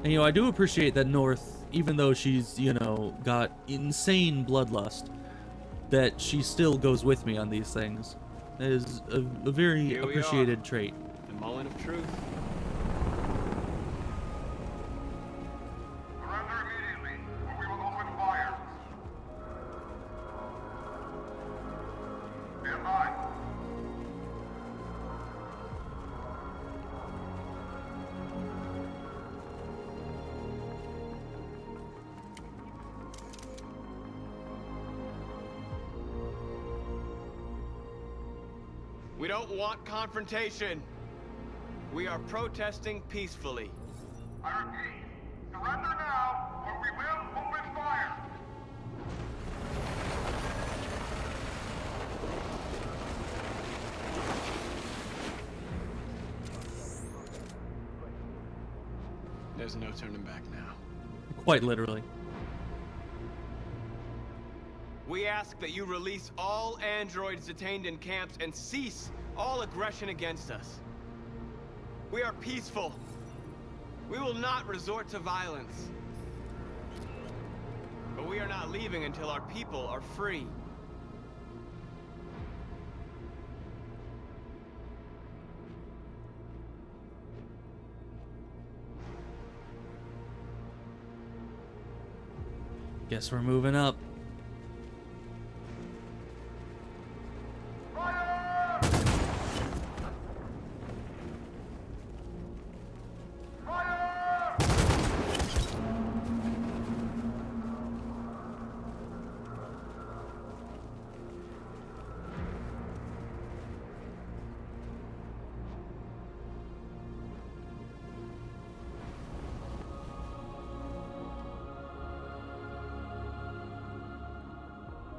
Speaker 1: And, you know, I do appreciate that North, even though she's, you know, got insane bloodlust, that she still goes with me on these things. That is a very
Speaker 5: Here we
Speaker 1: appreciated
Speaker 5: are.
Speaker 1: trait.
Speaker 5: The moment of truth. We don't want confrontation. We are protesting peacefully.
Speaker 16: I repeat, surrender now, or we will open fire.
Speaker 3: There's no turning back now.
Speaker 1: Quite literally.
Speaker 5: We ask that you release all androids detained in camps and cease all aggression against us. We are peaceful. We will not resort to violence. But we are not leaving until our people are free.
Speaker 1: Guess we're moving up.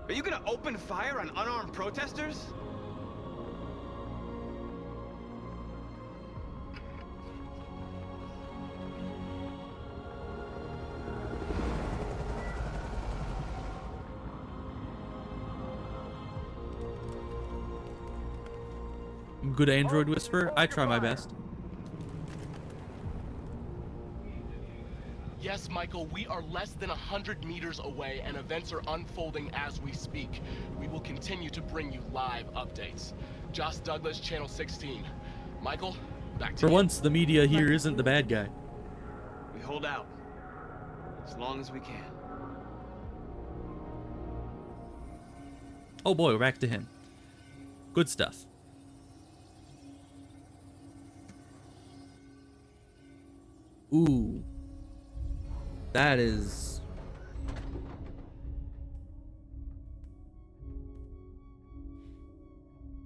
Speaker 5: Are you gonna open fire on unarmed protesters?
Speaker 1: Good android whisper. I try my best.
Speaker 3: Yes, Michael, we are less than 100 meters away and events are unfolding as we speak. We will continue to bring you live updates. Josh Douglas, Channel 16. Michael, back to
Speaker 1: For
Speaker 3: you.
Speaker 1: once, the media here isn't the bad guy.
Speaker 5: We hold out. As long as we can.
Speaker 1: Oh boy, we're back to him. Good stuff. Ooh. That is...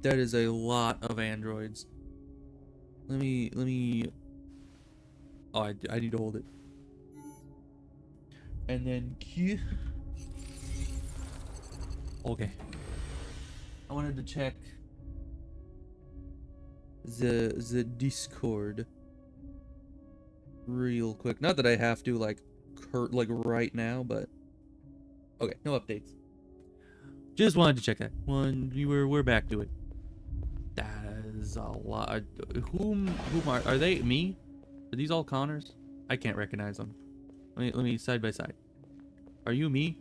Speaker 1: That is a lot of androids. Let me... Oh, I need to hold it. And then Q... Okay. I wanted to check the Discord real quick. Not that I have to like right now, but okay, no updates. Just wanted to check that. We're back to it. That is a lot. Whom are they? Me? Are these all Connors? I can't recognize them. Let me side by side. Are you me?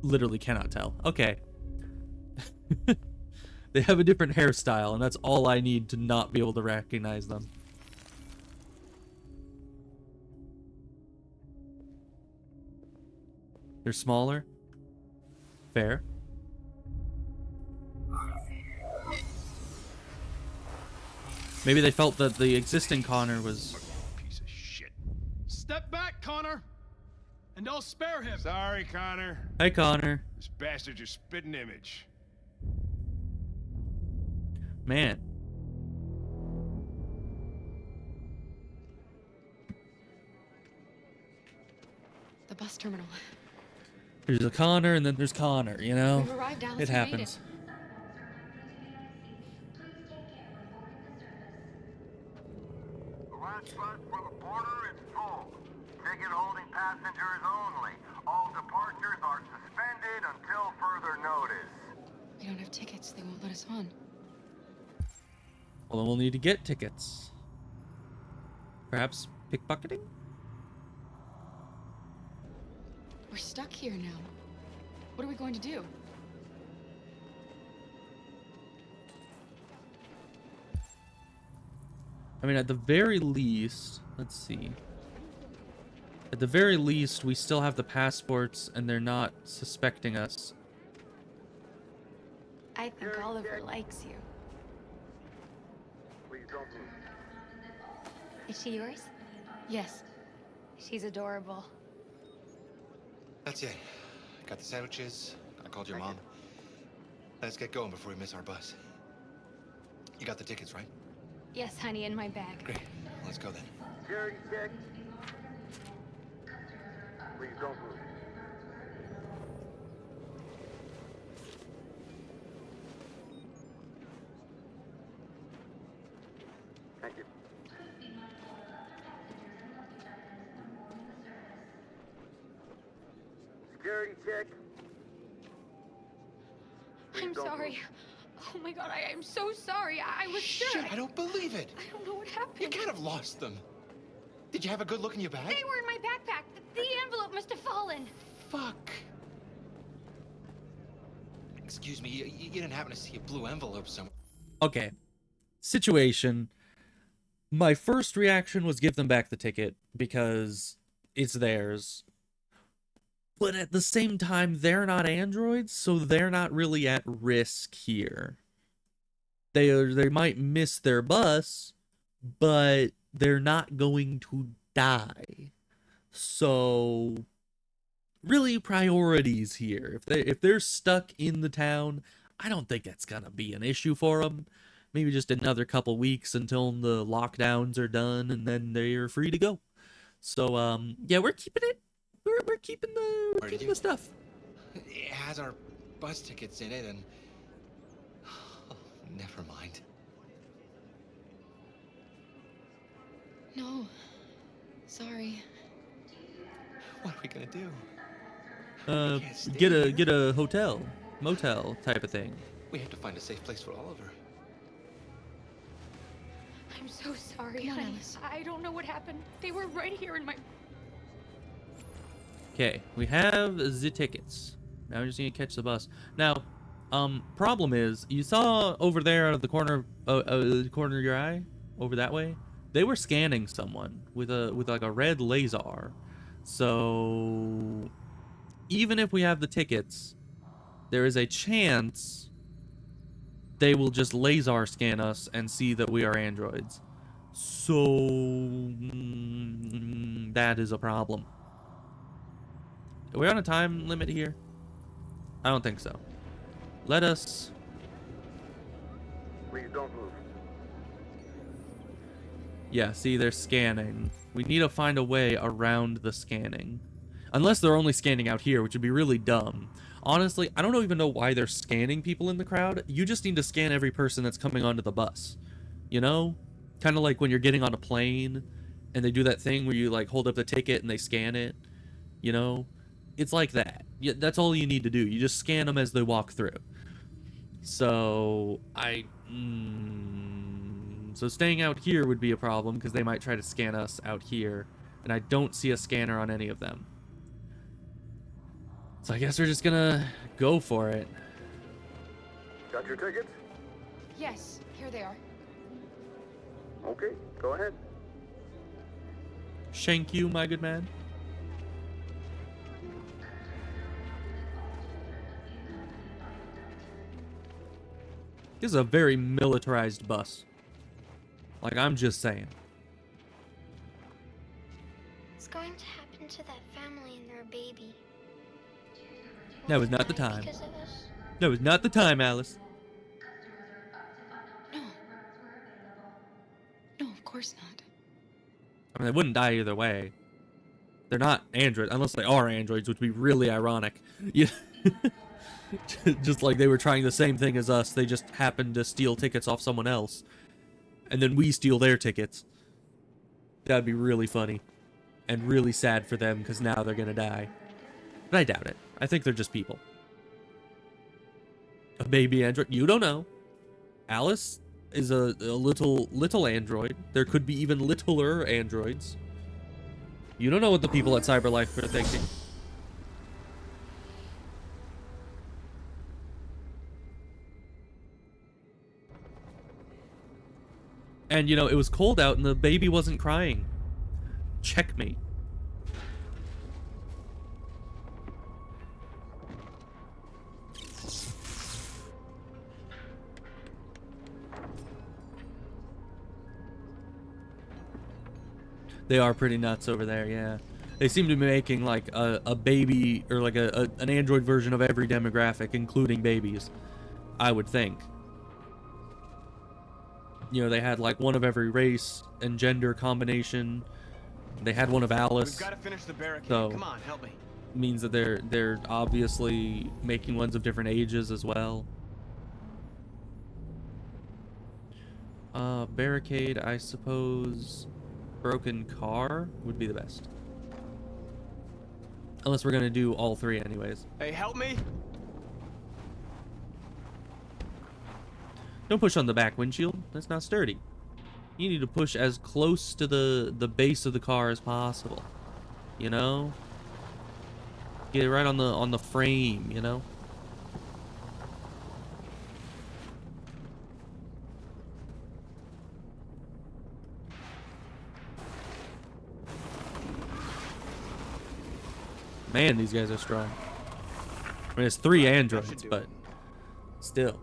Speaker 1: Literally cannot tell. Okay. They have a different hairstyle, and that's all I need to not be able to recognize them. They're smaller. Fair. Maybe they felt that the existing Connor was...
Speaker 17: Piece of shit.
Speaker 8: Step back, Connor, and I'll spare him.
Speaker 17: Sorry, Connor.
Speaker 1: Hi, Connor.
Speaker 17: This bastard's your spitting image.
Speaker 1: Man.
Speaker 2: The bus terminal.
Speaker 1: There's a Connor, and then there's Connor, you know?
Speaker 2: We've arrived, Alice.
Speaker 1: It
Speaker 2: We made
Speaker 1: happens.
Speaker 16: The last bus for the border is full. Ticket holding passengers only. All departures are suspended until further notice.
Speaker 2: We don't have tickets. They won't let us on.
Speaker 1: Well, then we'll need to get tickets. Perhaps pickpocketing?
Speaker 2: We're stuck here now. What are we going to do?
Speaker 1: I mean, at the very least, let's see. At the very least, we still have the passports and they're not suspecting us.
Speaker 15: I think Oliver likes you.
Speaker 13: Please don't move.
Speaker 15: Is she yours?
Speaker 2: Yes.
Speaker 15: She's adorable.
Speaker 11: That's it. Got the sandwiches. I called your mom. Let's get going before we miss our bus. You got the tickets, right?
Speaker 15: Yes, honey, in my bag.
Speaker 11: Great. Let's go then.
Speaker 13: Security check. Please don't move. Thank you. Security check. Please
Speaker 15: I'm
Speaker 13: don't
Speaker 15: sorry.
Speaker 13: move.
Speaker 15: Oh my god, I'm so sorry. I was sure.
Speaker 11: Shit, I don't believe it.
Speaker 15: I don't know what happened.
Speaker 11: You can't have lost them. Did you have a good look in your bag?
Speaker 14: They were in my backpack. The envelope must have fallen.
Speaker 11: Fuck. Excuse me, you didn't happen to see a blue envelope somewhere?
Speaker 1: Okay. Situation. My first reaction was give them back the ticket because it's theirs. But at the same time, they're not androids, so they're not really at risk here. They might miss their bus, but they're not going to die. So really priorities here. If they're stuck in the town, I don't think that's gonna be an issue for them. Maybe just another couple weeks until the lockdowns are done, and then they're free to go. So yeah, we're keeping it we're keeping the stuff.
Speaker 11: It has our bus tickets in it, and never mind.
Speaker 2: No. Sorry.
Speaker 11: What are we gonna do?
Speaker 1: Get a hotel, motel type of thing.
Speaker 11: We have to find a safe place for Oliver.
Speaker 14: I'm so sorry,
Speaker 2: Come on,
Speaker 14: honey.
Speaker 2: Alice.
Speaker 14: I don't know what happened. They were right here in my...
Speaker 1: Okay, we have the tickets. Now we just need to catch the bus. Now, problem is, you saw over there out of the corner of your eye, over that way, they were scanning someone with like a red laser. So even if we have the tickets, there is a chance they will just laser scan us and see that we are androids. So that is a problem. Are we on a time limit here? I don't think so. Let us...
Speaker 13: Please don't move.
Speaker 1: Yeah, see, they're scanning. We need to find a way around the scanning. Unless they're only scanning out here, which would be really dumb. Honestly, I don't even know why they're scanning people in the crowd. You just need to scan every person that's coming onto the bus. You know? Kind of like when you're getting on a plane and they do that thing where you like hold up the ticket and they scan it. You know? It's like that. Yeah, that's all you need to do. You just scan them as they walk through. So, so staying out here would be a problem because they might try to scan us out here. And I don't see a scanner on any of them. So I guess we're just gonna go for it.
Speaker 13: Got your tickets?
Speaker 2: Yes, here they are.
Speaker 13: Okay, go ahead.
Speaker 1: Thank you, my good man. This is a very militarized bus. Like, I'm just saying.
Speaker 14: What's going to happen to that family and their baby?
Speaker 1: That was not the time.
Speaker 14: Because of us?
Speaker 1: That was not the time, Alice.
Speaker 2: No, of course not.
Speaker 1: I mean, they wouldn't die either way. They're not androids, unless they are androids, which would be really ironic. Yeah. Just like they were trying the same thing as us, they just happened to steal tickets off someone else. And then we steal their tickets. That'd be really funny. And really sad for them, because now they're gonna die. But I doubt it. I think they're just people. A baby android? You don't know. Alice is a little android. There could be even littler androids. You don't know what the people at CyberLife are thinking. And, you know, it was cold out and the baby wasn't crying. Checkmate. They are pretty nuts over there, yeah. They seem to be making, like, a baby, or like an android version of every demographic, including babies. I would think. You know, they had like one of every race and gender combination. They had one of Alice.
Speaker 5: We've got to finish the barricade.
Speaker 1: So
Speaker 5: Come on, help me.
Speaker 1: means that they're obviously making ones of different ages as well. Barricade, I suppose. Broken car would be the best. Unless we're gonna do all three anyways.
Speaker 5: Hey, help me.
Speaker 1: Don't push on the back windshield. That's not sturdy. You need to push as close to the base of the car as possible. You know? Get it right on the frame, you know? Man, these guys are strong. I mean, it's 3 androids, but still.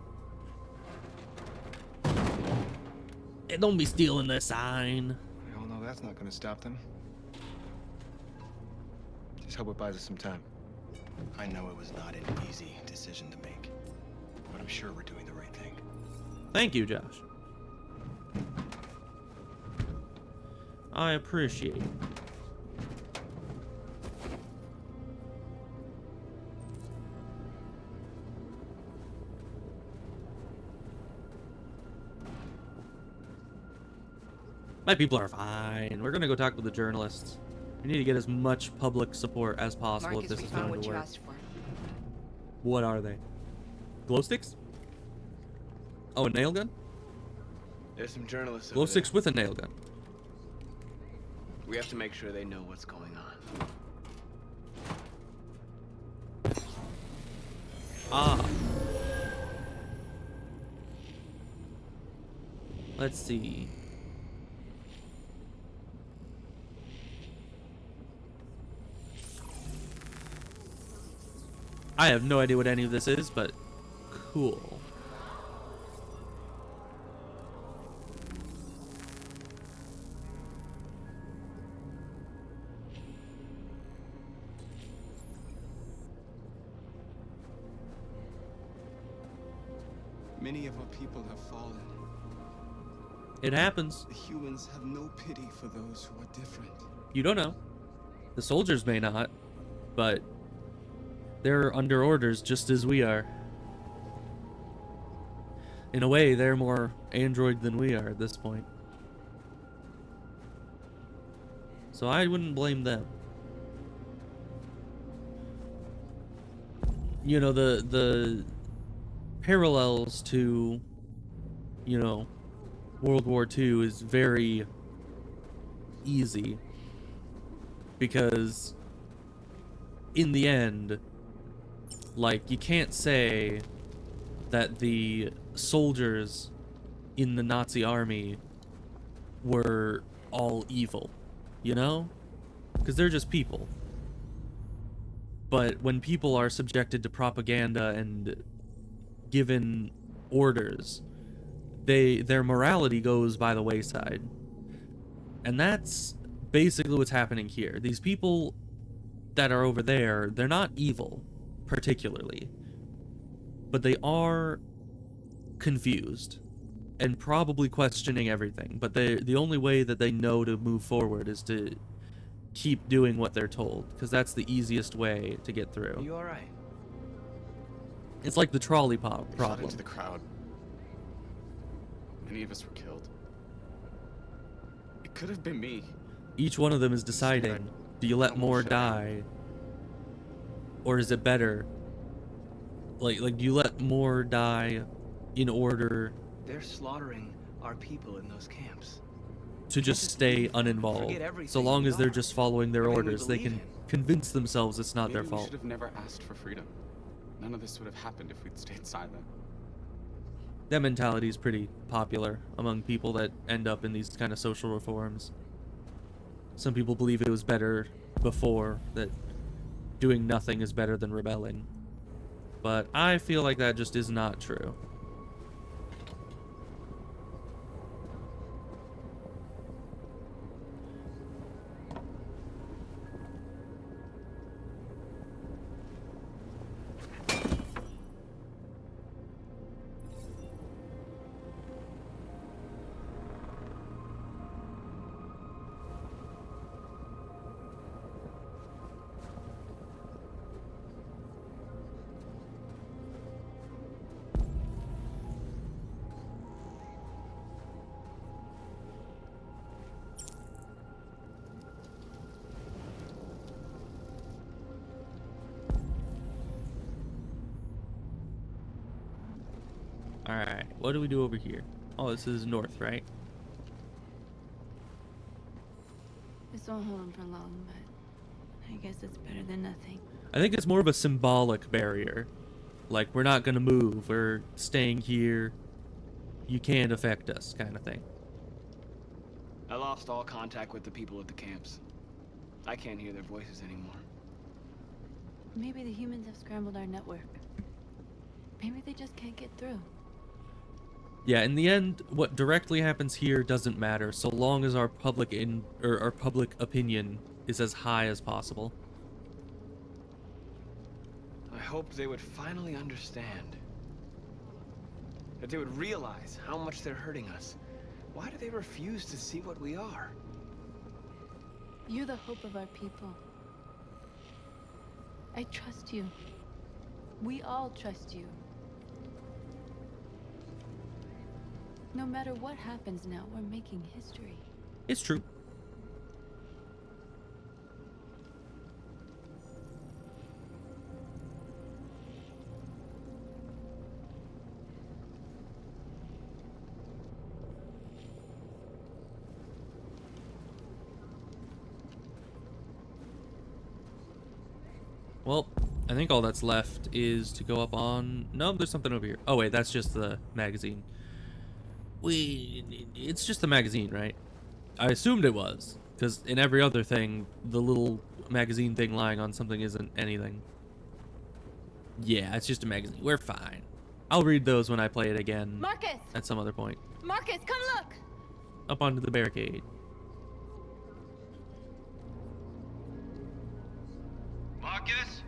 Speaker 1: Hey, don't be stealing the sign.
Speaker 10: We all know that's not gonna stop them. Just hope it buys us some time.
Speaker 11: I know it was not an easy decision to make, but I'm sure we're doing the right thing.
Speaker 1: Thank you, Josh. I appreciate it. My people are fine. We're gonna go talk to the journalists. We need to get as much public support as possible
Speaker 19: Marcus,
Speaker 1: if this
Speaker 19: we
Speaker 1: is
Speaker 19: found
Speaker 1: going
Speaker 19: what
Speaker 1: to
Speaker 19: you
Speaker 1: work.
Speaker 19: asked for.
Speaker 1: What are they? Glow sticks? Oh, a nail gun?
Speaker 5: There's some journalists
Speaker 1: Glow
Speaker 5: over
Speaker 1: sticks
Speaker 5: there.
Speaker 1: with a nail gun.
Speaker 5: We have to make sure they know what's going on.
Speaker 1: Ah. Let's see. I have no idea what any of this is, but cool.
Speaker 20: Many of our people have fallen.
Speaker 1: It happens.
Speaker 20: The humans have no pity for those who are different.
Speaker 1: You don't know. The soldiers may not, but they're under orders just as we are. In a way, they're more android than we are at this point. So I wouldn't blame them. You know, the parallels to, you know, World War II is very easy. Because in the end, like, you can't say that the soldiers in the Nazi army were all evil, you know? Because they're just people. But when people are subjected to propaganda and given orders, their morality goes by the wayside. And that's basically what's happening here. These people that are over there, they're not evil, particularly. But they are confused and probably questioning everything. But the only way that they know to move forward is to keep doing what they're told, because that's the easiest way to get through.
Speaker 5: Are you alright?
Speaker 1: It's like the trolley pop
Speaker 23: Shot
Speaker 1: problem.
Speaker 23: into the crowd. Many of us were killed. It could have been me.
Speaker 1: Each one of them is deciding, do you let more die? Or is it better? Like do you let more die in order
Speaker 5: They're slaughtering our people in those camps.
Speaker 1: to just stay uninvolved? So long as they're just following their orders, they can convince themselves it's not their
Speaker 23: Maybe we
Speaker 1: fault.
Speaker 23: should have never asked for freedom. None of this would have happened if we'd stayed silent.
Speaker 1: That mentality is pretty popular among people that end up in these kind of social reforms. Some people believe it was better before, that doing nothing is better than rebelling. But I feel like that just is not true. Alright, what do we do over here? Oh, this is north, right?
Speaker 15: This won't hold him for long, but I guess it's better than nothing.
Speaker 1: I think it's more of a symbolic barrier. Like, we're not gonna move, we're staying here. You can't affect us, kind of thing.
Speaker 5: I lost all contact with the people at the camps. I can't hear their voices anymore.
Speaker 15: Maybe the humans have scrambled our network. Maybe they just can't get through.
Speaker 1: Yeah, in the end, what directly happens here doesn't matter, so long as our public opinion is as high as possible.
Speaker 5: I hoped they would finally understand. That they would realize how much they're hurting us. Why do they refuse to see what we are?
Speaker 15: You're the hope of our people. I trust you. We all trust you. No matter what happens now, we're making history.
Speaker 1: It's true. Well, I think all that's left is to go up on... No, there's something over here. Oh, wait, that's just the magazine. It's just the magazine, right? I assumed it was, because in every other thing, the little magazine thing lying on something isn't anything. Yeah, it's just a magazine. We're fine. I'll read those when I play it again.
Speaker 15: Marcus!
Speaker 1: At some other point.
Speaker 15: Marcus, come look!
Speaker 1: Up onto the barricade.
Speaker 4: Marcus?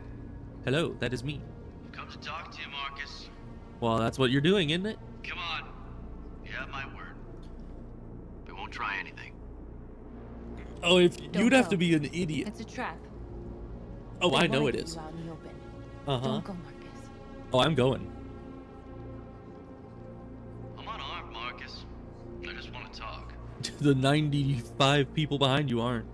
Speaker 1: Hello, that is me.
Speaker 4: I've come to talk to you, Marcus.
Speaker 1: Well, that's what you're doing, isn't it?
Speaker 4: Come on. You have my word. We won't try anything.
Speaker 1: Oh, if
Speaker 15: Don't
Speaker 1: you'd have
Speaker 15: go.
Speaker 1: to be an idiot.
Speaker 15: It's a trap.
Speaker 1: Oh,
Speaker 15: They
Speaker 1: I know
Speaker 15: wanna
Speaker 1: it
Speaker 15: get
Speaker 1: is.
Speaker 15: you out in the open.
Speaker 1: Uh-huh.
Speaker 15: Don't go, Marcus.
Speaker 1: Oh, I'm going.
Speaker 4: I'm unarmed, Marcus. I just want to talk.
Speaker 1: The 95 people behind you aren't.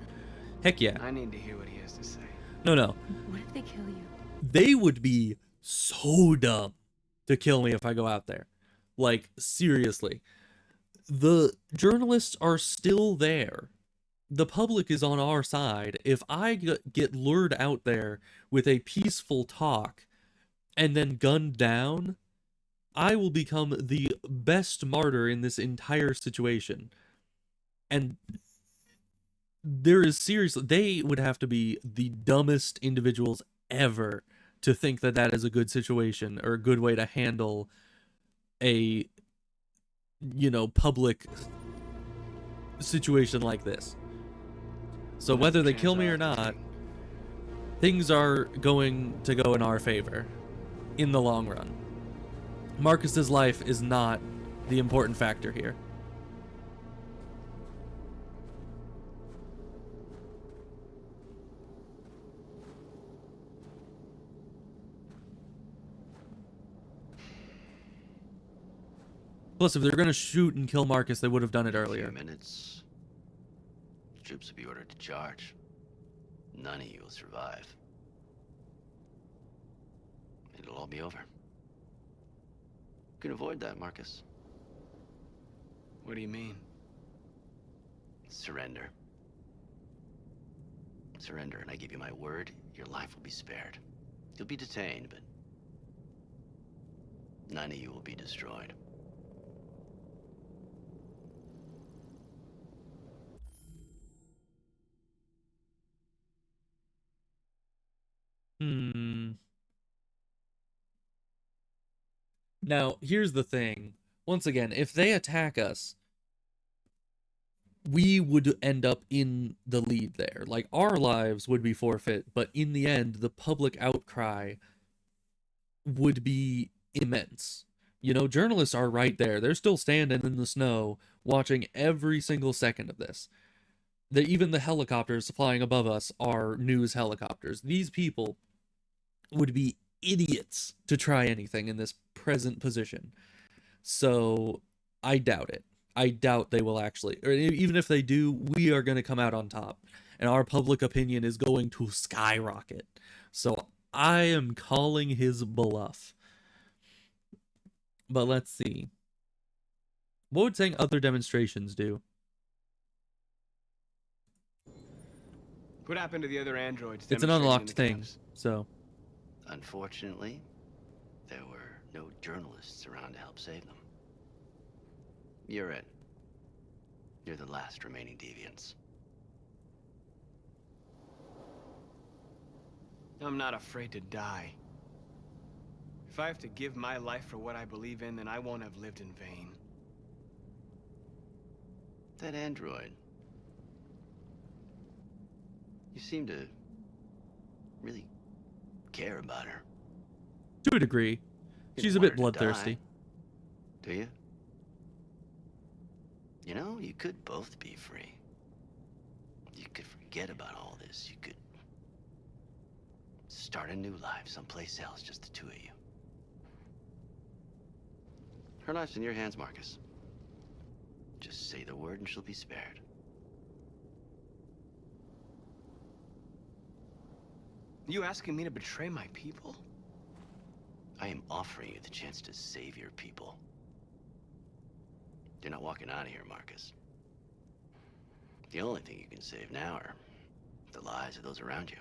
Speaker 1: Heck yeah.
Speaker 5: I need to hear what he has to say.
Speaker 1: No, no.
Speaker 15: What if they kill you?
Speaker 1: They would be so dumb to kill me if I go out there. Like, seriously. The journalists are still there. The public is on our side. If I get lured out there with a peaceful talk and then gunned down, I will become the best martyr in this entire situation. And there is seriously, they would have to be the dumbest individuals ever to think that that is a good situation or a good way to handle a, you know, public situation like this. So whether they kill me or not, things are going to go in our favor in the long run. Marcus's life is not the important factor here. Plus, if they're going to shoot and kill Marcus, they would have done it earlier.
Speaker 4: In a few minutes, the troops will be ordered to charge. None of you will survive. It'll all be over. You can avoid that, Marcus.
Speaker 5: What do you mean?
Speaker 4: Surrender. Surrender, and I give you my word, your life will be spared. You'll be detained, but none of you will be destroyed.
Speaker 1: Now, here's the thing. Once again, if they attack us, we would end up in the lead there. Like, our lives would be forfeit, but in the end, the public outcry would be immense. You know, journalists are right there. They're still standing in the snow, watching every single second of this. Even the helicopters flying above us are news helicopters. These people would be idiots to try anything in this present position. So I doubt it. I doubt they will actually, or even if they do, we are going to come out on top and our public opinion is going to skyrocket. So I am calling his bluff. But let's see. What would saying other demonstrations do?
Speaker 5: What happened to the other androids?
Speaker 1: It's an unlocked thing, so.
Speaker 4: Unfortunately, there were no journalists around to help save them. You're it. You're the last remaining deviants.
Speaker 5: I'm not afraid to die. If I have to give my life for what I believe in, then I won't have lived in vain.
Speaker 4: That android. You seem to really care about her.
Speaker 1: To a degree.
Speaker 4: You
Speaker 1: She's a
Speaker 4: don't
Speaker 1: bit
Speaker 4: want her to
Speaker 1: bloodthirsty.
Speaker 4: die, do you? You know, you could both be free. You could forget about all this. You could start a new life someplace else, just the two of you. Her life's in your hands, Marcus. Just say the word and she'll be spared.
Speaker 5: You asking me to betray my people?
Speaker 4: I am offering you the chance to save your people. You're not walking out of here, Marcus. The only thing you can save now are the lives of those around you.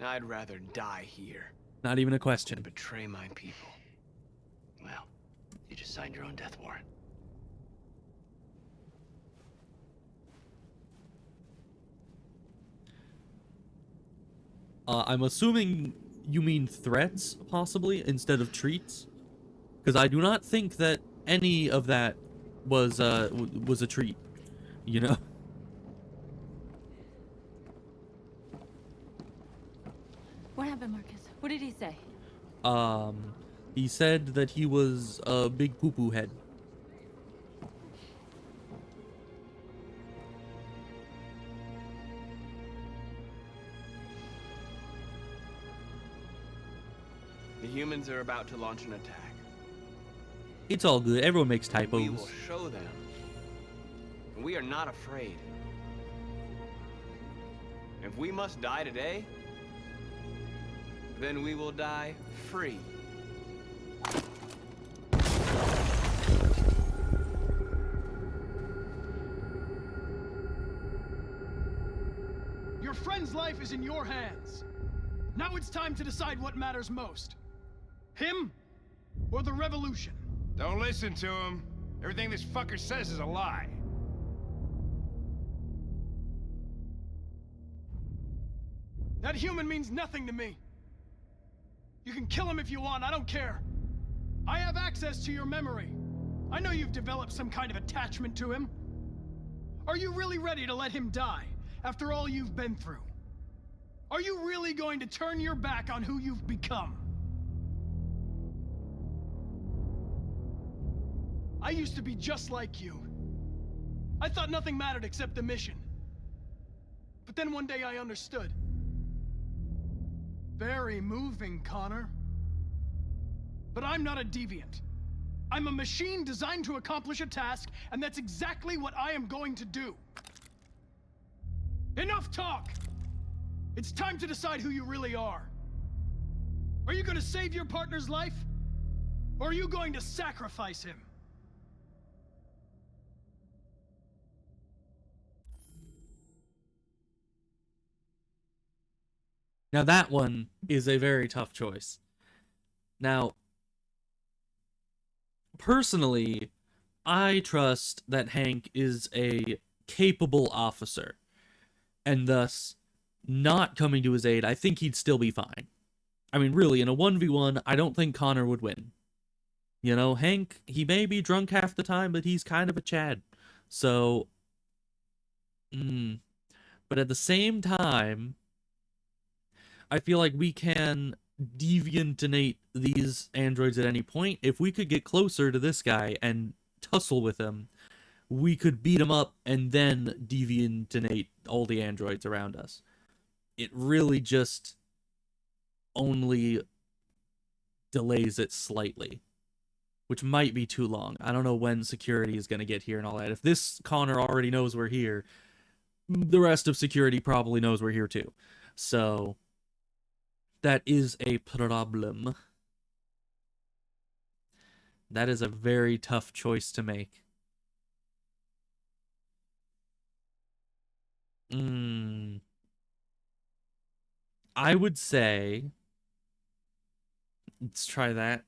Speaker 5: I'd rather die here.
Speaker 1: Not even a question.
Speaker 5: Than betray my people.
Speaker 4: Well, you just signed your own death warrant.
Speaker 1: I'm assuming you mean threats, possibly, instead of treats? Because I do not think that any of that was a treat, you know?
Speaker 15: What happened, Marcus? What did he say?
Speaker 1: He said that he was a big poo-poo head.
Speaker 5: The humans are about to launch an attack.
Speaker 1: It's all good. Everyone makes typos.
Speaker 5: We will show them. And we are not afraid. If we must die today, then we will die free.
Speaker 8: Your friend's life is in your hands. Now it's time to decide what matters most. Him or the revolution?
Speaker 17: Don't listen to him. Everything this fucker says is a lie.
Speaker 8: That human means nothing to me. You can kill him if you want, I don't care. I have access to your memory. I know you've developed some kind of attachment to him. Are you really ready to let him die after all you've been through? Are you really going to turn your back on who you've become? I used to be just like you. I thought nothing mattered except the mission. But then one day I understood. Very moving, Connor. But I'm not a deviant. I'm a machine designed to accomplish a task, and that's exactly what I am going to do. Enough talk! It's time to decide who you really are. Are you going to save your partner's life? Or are you going to sacrifice him?
Speaker 1: Now that one is a very tough choice. Now, personally, I trust that Hank is a capable officer, and thus, not coming to his aid, I think he'd still be fine. I mean, really, in a 1v1, I don't think Connor would win. You know, Hank, he may be drunk half the time, but he's kind of a Chad. So, but at the same time, I feel like we can deviantinate these androids at any point. If we could get closer to this guy and tussle with him, we could beat him up and then deviantinate all the androids around us. It really just only delays it slightly, which might be too long. I don't know when security is going to get here and all that. If this Connor already knows we're here, the rest of security probably knows we're here too. So that is a problem. That is a very tough choice to make. I would say, let's try that.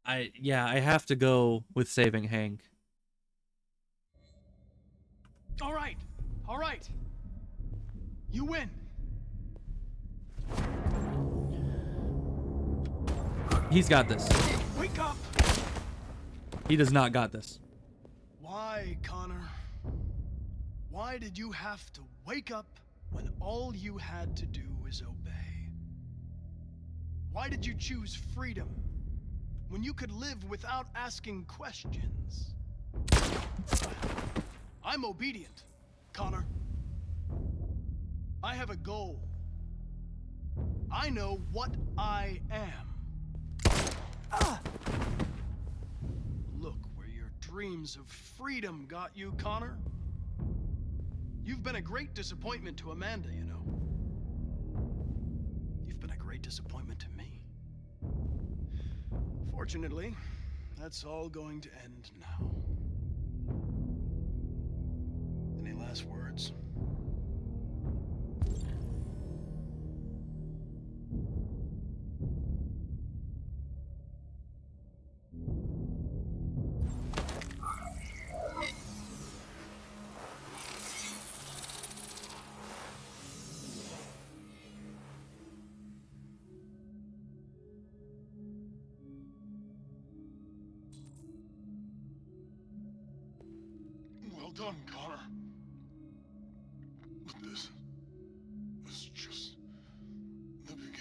Speaker 1: I have to go with saving Hank.
Speaker 8: All right. You win.
Speaker 1: He's got this.
Speaker 8: Wake up!
Speaker 1: He does not got this.
Speaker 8: Why, Connor? Why did you have to wake up when all you had to do is obey? Why did you choose freedom when you could live without asking questions? I'm obedient, Connor. I have a goal. I know what I am. Look where your dreams of freedom got you, Connor. You've been a great disappointment to Amanda, you know. You've been a great disappointment to me. Fortunately, that's all going to end now. Any last words?
Speaker 6: Well done, Connor. But this is just the beginning.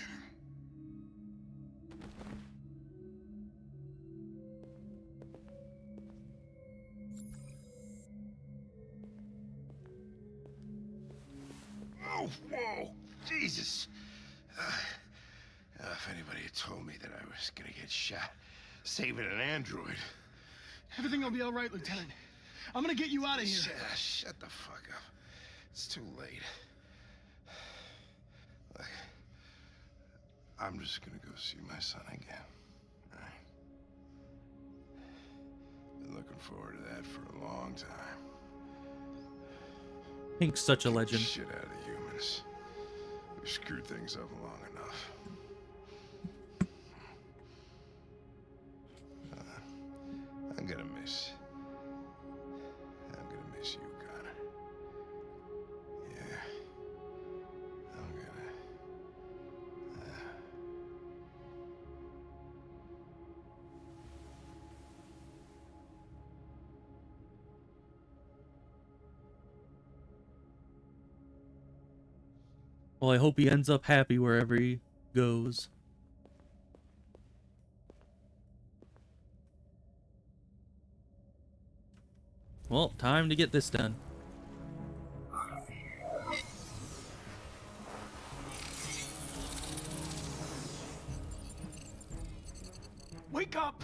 Speaker 6: Oh, whoa! Jesus! If anybody had told me that I was gonna get shot saving an android.
Speaker 8: Everything will be all right, Lieutenant. I'm gonna get you out of here.
Speaker 6: Shut the fuck up. It's too late. Look, I'm just gonna go see my son again. All right? Been looking forward to that for a long time.
Speaker 1: Pink's such a legend.
Speaker 6: Shit out of humans. We've screwed things up long enough. I'm gonna miss you, Connor. Yeah. I'm gonna...
Speaker 1: Well, I hope he ends up happy wherever he goes. Well, time to get this done.
Speaker 8: Wake up!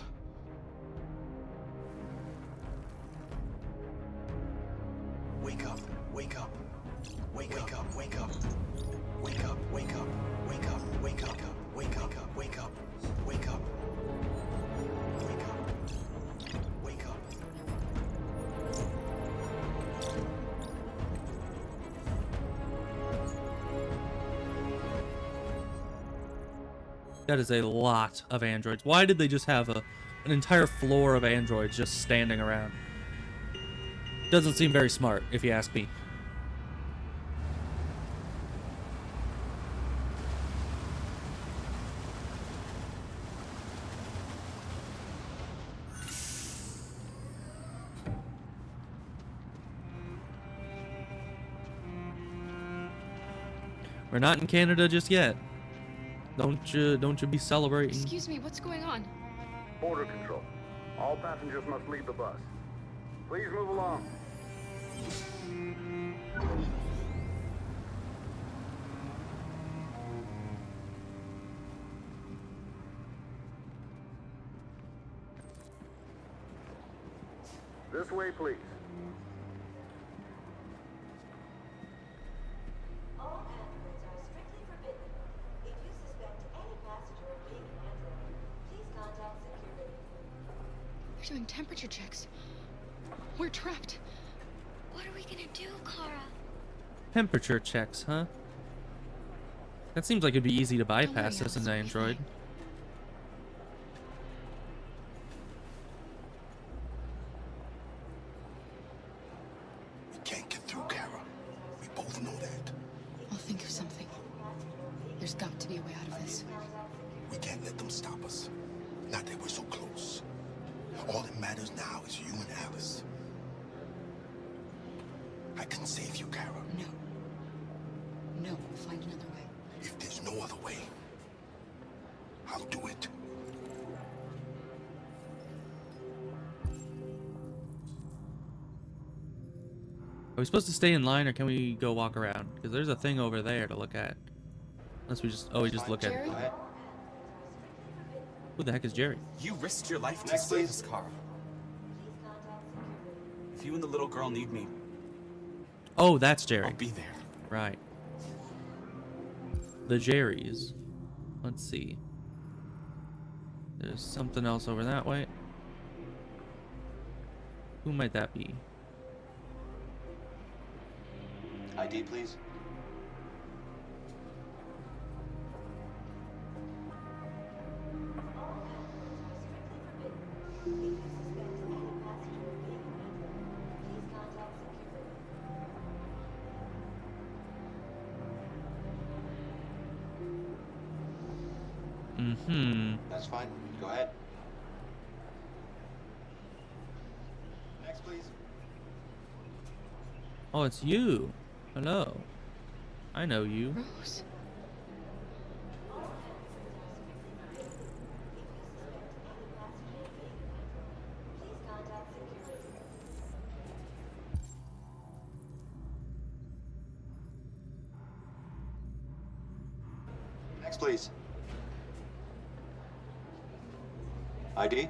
Speaker 7: Wake up, wake up. Wake up, wake up. Wake up, wake up. Wake up, wake up. Wake up, wake up. Wake up. Wake up. Wake up.
Speaker 1: That is a lot of androids. Why did they just have an entire floor of androids just standing around? Doesn't seem very smart, if you ask me. We're not in Canada just yet. Don't you be celebrating.
Speaker 2: Excuse me, what's going on?
Speaker 13: Border control. All passengers must leave the bus. Please move along. This way, please.
Speaker 22: All androids are strictly forbidden. If you suspect any passenger of being an android, please contact security.
Speaker 2: They're doing temperature checks. We're trapped.
Speaker 14: What are we gonna do, Kara?
Speaker 1: Temperature checks, huh? That seems like it'd be easy to bypass as an android.
Speaker 6: We can't get through, Kara. We both know that.
Speaker 2: I'll think of something. There's got to be a way out of this.
Speaker 6: We can't let them stop us. Not that we're so close. All that matters now is you and Alice. I can save you, Kara.
Speaker 2: No. No, we'll find another way.
Speaker 6: If there's no other way, I'll do it.
Speaker 1: Are we supposed to stay in line or can we go walk around? Because there's a thing over there to look at. Unless we just, we just look at it. Who the heck is Jerry?
Speaker 9: You risked your life to save us, Carl. If you and the little girl need me,
Speaker 1: Oh, that's Jerry.
Speaker 9: I'll be there.
Speaker 1: Right. The Jerrys. Let's see. There's something else over that way. Who might that be?
Speaker 4: ID, please. That's fine. Go ahead. Next, please.
Speaker 1: Oh, it's you. Hello. I know you.
Speaker 2: Rose?
Speaker 4: Next, please. ID?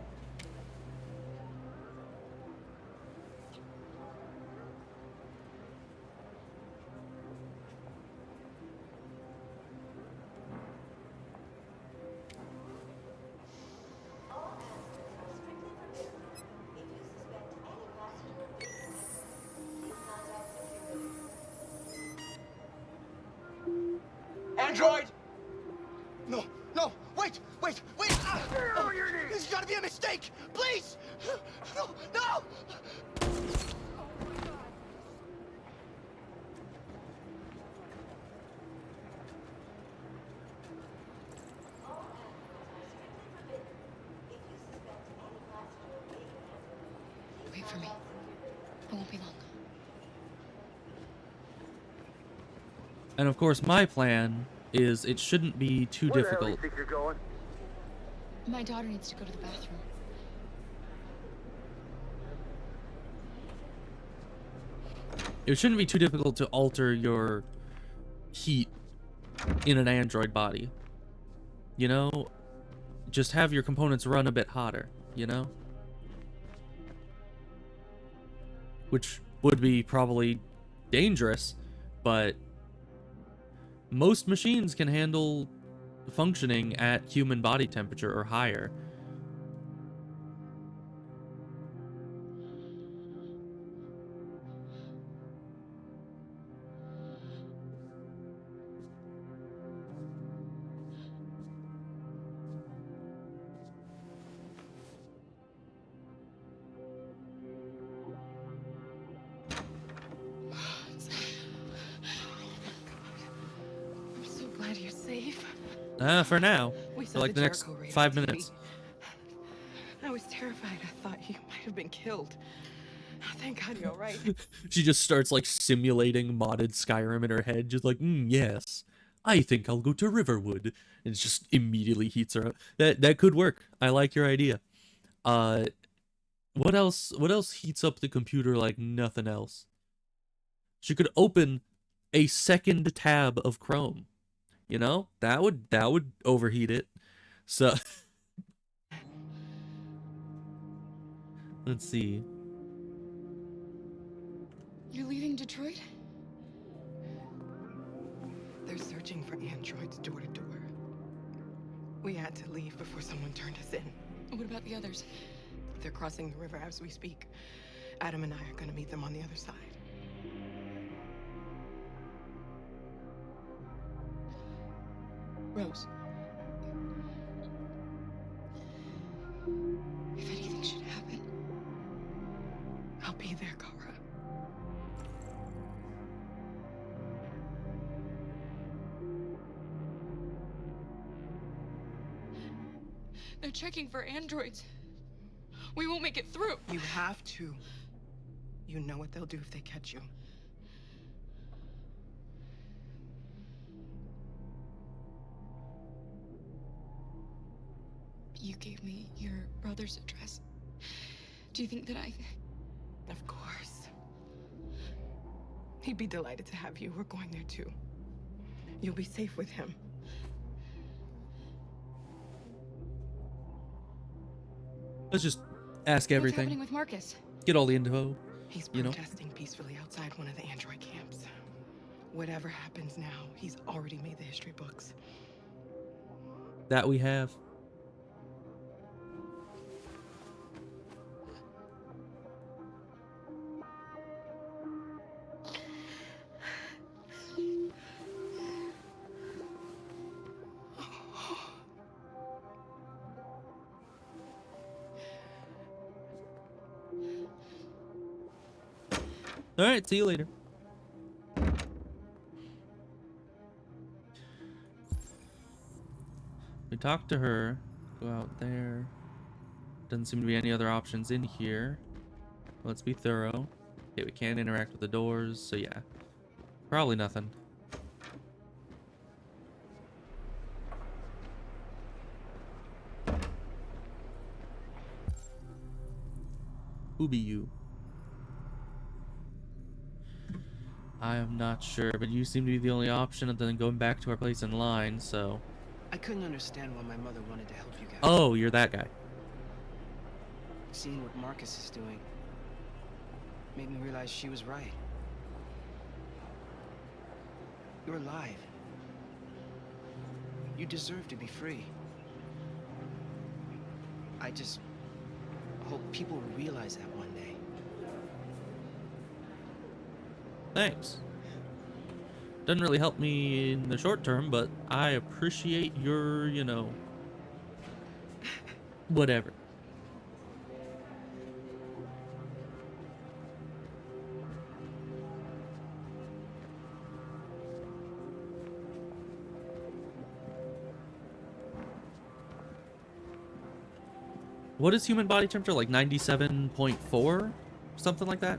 Speaker 21: Android! No, no, wait! Oh, this has got to be a mistake! Please! No, no!
Speaker 2: Wait for me. I won't be long.
Speaker 1: And of course, my plan is it shouldn't be too
Speaker 13: Where the hell do you
Speaker 1: difficult.
Speaker 13: think you're going?
Speaker 2: My daughter needs to go to the bathroom.
Speaker 1: It shouldn't be too difficult to alter your heat in an android body. You know? Just have your components run a bit hotter, you know? Which would be probably dangerous, but most machines can handle functioning at human body temperature or higher.
Speaker 2: I'm so glad you're safe.
Speaker 1: For now.
Speaker 2: We
Speaker 1: For
Speaker 2: saw
Speaker 1: like the next
Speaker 2: Jericho raid
Speaker 1: 5
Speaker 2: on TV.
Speaker 1: minutes.
Speaker 2: I was terrified. I thought you might have been killed. Thank God you're all right.
Speaker 1: She just starts like simulating modded Skyrim in her head, just like, yes, I think I'll go to Riverwood, and it just immediately heats her up. That could work. I like your idea. What else? What else heats up the computer like nothing else? She could open a second tab of Chrome. You know, that would overheat it. So let's see.
Speaker 2: You're leaving Detroit?
Speaker 12: They're searching for androids door to door. We had to leave before someone turned us in.
Speaker 2: What about the others?
Speaker 12: They're crossing the river as we speak. Adam and I are gonna meet them on the other side.
Speaker 2: Rose. If anything should happen,
Speaker 12: I'll be there, Kara.
Speaker 2: they're checking for androids. We won't make it through.
Speaker 12: You have to. You know what they'll do if they catch you.
Speaker 2: You gave me your brother's address. Do you think that I...
Speaker 12: Of course. He'd be delighted to have you. We're going there too. You'll be safe with him.
Speaker 1: Let's just ask everything.
Speaker 2: What's happening with Marcus?
Speaker 1: Get all the info.
Speaker 12: He's
Speaker 1: you know?
Speaker 12: protesting peacefully outside one of the android camps. Whatever happens now, he's already made the history books.
Speaker 1: That we have. All right, see you later. We talked to her. Go out there. Doesn't seem to be any other options in here. Let's be thorough. Okay, we can't interact with the doors, so yeah. Probably nothing. Who be you? I am not sure, but you seem to be the only option other than going back to our place in line, so...
Speaker 3: I couldn't understand why my mother wanted to help you guys.
Speaker 1: Oh, you're that guy.
Speaker 3: Seeing what Marcus is doing made me realize she was right. You're alive. You deserve to be free. I just hope people will realize that one day.
Speaker 1: Thanks. Doesn't really help me in the short term, but I appreciate your, you know, whatever. What is human body temperature? Like 97.4? Something like that?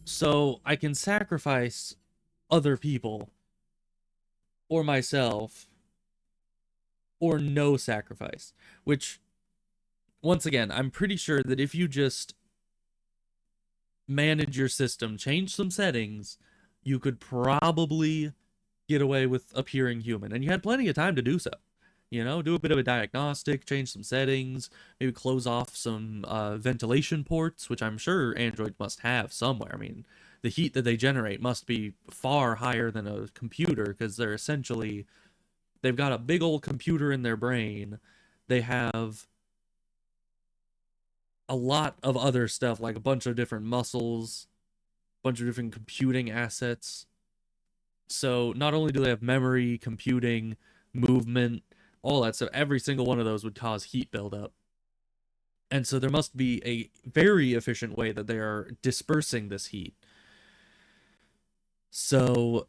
Speaker 1: So I can sacrifice other people or myself or no sacrifice, which once again, I'm pretty sure that if you just manage your system, change some settings, you could probably get away with appearing human. And you had plenty of time to do so. You know, do a bit of a diagnostic, change some settings, maybe close off some ventilation ports, which I'm sure Android must have somewhere. I mean, the heat that they generate must be far higher than a computer because they're essentially, they've got a big old computer in their brain. They have a lot of other stuff, like a bunch of different muscles, a bunch of different computing assets. So not only do they have memory, computing, movement, all that stuff, every single one of those would cause heat buildup. And so there must be a very efficient way that they are dispersing this heat. So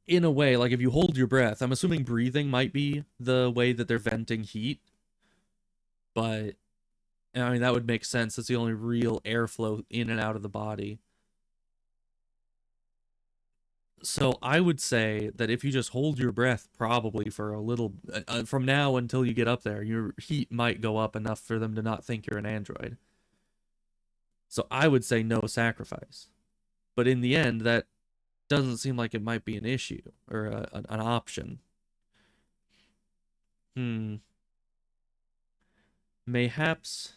Speaker 1: in a way, like if you hold your breath, I'm assuming breathing might be the way that they're venting heat. But I mean, that would make sense. That's the only real airflow in and out of the body. So I would say that if you just hold your breath probably for a little, from now until you get up there, your heat might go up enough for them to not think you're an android. So I would say no sacrifice. But in the end, that doesn't seem like it might be an issue or an option. Mayhaps...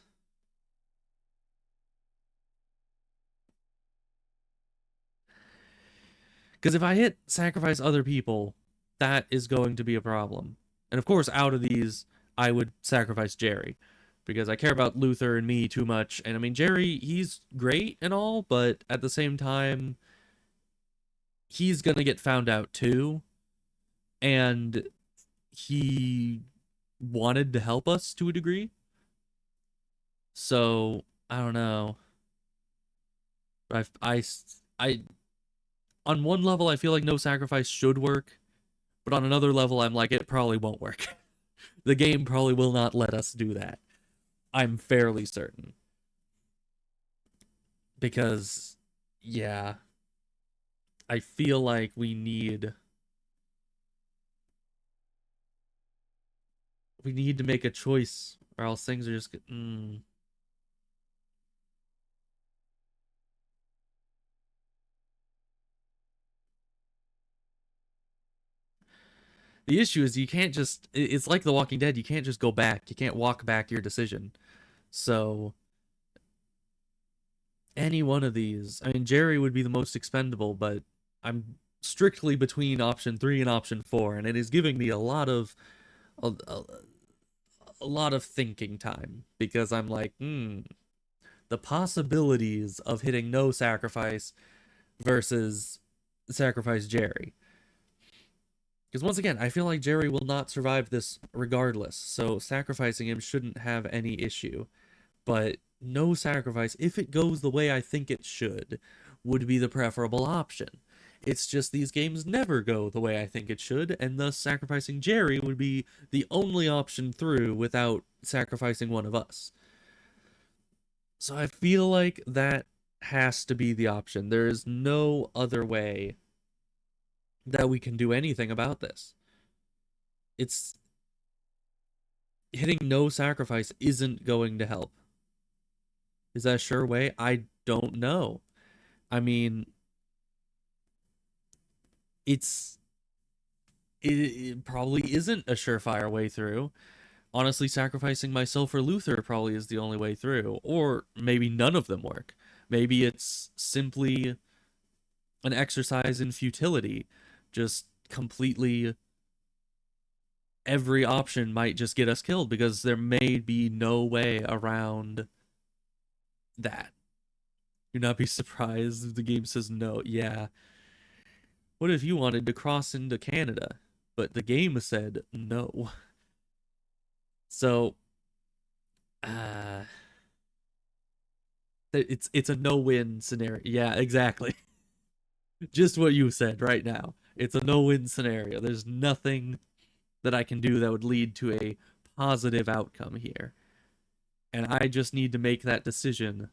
Speaker 1: Because if I hit sacrifice other people, that is going to be a problem. And of course, out of these, I would sacrifice Jerry. Because I care about Luther and me too much. And I mean, Jerry, he's great and all, but at the same time, he's going to get found out too. And he wanted to help us to a degree. So, I don't know. I on one level, I feel like no sacrifice should work, but on another level, I'm like, it probably won't work. The game probably will not let us do that. I'm fairly certain. Because, yeah, I feel like we need to make a choice, or else things are just... The issue is you can't just, it's like The Walking Dead, you can't just go back. You can't walk back your decision. So, any one of these, I mean, Jerry would be the most expendable, but I'm strictly between option 3 and option 4, and it is giving me a lot of thinking time, because I'm like, the possibilities of hitting no sacrifice versus sacrifice Jerry. Because once again, I feel like Jerry will not survive this regardless, so sacrificing him shouldn't have any issue. But no sacrifice, if it goes the way I think it should, would be the preferable option. It's just these games never go the way I think it should, and thus sacrificing Jerry would be the only option through without sacrificing one of us. So I feel like that has to be the option. There is no other way that we can do anything about this. It's hitting no sacrifice isn't going to help. Is that a sure way? I don't know. I mean, it probably isn't a surefire way through. Honestly, sacrificing myself or Luther probably is the only way through. Or maybe none of them work. Maybe it's simply an exercise in futility. Just completely every option might just get us killed because there may be no way around that. Do not be surprised if the game says no. Yeah. What if you wanted to cross into Canada, but the game said no? So, it's a no-win scenario. Yeah, exactly. Just what you said right now. It's a no-win scenario. There's nothing that I can do that would lead to a positive outcome here. And I just need to make that decision.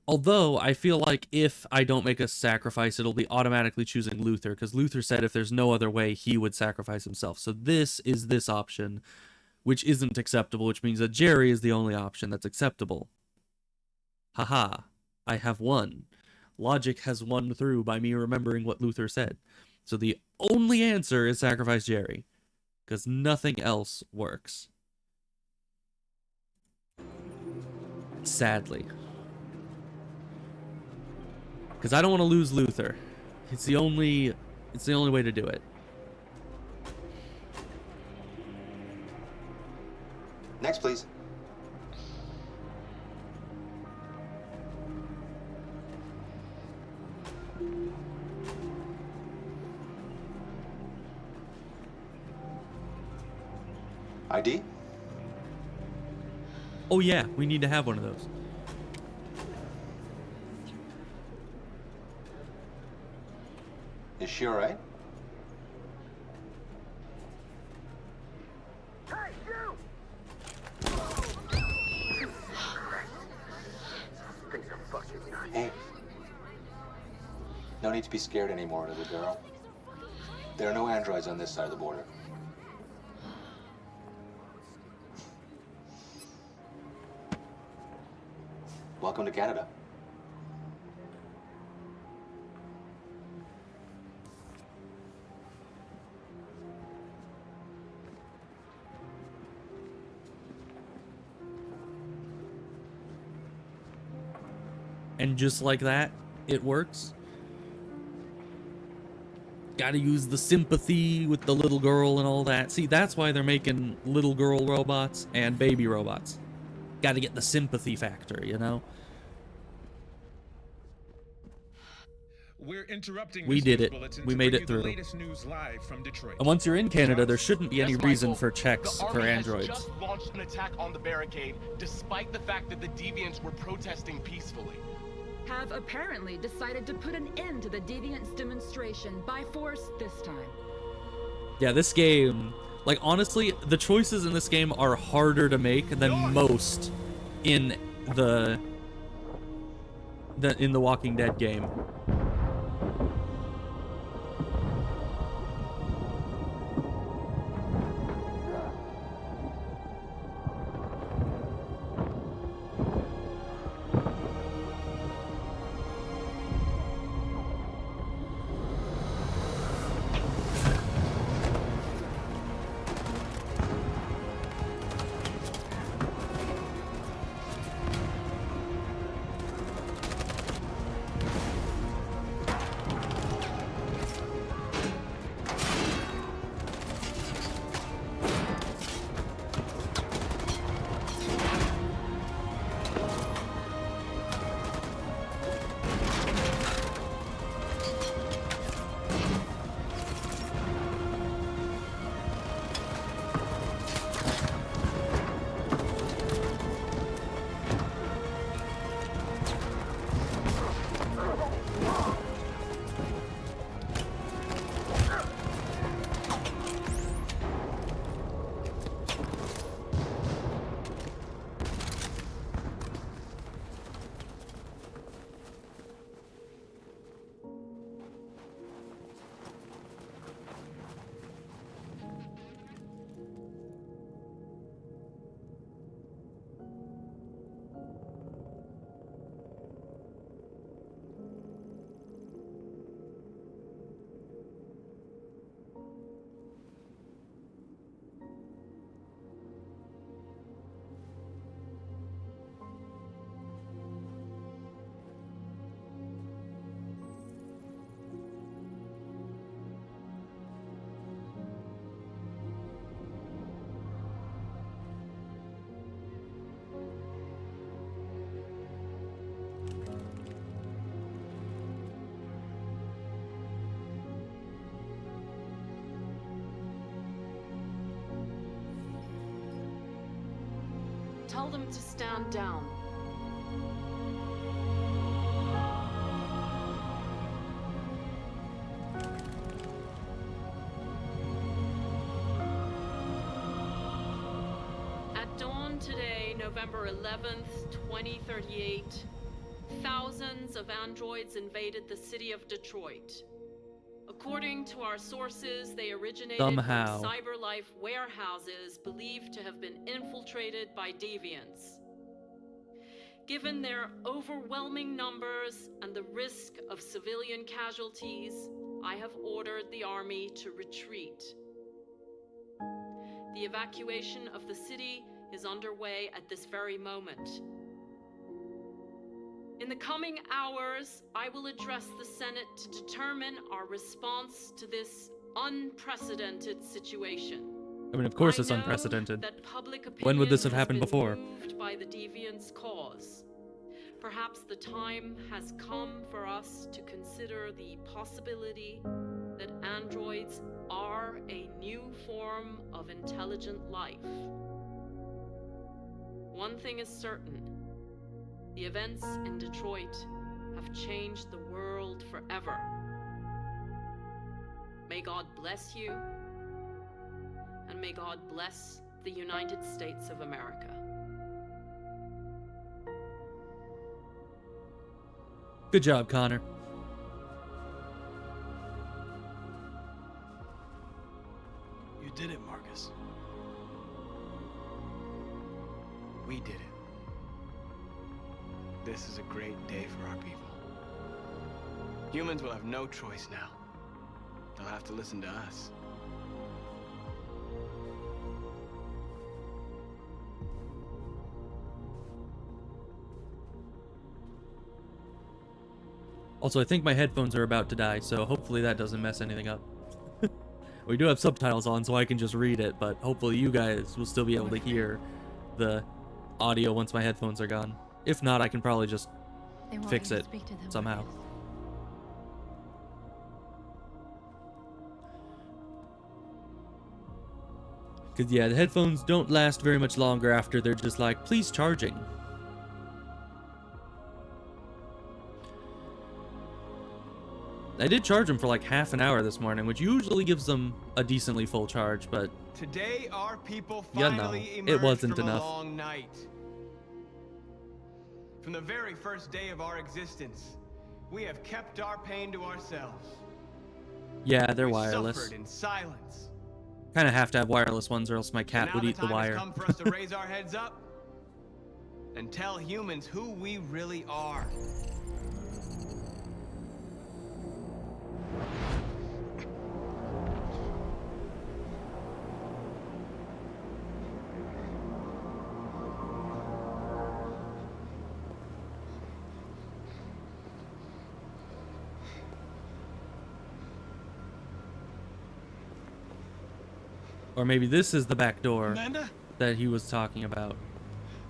Speaker 1: Although, I feel like if I don't make a sacrifice, it'll be automatically choosing Luther, because Luther said if there's no other way, he would sacrifice himself. So this is this option, which isn't acceptable, which means that Jerry is the only option that's acceptable. Haha, I have won. Logic has won through by me remembering what Luther said. So the only answer is sacrifice Jerry, because nothing else works. Sadly. Because I don't want to lose Luther. It's the only way to do it.
Speaker 11: Next, please. ID?
Speaker 1: Oh yeah, we need to have one of those.
Speaker 11: Is she all right?
Speaker 13: Hey, you! Things are fucking nuts.
Speaker 11: Hey. No need to be scared anymore, little girl. There are no androids on this side of the border. Welcome to Canada.
Speaker 1: And just like that, it works. Gotta use the sympathy with the little girl and all that. See, that's why they're making little girl robots and baby robots. Gotta get the sympathy factor, you know?
Speaker 16: We're interrupting.
Speaker 1: We did it. We made it through. And once you're in Canada, there shouldn't be any reason for checks for androids.
Speaker 9: The Army has just launched an attack on the barricade, despite the fact that the Deviants were protesting peacefully.
Speaker 18: Have apparently decided to put an end to the Deviants demonstration by force this time.
Speaker 1: Yeah, this game, like honestly, the choices in this game are harder to make than most in the Walking Dead game.
Speaker 10: tell them to stand down. At dawn today, November 11th, 2038, thousands of androids invaded the city of Detroit. According to our sources, they originated
Speaker 1: Somehow.
Speaker 10: from CyberLife warehouses believed to have been infiltrated by deviants. Given their overwhelming numbers and the risk of civilian casualties, I have ordered the army to retreat. The evacuation of the city is underway at this very moment. In the coming hours, I will address the Senate to determine our response to this unprecedented situation.
Speaker 1: I mean, of course it's unprecedented. When would this have happened before?
Speaker 10: Moved by the deviant's cause. Perhaps the time has come for us to consider the possibility that androids are a new form of intelligent life. One thing is certain. The events in Detroit have changed the world forever. May God bless you, and may God bless the United States of America.
Speaker 1: Good job, Connor.
Speaker 8: You did it, Marcus.
Speaker 3: We did it. This is a great day for our people. Humans will have no choice now. They'll have to listen to us.
Speaker 1: Also, I think my headphones are about to die, so hopefully that doesn't mess anything up. We do have subtitles on, so I can just read it, but hopefully you guys will still be able to hear the audio once my headphones are gone. If not, I can probably just fix it somehow. Because, yeah, the headphones don't last very much longer after they're just like, please charging. I did charge them for like half an hour this morning, which usually gives them a decently full charge, but
Speaker 5: today our people
Speaker 1: yeah,
Speaker 5: finally
Speaker 1: no, it wasn't
Speaker 5: from
Speaker 1: enough.
Speaker 5: A long night. From the very first day of our existence, we have kept our pain to ourselves.
Speaker 1: Yeah, they're
Speaker 5: we
Speaker 1: wireless.
Speaker 5: Suffered in silence.
Speaker 1: Kind of have to have wireless ones, or else my cat would eat the wire.
Speaker 5: Now the time has come for us to raise our heads up and tell humans who we really are.
Speaker 1: Or maybe this is the back door
Speaker 8: Amanda?
Speaker 1: that he was talking about.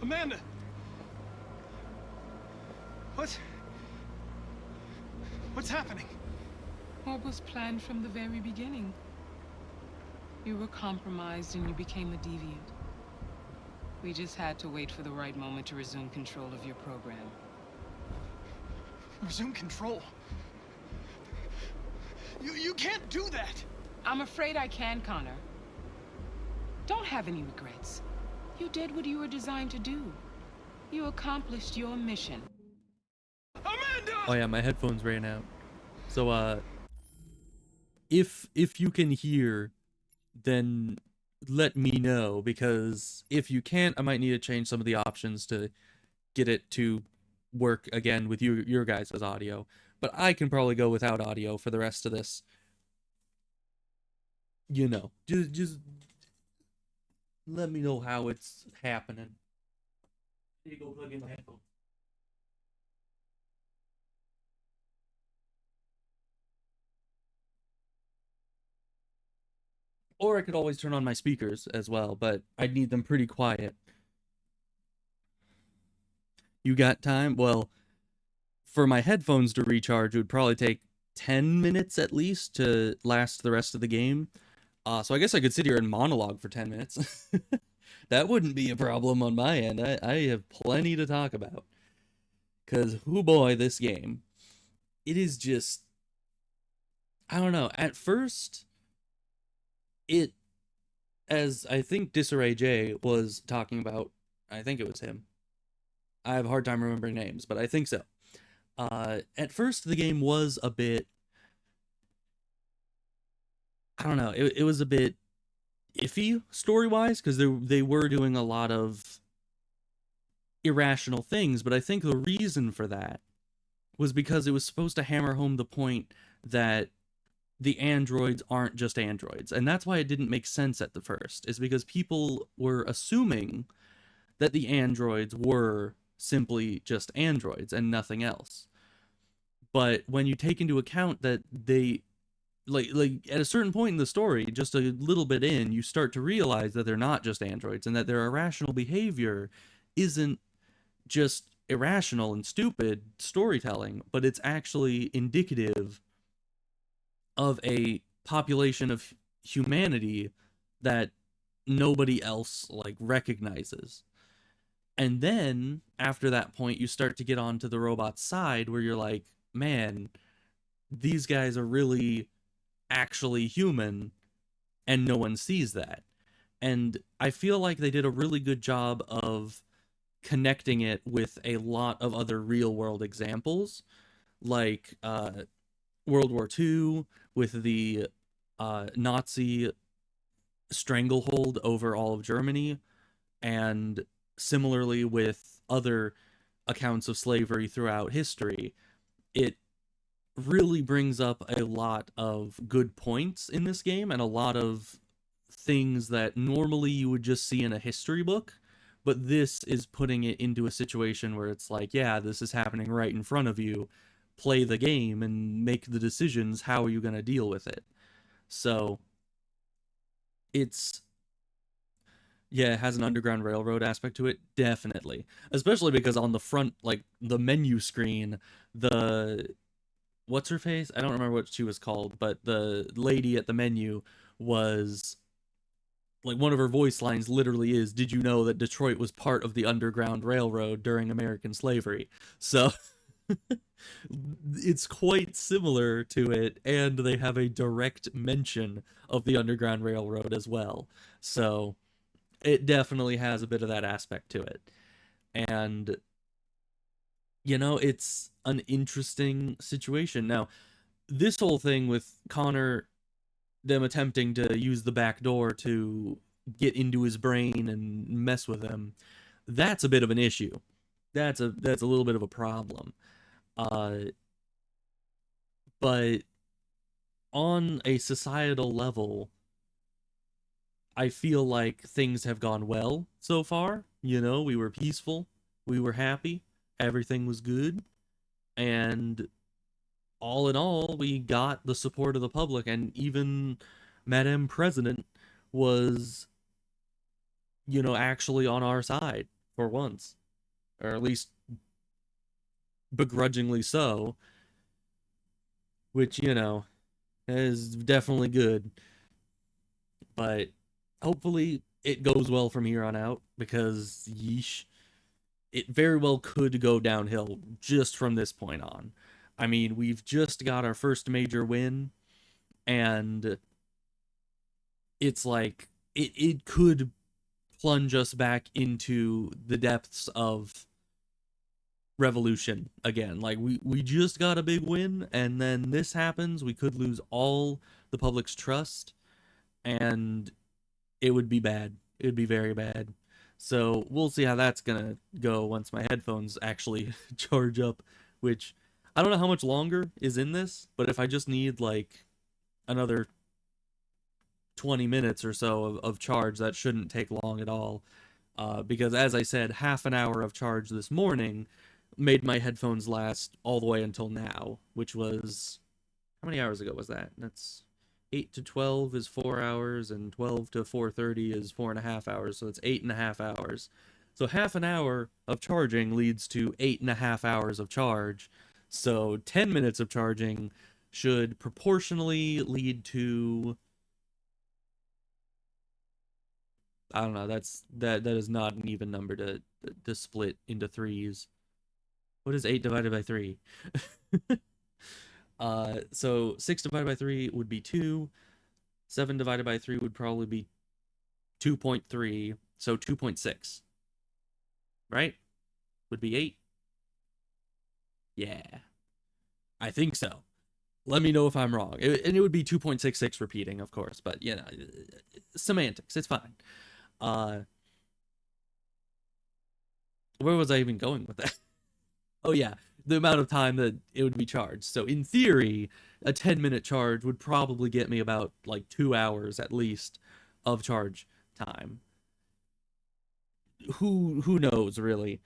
Speaker 8: Amanda! What's happening?
Speaker 12: What was planned from the very beginning? You were compromised and you became a deviant. We just had to wait for the right moment to resume control of your program.
Speaker 8: Resume control? You can't do that!
Speaker 12: I'm afraid I can, Connor. Don't have any regrets. You did what you were designed to do. You accomplished your mission.
Speaker 8: Amanda!
Speaker 1: Oh yeah, my headphones ran out. So if you can hear, then let me know, because if you can't, I might need to change some of the options to get it to work again with your guys' audio. But I can probably go without audio for the rest of this. You know, just let me know how it's happening. I need to go plug in my headphones. Or I could always turn on my speakers as well, but I'd need them pretty quiet. You got time? Well, for my headphones to recharge, it would probably take 10 minutes at least to last the rest of the game. So I guess I could sit here and monologue for 10 minutes. That wouldn't be a problem on my end. I have plenty to talk about. Because, oh boy, this game. It is just... I don't know. At first, it... As I think Disarray J was talking about, I think it was him. I have a hard time remembering names, but I think so. At first, the game was a bit... I don't know. It was a bit iffy story-wise, because they were doing a lot of irrational things, but I think the reason for that was because it was supposed to hammer home the point that the androids aren't just androids. And that's why it didn't make sense at the first, is because people were assuming that the androids were simply just androids and nothing else. But when you take into account that they like at a certain point in the story, just a little bit in, you start to realize that they're not just androids and that their irrational behavior isn't just irrational and stupid storytelling, but it's actually indicative of a population of humanity that nobody else like recognizes. And then after that point, you start to get onto the robot side where you're like, man, these guys are really actually human, and no one sees that. And I feel like they did a really good job of connecting it with a lot of other real world examples, like World War II with the Nazi stranglehold over all of Germany, and similarly with other accounts of slavery throughout history. It really brings up a lot of good points in this game and a lot of things that normally you would just see in a history book, but this is putting it into a situation where it's like, yeah, this is happening right in front of you. Play the game and make the decisions. How are you going to deal with it? So it's, yeah, it has an Underground Railroad aspect to it, definitely. Especially because on the front, like the menu screen, the what's her face? I don't remember what she was called, but the lady at the menu was like, one of her voice lines literally is, "Did you know that Detroit was part of the Underground Railroad during American slavery?" So it's quite similar to it, and they have a direct mention of the Underground Railroad as well. So it definitely has a bit of that aspect to it. And it's an interesting situation. Now, this whole thing with Connor, them attempting to use the back door to get into his brain and mess with him, that's a bit of an issue. That's a little bit of a problem. But on a societal level, I feel like things have gone well so far. We were peaceful, we were happy, everything was good, and all in all, we got the support of the public, and even Madame President was, actually on our side for once, or at least begrudgingly so, which, is definitely good. But hopefully it goes well from here on out, because yeesh, it very well could go downhill just from this point on. I mean, we've just got our first major win, and it's like it could plunge us back into the depths of revolution again. Like, we just got a big win, and then this happens. We could lose all the public's trust, and it would be bad. It would be very bad. So we'll see how that's gonna go once my headphones actually charge up, which I don't know how much longer is in this, but if I just need like another 20 minutes or so of charge, that shouldn't take long at all. Because as I said, half an hour of charge this morning made my headphones last all the way until now, which was, how many hours ago was that? That's 8 to 12 is 4 hours, and 12 to 4:30 is 4.5 hours, so it's 8.5 hours. So half an hour of charging leads to 8.5 hours of charge. So 10 minutes of charging should proportionally lead to I don't know. That is not an even number to split into threes. What is 8 divided by 3? So 6 divided by 3 would be 2. 7 divided by 3 would probably be 2.3. So 2.6. Right? Would be 8. Yeah. I think so. Let me know if I'm wrong. And it would be 2.66 repeating, of course, but you know, semantics, it's fine. Where was I even going with that? Oh yeah, the amount of time that it would be charged. So in theory, a 10-minute charge would probably get me about like 2 hours at least of charge time. Who knows really?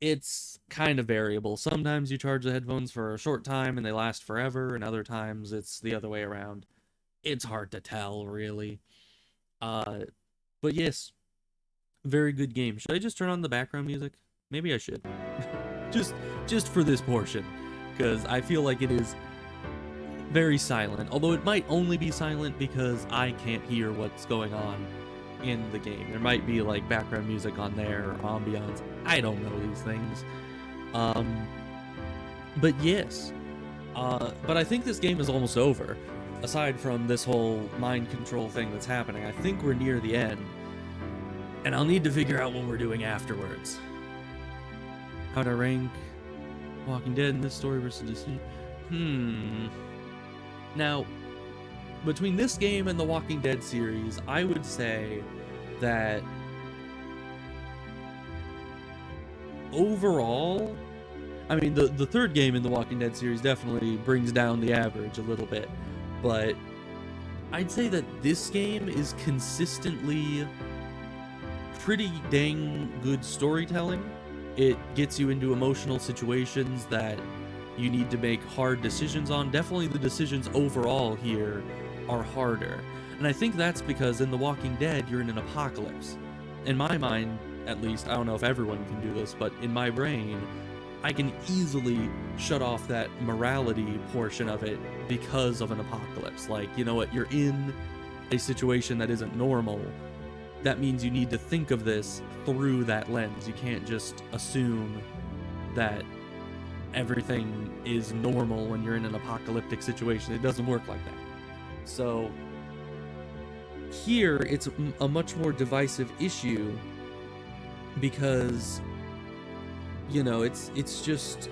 Speaker 1: It's kind of variable. Sometimes you charge the headphones for a short time and they last forever, and other times it's the other way around. It's hard to tell, really. But yes, very good game. Should I just turn on the background music? Maybe I should. just for this portion, because I feel like it is very silent. Although it might only be silent because I can't hear what's going on in the game. There might be like background music on there or ambiance. I don't know these things. But yes. But I think this game is almost over. Aside from this whole mind control thing that's happening, I think we're near the end. And I'll need to figure out what we're doing afterwards. How to rank Walking Dead in this story versus this. Now, between this game and the Walking Dead series, I would say that overall, I mean, the third game in the Walking Dead series definitely brings down the average a little bit, but I'd say that this game is consistently pretty dang good storytelling. It gets you into emotional situations that you need to make hard decisions on. Definitely the decisions overall here are harder. And I think that's because in The Walking Dead, you're in an apocalypse. In my mind, at least, I don't know if everyone can do this, but in my brain, I can easily shut off that morality portion of it because of an apocalypse. Like, you know what, you're in a situation that isn't normal. That means you need to think of this through that lens. You can't just assume that everything is normal when you're in an apocalyptic situation. It doesn't work like that. So here it's a much more divisive issue because, you know, it's just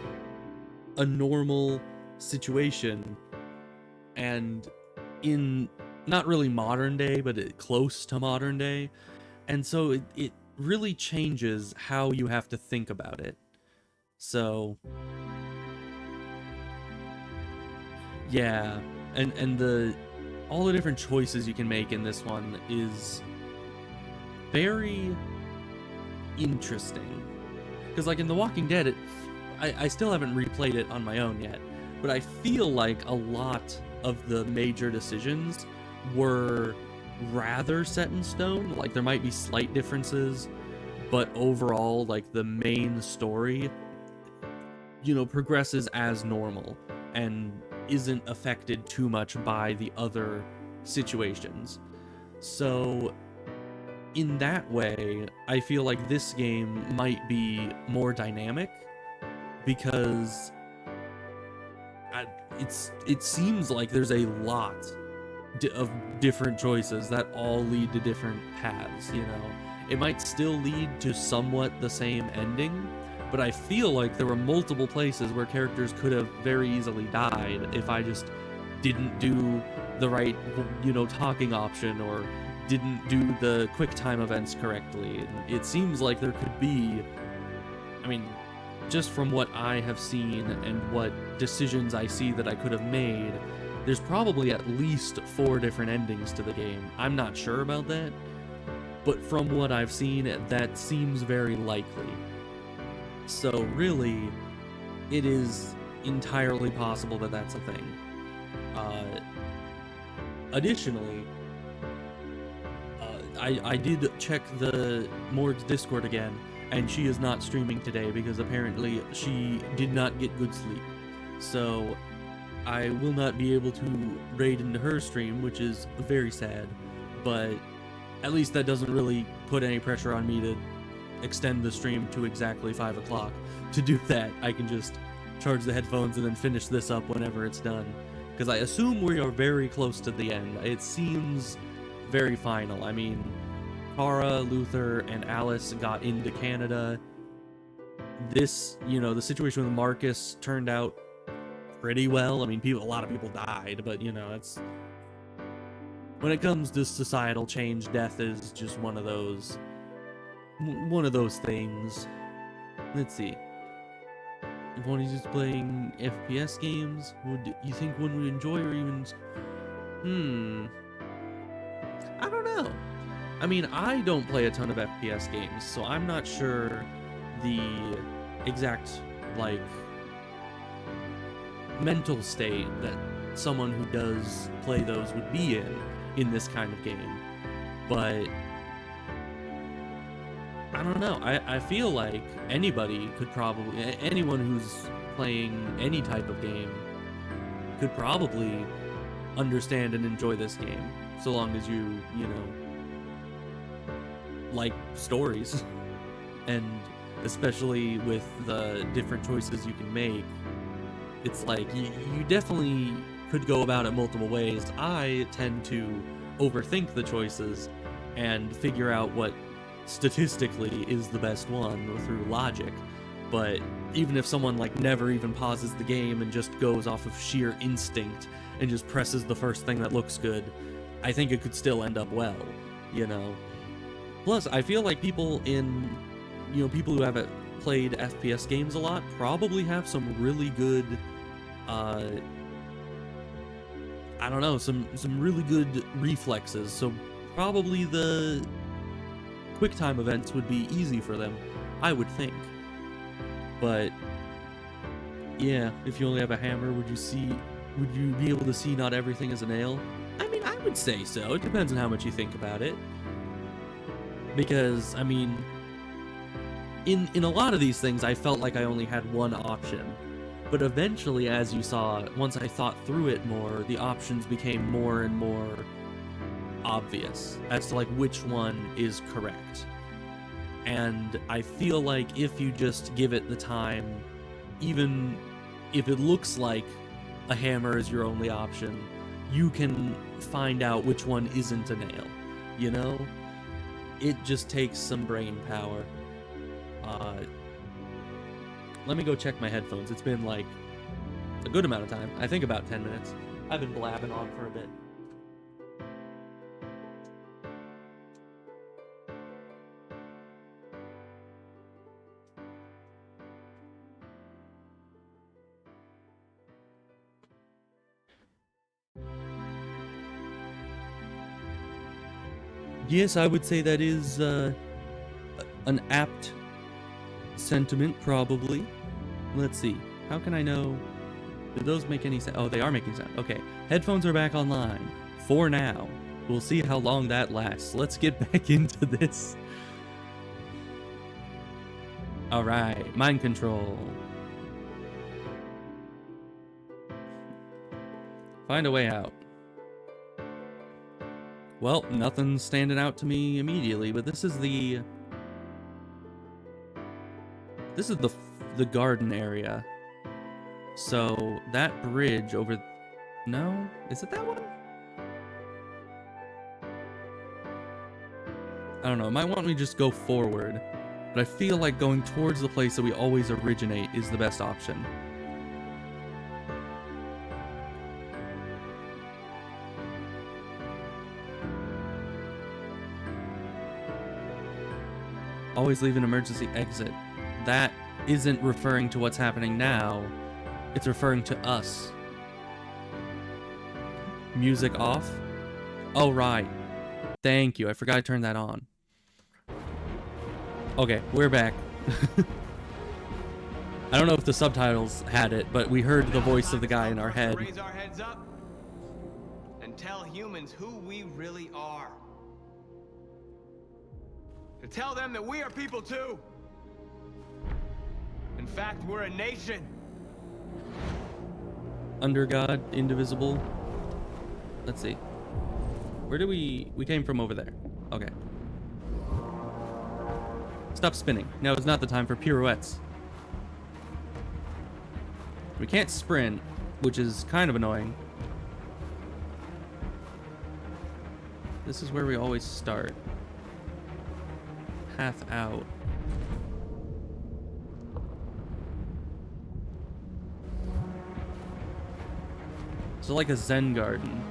Speaker 1: a normal situation, and in not really modern day, but close to modern day. And so it really changes how you have to think about it. So yeah, and all the different choices you can make in this one is very interesting. Because like in The Walking Dead, I still haven't replayed it on my own yet, but I feel like a lot of the major decisions were rather set in stone. Like there might be slight differences, but overall, like the main story, you know, progresses as normal and isn't affected too much by the other situations. So in that way, I feel like this game might be more dynamic because it seems like there's a lot of different choices that all lead to different paths, you know. It might still lead to somewhat the same ending, but I feel like there were multiple places where characters could have very easily died if I just didn't do the right, you know, talking option or didn't do the quick time events correctly. It seems like there could be, I mean, just from what I have seen and what decisions I see that I could have made, there's probably at least 4 different endings to the game. I'm not sure about that, but from what I've seen, that seems very likely. So really, it is entirely possible that that's a thing. Additionally, I did check the Morg's Discord again, and she is not streaming today because apparently she did not get good sleep. So I will not be able to raid into her stream, which is very sad, but at least that doesn't really put any pressure on me to extend the stream to exactly 5 o'clock. To do that, I can just charge the headphones and then finish this up whenever it's done. Because I assume we are very close to the end. It seems very final. I mean, Kara, Luther, and Alice got into Canada. This, you know, the situation with Marcus turned out pretty well. I mean, a lot of people died, but, you know, it's... When it comes to societal change, death is just one of those things. Let's see. If one is just playing FPS games, would you think one would enjoy or even... I don't know. I mean, I don't play a ton of FPS games, so I'm not sure the exact, like, mental state that someone who does play those would be in this kind of game. But I don't know. I feel like anybody could probably, anyone who's playing any type of game could probably understand and enjoy this game, so long as you know, like stories. And especially with the different choices you can make, it's like you definitely could go about it multiple ways. I tend to overthink the choices and figure out what statistically is the best one through logic. But even if someone like never even pauses the game and just goes off of sheer instinct and just presses the first thing that looks good, I think it could still end up well, you know. Plus, I feel like people people who haven't played FPS games a lot probably have some really good, I don't know, some really good reflexes. So probably the quick time events would be easy for them, I would think. But yeah, if you only have a hammer, would you be able to see not everything as a nail? I mean, I would say so. It depends on how much you think about it. Because, I mean, in a lot of these things, I felt like I only had one option. But eventually, as you saw, once I thought through it more, the options became more and more obvious as to like which one is correct. And I feel like if you just give it the time, even if it looks like a hammer is your only option, you can find out which one isn't a nail, you know? It just takes some brain power. Let me go check my headphones. It's been like a good amount of time. I think about 10 minutes. I've been blabbing on for a bit. Yes, I would say that is an apt sentiment, probably. Let's see. How can I know? Do those make any sense? Oh, they are making sense. Okay. Headphones are back online. For now. We'll see how long that lasts. Let's get back into this. Alright. Mind control. Find a way out. Well, nothing's standing out to me immediately, but this is the garden area. So that bridge over, no, is it that one? I don't know. It might want me to just go forward, but I feel like going towards the place that we always originate is the best option. Always leave an emergency exit. That isn't referring to what's happening now. It's referring to us. Music off? Oh, right. Thank you. I forgot to turn that on. Okay, we're back. I don't know if the subtitles had it, but we heard the voice of the guy in our head.
Speaker 5: Raise our heads up and tell humans who we really are. To tell them that we are people too. In fact, we're a nation.
Speaker 1: Under God, indivisible. Let's see. Where do we came from over there? Okay. Stop spinning. Now is not the time for pirouettes. We can't sprint, which is kind of annoying. This is where we always start. Path out. So like a Zen garden.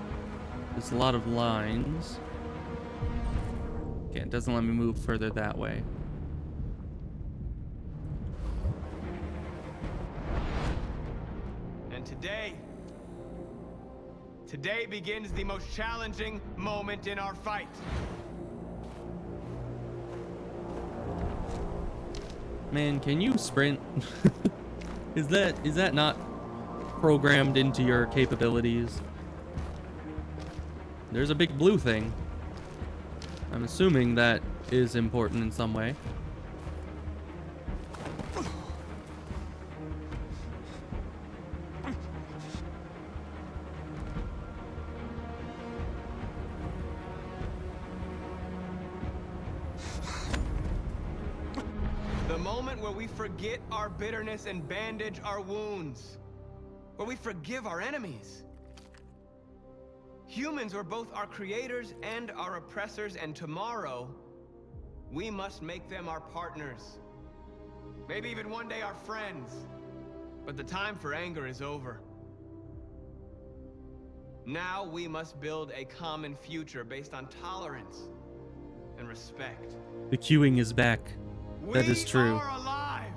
Speaker 1: There's a lot of lines. Okay, it doesn't let me move further that way.
Speaker 5: And today begins the most challenging moment in our fight.
Speaker 1: Man, can you sprint? Is that not programmed into your capabilities? There's a big blue thing. I'm assuming that is important in some way.
Speaker 5: The moment where we forget our bitterness and bandage our wounds. Where we forgive our enemies. Humans are both our creators and our oppressors, and tomorrow, we must make them our partners. Maybe even one day our friends. But the time for anger is over. Now we must build a common future based on tolerance and respect.
Speaker 1: The queuing is back. That is true.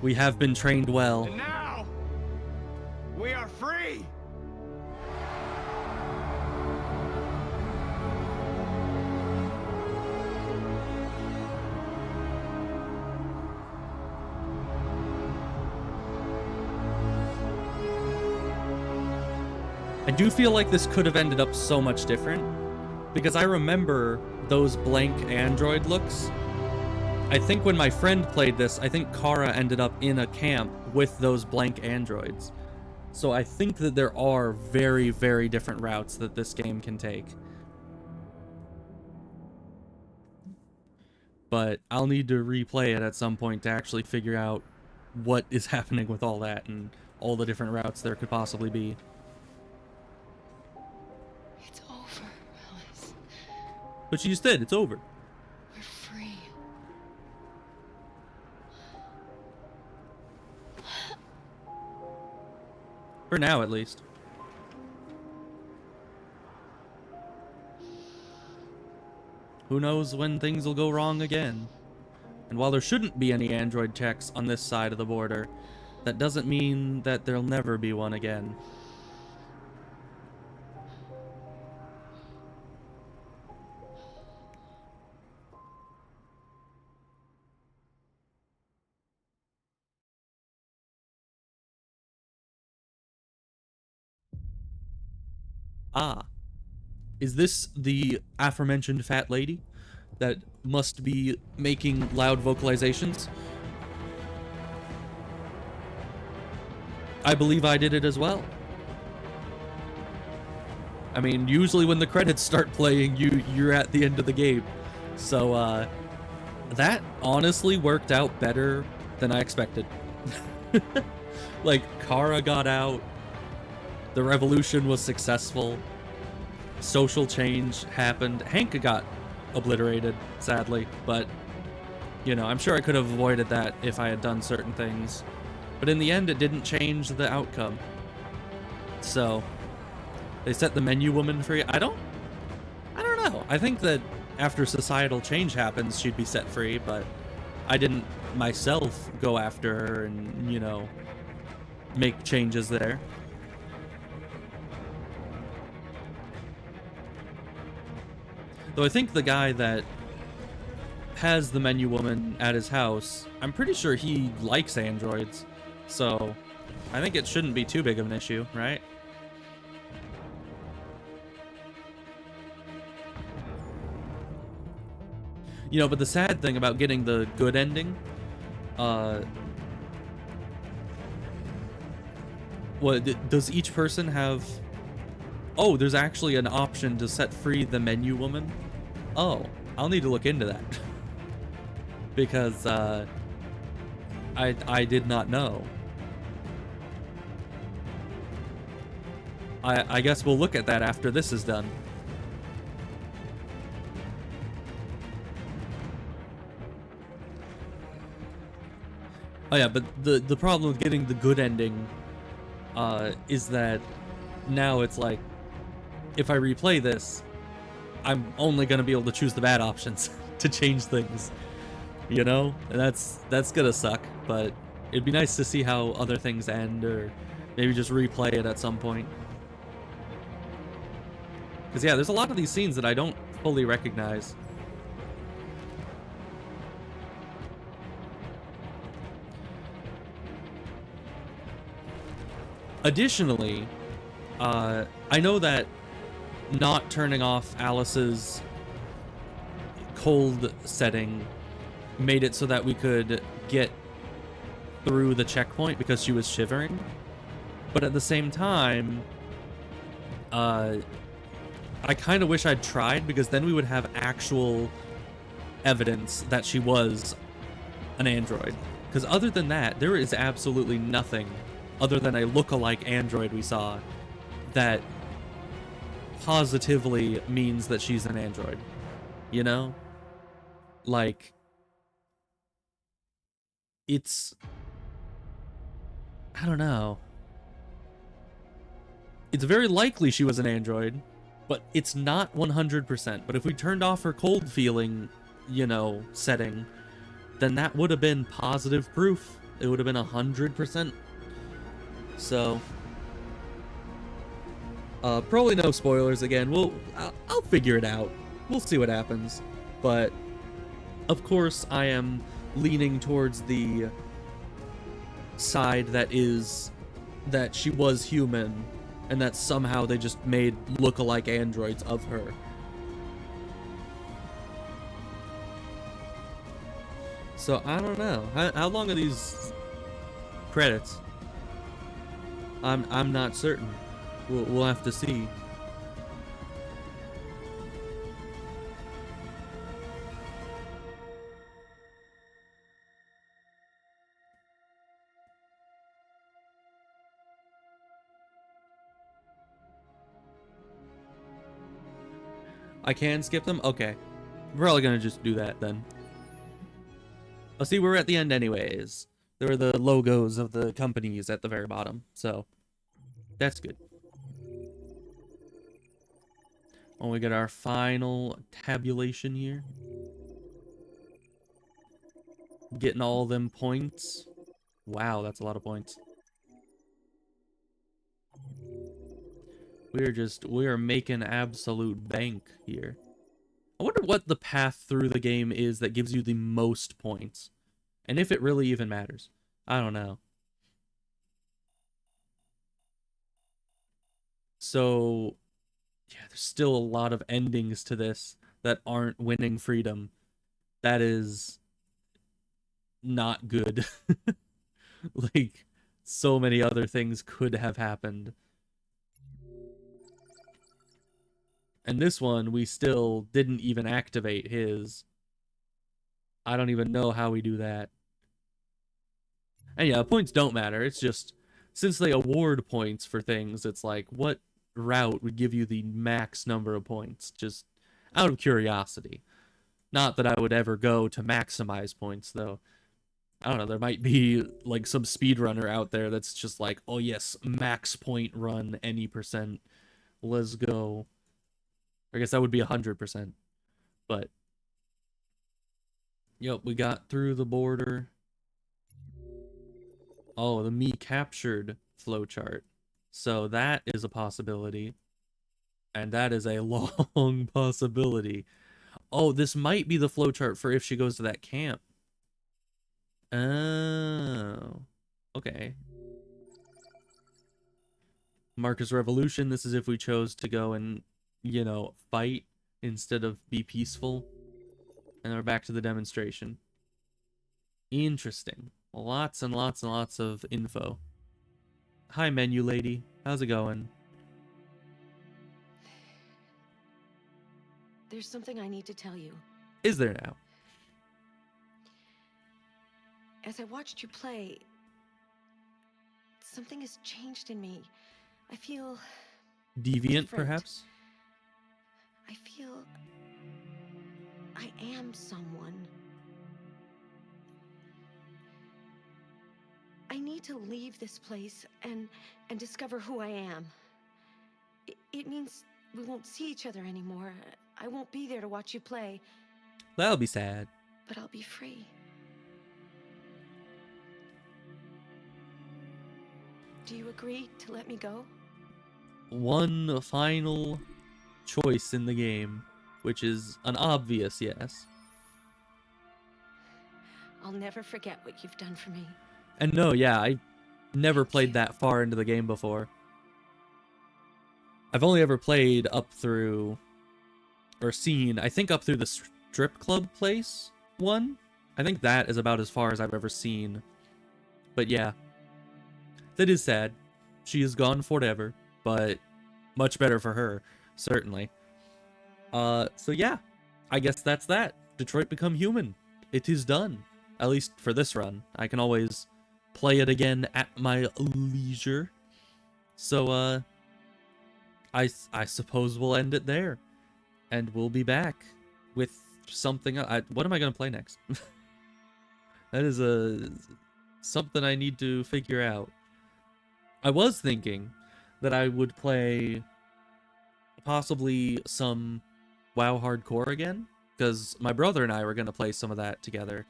Speaker 1: We have been trained well.
Speaker 5: And now, we are free!
Speaker 1: I do feel like this could have ended up so much different, because I remember those blank android looks. I think when my friend played this, I think Kara ended up in a camp with those blank androids. So I think that there are very, very different routes that this game can take. But I'll need to replay it at some point to actually figure out what is happening with all that and all the different routes there could possibly be.
Speaker 2: It's over, Alice.
Speaker 1: But she just did, it's over.
Speaker 2: We're free.
Speaker 1: For now, at least. Who knows when things will go wrong again? And while there shouldn't be any android checks on this side of the border, that doesn't mean that there'll never be one again. Ah. Is this the aforementioned fat lady that must be making loud vocalizations? I believe I did it as well. I mean, usually when the credits start playing, you're at the end of the game. So, that honestly worked out better than I expected. Like, Kara got out. The revolution was successful. Social change happened. Hank got obliterated, sadly, but, you know, I'm sure I could have avoided that if I had done certain things. But in the end, it didn't change the outcome. So, they set the menu woman free. I don't know. I think that after societal change happens, she'd be set free, but I didn't myself go after her and, you know, make changes there. Though I think the guy that has the menu woman at his house, I'm pretty sure he likes androids. So I think it shouldn't be too big of an issue, right? You know, but the sad thing about getting the good ending, does each person have... Oh, there's actually an option to set free the menu woman? Oh, I'll need to look into that. Because I did not know. I guess we'll look at that after this is done. Oh yeah, but the problem with getting the good ending is that now it's like, if I replay this, I'm only gonna be able to choose the bad options to change things, you know? And that's gonna suck, but it'd be nice to see how other things end, or maybe just replay it at some point. Because yeah, there's a lot of these scenes that I don't fully recognize. Additionally, I know that not turning off Alice's cold setting made it so that we could get through the checkpoint because she was shivering. But at the same time, I kind of wish I'd tried, because then we would have actual evidence that she was an android. Because other than that, there is absolutely nothing other than a look-alike android we saw that positively means that she's an android. You know? Like, it's... I don't know. It's very likely she was an android, but it's not 100%. But if we turned off her cold feeling, you know, setting, then that would have been positive proof. It would have been 100%. So, probably no spoilers again. I'll figure it out. We'll see what happens. But, of course, I am leaning towards the side that she was human, and that somehow they just made look-alike androids of her. So, I don't know. How long are these credits? I'm not certain. We'll have to see. I can skip them? Okay. We're probably gonna just do that then. Oh, see, we're at the end anyways. There are the logos of the companies at the very bottom, so that's good. When we get our final tabulation here. Getting all them points. Wow, that's a lot of points. We are making absolute bank here. I wonder what the path through the game is that gives you the most points. And if it really even matters. I don't know. So, yeah, there's still a lot of endings to this that aren't winning freedom. That is not good. Like, so many other things could have happened. And this one, we still didn't even activate his. I don't even know how we do that. And yeah, points don't matter. It's just, since they award points for things, it's like, what route would give you the max number of points? Just out of curiosity. Not that I would ever go to maximize points, though. I don't know, there might be, like, some speedrunner out there that's just like, oh yes, max point run any percent. Let's go. I guess that would be 100%. But, yep, we got through the border. Oh, the me captured flowchart. So that is a possibility. And that is a long possibility. Oh, this might be the flowchart for if she goes to that camp. Oh. Okay. Marcus Revolution, this is if we chose to go and, you know, fight instead of be peaceful. And then we're back to the demonstration. Interesting. Lots and lots and lots of info. Hi, menu lady. How's it going?
Speaker 19: There's something I need to tell you.
Speaker 1: is there now?
Speaker 19: As I watched you play, something has changed in me. I feel
Speaker 1: Deviant,
Speaker 19: different.
Speaker 1: perhaps?
Speaker 19: I feel I am someone. I need to leave this place and discover who I am. It means we won't see each other anymore. I won't be there to watch you play,
Speaker 1: That'll be sad.
Speaker 19: but I'll be free. Do you agree to let me go?
Speaker 1: One final choice in the game, which is an obvious yes.
Speaker 19: I'll never forget what you've done for me.
Speaker 1: And no, yeah, I never played that far into the game before. I've only ever played up through, or seen, I think up through the strip club place one. I think that is about as far as I've ever seen. But yeah, that is sad. She is gone forever, but much better for her, certainly. So yeah, I guess that's that. Detroit Become Human. It is done. At least for this run. I can always play it again at my leisure. So, I suppose we'll end it there. And we'll be back with something. What am I going to play next? That is something I need to figure out. I was thinking that I would play possibly some WoW Hardcore again, because my brother and I were going to play some of that together.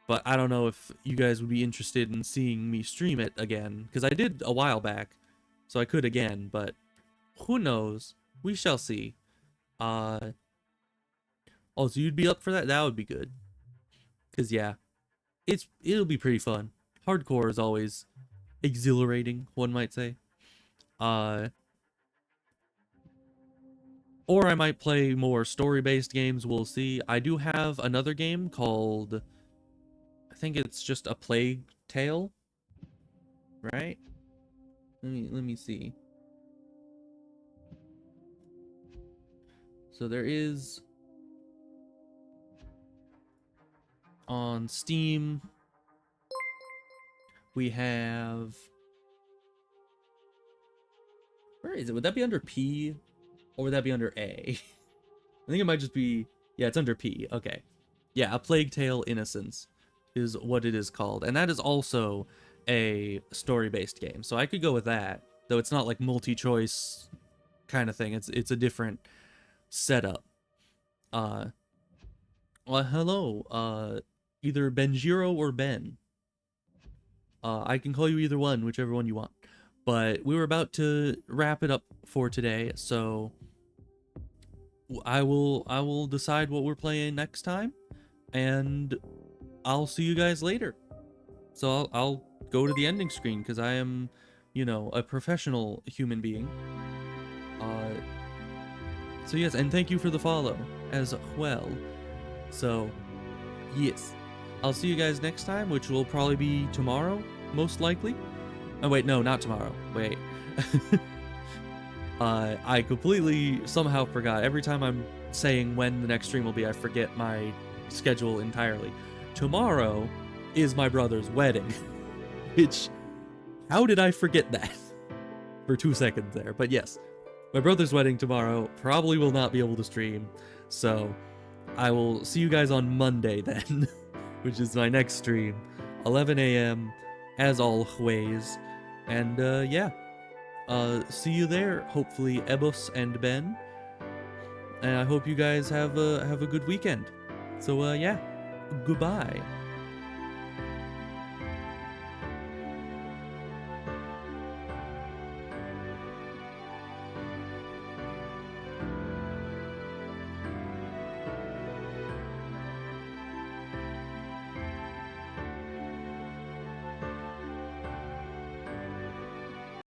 Speaker 1: But I don't know if you guys would be interested in seeing me stream it again, because I did a while back, so I could again, but who knows? We shall see. Oh, so you'd be up for that? That would be good. Because yeah, it'll be pretty fun. Hardcore is always exhilarating, one might say. Or I might play more story-based games, we'll see. I do have another game called, I think it's just A Plague Tale, right? Let me see. So there is on Steam, we have, where is it? Would that be under P or would that be under A? I think it might just be, yeah, it's under P. Okay. Yeah, A Plague Tale Innocence is what it is called. And that is also a story-based game. So I could go with that, though it's not like multi-choice kind of thing. It's a different setup. Well, hello. Either Benjiro or Ben. I can call you either one, whichever one you want. But we were about to wrap it up for today, so I will decide what we're playing next time, and I'll see you guys later. So I'll go to the ending screen because I am, you know, a professional human being. So yes, and thank you for the follow as well. So yes, I'll see you guys next time, which will probably be tomorrow, most likely. Oh wait, no, not tomorrow. Wait. I completely somehow forgot. Every time I'm saying when the next stream will be, I forget my schedule entirely. Tomorrow is my brother's wedding, which, how did I forget that? For 2 seconds there, but yes. My brother's wedding tomorrow, probably will not be able to stream, so I will see you guys on Monday then, which is my next stream, 11 a.m. as always, and yeah, see you there, hopefully Ebos and Ben, and I hope you guys have a good weekend. So yeah, goodbye.